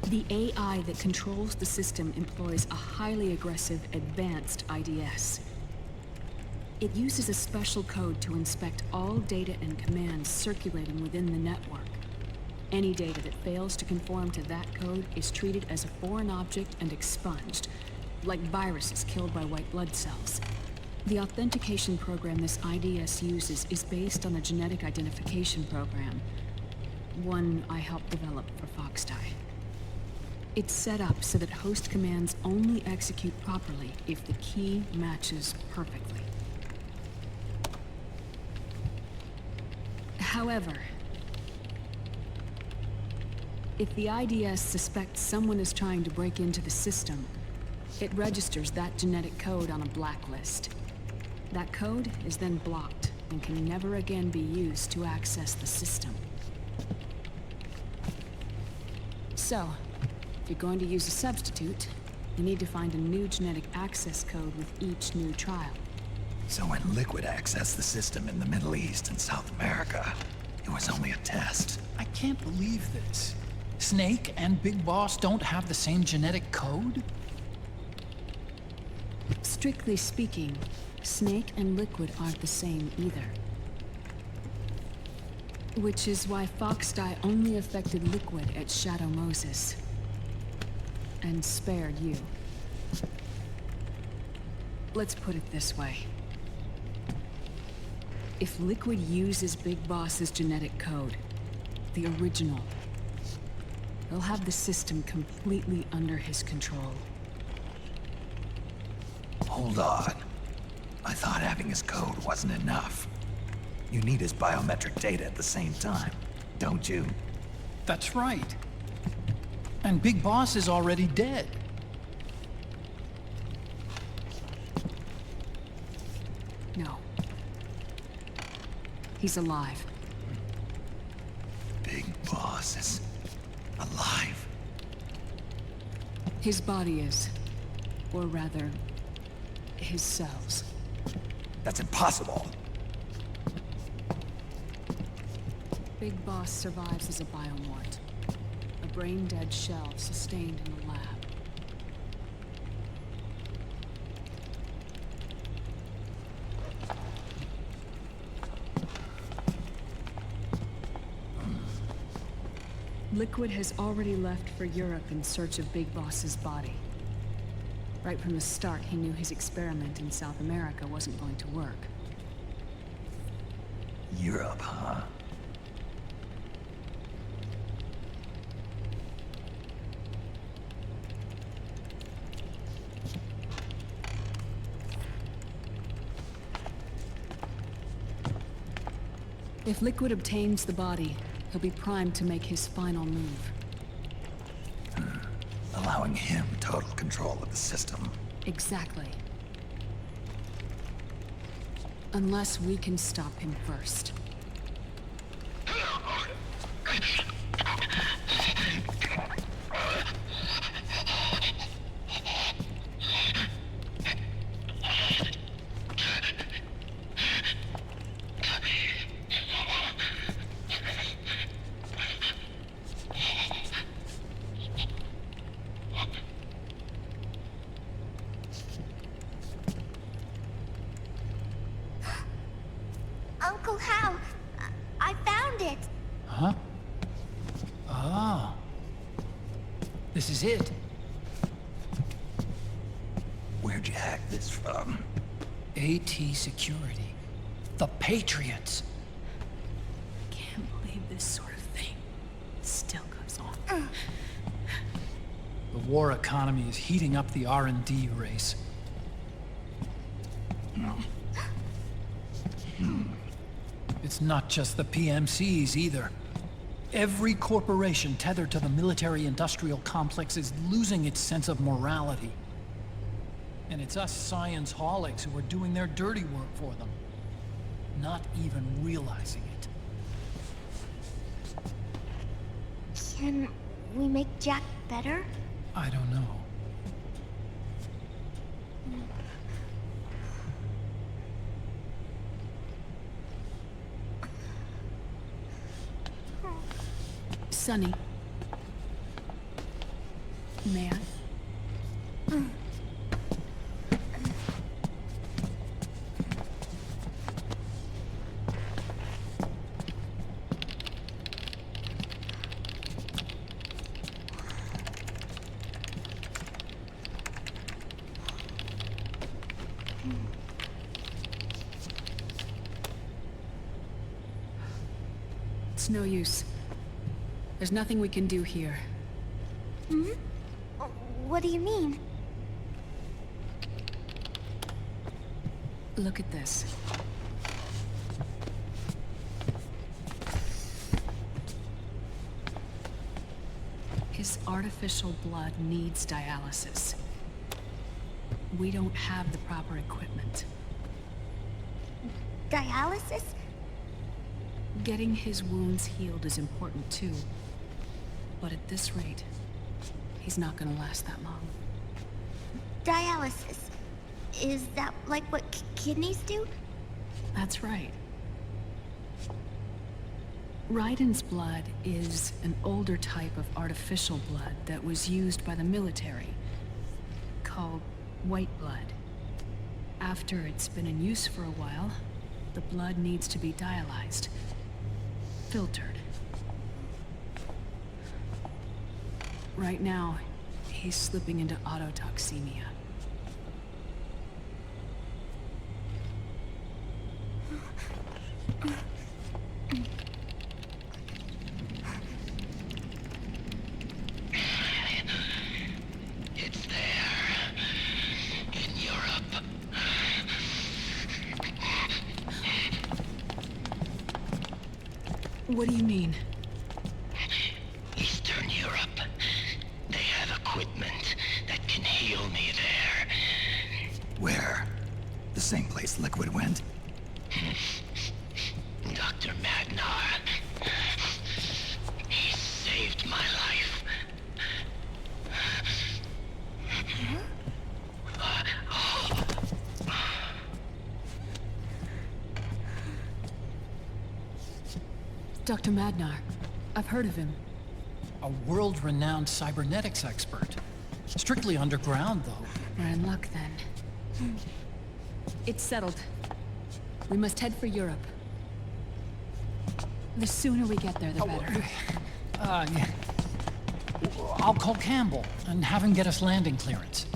The AI that controls the system employs a highly aggressive, advanced IDS. It uses a special code to inspect all data and commands circulating within the network. Any data that fails to conform to that code is treated as a foreign object and expunged, like viruses killed by white blood cells. The authentication program this IDS uses is based on a genetic identification program, one I helped develop for Foxdie. It's set up so that host commands only execute properly if the key matches perfectly. However, if the IDS suspects someone is trying to break into the system, it registers that genetic code on a blacklist. That code is then blocked and can never again be used to access the system. So, if you're going to use a substitute, you need to find a new genetic access code with each new trial. So when Liquid accessed the system in the Middle East and South America, it was only a test. I can't believe this. Snake and Big Boss don't have the same genetic code? Strictly speaking, Snake and Liquid aren't the same either. Which is why Foxdie only affected Liquid at Shadow Moses. And spared you. Let's put it this way. If Liquid uses Big Boss's genetic code, the original, he'll have the system completely under his control. Hold on. I thought having his code wasn't enough. You need his biometric data at the same time, don't you? That's right. And Big Boss is already dead. No. He's alive. Big Boss is alive? His body is. Or rather, his cells. That's impossible. Big Boss survives as a biomort. A brain-dead shell sustained in the lab. Liquid has already left for Europe in search of Big Boss's body. Right from the start, he knew his experiment in South America wasn't going to work. Europe, huh? If Liquid obtains the body, he'll be primed to make his final move. Allowing him total control of the system. Exactly. Unless we can stop him first. Uncle Hal. This is it. Where'd you hack this from? AT Security. The Patriots. Can't believe this sort of thing still goes on. The war economy is heating up the R&D race. It's not just the PMCs either. Every corporation tethered to the military-industrial complex is losing its sense of morality. And it's us science-holics who are doing their dirty work for them, not even realizing it. Can we make Jack better? I don't know. Sonny. May I? It's no use. There's nothing we can do here. Hmm? What do you mean? Look at this. His artificial blood needs dialysis. We don't have the proper equipment. Dialysis? Getting his wounds healed is important too. But at this rate, he's not gonna last that long. Dialysis. Is that like what kidneys do? That's right. Raiden's blood is an older type of artificial blood that was used by the military, called white blood. After it's been in use for a while, the blood needs to be dialyzed, filtered. Right now, he's slipping into autotoxemia. It's there. In Europe. What do you mean? Eastern Europe. They have equipment that can heal me there. Where? The same place Liquid went? Dr. Magnar. He saved my life. Dr. Magnar. I've heard of him. A world-renowned cybernetics expert. Strictly underground, though. We're in luck, then. It's settled. We must head for Europe. The sooner we get there, the better. Yeah. I'll call Campbell and have him get us landing clearance.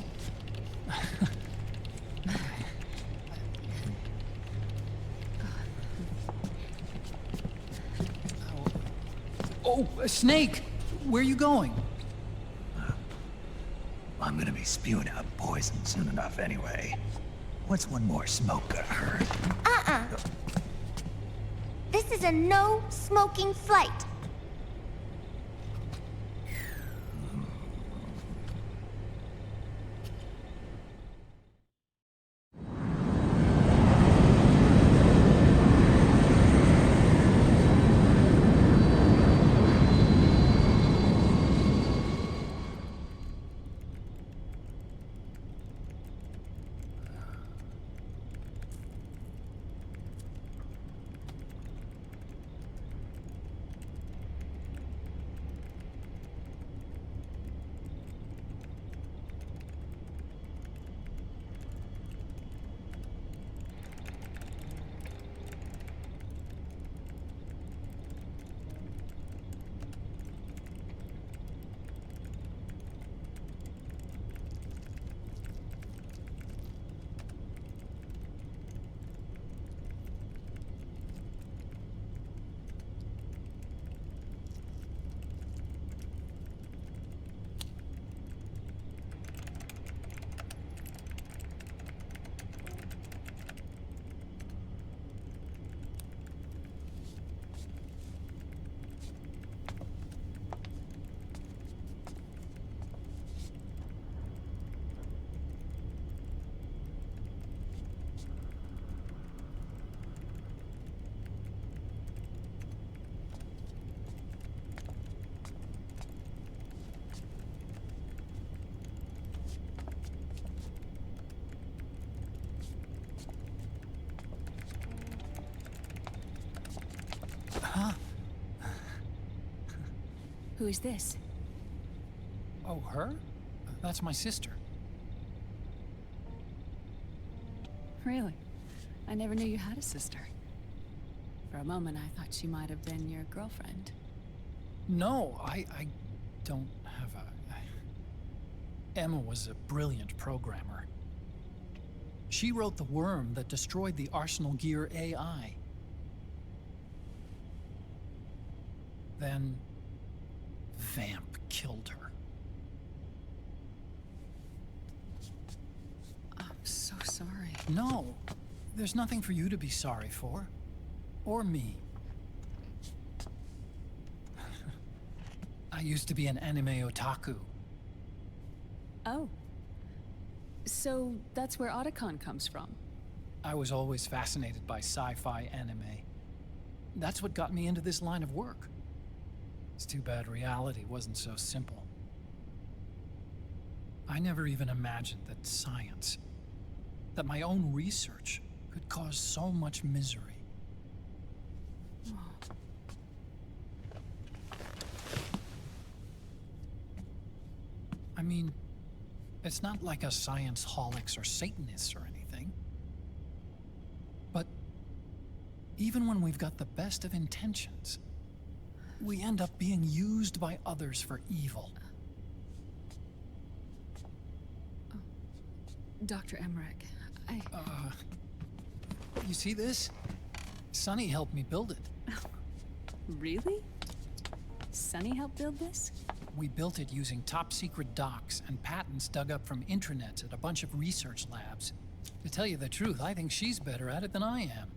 Oh, Snake! Where are you going? I'm gonna be spewing out poison soon enough anyway. What's one more smoke gonna hurt? This is a no-smoking flight. Who is this? Oh, her? That's my sister. Really? I never knew you had a sister. For a moment, I thought she might have been your girlfriend. No, I don't have a... Emma was a brilliant programmer. She wrote the worm that destroyed the Arsenal Gear AI. Then... Vamp killed her. I'm so sorry. No, there's nothing for you to be sorry for. Or me. I used to be an anime otaku. Oh. So that's where Otacon comes from? I was always fascinated by sci-fi anime. That's what got me into this line of work. It's too bad reality wasn't so simple. I never even imagined that science, that my own research, could cause so much misery. I mean, it's not like us science-holics or Satanists or anything. But even when we've got the best of intentions, we end up being used by others for evil. Dr. Emmerich, You see this? Sonny helped me build it. Really? Sonny helped build this? We built it using top-secret docs and patents dug up from intranets at a bunch of research labs. To tell you the truth, I think she's better at it than I am.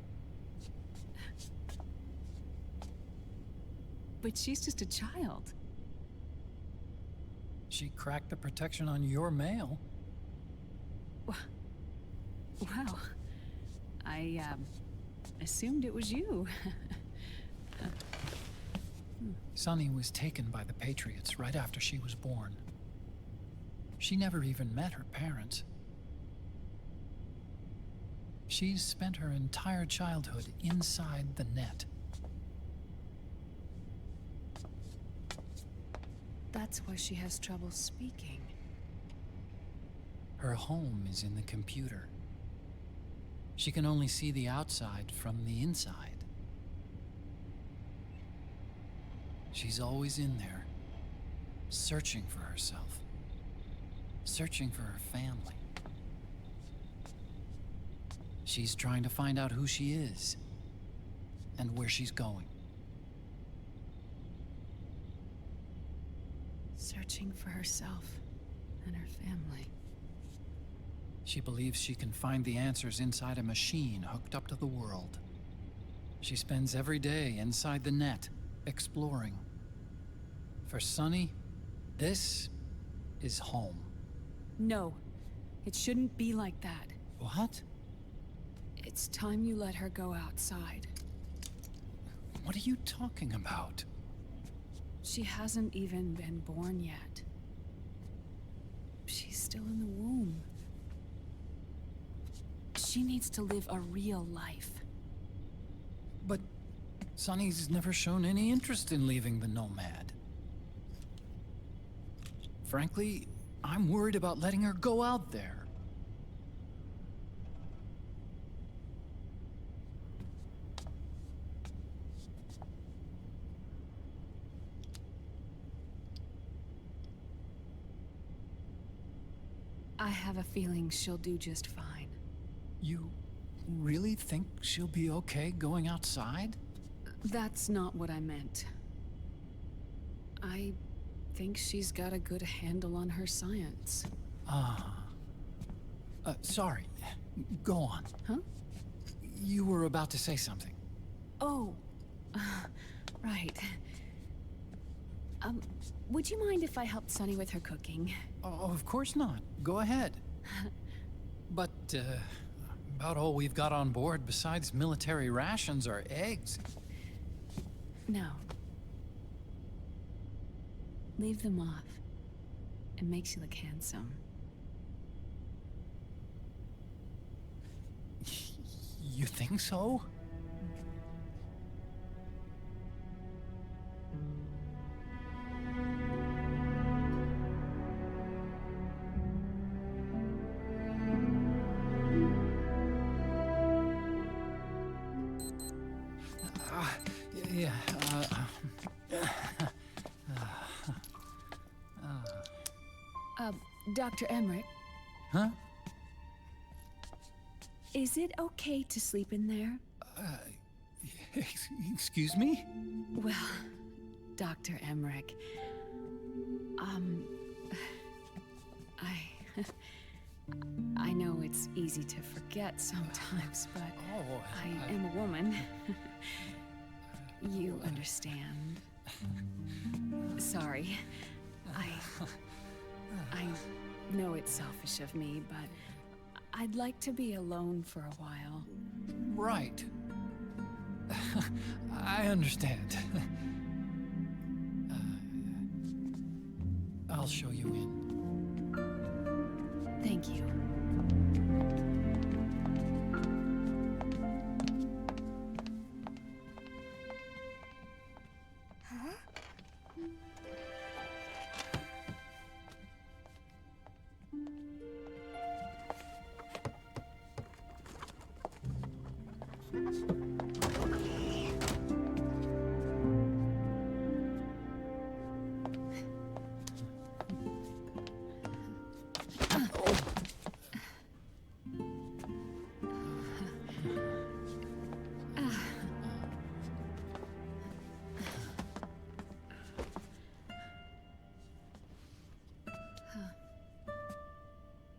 But she's just a child. She cracked the protection on your mail. Wow. I, assumed it was you. Sunny was taken by the Patriots right after she was born. She never even met her parents. She's spent her entire childhood inside the net. That's why she has trouble speaking. Her home is in the computer. She can only see the outside from the inside. She's always in there, searching for herself, searching for her family. She's trying to find out who she is and where she's going. Searching for herself and her family. She believes she can find the answers inside a machine hooked up to the world. She spends every day inside the net, exploring. For Sunny, this is home. No, it shouldn't be like that. What? It's time you let her go outside. What are you talking about? She hasn't even been born yet. She's still in the womb. She needs to live a real life. But Sunny's never shown any interest in leaving the Nomad. Frankly, I'm worried about letting her go out there. I have a feeling she'll do just fine. You really think she'll be okay going outside? That's not what I meant. I think she's got a good handle on her science. Sorry. Go on. Huh? You were about to say something. Oh, right. Would you mind if I helped Sunny with her cooking? Oh, of course not. Go ahead. But, about all we've got on board besides military rations are eggs. No. Leave them off. It makes you look handsome. You think so? Dr. Emmerich, Huh? is it okay to sleep in there? Excuse me? Well, Dr. Emmerich, I know it's easy to forget sometimes, but I am a woman. You understand. Sorry. I know it's selfish of me, but I'd like to be alone for a while. Right. I understand. I'll show you in. Thank you.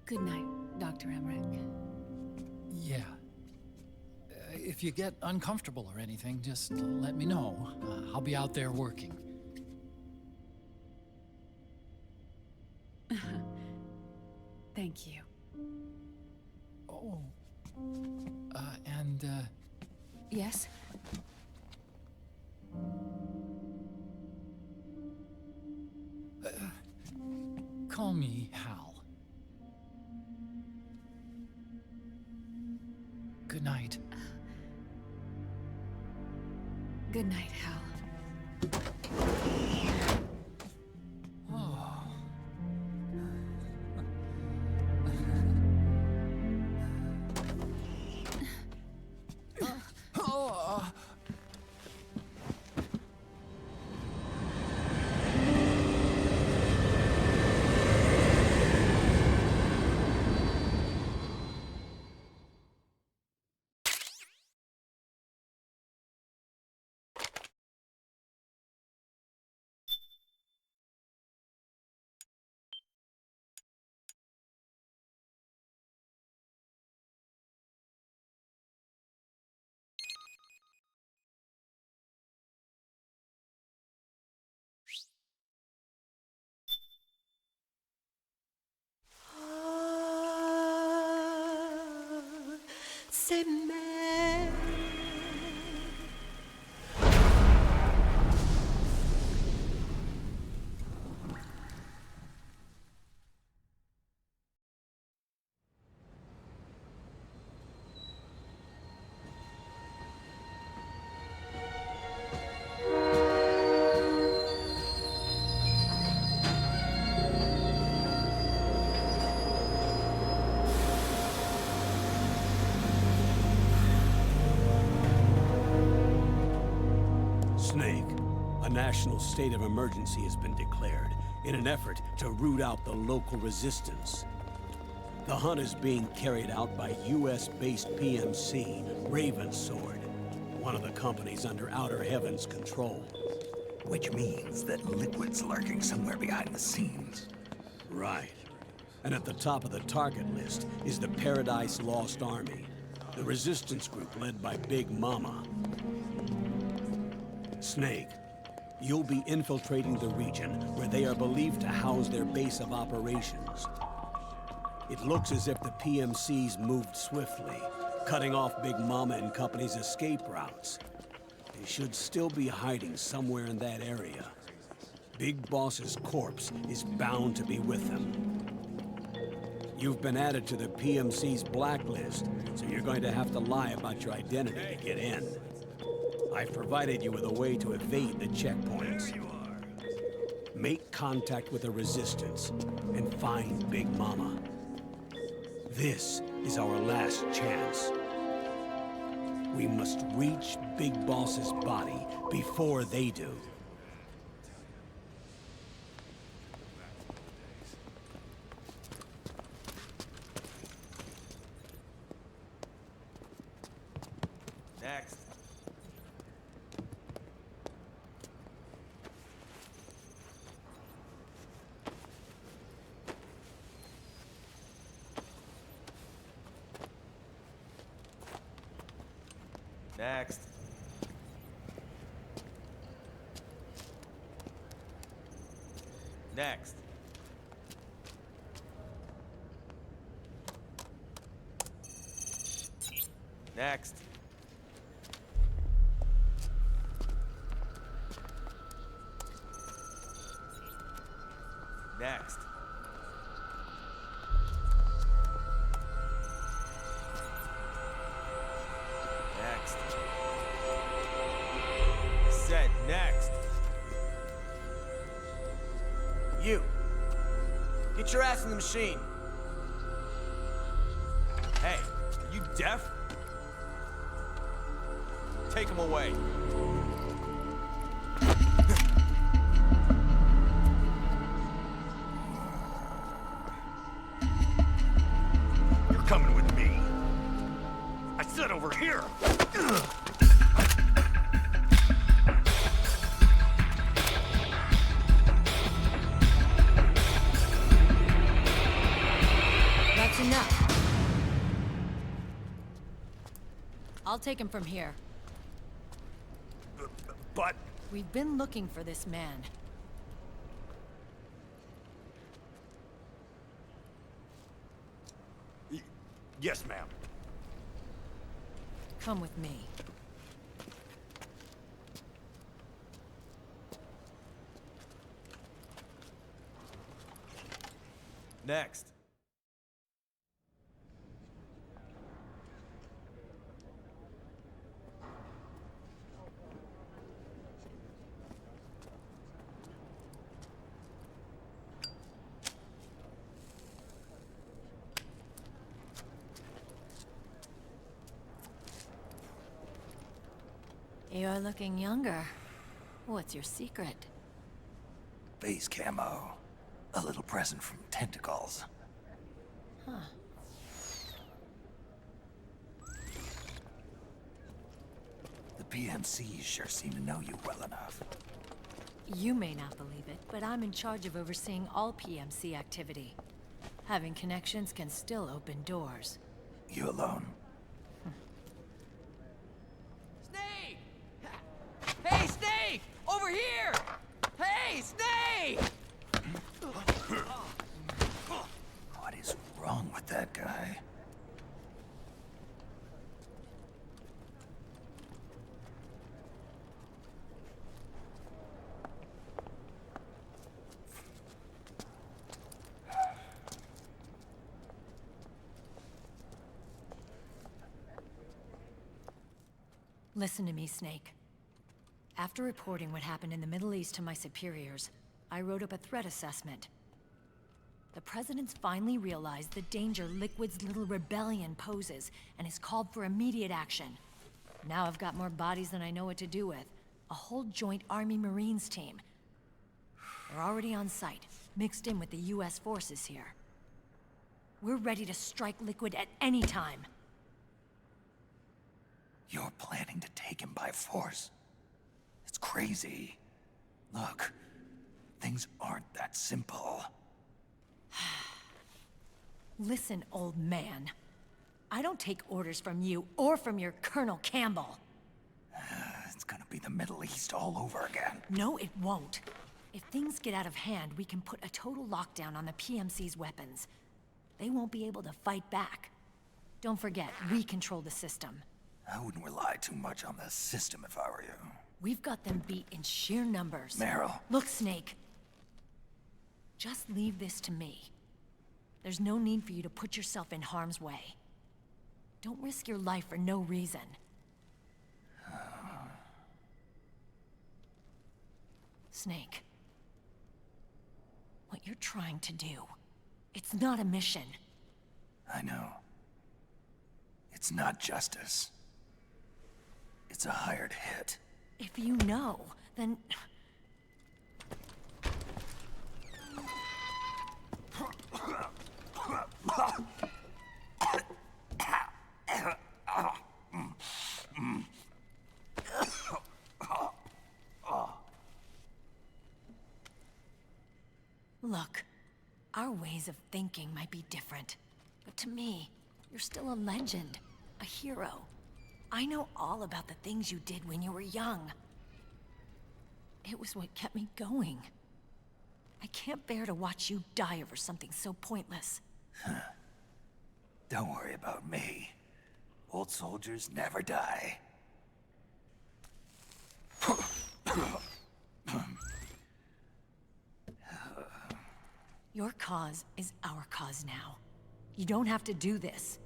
Good night, Dr. Emmerich. Yeah. If you get uncomfortable or anything, just let me know. I'll be out there working. Thank you. Oh. Yes? Call me Hal. Good night. Good night, Hal. C'est mer. Snake, a national state of emergency has been declared in an effort to root out the local resistance. The hunt is being carried out by US-based PMC, Ravensword, one of the companies under Outer Heaven's control. Which means that Liquid's lurking somewhere behind the scenes. Right. And at the top of the target list is the Paradise Lost Army, the resistance group led by Big Mama. Snake, you'll be infiltrating the region where they are believed to house their base of operations. It looks as if the PMC's moved swiftly, cutting off Big Mama and company's escape routes. They should still be hiding somewhere in that area. Big Boss's corpse is bound to be with them. You've been added to the PMC's blacklist, so you're going to have to lie about your identity to get in. I've provided you with a way to evade the checkpoints. Make contact with the Resistance and find Big Mama. This is our last chance. We must reach Big Boss's body before they do. Next. Next. Next. Next. Next. I said next. You. Get your ass in the machine. Hey, are you deaf? Take him away. You're coming with me. I said over here. That's enough. I'll take him from here. But... We've been looking for this man. Yes, ma'am. Come with me. Next. You're looking younger. What's your secret? Base camo. A little present from tentacles. Huh. The PMCs sure seem to know you well enough. You may not believe it, but I'm in charge of overseeing all PMC activity. Having connections can still open doors. You alone? Snake! Hey, Snake! Over here! Hey, Snake! What is wrong with that guy? Listen to me, Snake. After reporting what happened in the Middle East to my superiors, I wrote up a threat assessment. The President's finally realized the danger Liquid's little rebellion poses and has called for immediate action. Now I've got more bodies than I know what to do with. A whole joint Army-Marines team. They're already on site, mixed in with the US forces here. We're ready to strike Liquid at any time. You're planning to take him by force? It's crazy. Look, things aren't that simple. Listen, old man. I don't take orders from you or from your Colonel Campbell. It's gonna be the Middle East all over again. No, it won't. If things get out of hand, we can put a total lockdown on the PMC's weapons. They won't be able to fight back. Don't forget, we control the system. I wouldn't rely too much on the system if I were you. We've got them beat in sheer numbers. Meryl. Look, Snake. Just leave this to me. There's no need for you to put yourself in harm's way. Don't risk your life for no reason. Snake. What you're trying to do, it's not a mission. I know. It's not justice. It's a hired hit. If you know, then... Look, our ways of thinking might be different, but to me, you're still a legend, a hero. I know all about the things you did when you were young. It was what kept me going. I can't bear to watch you die over something so pointless. Don't worry about me. Old soldiers never die. Your cause is our cause now. You don't have to do this.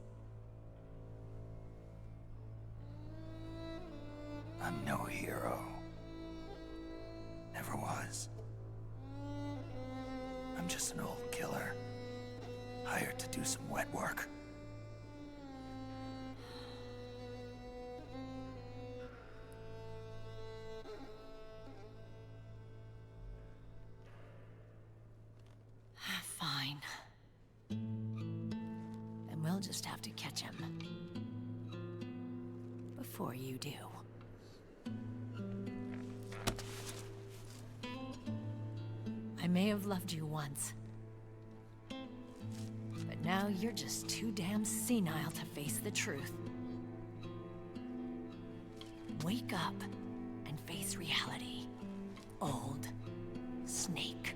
I'm no hero. Never was. I'm just an old killer, hired to do some wet work. Fine. Then we'll just have to catch him. Before you do. I may have loved you once. But now you're just too damn senile to face the truth. Wake up and face reality. Old Snake.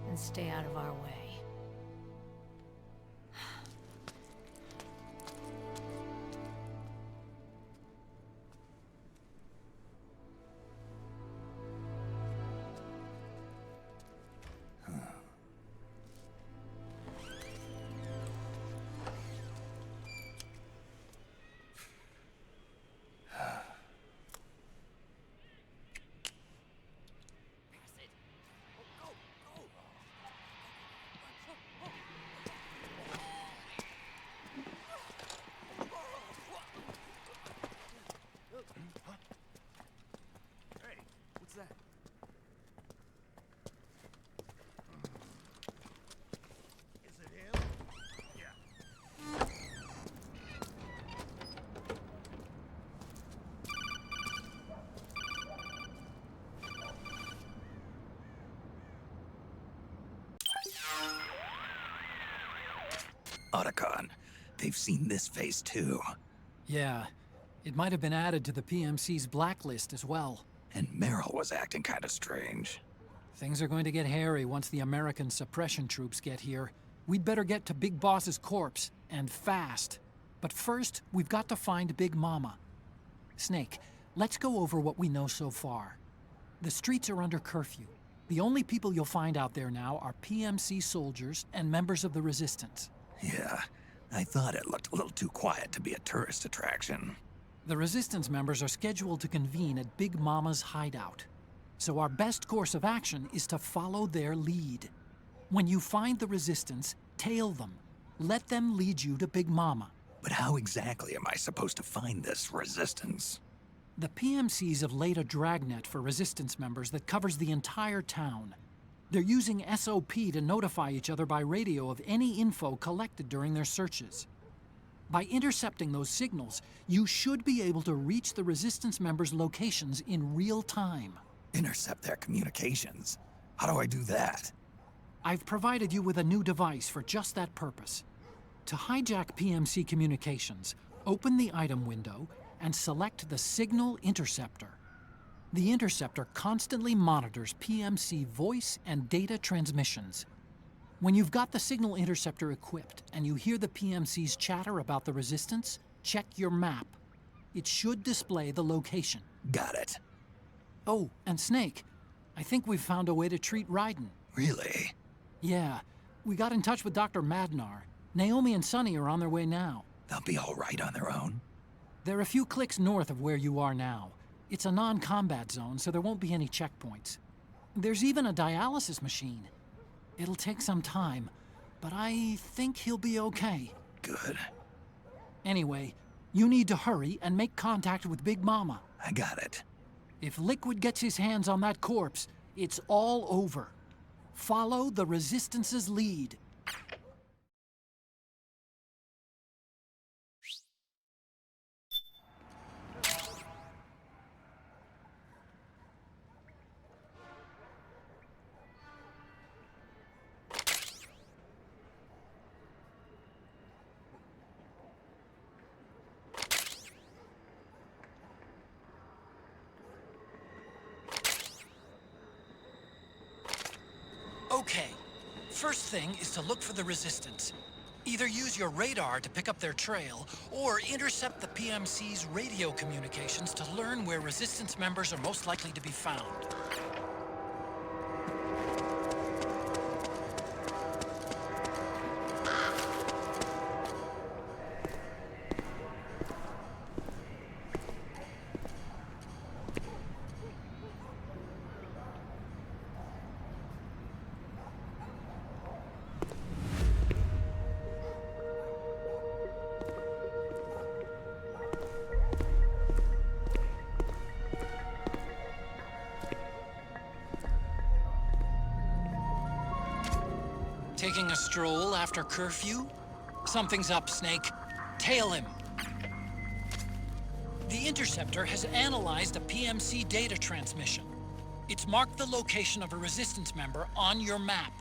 And stay out of our way. Hey, what's that? Is it him? Yeah. Otacon, they've seen this face too. Yeah, it might have been added to the PMC's blacklist as well. And Meryl was acting kind of strange. Things are going to get hairy once the American suppression troops get here. We'd better get to Big Boss's corpse, and fast. But first, we've got to find Big Mama. Snake, let's go over what we know so far. The streets are under curfew. The only people you'll find out there now are PMC soldiers and members of the Resistance. Yeah, I thought it looked a little too quiet to be a tourist attraction. The Resistance members are scheduled to convene at Big Mama's hideout. So our best course of action is to follow their lead. When you find the Resistance, tail them. Let them lead you to Big Mama. But how exactly am I supposed to find this Resistance? The PMCs have laid a dragnet for Resistance members that covers the entire town. They're using SOP to notify each other by radio of any info collected during their searches. By intercepting those signals, you should be able to reach the Resistance members' locations in real time. Intercept their communications? How do I do that? I've provided you with a new device for just that purpose. To hijack PMC communications, open the item window and select the Signal Interceptor. The interceptor constantly monitors PMC voice and data transmissions. When you've got the Signal Interceptor equipped and you hear the PMC's chatter about the Resistance, check your map. It should display the location. Got it. Oh, and Snake, I think we've found a way to treat Raiden. Really? Yeah, we got in touch with Dr. Madnar. Naomi and Sonny are on their way now. They'll be all right on their own? They're a few clicks north of where you are now. It's a non-combat zone, so there won't be any checkpoints. There's even a dialysis machine. It'll take some time, but I think he'll be okay. Good. Anyway, you need to hurry and make contact with Big Mama. I got it. If Liquid gets his hands on that corpse, it's all over. Follow the Resistance's lead. Okay. First thing is to look for the Resistance. Either use your radar to pick up their trail, or intercept the PMC's radio communications to learn where Resistance members are most likely to be found. Taking a stroll after curfew? Something's up, Snake. Tail him. The Interceptor has analyzed a PMC data transmission. It's marked the location of a Resistance member on your map.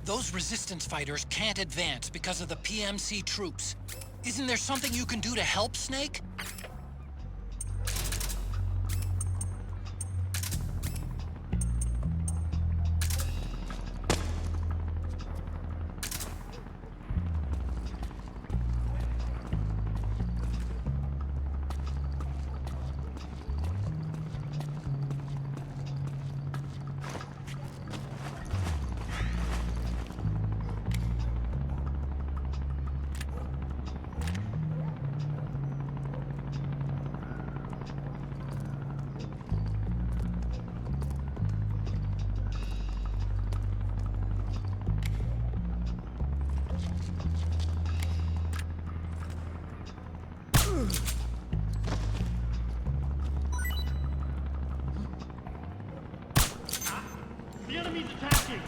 Those Resistance fighters can't advance because of the PMC troops. Isn't there something you can do to help, Snake? The enemy's attacking!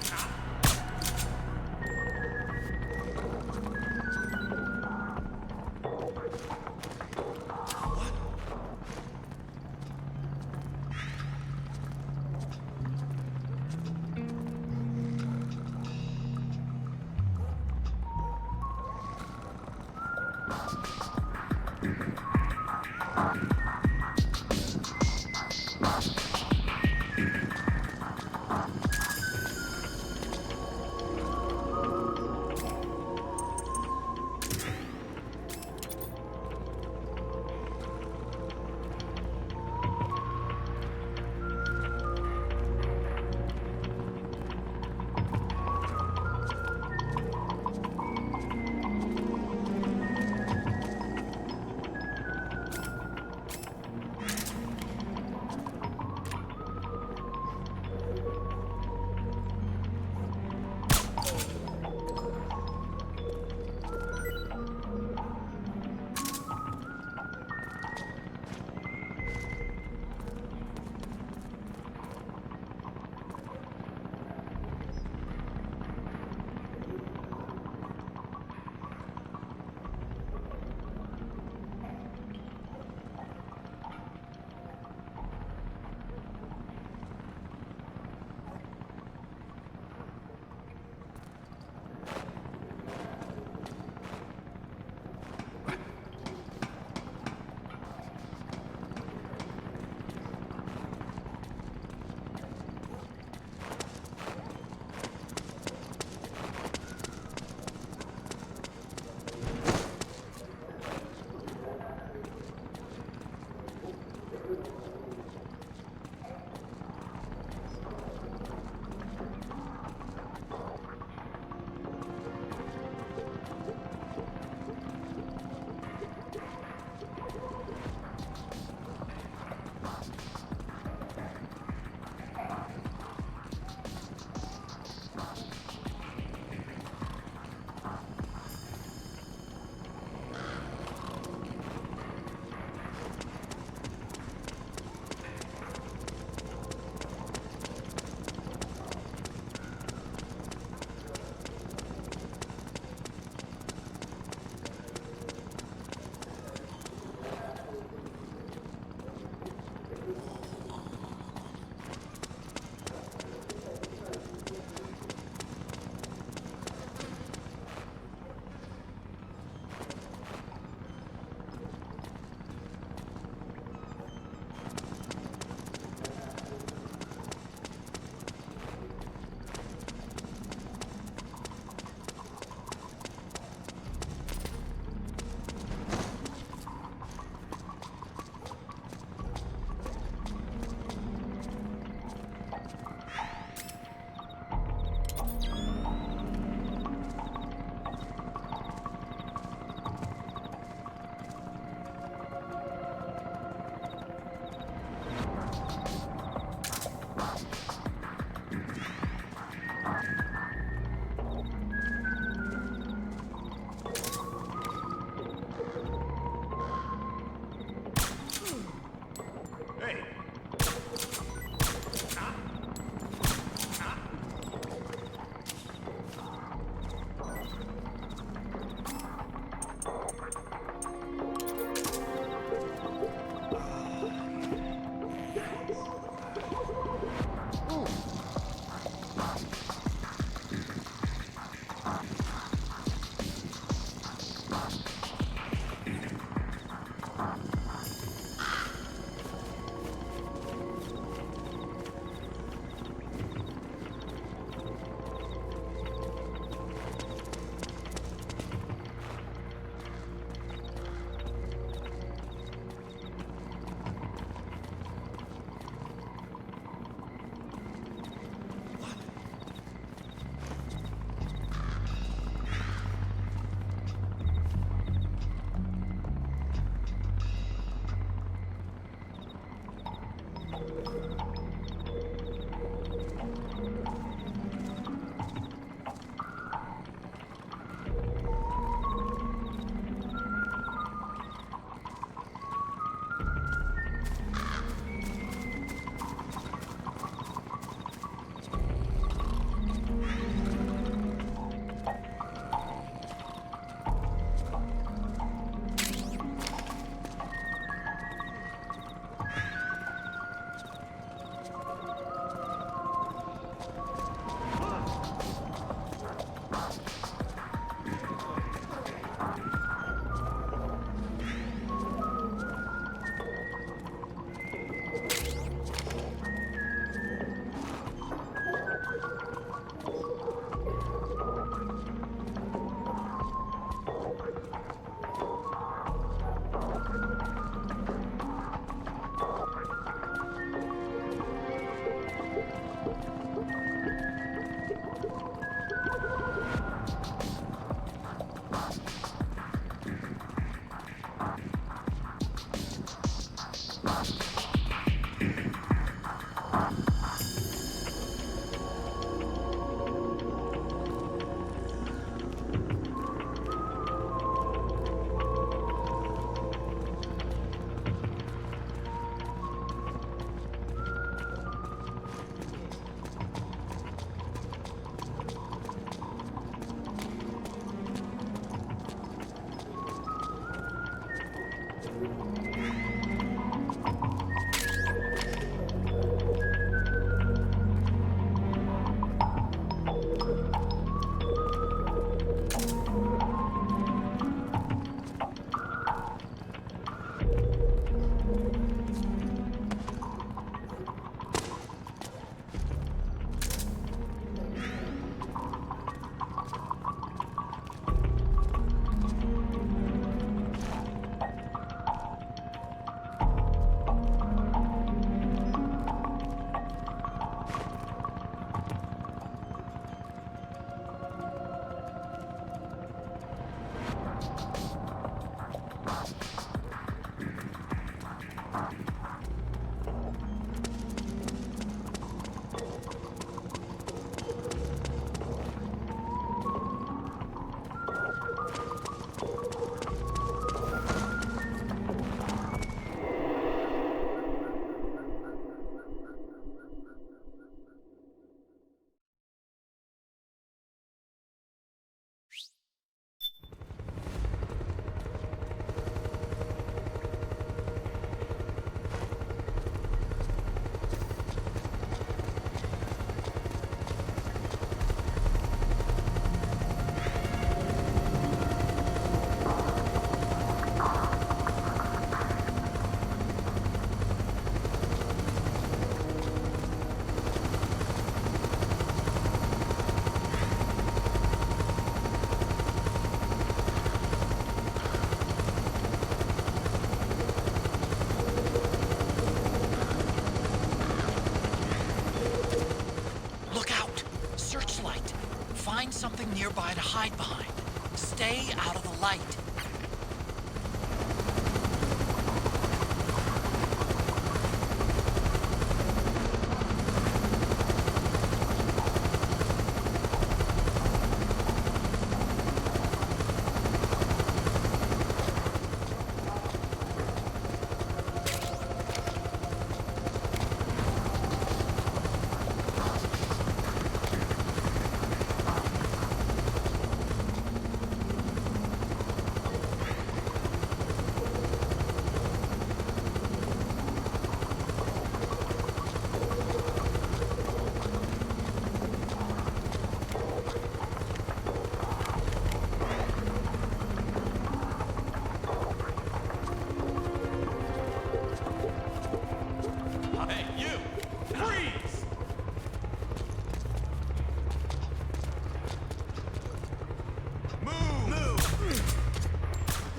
Find something nearby to hide behind. Stay out of the light.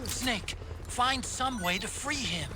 Snake, find some way to free him.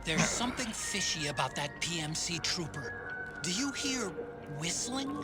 There's something fishy about that PMC trooper. Do you hear whistling?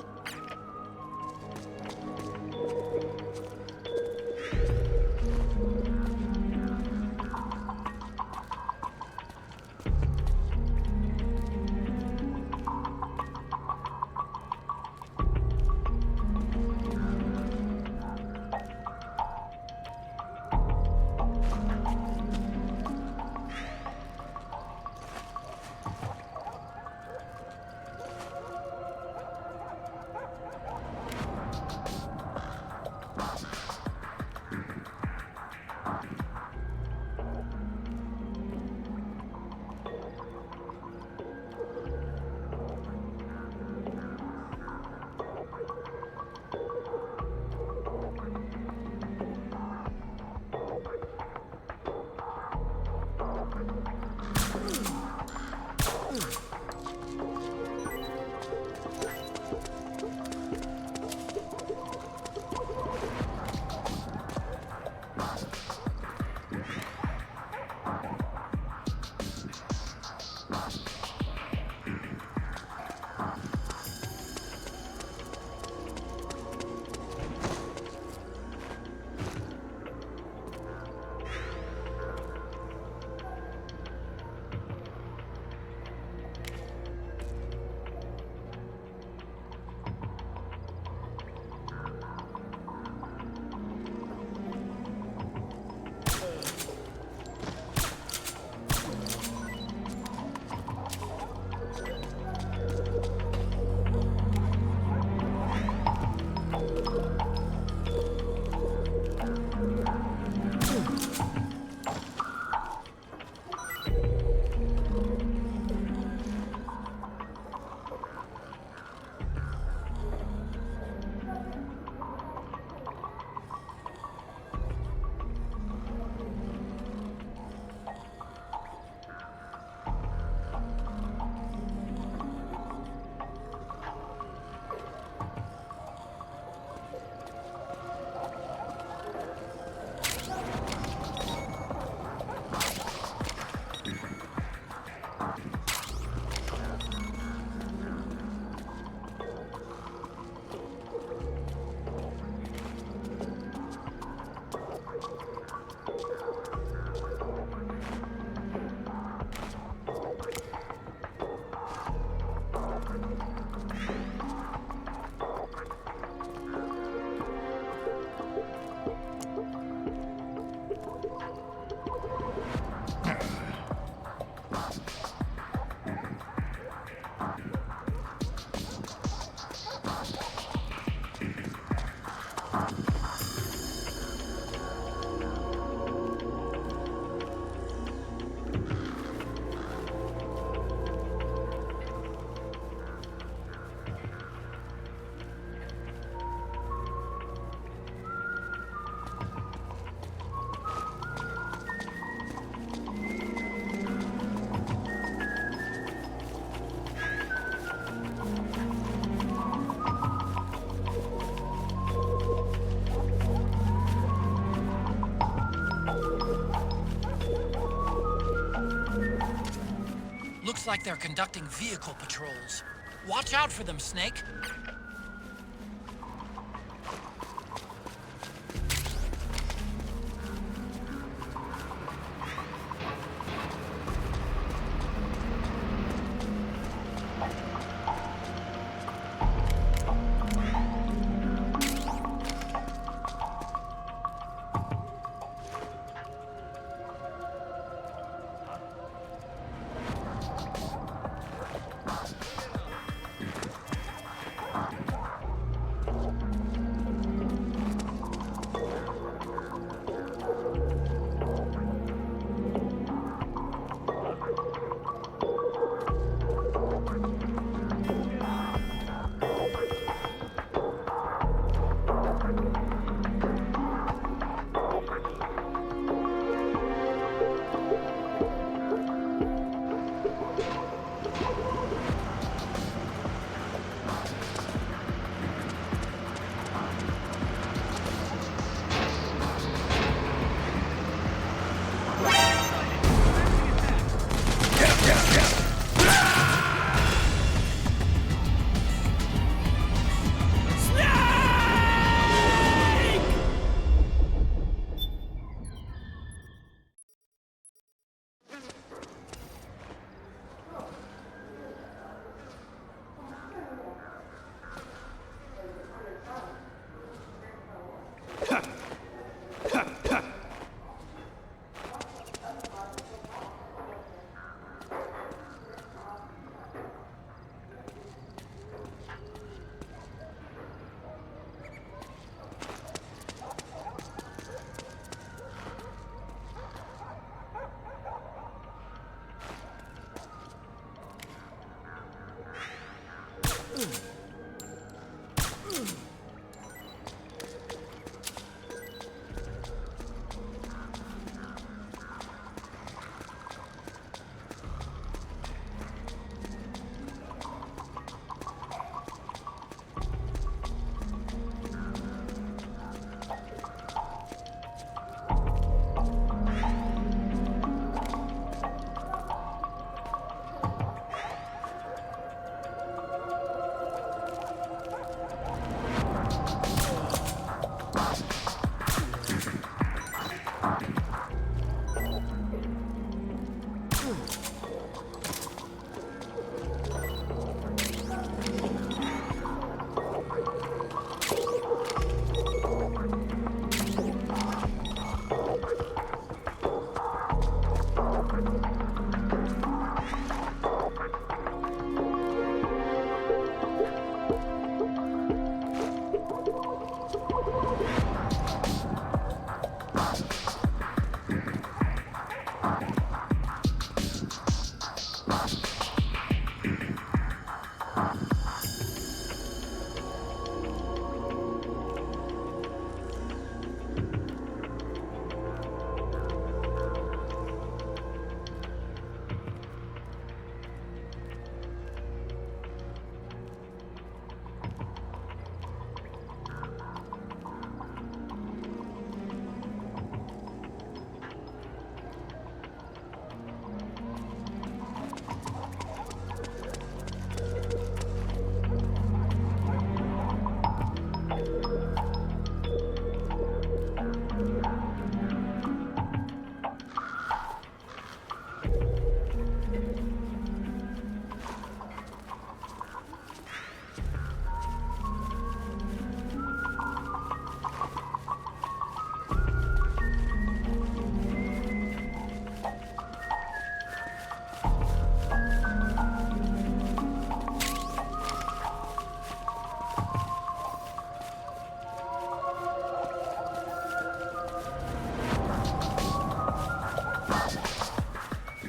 Looks like they're conducting vehicle patrols. Watch out for them, Snake.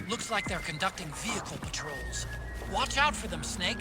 Looks like they're conducting vehicle patrols. Watch out for them, Snake.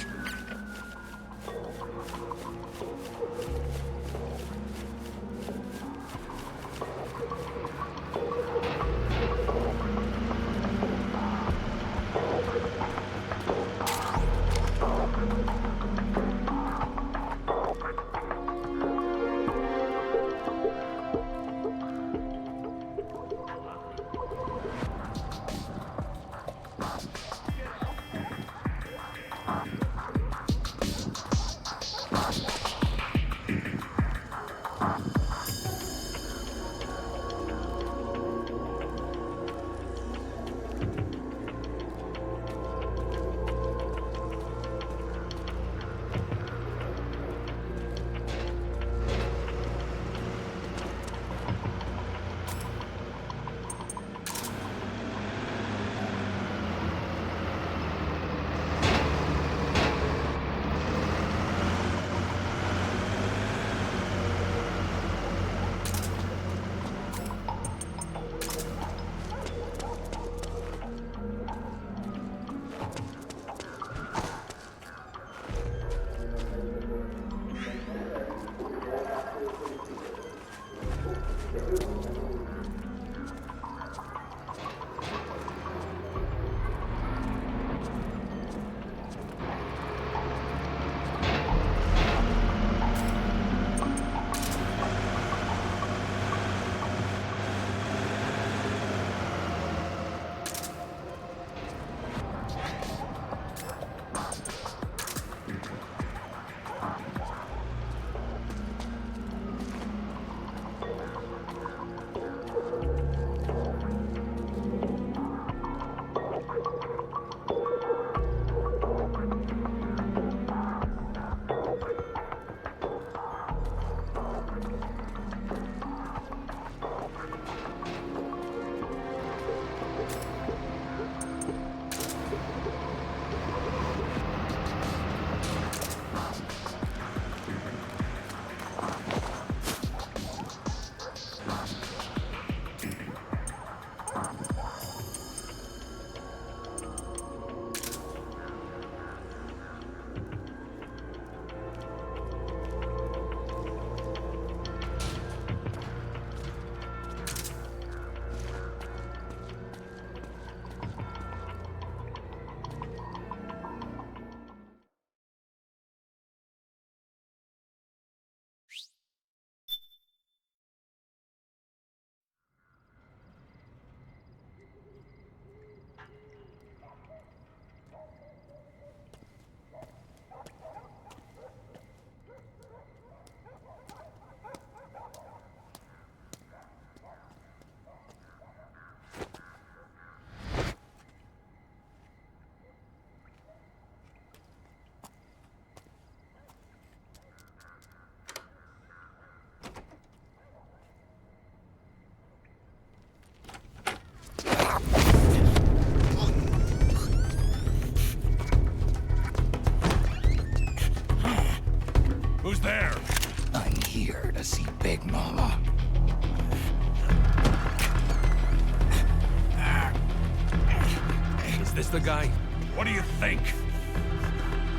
the guy? What do you think?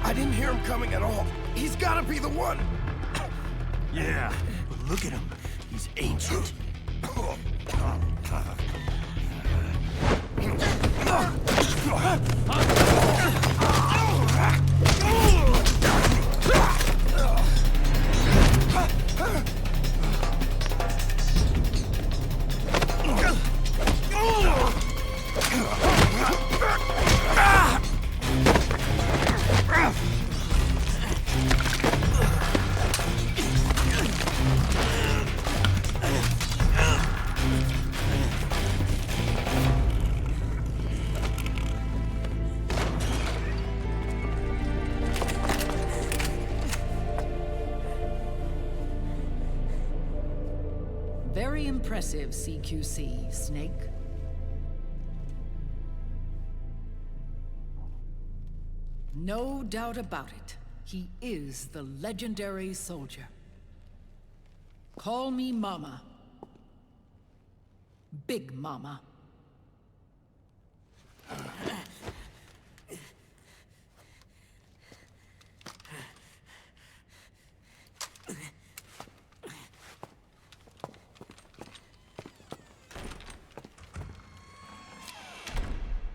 I didn't hear him coming at all. He's gotta be the one! Yeah. But look at him. He's ancient. Very impressive, CQC, Snake. No doubt about it. He is the legendary soldier. Call me Mama. Big Mama.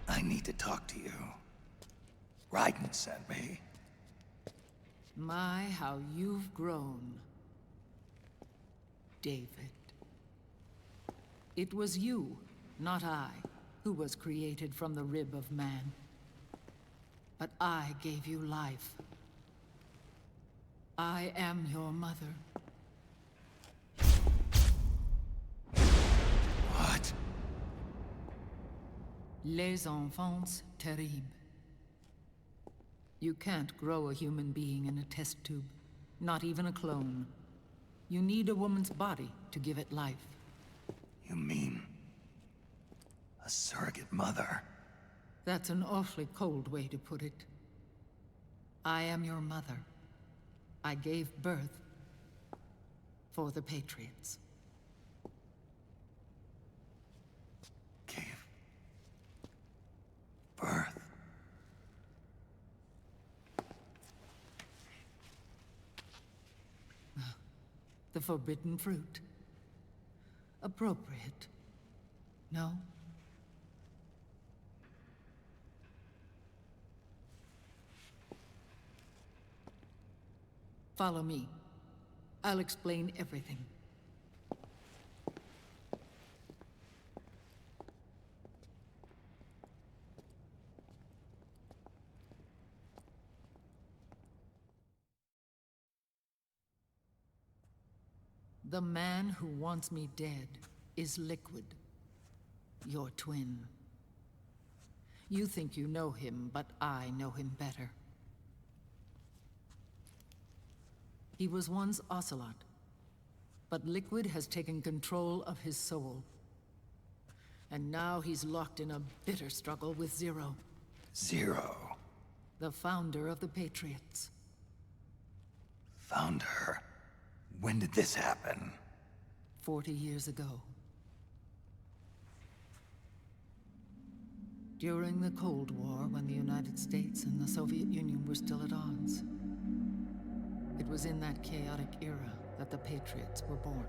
I need to talk to you. Raiden sent me. My, how you've grown, David. It was you, not I, who was created from the rib of man. But I gave you life. I am your mother. What? Les enfants terribles. You can't grow a human being in a test tube, not even a clone. You need a woman's body to give it life. You mean... a surrogate mother? That's an awfully cold way to put it. I am your mother. I gave birth for the Patriots. Gave birth? The forbidden fruit. Appropriate. No? Follow me. I'll explain everything. The man who wants me dead is Liquid, your twin. You think you know him, but I know him better. He was once Ocelot, but Liquid has taken control of his soul. And now he's locked in a bitter struggle with Zero. Zero? The founder of the Patriots. Founder? When did this happen? 40 years ago. During the Cold War, when the United States and the Soviet Union were still at odds. It was in that chaotic era that the Patriots were born.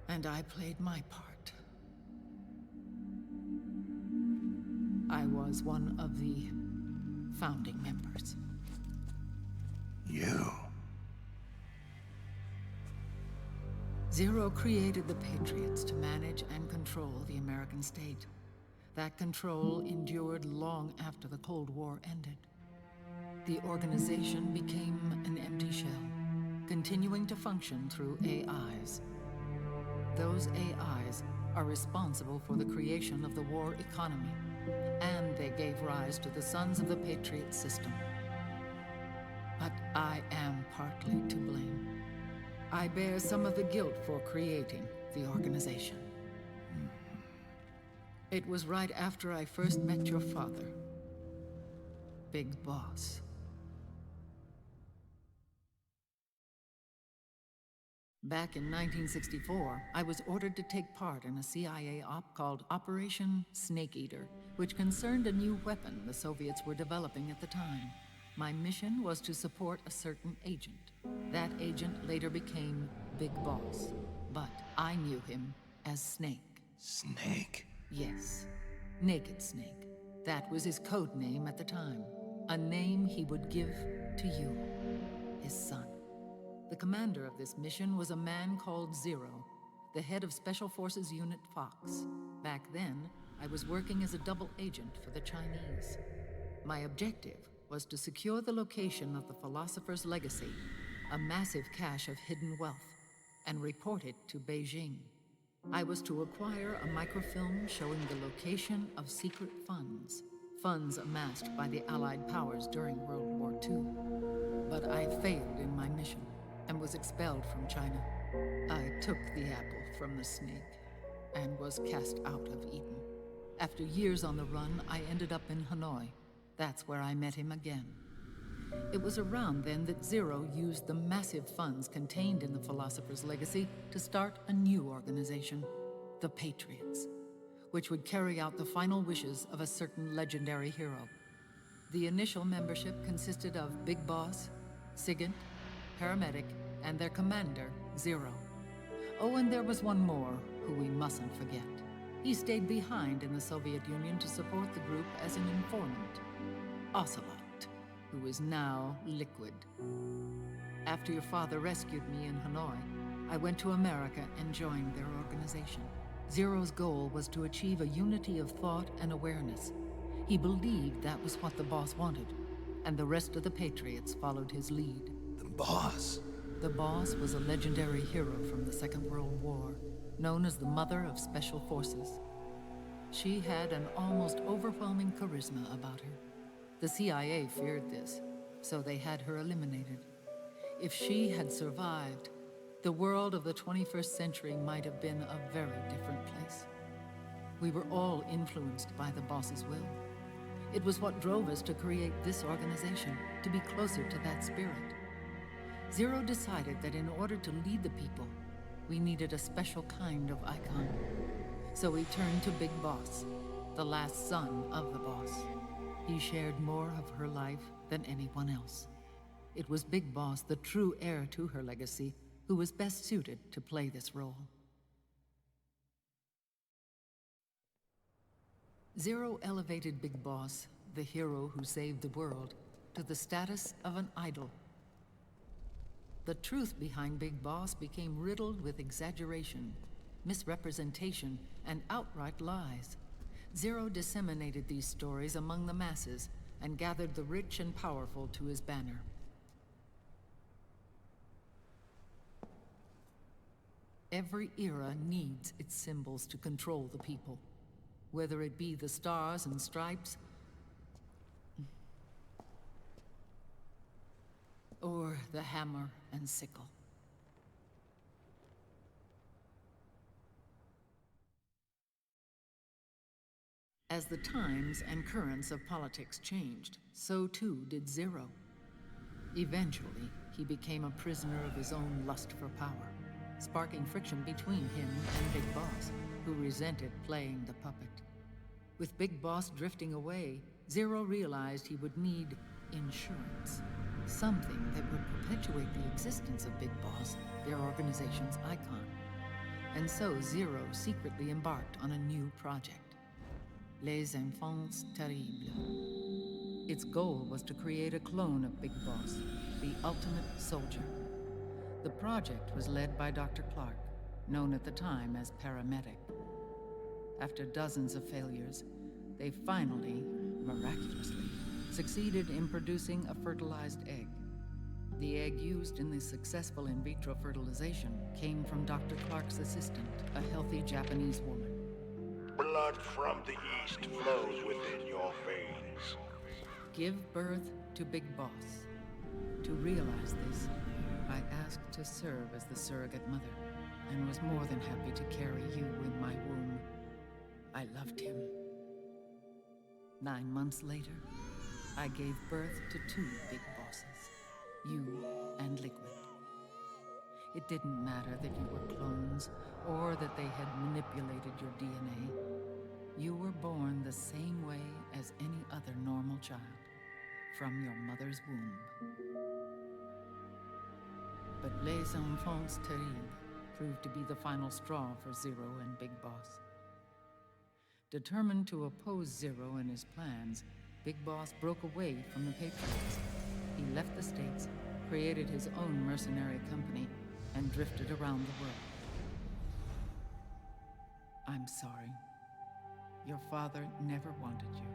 And I played my part. I was one of the founding members. You? Zero created the Patriots to manage and control the American state. That control endured long after the Cold War ended. The organization became an empty shell, continuing to function through AIs. Those AIs are responsible for the creation of the war economy, and they gave rise to the Sons of the Patriot system. But I am partly to blame. I bear some of the guilt for creating the organization. It was right after I first met your father, Big Boss. Back in 1964, I was ordered to take part in a CIA op called Operation Snake Eater, which concerned a new weapon the Soviets were developing at the time. My mission was to support a certain agent. That agent later became Big Boss, but I knew him as Snake. Snake? Yes, Naked Snake. That was his code name at the time. A name he would give to you, his son. The commander of this mission was a man called Zero, the head of Special Forces Unit Fox. Back then, I was working as a double agent for the Chinese. My objective was to secure the location of the Philosopher's Legacy, a massive cache of hidden wealth, and report it to Beijing. I was to acquire a microfilm showing the location of secret funds, funds amassed by the Allied powers during World War II. But I failed in my mission and was expelled from China. I took the apple from the snake and was cast out of Eden. After years on the run, I ended up in Hanoi. That's where I met him again. It was around then that Zero used the massive funds contained in the Philosopher's Legacy to start a new organization, the Patriots, which would carry out the final wishes of a certain legendary hero. The initial membership consisted of Big Boss, Sigint, Paramedic, and their commander, Zero. Oh, and there was one more who we mustn't forget. He stayed behind in the Soviet Union to support the group as an informant, Ocelot, who is now Liquid. After your father rescued me in Hanoi, I went to America and joined their organization. Zero's goal was to achieve a unity of thought and awareness. He believed that was what the boss wanted, and the rest of the Patriots followed his lead. The boss? The boss was a legendary hero from the Second World War, known as the Mother of Special Forces. She had an almost overwhelming charisma about her. The CIA feared this, so they had her eliminated. If she had survived, the world of the 21st century might have been a very different place. We were all influenced by the boss's will. It was what drove us to create this organization, to be closer to that spirit. Zero decided that in order to lead the people, we needed a special kind of icon. So he turned to Big Boss, the last son of the boss. He shared more of her life than anyone else. It was Big Boss, the true heir to her legacy, who was best suited to play this role. Zero elevated Big Boss, the hero who saved the world, to the status of an idol. The truth behind Big Boss became riddled with exaggeration, misrepresentation, and outright lies. Zero disseminated these stories among the masses and gathered the rich and powerful to his banner. Every era needs its symbols to control the people, whether it be the stars and stripes, or the hammer and sickle. As the times and currents of politics changed, so too did Zero. Eventually, he became a prisoner of his own lust for power, sparking friction between him and Big Boss, who resented playing the puppet. With Big Boss drifting away, Zero realized he would need insurance. Something that would perpetuate the existence of Big Boss, their organization's icon. And so Zero secretly embarked on a new project. Les Enfants Terribles. Its goal was to create a clone of Big Boss, the ultimate soldier. The project was led by Dr. Clark, known at the time as Paramedic. After dozens of failures, they finally, miraculously, succeeded in producing a fertilized egg. The egg used in the successful in vitro fertilization came from Dr. Clark's assistant, a healthy Japanese woman. Blood from the east flows within your veins. Give birth to Big Boss. To realize this, I asked to serve as the surrogate mother, and was more than happy to carry you in my womb. I loved him. 9 months later, I gave birth to 2 Big Bosses, you and Liquid. It didn't matter that you were clones, or that they had manipulated your DNA. You were born the same way as any other normal child, from your mother's womb. But Les Enfants Terribles proved to be the final straw for Zero and Big Boss. Determined to oppose Zero and his plans, Big Boss broke away from the Patriots. He left the States, created his own mercenary company, and drifted around the world. I'm sorry. Your father never wanted you.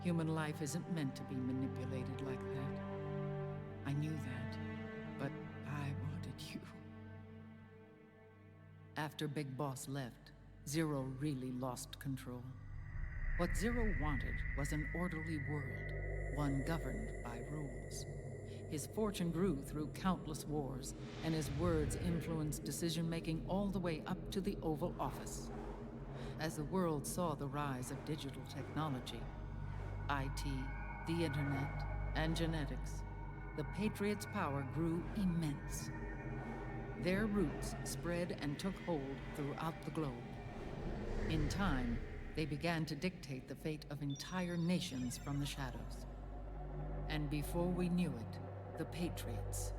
Human life isn't meant to be manipulated like that. I knew that, but I wanted you. After Big Boss left, Zero really lost control. What Zero wanted was an orderly world, one governed by rules. His fortune grew through countless wars, and his words influenced decision-making all the way up to the Oval Office. As the world saw the rise of digital technology, IT, the internet, and genetics, the Patriots' power grew immense. Their roots spread and took hold throughout the globe. In time, they began to dictate the fate of entire nations from the shadows. And before we knew it, the Patriots,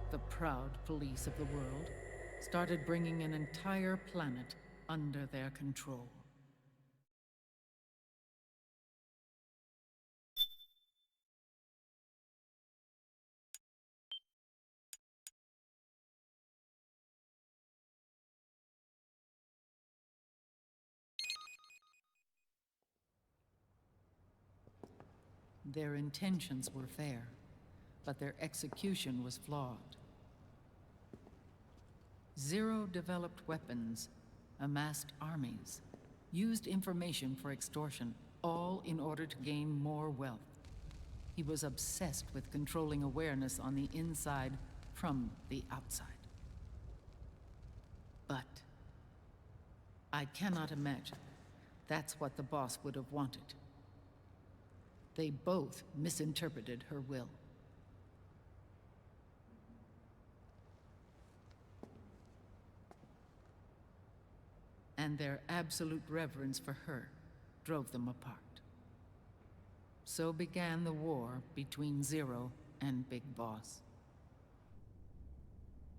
the proud police of the world, started bringing an entire planet under their control. Their intentions were fair, but their execution was flawed. Zero developed weapons, amassed armies, used information for extortion, all in order to gain more wealth. He was obsessed with controlling awareness on the inside from the outside. But I cannot imagine that's what the boss would have wanted. They both misinterpreted her will. And their absolute reverence for her drove them apart. So began the war between Zero and Big Boss.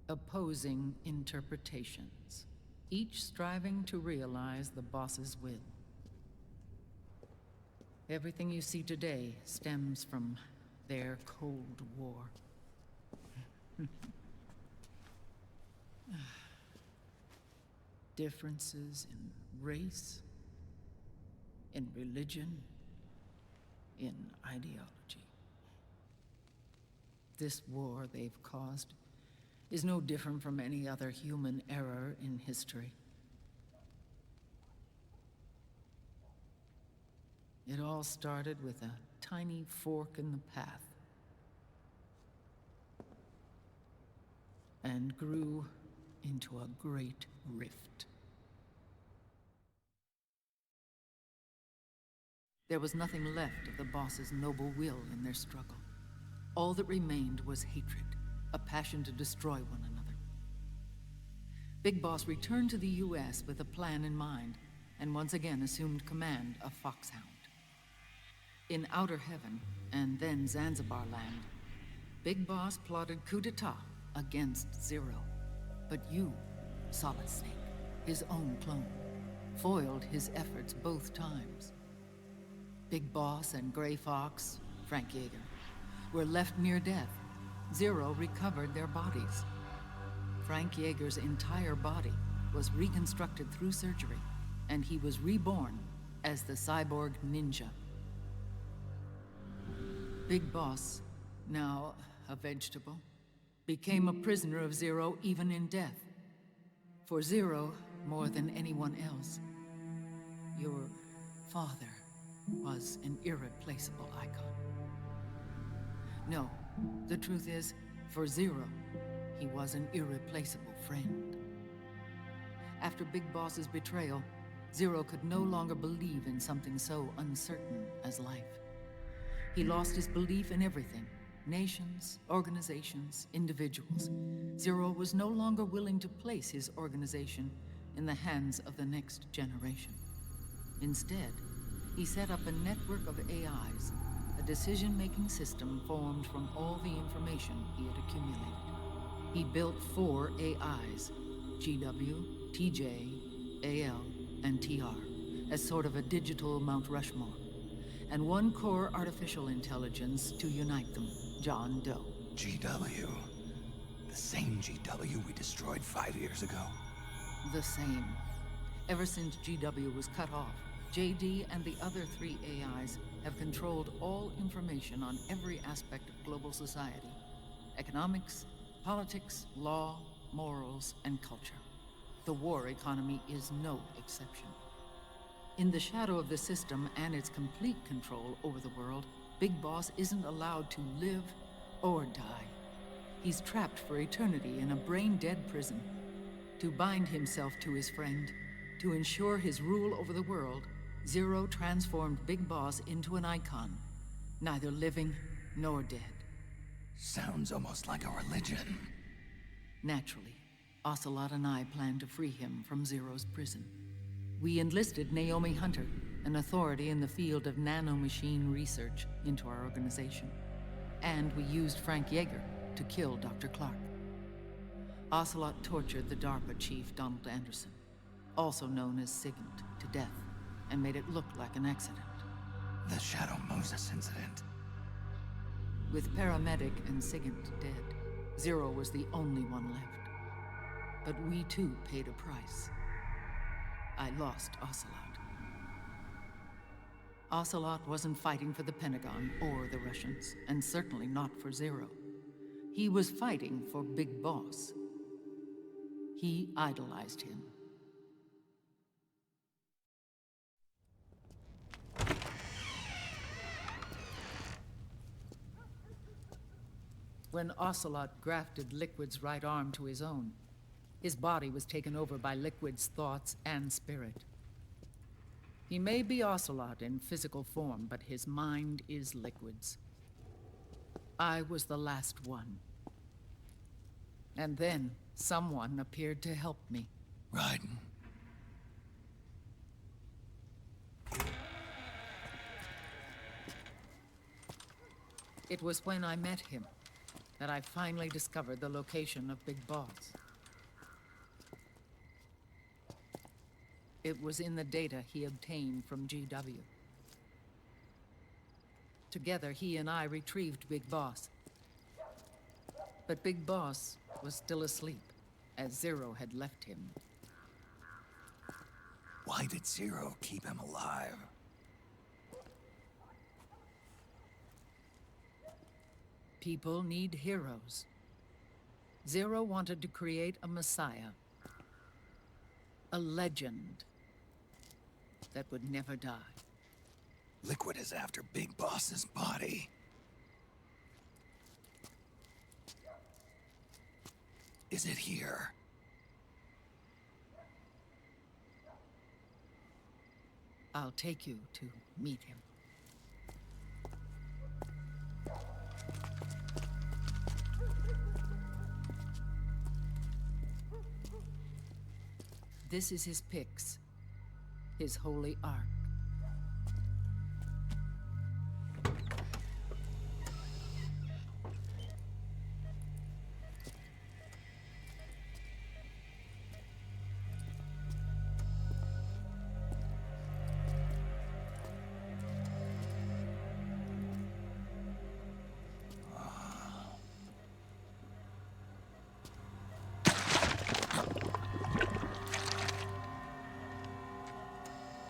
Opposing interpretations, each striving to realize the boss's will. Everything you see today stems from their Cold War. Differences in race, in religion, in ideology. This war they've caused is no different from any other human error in history. It all started with a tiny fork in the path, and grew into a great rift. There was nothing left of the boss's noble will in their struggle. All that remained was hatred, a passion to destroy one another. Big Boss returned to the US with a plan in mind, and once again assumed command of Foxhound. In Outer Heaven, and then Zanzibar Land, Big Boss plotted coup d'etat against Zero. But you, Solid Snake, his own clone, foiled his efforts both times. Big Boss and Gray Fox, Frank Yeager, were left near death. Zero recovered their bodies. Frank Yeager's entire body was reconstructed through surgery, and he was reborn as the cyborg ninja. Big Boss, now a vegetable, became a prisoner of Zero even in death. For Zero, more than anyone else, your father was an irreplaceable icon. No, the truth is, for Zero, he was an irreplaceable friend. After Big Boss's betrayal, Zero could no longer believe in something so uncertain as life. He lost his belief in everything, Nations, organizations, individuals. Zero was no longer willing to place his organization in the hands of the next generation. Instead, he set up a network of AIs, a decision-making system formed from all the information he had accumulated. He built 4 AIs, GW, TJ, AL, and TR, as sort of a digital Mount Rushmore, and 1 core artificial intelligence to unite them, John Doe. GW. The same GW we destroyed 5 years ago? The same. Ever since GW was cut off, JD and the other 3 AIs have controlled all information on every aspect of global society. Economics, politics, law, morals, and culture. The war economy is no exception. In the shadow of the system and its complete control over the world, Big Boss isn't allowed to live or die. He's trapped for eternity in a brain-dead prison. To bind himself to his friend, to ensure his rule over the world, Zero transformed Big Boss into an icon, neither living nor dead. Sounds almost like a religion. Naturally, Ocelot and I plan to free him from Zero's prison. We enlisted Naomi Hunter, an authority in the field of nanomachine research, into our organization. And we used Frank Yeager to kill Dr. Clark. Ocelot tortured the DARPA chief, Donald Anderson, also known as Sigint, to death, and made it look like an accident. The Shadow Moses incident. With Paramedic and Sigint dead, Zero was the only one left. But we too paid a price. I lost Ocelot. Ocelot wasn't fighting for the Pentagon or the Russians, and certainly not for Zero. He was fighting for Big Boss. He idolized him. When Ocelot grafted Liquid's right arm to his own, his body was taken over by Liquid's thoughts and spirit. He may be Ocelot in physical form, but his mind is Liquid's. I was the last one. And then someone appeared to help me. Raiden. It was when I met him that I finally discovered the location of Big Boss. It was in the data he obtained from GW. Together, he and I retrieved Big Boss. But Big Boss was still asleep, as Zero had left him. Why did Zero keep him alive? People need heroes. Zero wanted to create a messiah. A legend that would never die. Liquid is after Big Boss's body. Is it here? I'll take you to meet him. This is his pyx, his holy ark.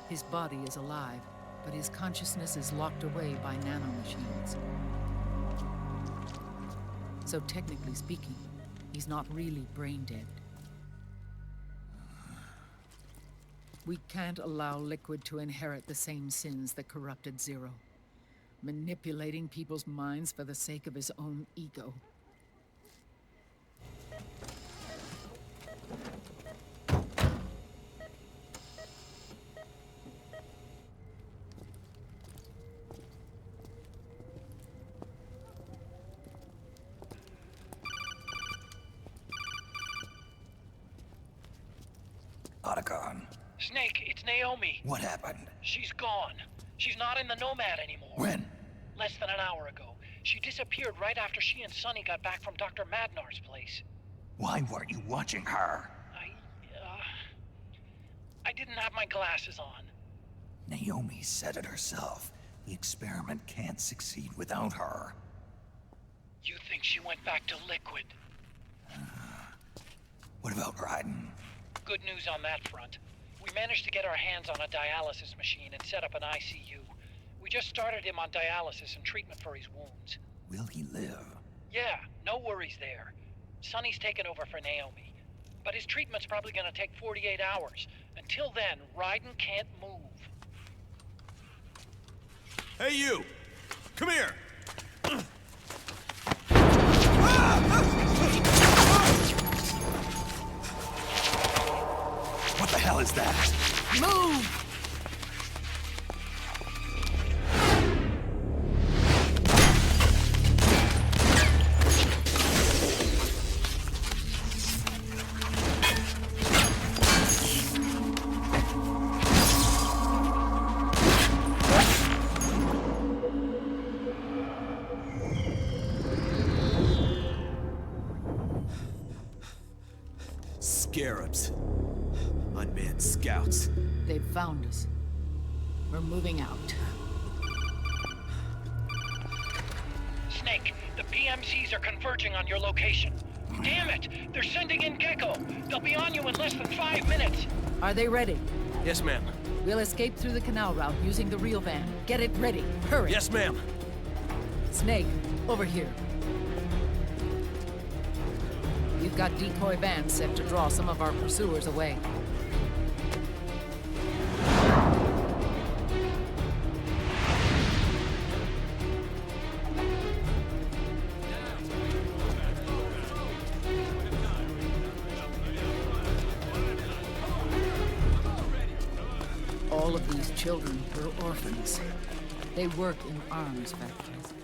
His body is alive, but his consciousness is locked away by nanomachines. So technically speaking, he's not really brain dead. We can't allow Liquid to inherit the same sins that corrupted Zero. Manipulating people's minds for the sake of his own ego. Snake, it's Naomi. What happened? She's gone. She's not in the Nomad anymore. When? Less than an hour ago. She disappeared right after she and Sonny got back from Dr. Madnar's place. Why weren't you watching her? I didn't have my glasses on. Naomi said it herself. The experiment can't succeed without her. You think she went back to Liquid? What about Raiden? Good news on that front. We managed to get our hands on a dialysis machine and set up an ICU. We just started him on dialysis and treatment for his wounds. Will he live? Yeah, no worries there. Sonny's taken over for Naomi. But his treatment's probably gonna take 48 hours. Until then, Raiden can't move. Hey, you! Come here! What the hell is that? Move! Scarabs. Unmanned scouts. They've found us. We're moving out. Snake, the PMCs are converging on your location. Damn it! They're sending in Gecko! They'll be on you in less than 5 minutes! Are they ready? Yes, ma'am. We'll escape through the canal route using the real van. Get it ready. Hurry. Yes, ma'am. Snake, over here. We've got decoy vans set to draw some of our pursuers away. All of these children were orphans. They work in arms factories.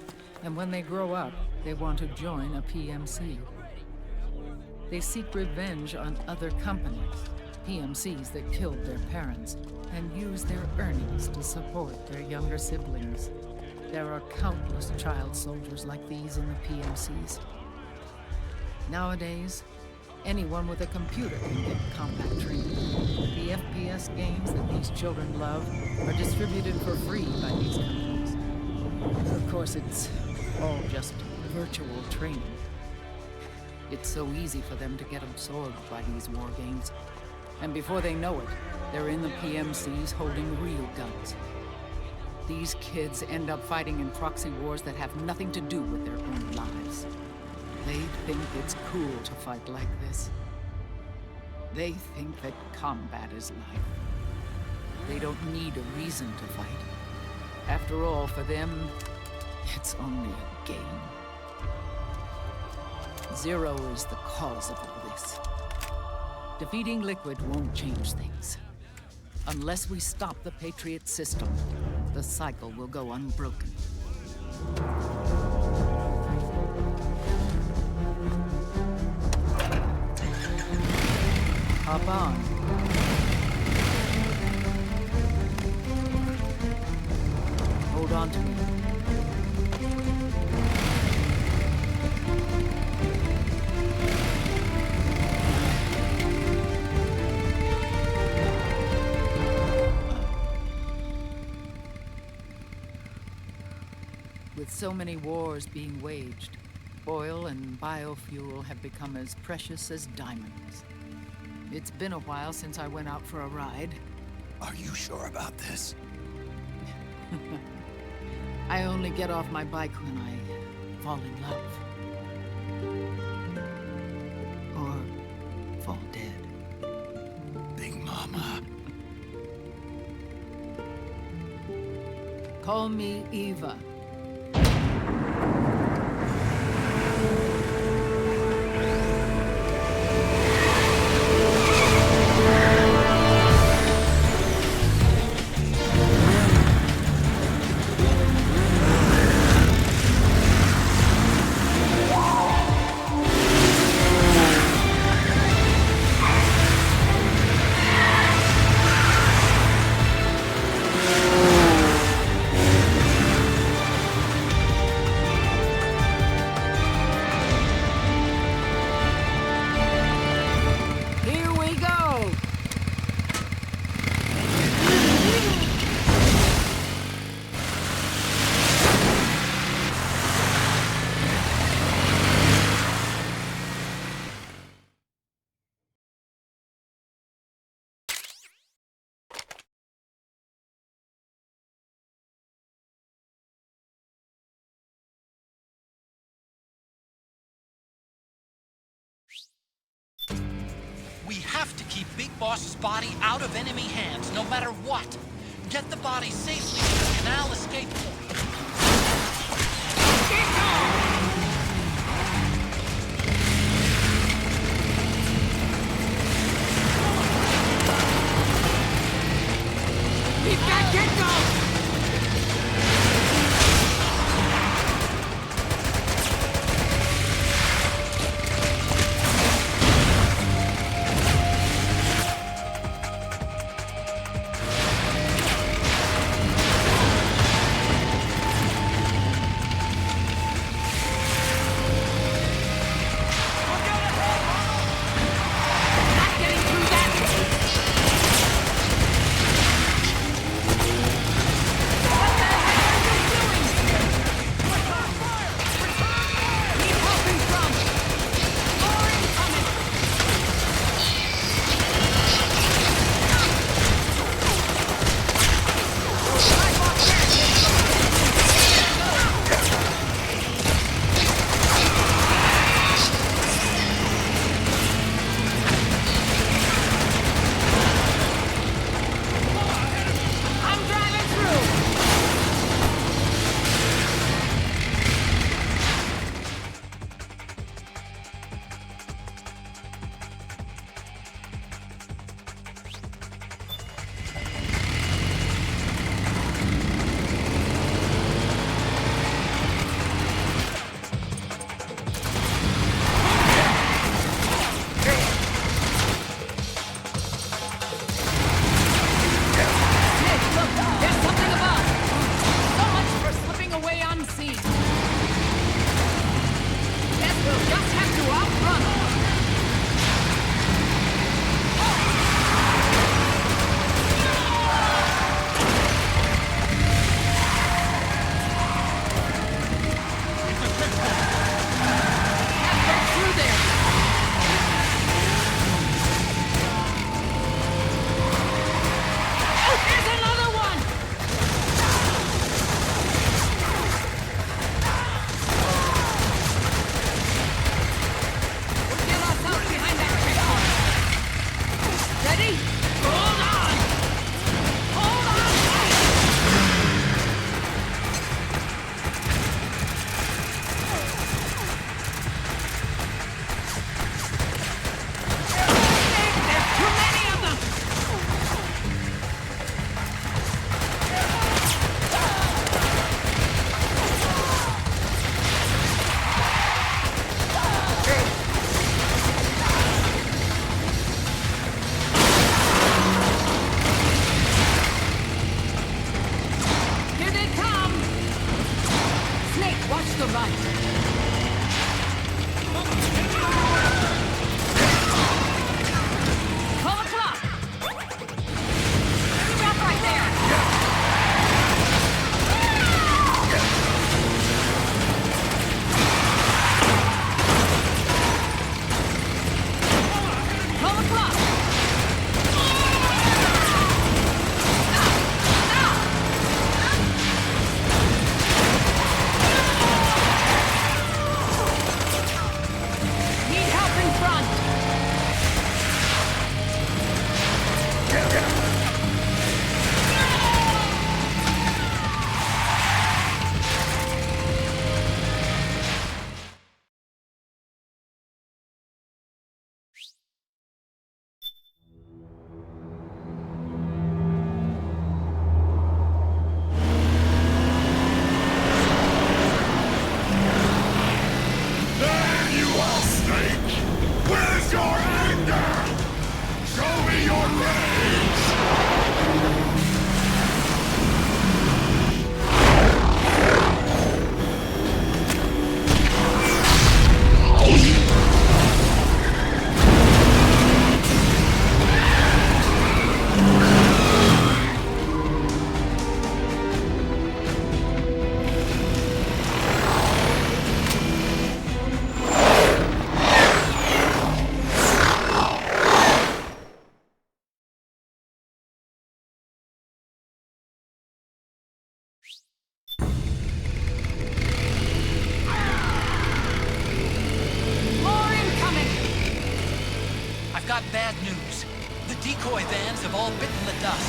And when they grow up, they want to join a PMC. They seek revenge on other companies, PMCs that killed their parents, and use their earnings to support their younger siblings. There are countless child soldiers like these in the PMCs. Nowadays, anyone with a computer can get combat training. The FPS games that these children love are distributed for free by these companies. Of course, it's all just virtual training. It's so easy for them to get absorbed by these war games. And before they know it, they're in the PMCs holding real guns. These kids end up fighting in proxy wars that have nothing to do with their own lives. They think it's cool to fight like this. They think that combat is life. They don't need a reason to fight. After all, for them, it's only a game. Zero is the cause of all this. Defeating Liquid won't change things. Unless we stop the Patriot system, the cycle will go unbroken. Hop on. Hold on to me. With so many wars being waged, oil and biofuel have become as precious as diamonds. It's been a while since I went out for a ride. Are you sure about this? I only get off my bike when I fall in love. Or fall dead. Big Mama. Call me Eva. We have to keep Big Boss's body out of enemy hands, no matter what. Get the body safely to the canal escape point. Keep that kid going! I've got bad news. decoy vans have all bitten the dust,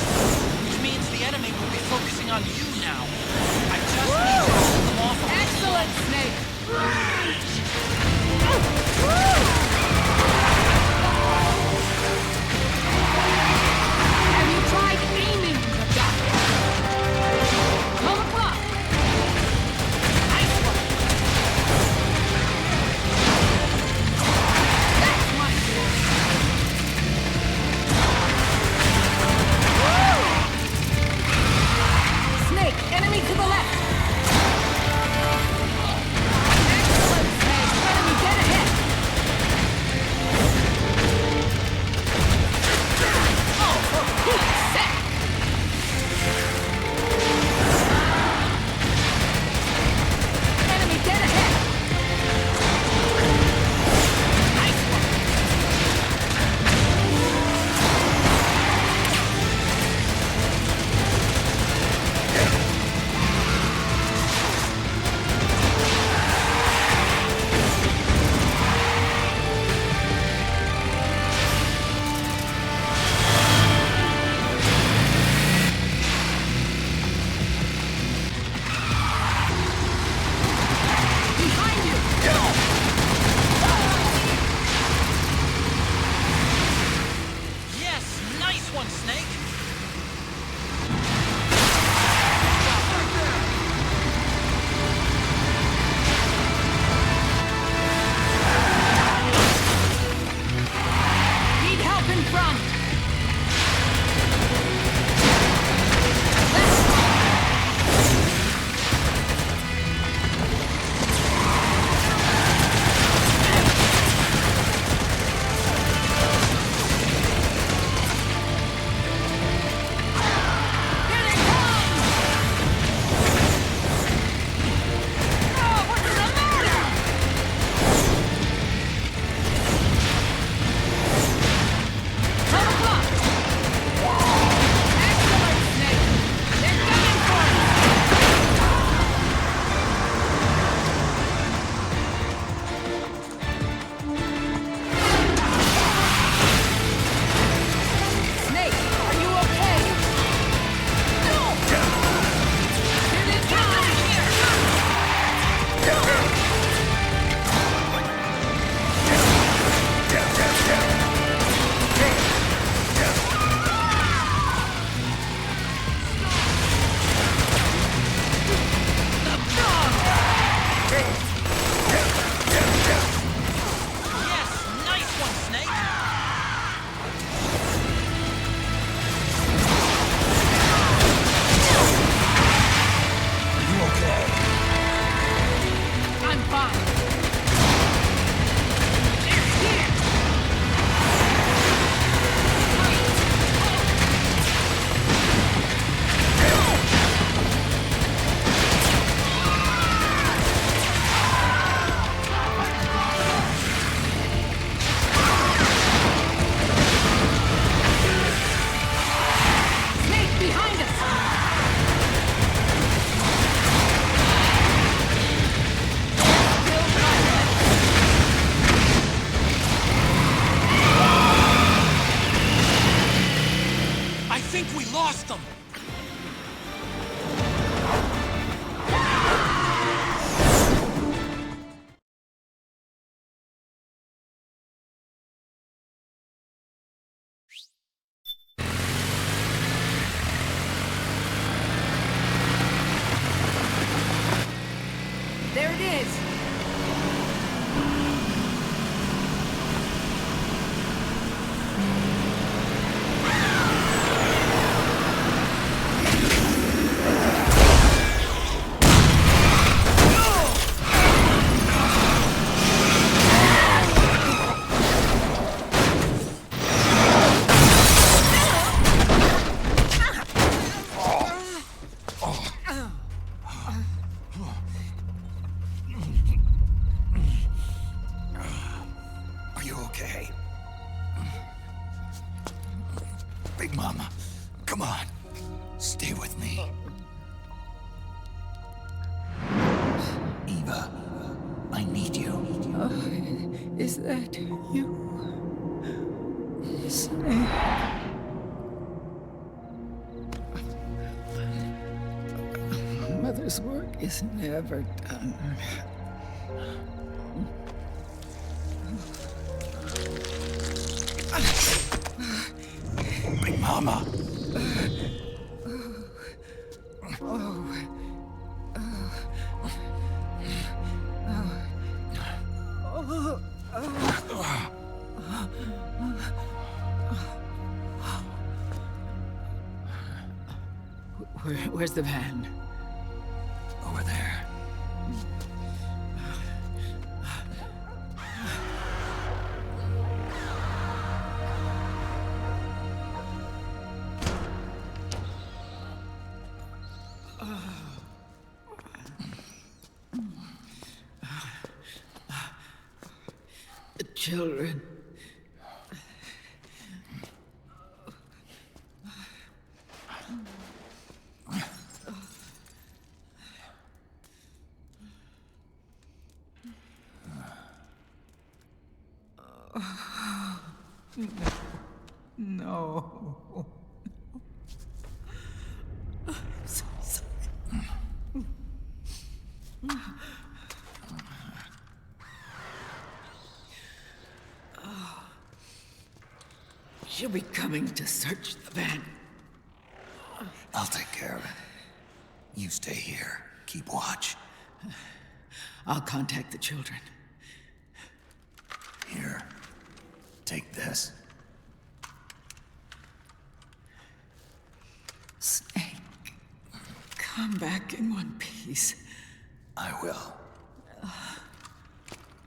which means the enemy will be focusing on you now. I just need to hold them off. Excellent, Snake! Have you tried aiming the gun? Come across! Nice one! That's my Snake, enemy to the left! Excellent, Snake! Enemy dead ahead! Oh, for Pete's sake! Enemy dead ahead! Nice one! Behind you! Yes, nice one, Snake. Need help in front! Here they come! Oh, what's the matter? Come across! Excellent, Snake! They're coming for you! Snake, are you okay? No! Here they come! Yes, nice one, Snake. Are you okay? I'm fine. It's here! Snake behind us! I think we lost them. There it is! Are you okay? Big Mama, come on. Stay with me. Eva, I need you. Is that you? Snake. This work is never done. My mama. Where's the van? Over there. The children. No. I'm so sorry. She'll be coming to search the van. I'll take care of it. You stay here. Keep watch. I'll contact the children. Here. Take this. Snake, come back in one piece. I will.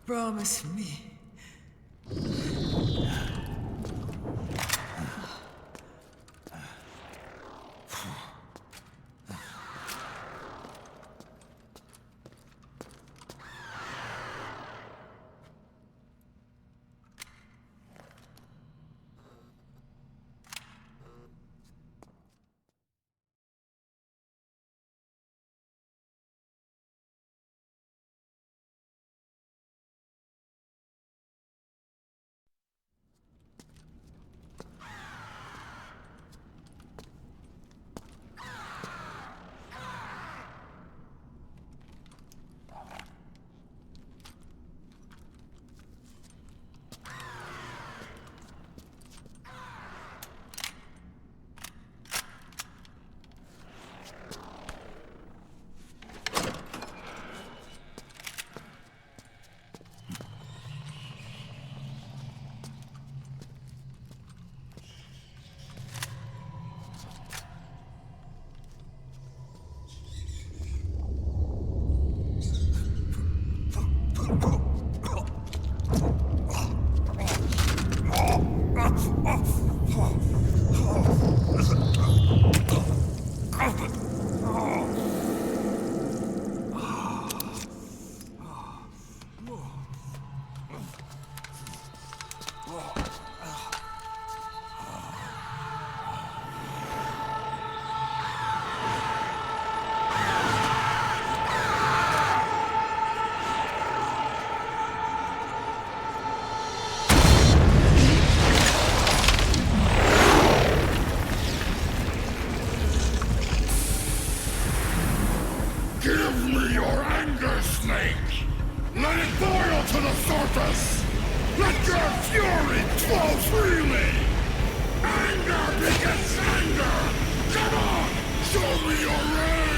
Promise me. Give me your anger, Snake! Let it boil to the surface! Let your fury flow freely! Anger begets anger! Come on! Show me your rage!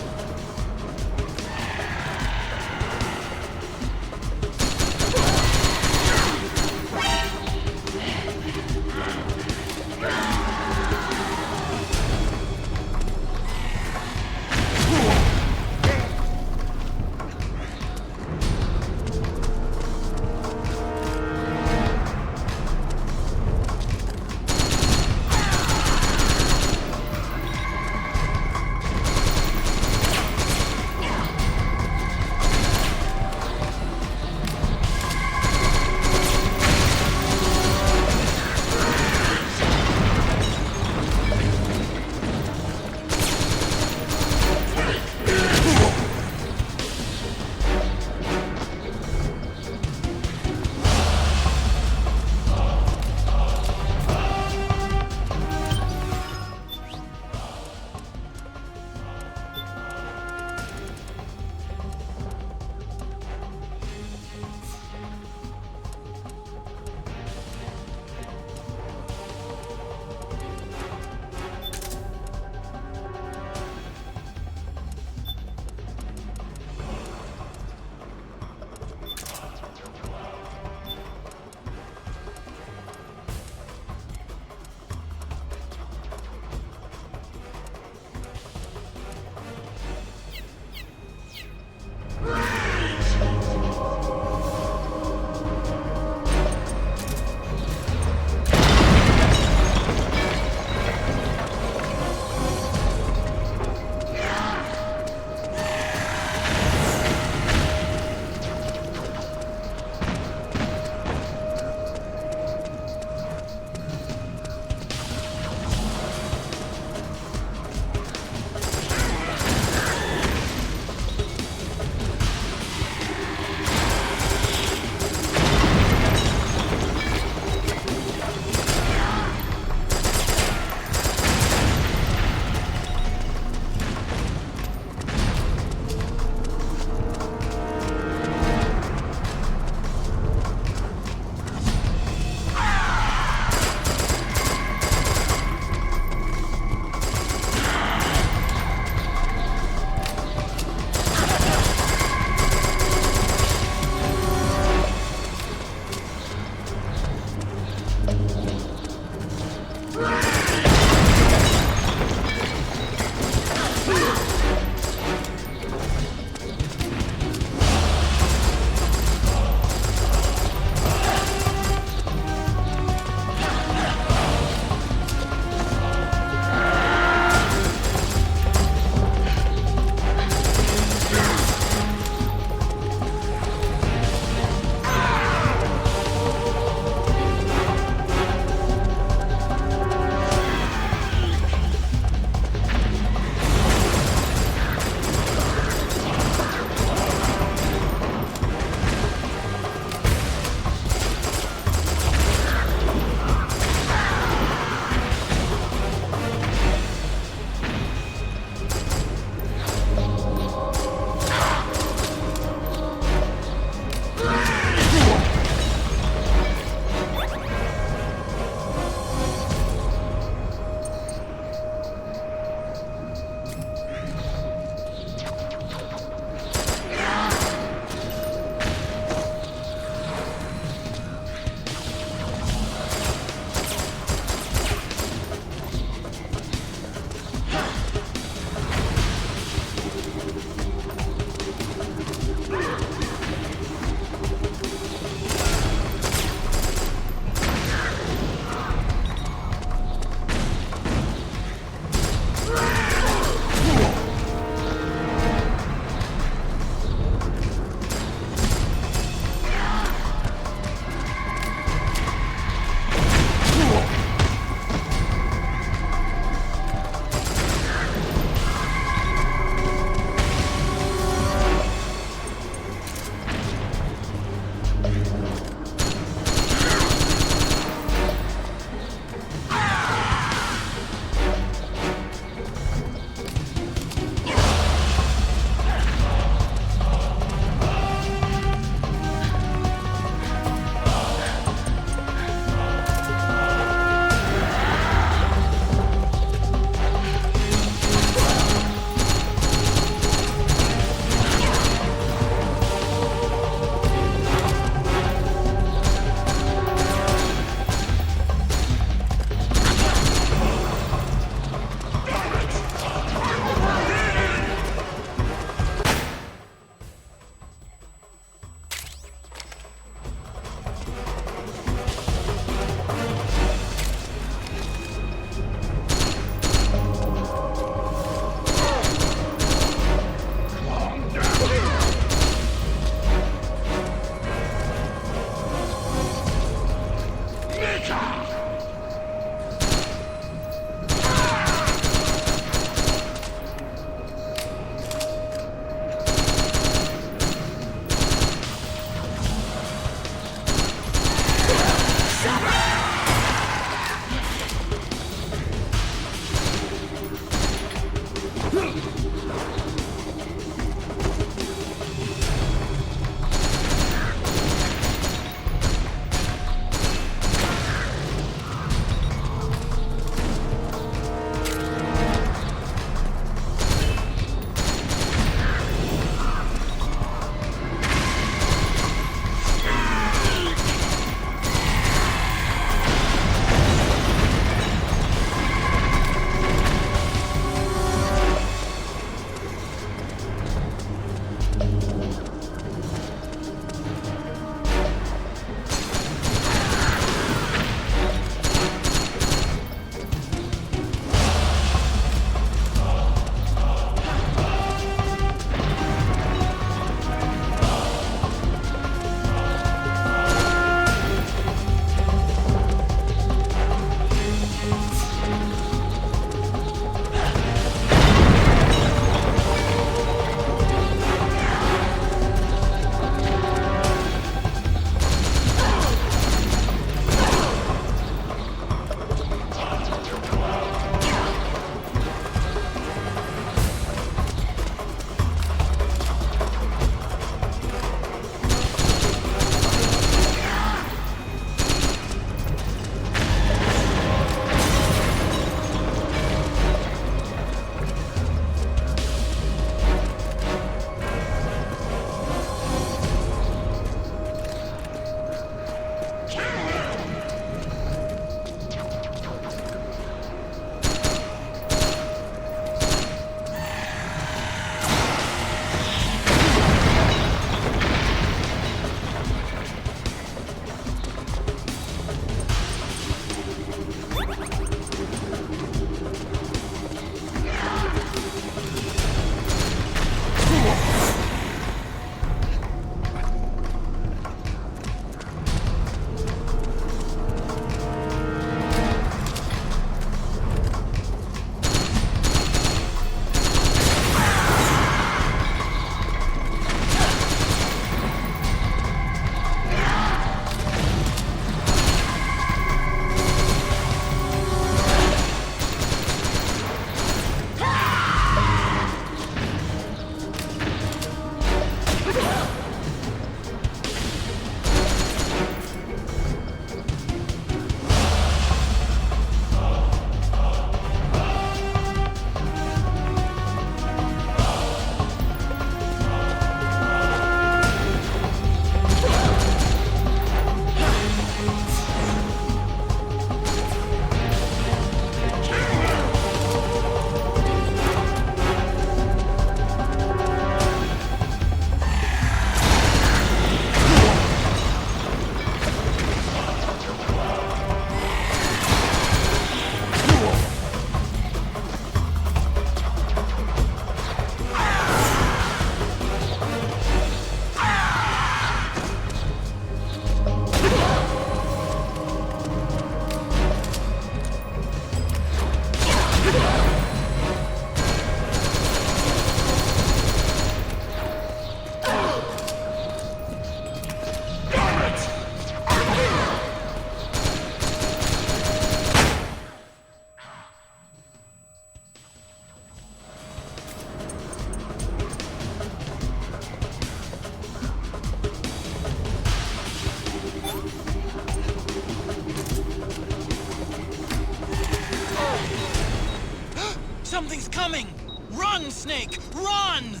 Something's coming! Run, Snake! Run!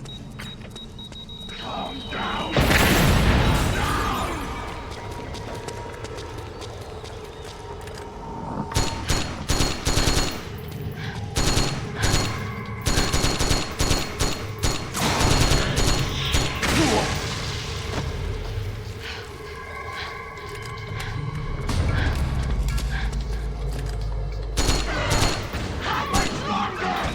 Calm down! How much longer?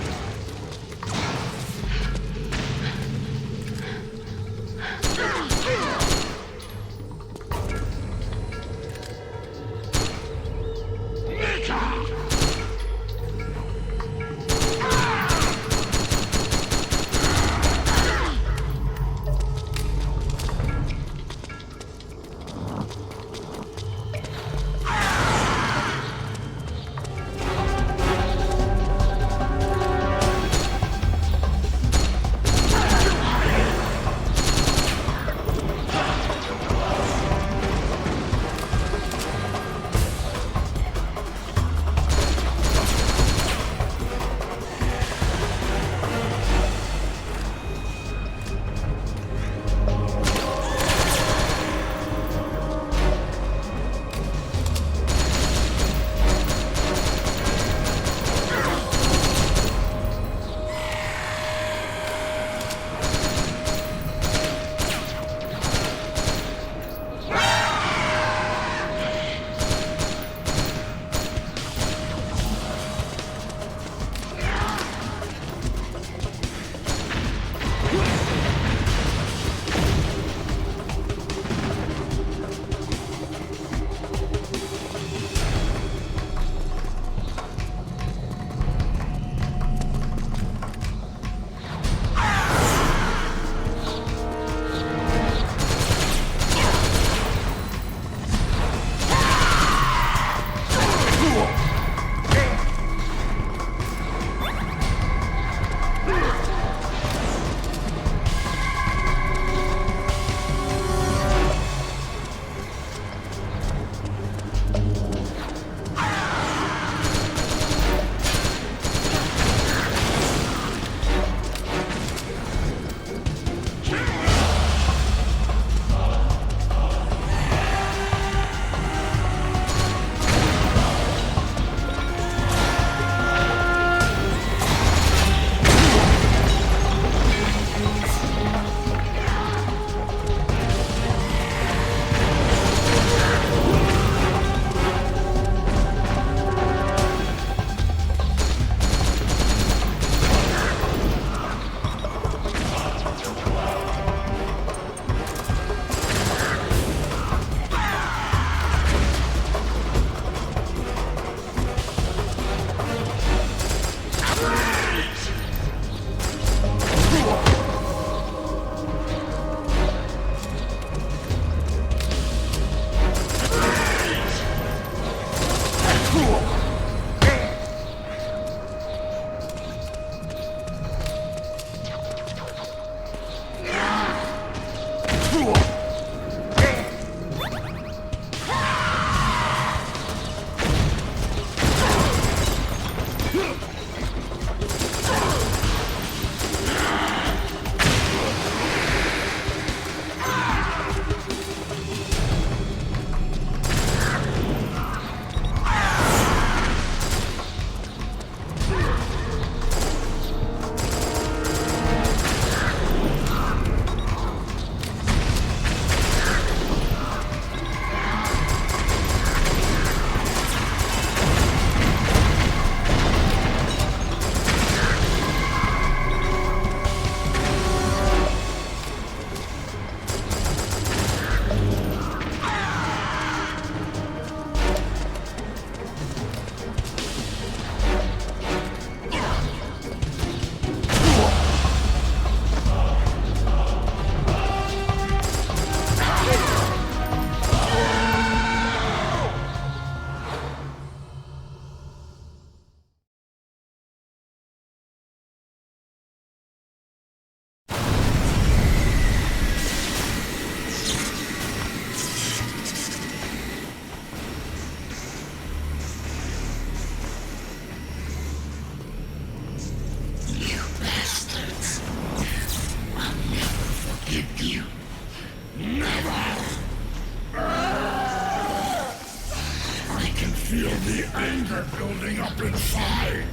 Anger building up inside.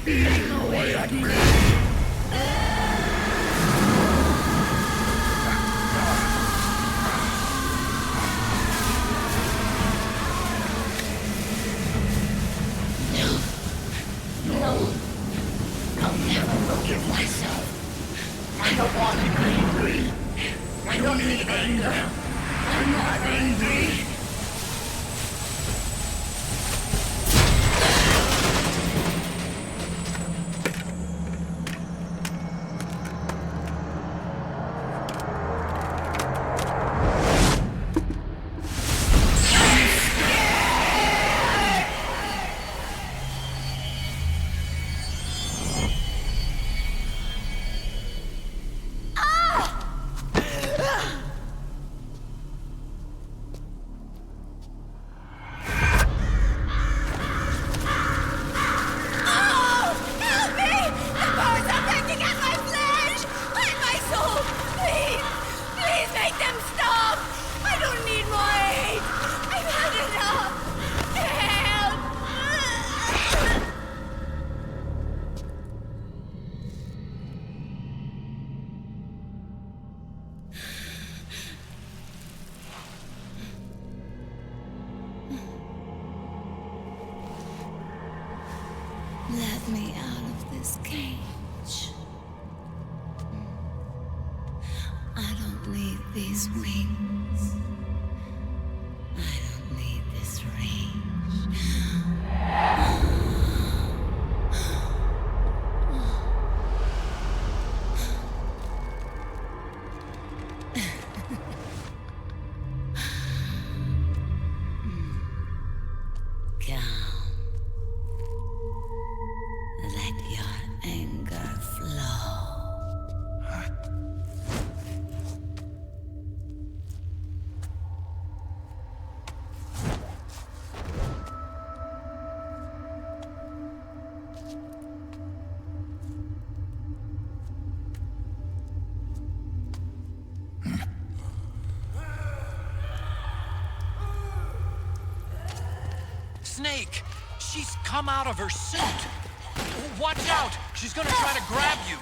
Eating away at me. No. I'll never forgive myself. I don't want to be angry. I don't need anger. I'm not angry. Let me out of this cage. I don't need these wings. I don't need this range. Calm. Let your anger flow. Snake! She's come out of her suit! Watch out! She's gonna try to grab you!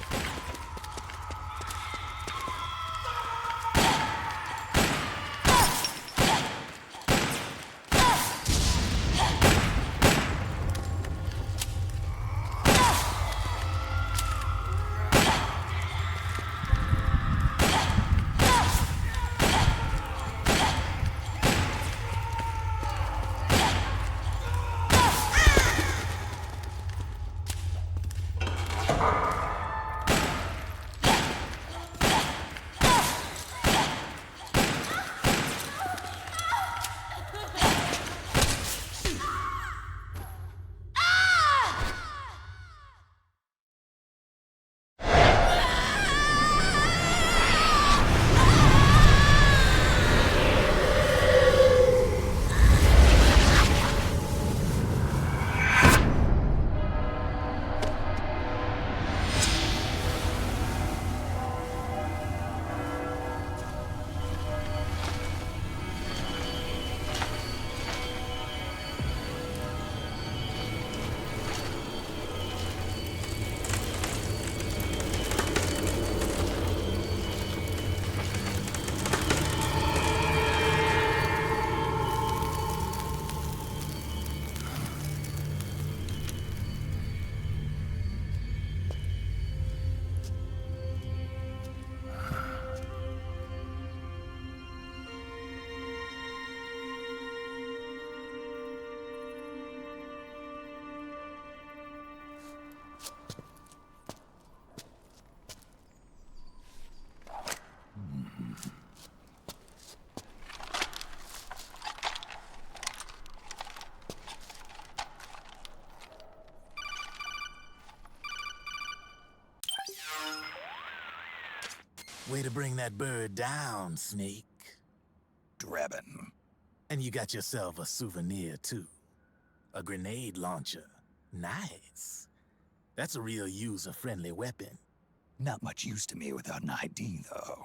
Way to bring that bird down, Snake. Drebin. And you got yourself a souvenir, too. A grenade launcher. Nice. That's a real user-friendly weapon. Not much use to me without an ID, though.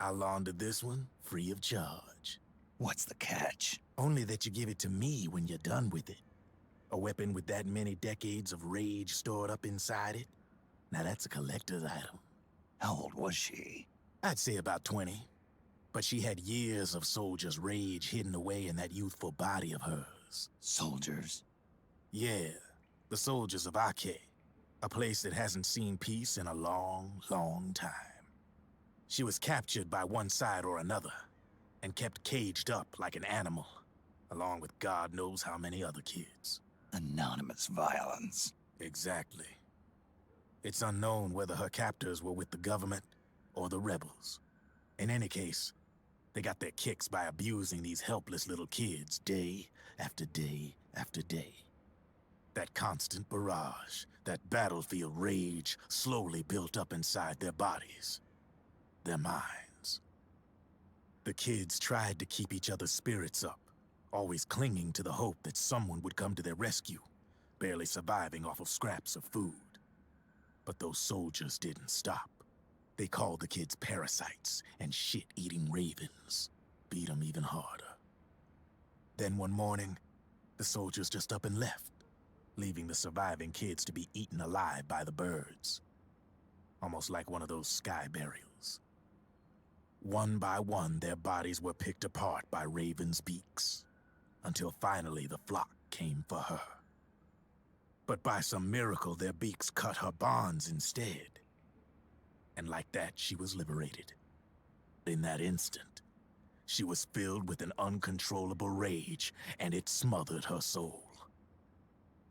I'll launder this one free of charge. What's the catch? Only that you give it to me when you're done with it. A weapon with that many decades of rage stored up inside it? Now that's a collector's item. How old was she? I'd say about 20. But she had years of soldiers' rage hidden away in that youthful body of hers. Soldiers? Yeah, the soldiers of Ake. A place that hasn't seen peace in a long, long time. She was captured by one side or another, and kept caged up like an animal, along with God knows how many other kids. Anonymous violence. Exactly. It's unknown whether her captors were with the government or the rebels. In any case, they got their kicks by abusing these helpless little kids day after day after day. That constant barrage, that battlefield rage slowly built up inside their bodies, their minds. The kids tried to keep each other's spirits up, always clinging to the hope that someone would come to their rescue, barely surviving off of scraps of food. But those soldiers didn't stop. They called the kids parasites and shit-eating ravens, beat them even harder. Then one morning, the soldiers just up and left, leaving the surviving kids to be eaten alive by the birds. Almost like one of those sky burials. One by one, their bodies were picked apart by ravens' beaks, until finally the flock came for her. But by some miracle, their beaks cut her bonds instead. And like that, she was liberated. In that instant, she was filled with an uncontrollable rage, and it smothered her soul.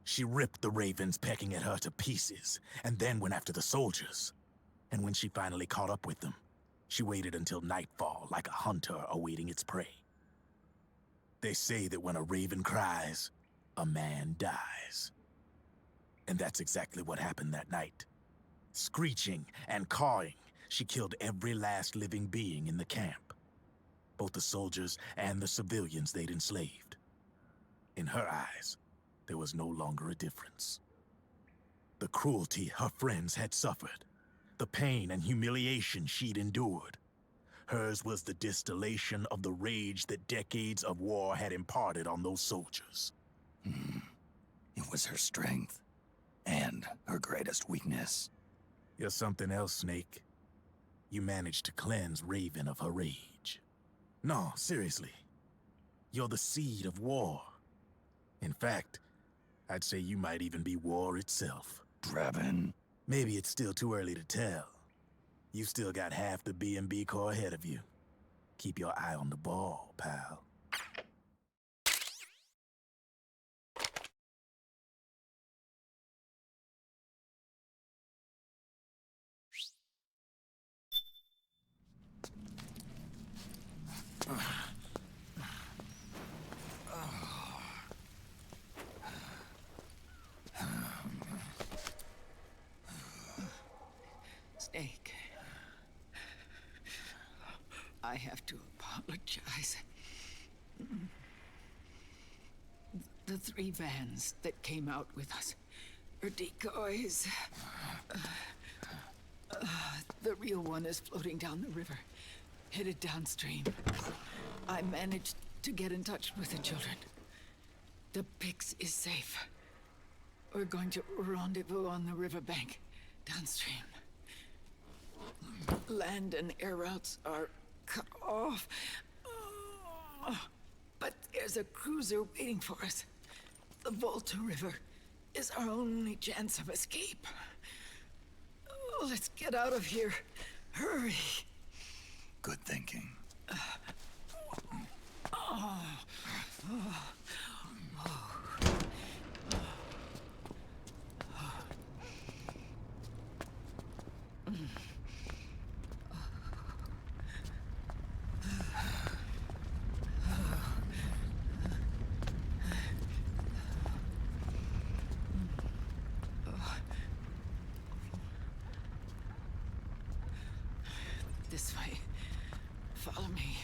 She ripped the ravens pecking at her to pieces, and then went after the soldiers. And when she finally caught up with them, she waited until nightfall like a hunter awaiting its prey. They say that when a raven cries, a man dies. And that's exactly what happened that night. Screeching and cawing, she killed every last living being in the camp. Both the soldiers and the civilians they'd enslaved. In her eyes, there was no longer a difference. The cruelty her friends had suffered, the pain and humiliation she'd endured. Hers was the distillation of the rage that decades of war had imparted on those soldiers. It was her strength, and her greatest weakness. You're something else, Snake. You managed to cleanse Raven of her rage. No, seriously. You're the seed of war. In fact, I'd say you might even be war itself. Draven? Maybe it's still too early to tell. You've still got half the B&B Corps ahead of you. Keep your eye on the ball, pal. Snake. I have to apologize. The 3 vans that came out with us are decoys. The real one is floating down the river, headed downstream. I managed to get in touch with the children. The Pix is safe. We're going to rendezvous on the riverbank, downstream. Land and air routes are cut off. But there's a cruiser waiting for us. The Volta River is our only chance of escape. Let's get out of here. Hurry. Good thinking. This way. Follow me.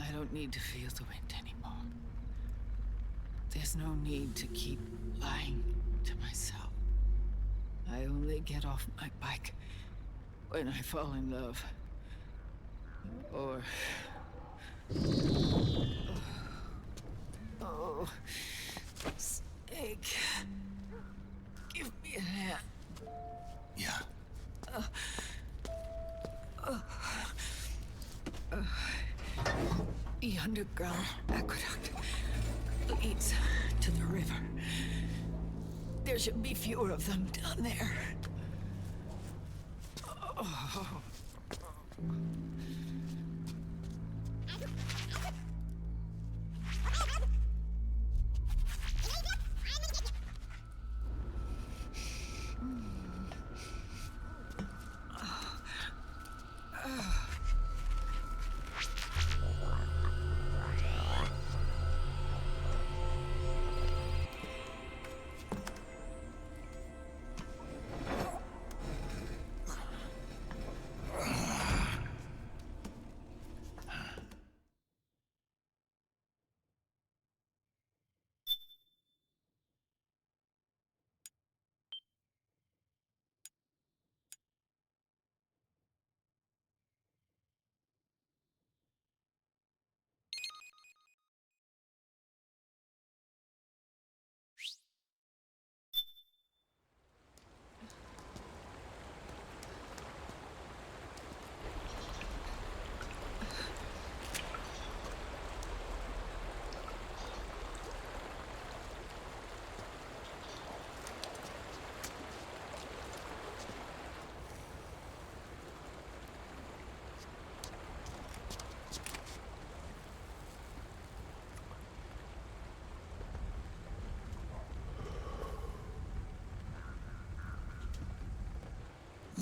I don't need to feel the wind anymore. There's no need to keep lying to myself. I only get off my bike when I fall in love. Or Oh, Snake. Give me a hand. Yeah. The underground aqueduct leads to the river. There should be fewer of them down there. Oh.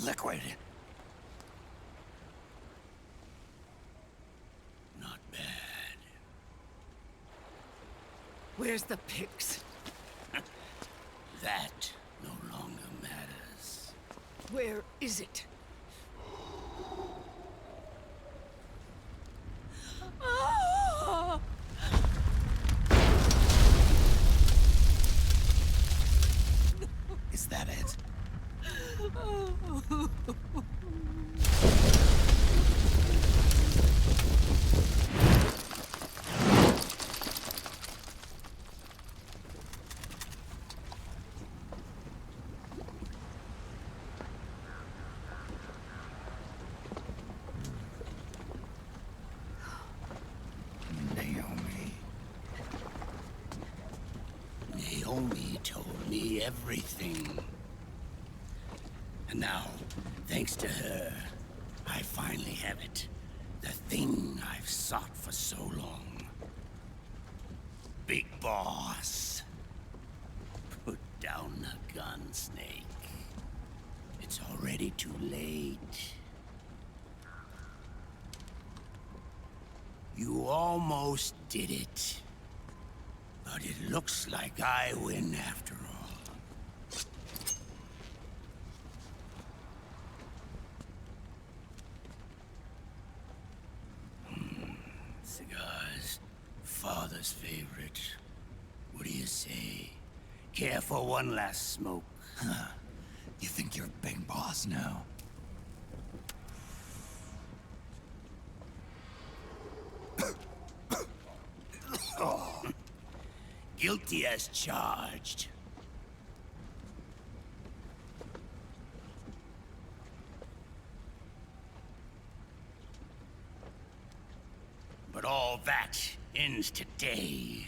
Liquid. Not bad. Where's the pigs? That no longer matters. Where is it? Ah! Is that it? Naomi told me everything. And now, thanks to her, I finally have it. The thing I've sought for so long. Big Boss. Put down the gun, Snake. It's already too late. You almost did it. But it looks like I win after all. Cigars. Father's favorite. What do you say? Care for one last smoke? Huh. You think you're Big Boss now? Guilty as charged. But all that ends today.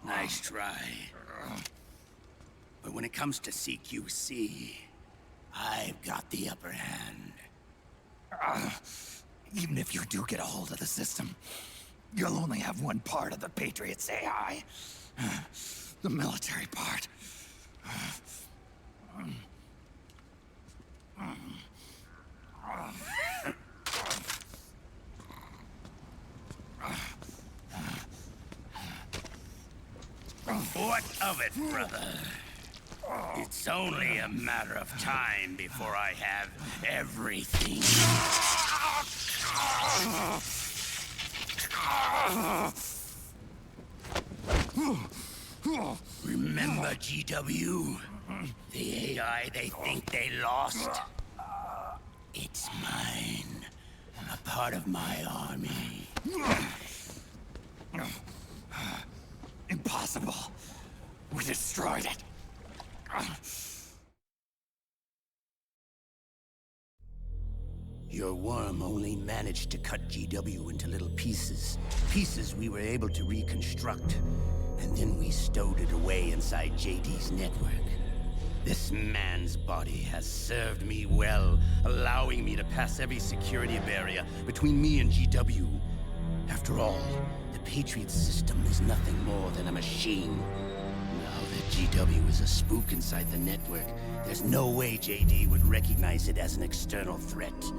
Nice try. But when it comes to CQC, I've got the upper hand. Even if you do get a hold of the system, you'll only have one part of the Patriots AI. The military part. What of it, brother? It's only a matter of time before I have everything. Remember GW? The AI they think they lost? It's mine. A part of my army. Impossible. We destroyed it. Your worm only managed to cut GW into little pieces. Pieces we were able to reconstruct. And then we stowed it away inside JD's network. This man's body has served me well, allowing me to pass every security barrier between me and GW. After all, the Patriot system is nothing more than a machine. Now that GW is a spook inside the network, there's no way JD would recognize it as an external threat.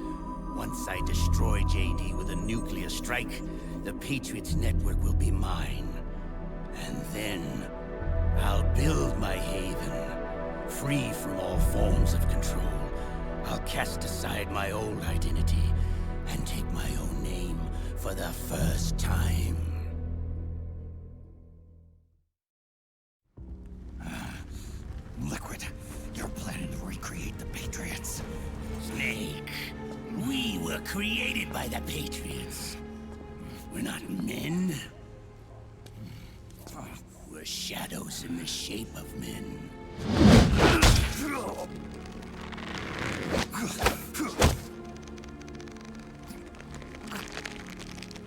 Once I destroy JD with a nuclear strike, the Patriot's network will be mine. And then, I'll build my haven, free from all forms of control. I'll cast aside my old identity and take my own name for the first time. Liquid, you're planning to recreate the Patriots. Snake, we were created by the Patriots. We're not men. We're shadows in the shape of men.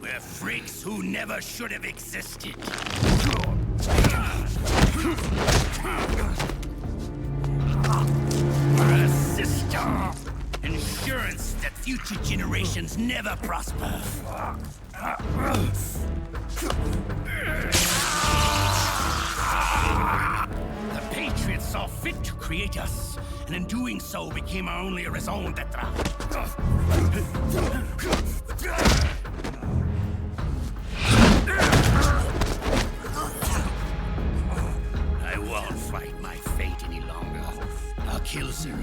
We're freaks who never should have existed. We're a system. Insurance that future generations never prosper. The Patriots saw fit to create us, and in doing so became our only raison d'etre. I won't fight my fate any longer. I'll kill Zero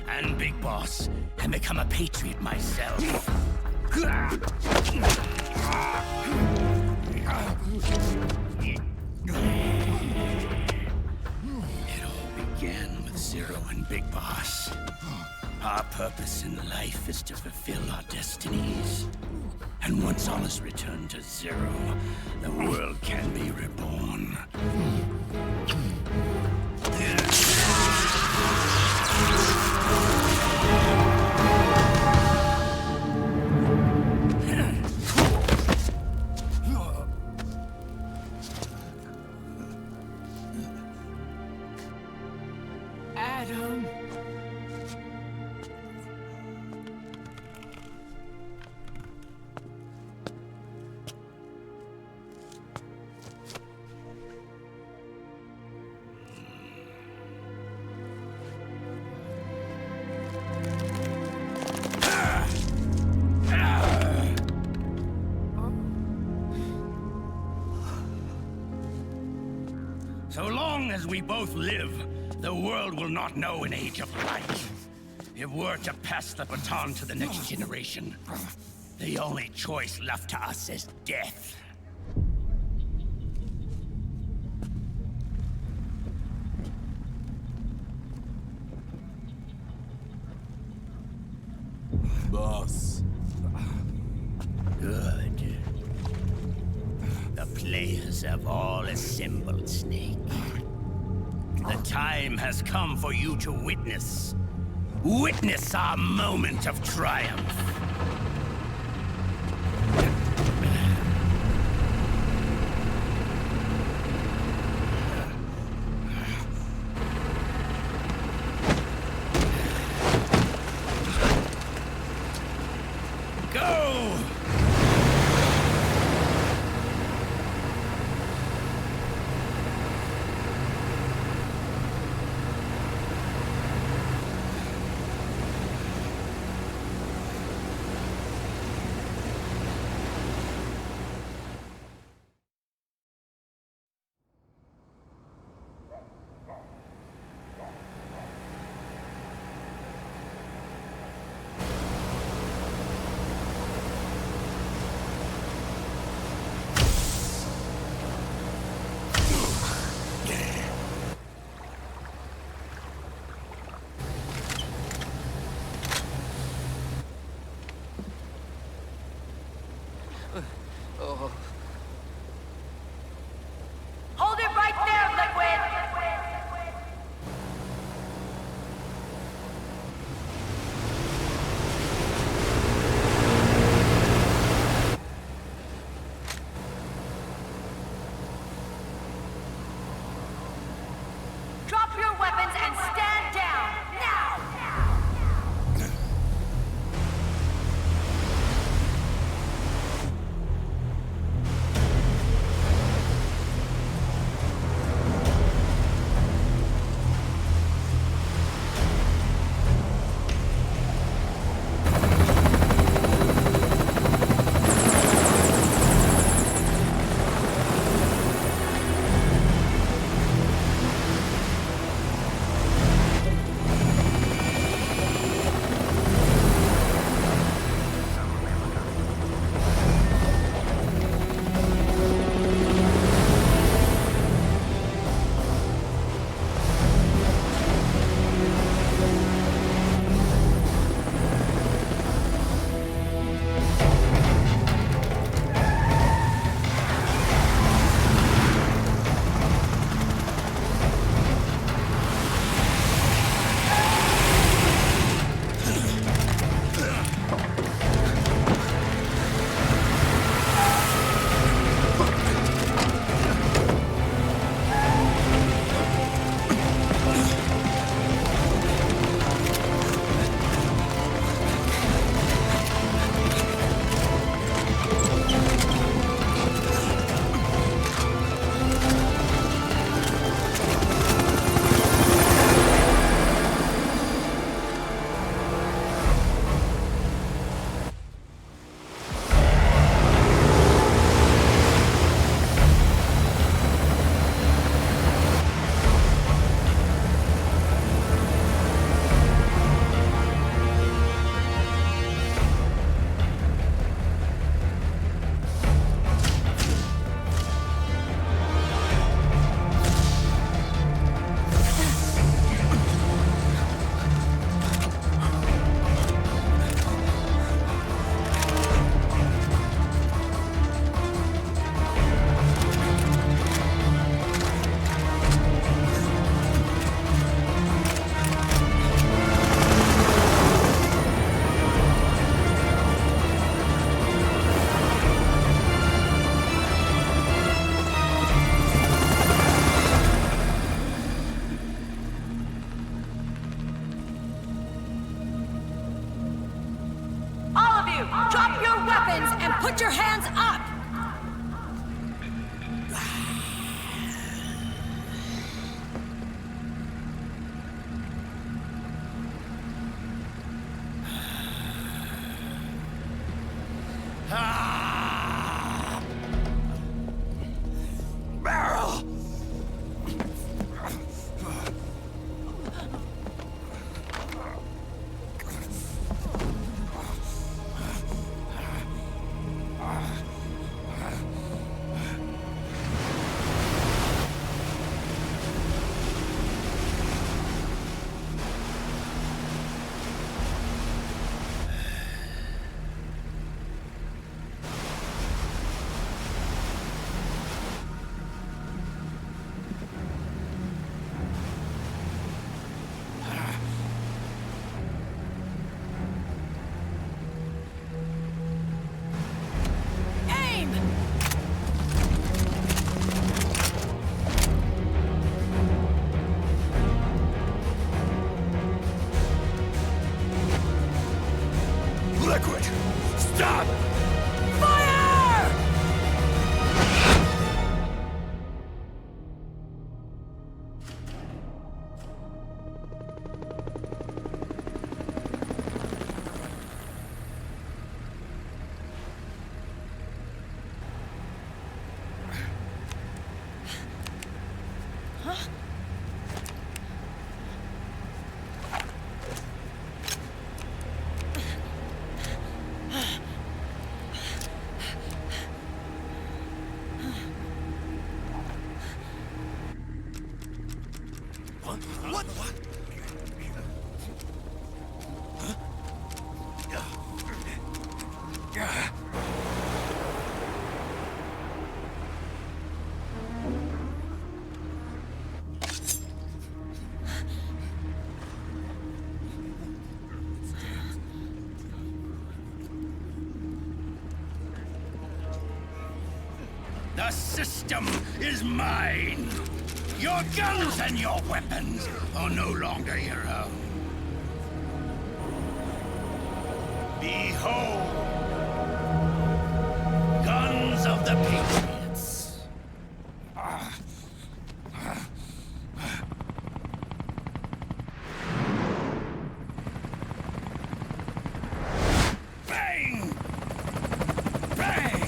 and Big Boss and become a Patriot myself. It all began with Zero and Big Boss. Our purpose in life is to fulfill our destinies. And once all is returned to Zero, the world can be reborn. Adam. So long as we both live, the world will not know an age of light. If we're to pass the baton to the next generation, the only choice left to us is death. Boss. Good. The players have all assembled, Snake. The time has come for you to witness. Witness our moment of triumph. Go! Drop your weapons and put your hands up! Barrel! Liquid! Stop! Fire! Huh? What? The system is mine. Your guns and your weapons are no longer your own. Behold, guns of the Patriots. Bang! Bang!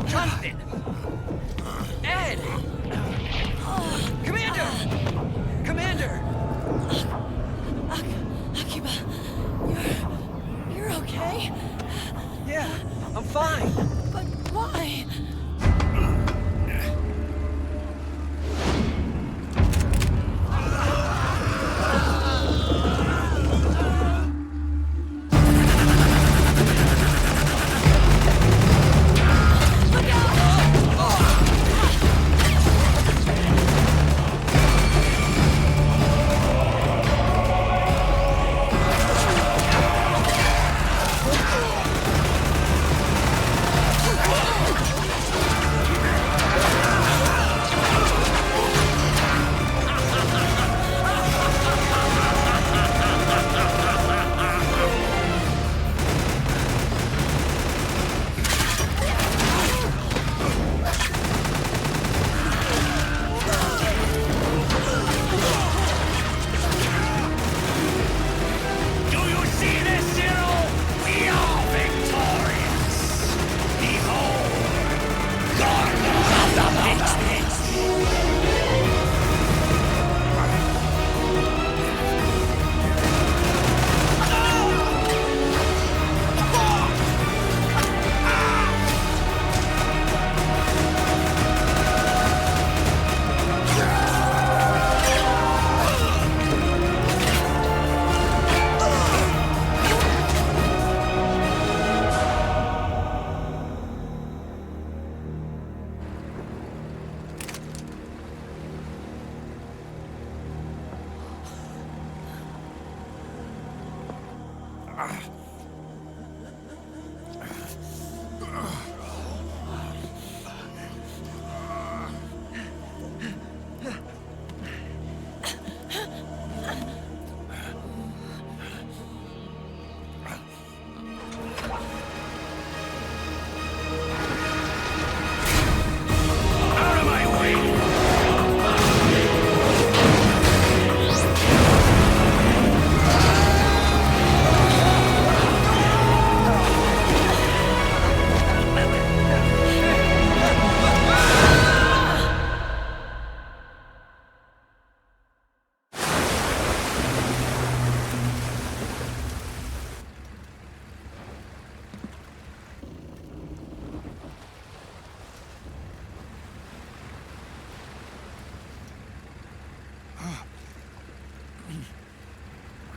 Jonathan! Ed! Commander! Commander! Akiba, you're okay? Yeah, I'm fine. But why?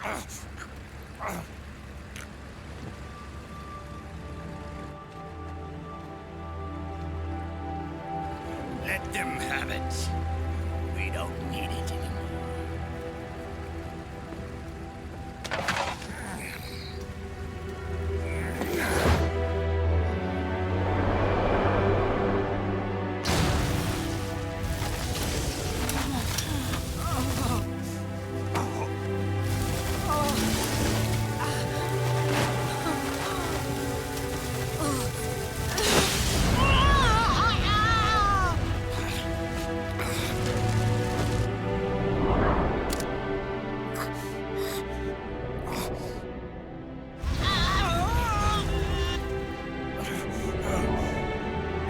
Let them have it. We don't need it anymore.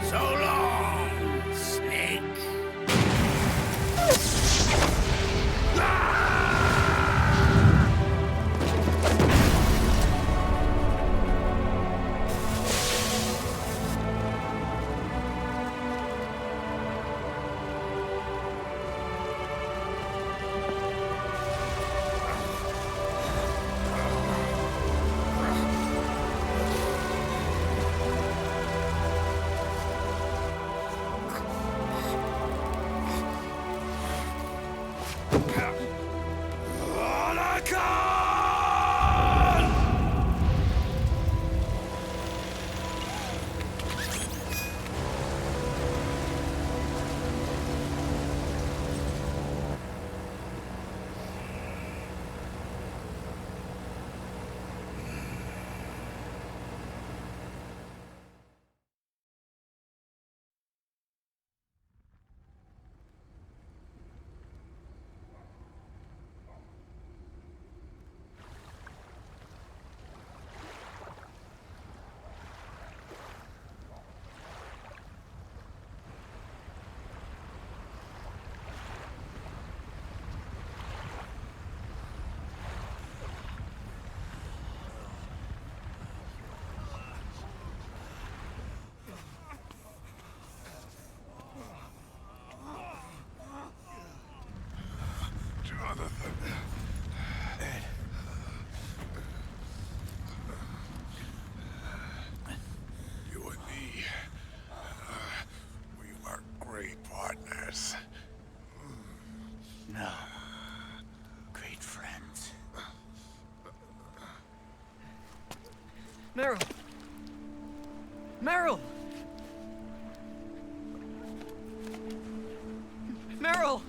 So long, Snake. Jonathan. Ed. You and me, we were great partners. No. Great friends. Meryl! Meryl! Meryl!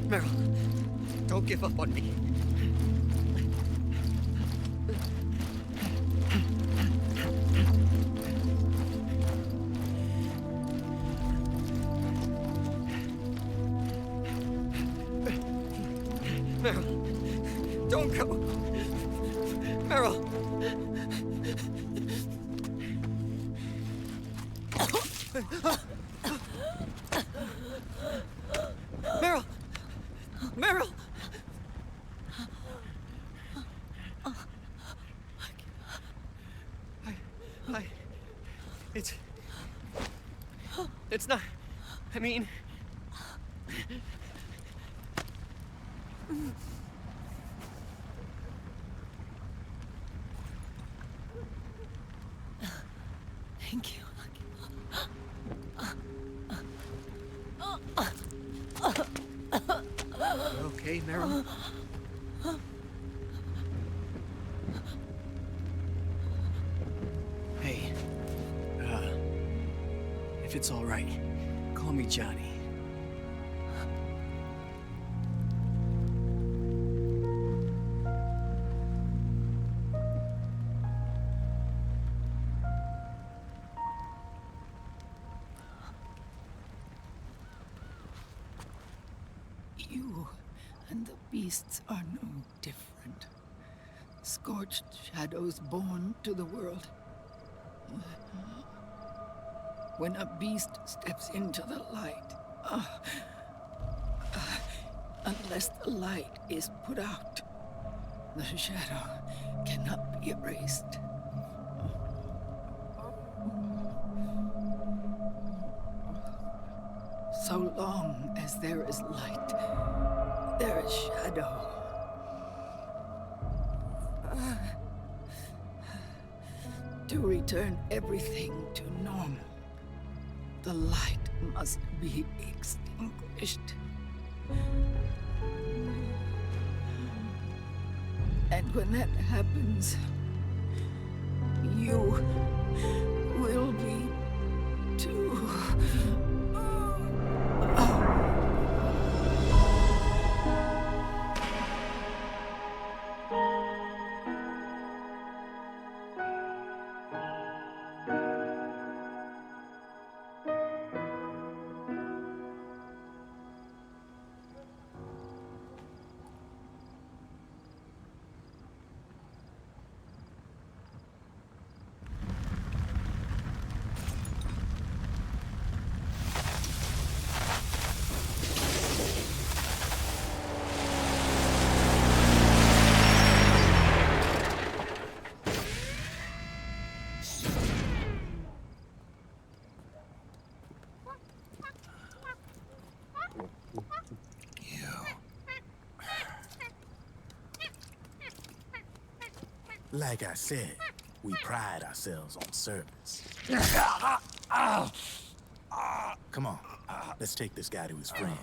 Meryl, don't give up on me. Meryl, don't go. Meryl. Meryl! Meryl! It's not... I mean... Thank you. Okay, Meryl? If it's all right, call me Johnny. You and the beasts are no different. Scorched shadows born to the world. When a beast steps into the light, unless the light is put out, the shadow cannot be erased. So long as there is light, there is shadow. To return everything to normal, the light must be extinguished. And when that happens, you will be too. Like I said, we pride ourselves on service. Come on, let's take this guy to his friends.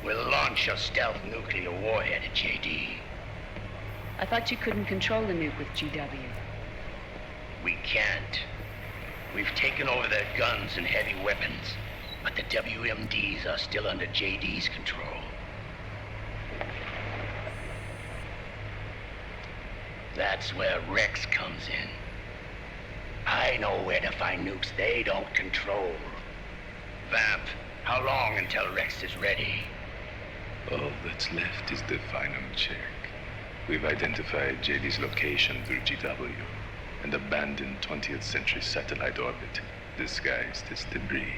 We'll launch a stealth nuclear warhead at JD. I thought you couldn't control the nuke with GW. We can't. We've taken over their guns and heavy weapons, but the WMDs are still under JD's control. That's where Rex comes in. I know where to find nukes they don't control. Vamp, how long until Rex is ready? All that's left is the final check. We've identified JD's location through GW, and abandoned 20th century satellite orbit, disguised as debris.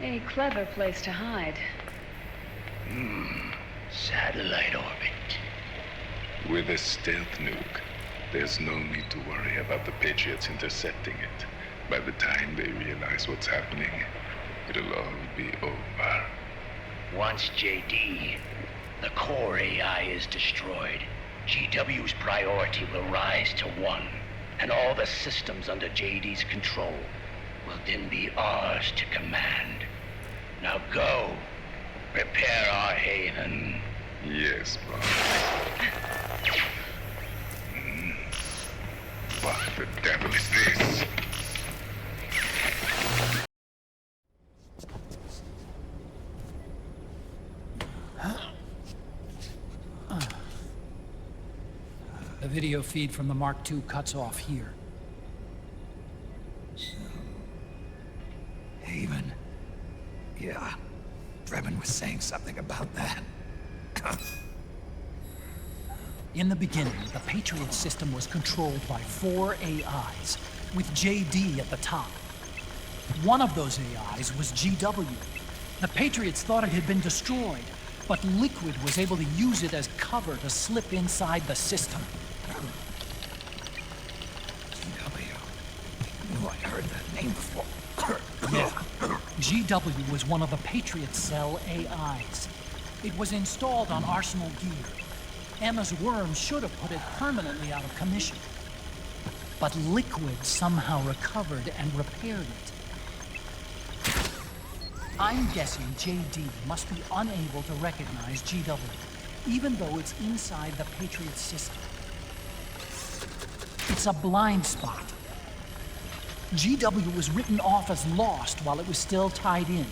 A clever place to hide. Satellite orbit. With a stealth nuke, there's no need to worry about the Patriots intercepting it. By the time they realize what's happening, it'll all be over. Once JD, the core AI is destroyed, GW's priority will rise to 1, and all the systems under JD's control will then be ours to command. Now go, prepare our haven. Yes, bro. What the devil is this? The video feed from the Mark II cuts off here. Haven. Yeah. Drebin was saying something about that. In the beginning, the Patriot system was controlled by 4 AIs, with JD at the top. One of those AIs was GW. The Patriots thought it had been destroyed, but Liquid was able to use it as cover to slip inside the system. GW. Oh, I heard that name before. Yeah. GW was one of the Patriot Cell AIs. It was installed on Arsenal gear. Emma's worm should have put it permanently out of commission. But Liquid somehow recovered and repaired it. I'm guessing JD must be unable to recognize GW, even though it's inside the Patriot system. It's a blind spot. GW was written off as lost while it was still tied in.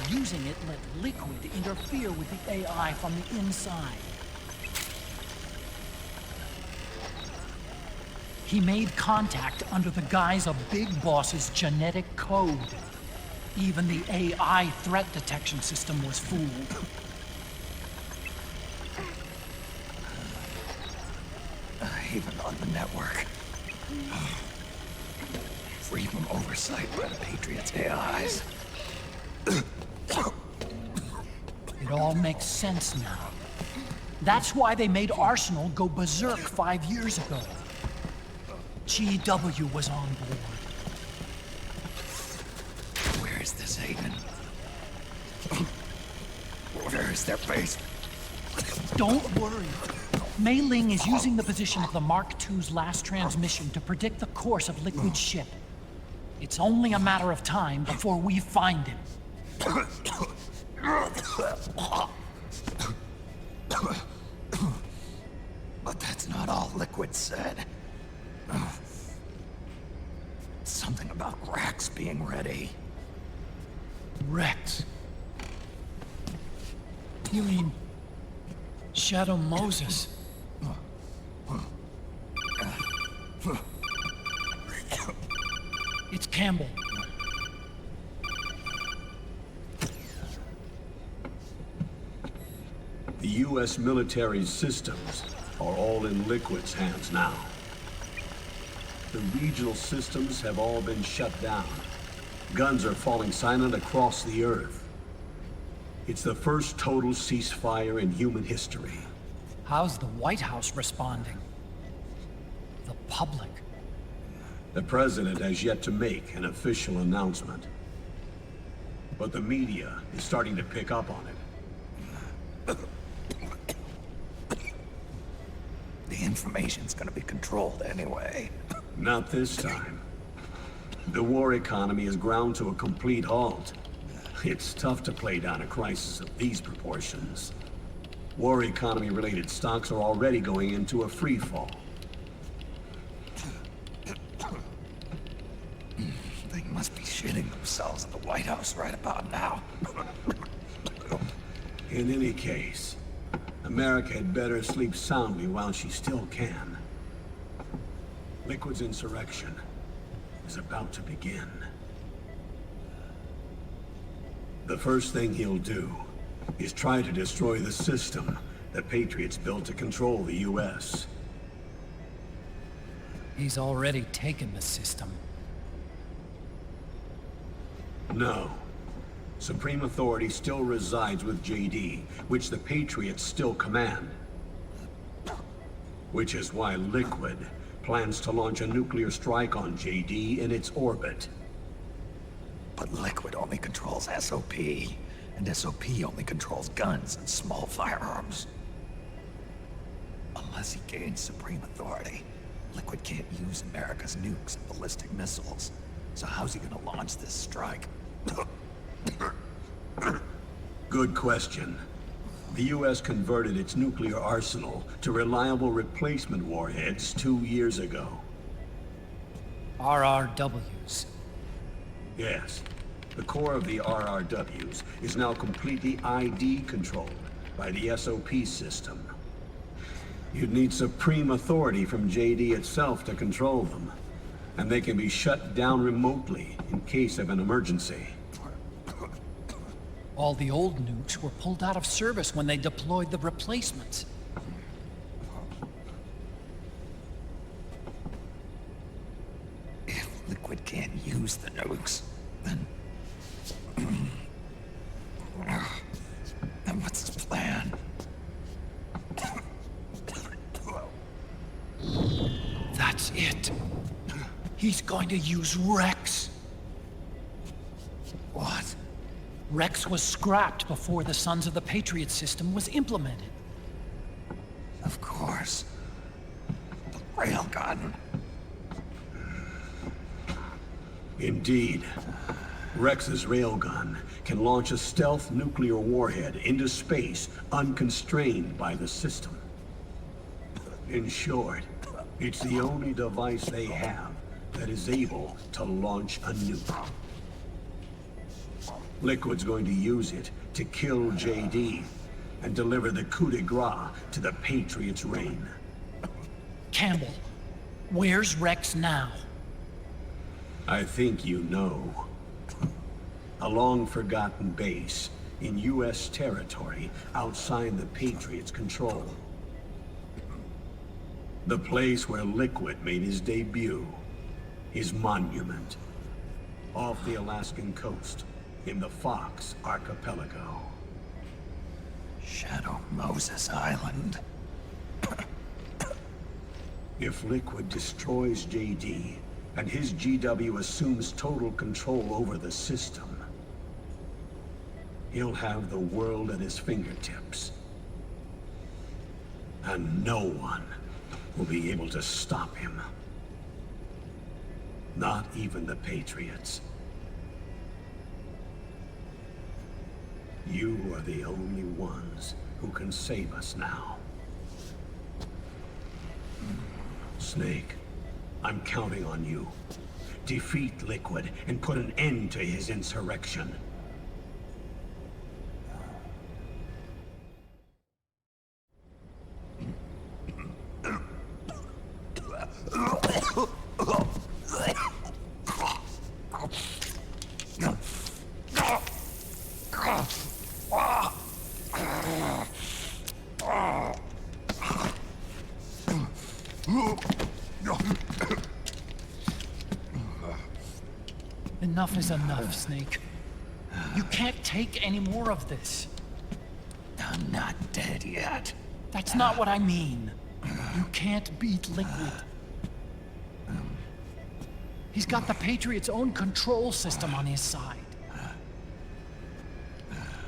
Using it let Liquid interfere with the AI from the inside. He made contact under the guise of Big Boss's genetic code. Even the AI threat detection system was fooled. Haven on the network. Free from oversight by the Patriots' AIs. It all makes sense now. That's why they made Arsenal go berserk 5 years ago. GW was on board. Where is this Haven? Where is their base? Don't worry. Mei Ling is using the position of the Mark II's last transmission to predict the course of Liquid's ship. It's only a matter of time before we find him. But that's not all Liquid said. Something about Rex being ready. Rex? You mean Shadow Moses? It's Campbell. The U.S. military's systems are all in Liquid's hands now. The regional systems have all been shut down. Guns are falling silent across the Earth. It's the first total ceasefire in human history. How's the White House responding? The public? The president has yet to make an official announcement. But the media is starting to pick up on it. The information's gonna be controlled anyway. Not this time. The war economy is ground to a complete halt. It's tough to play down a crisis of these proportions. War economy-related stocks are already going into a free fall. They must be shitting themselves at the White House right about now. In any case, America had better sleep soundly while she still can. Liquid's insurrection is about to begin. The first thing he'll do is try to destroy the system the Patriots built to control the U.S. He's already taken the system. No. Supreme authority still resides with JD, which the Patriots still command. Which is why Liquid plans to launch a nuclear strike on JD in its orbit. But Liquid only controls SOP, and SOP only controls guns and small firearms. Unless he gains supreme authority, Liquid can't use America's nukes and ballistic missiles. So how's he gonna launch this strike? Good question. The U.S. converted its nuclear arsenal to reliable replacement warheads 2 years ago. RRWs. Yes. The core of the RRWs is now completely ID controlled by the SOP system. You'd need supreme authority from JD itself to control them, and they can be shut down remotely in case of an emergency. All the old nukes were pulled out of service when they deployed the replacements. If Liquid can't use the nukes, then what's his plan? That's it. He's going to use Rex. What? Rex was scrapped before the Sons of the Patriot system was implemented. Of course. The railgun. Indeed. Rex's railgun can launch a stealth nuclear warhead into space unconstrained by the system. In short, it's the only device they have that is able to launch a nuke. Liquid's going to use it to kill JD and deliver the coup de grace to the Patriots' reign. Campbell, where's Rex now? I think you know. A long-forgotten base in U.S. territory outside the Patriots' control. The place where Liquid made his debut, his monument, off the Alaskan coast in the Fox Archipelago. Shadow Moses Island. If Liquid destroys JD, and his GW assumes total control over the system, he'll have the world at his fingertips. And no one will be able to stop him. Not even the Patriots. You are the only ones who can save us now. Snake, I'm counting on you. Defeat Liquid and put an end to his insurrection. Enough is enough, Snake. You can't take any more of this. I'm not dead yet. That's not what I mean. You can't beat Liquid. He's got the Patriots' own control system on his side.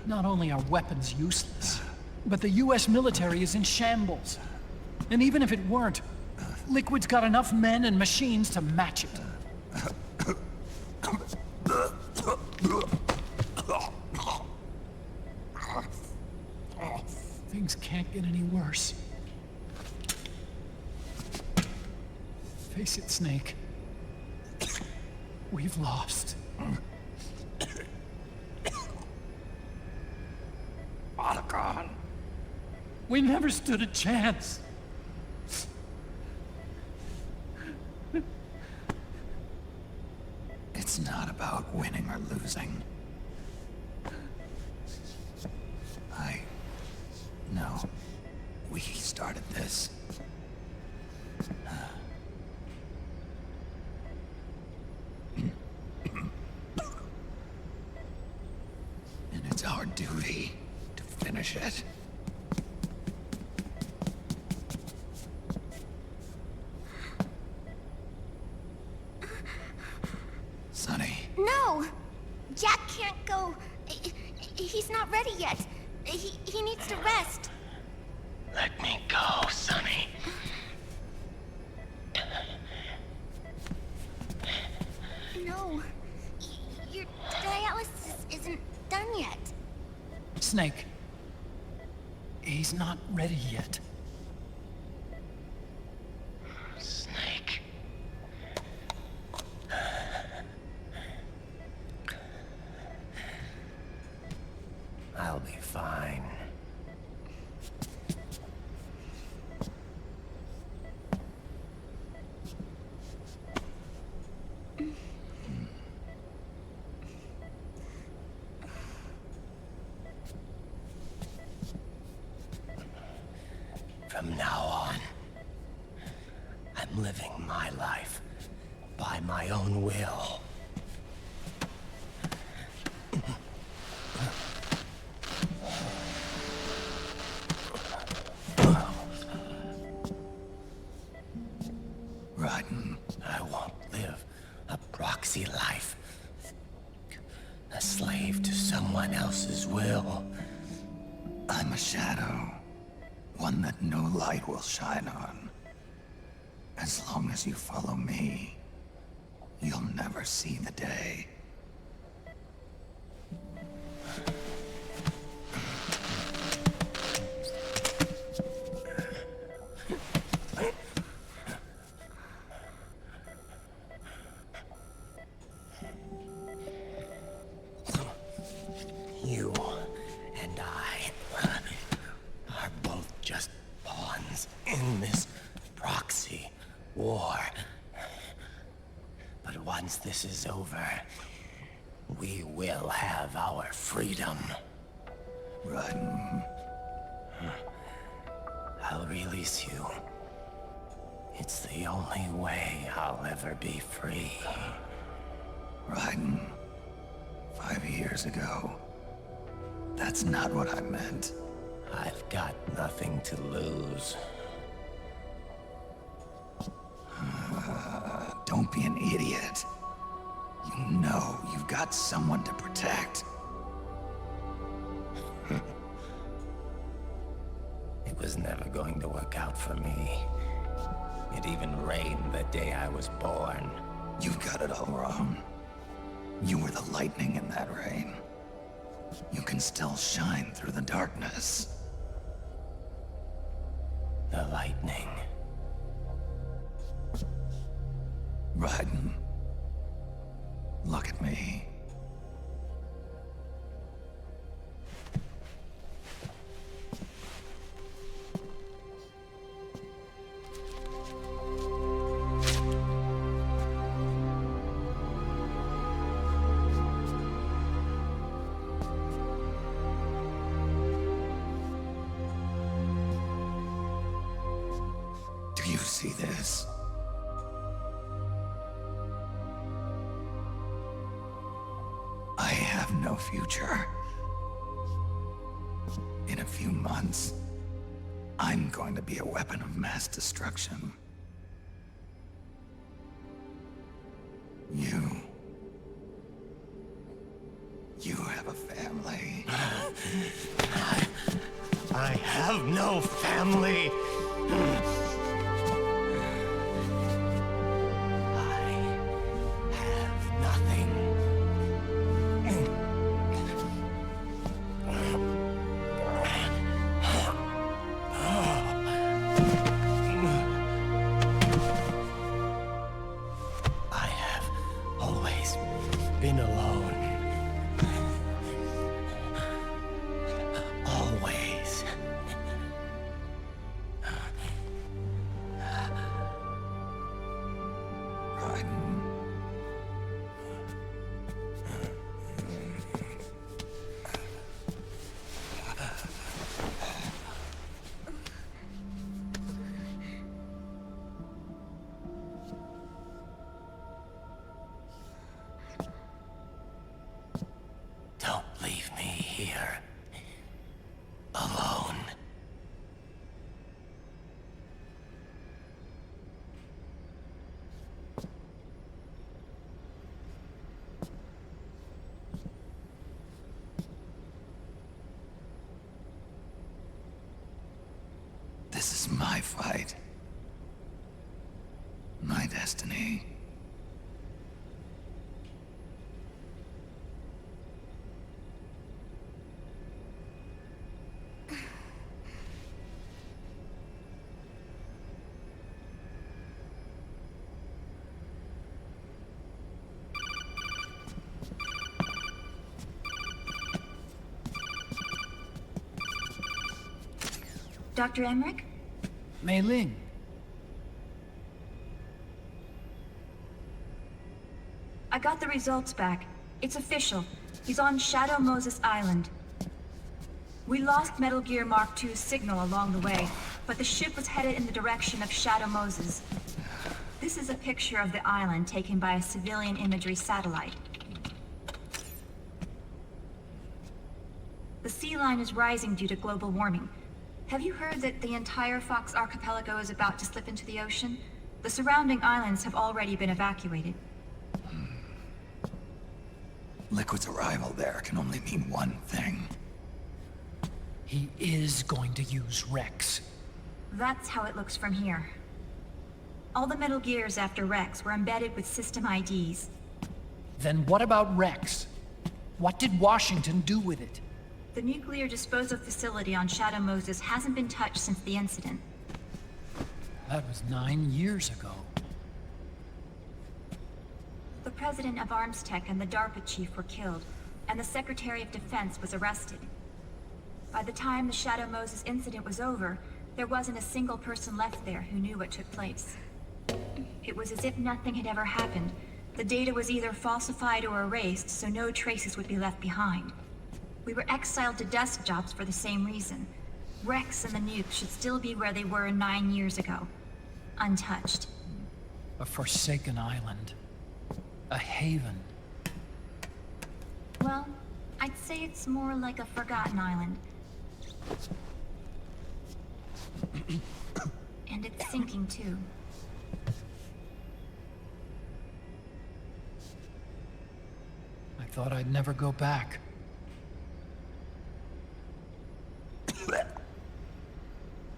Not only are weapons useless, but the US military is in shambles. And even if it weren't, Liquid's got enough men and machines to match it. Things can't get any worse. Face it, Snake. We've lost. Otacon. We never stood a chance. It's not about winning or losing. No. We started this. And it's our duty to finish it. Sonny. No! Jack can't go. He's not ready yet. He needs to rest. Let me go, Sonny. No. Your dialysis isn't done yet. Snake. He's not ready yet. Snake. I'll be fine. From now on, I'm living my life by my own will. Raiden. I won't live a proxy life. A slave to someone else's will. I'm a shadow. One that no light will shine on. As long as you follow me, you'll never see the day. You and I are both just pawns in this proxy war. But once this is over, we will have our freedom. Raiden. I'll release you. It's the only way I'll ever be free. Raiden. 5 years ago. That's not what I meant. I've got nothing to lose. Don't be an idiot. You know you've got someone to protect. It was never going to work out for me. It even rained the day I was born. You've got it all wrong. You were the lightning in that rain. You can still shine through the darkness. The lightning. Raiden. Look at me. Do you see this? I have no future. In a few months, I'm going to be a weapon of mass destruction. You have a family. I have no family. Been alone. Always. Don't leave me here. Alone. This is my fight. My destiny. Dr. Emmerich? Mei Ling. I got the results back. It's official. He's on Shadow Moses Island. We lost Metal Gear Mark II's signal along the way, but the ship was headed in the direction of Shadow Moses. This is a picture of the island taken by a civilian imagery satellite. The sea line is rising due to global warming. Have you heard that the entire Fox Archipelago is about to slip into the ocean? The surrounding islands have already been evacuated. Liquid's arrival there can only mean one thing. He is going to use Rex. That's how it looks from here. All the Metal Gears after Rex were embedded with system IDs. Then what about Rex? What did Washington do with it? The nuclear disposal facility on Shadow Moses hasn't been touched since the incident. That was 9 years ago. The president of Armstech and the DARPA chief were killed, and the Secretary of Defense was arrested. By the time the Shadow Moses incident was over, there wasn't a single person left there who knew what took place. It was as if nothing had ever happened. The data was either falsified or erased, so no traces would be left behind. We were exiled to desk jobs for the same reason. Rex and the nukes should still be where they were 9 years ago. Untouched. A forsaken island. A haven. Well, I'd say it's more like a forgotten island. And it's sinking too. I thought I'd never go back.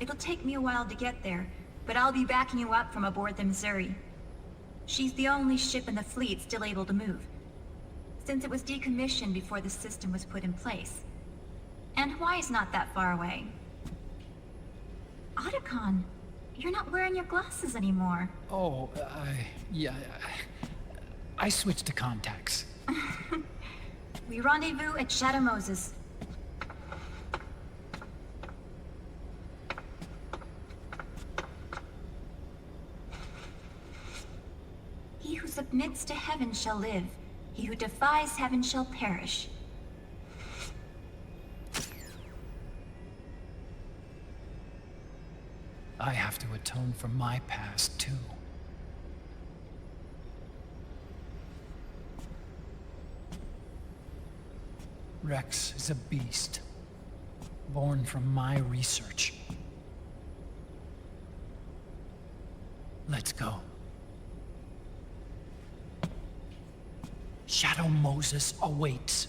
It'll take me a while to get there, but I'll be backing you up from aboard the Missouri. She's the only ship in the fleet still able to move, since it was decommissioned before the system was put in place. And Hawaii's not that far away. Otacon, you're not wearing your glasses anymore. Oh, yeah, I switched to contacts. We rendezvous at Shadow Moses. He who submits to heaven shall live. He who defies heaven shall perish. I have to atone for my past, too. Rex is a beast, born from my research. Let's go. Shadow Moses awaits.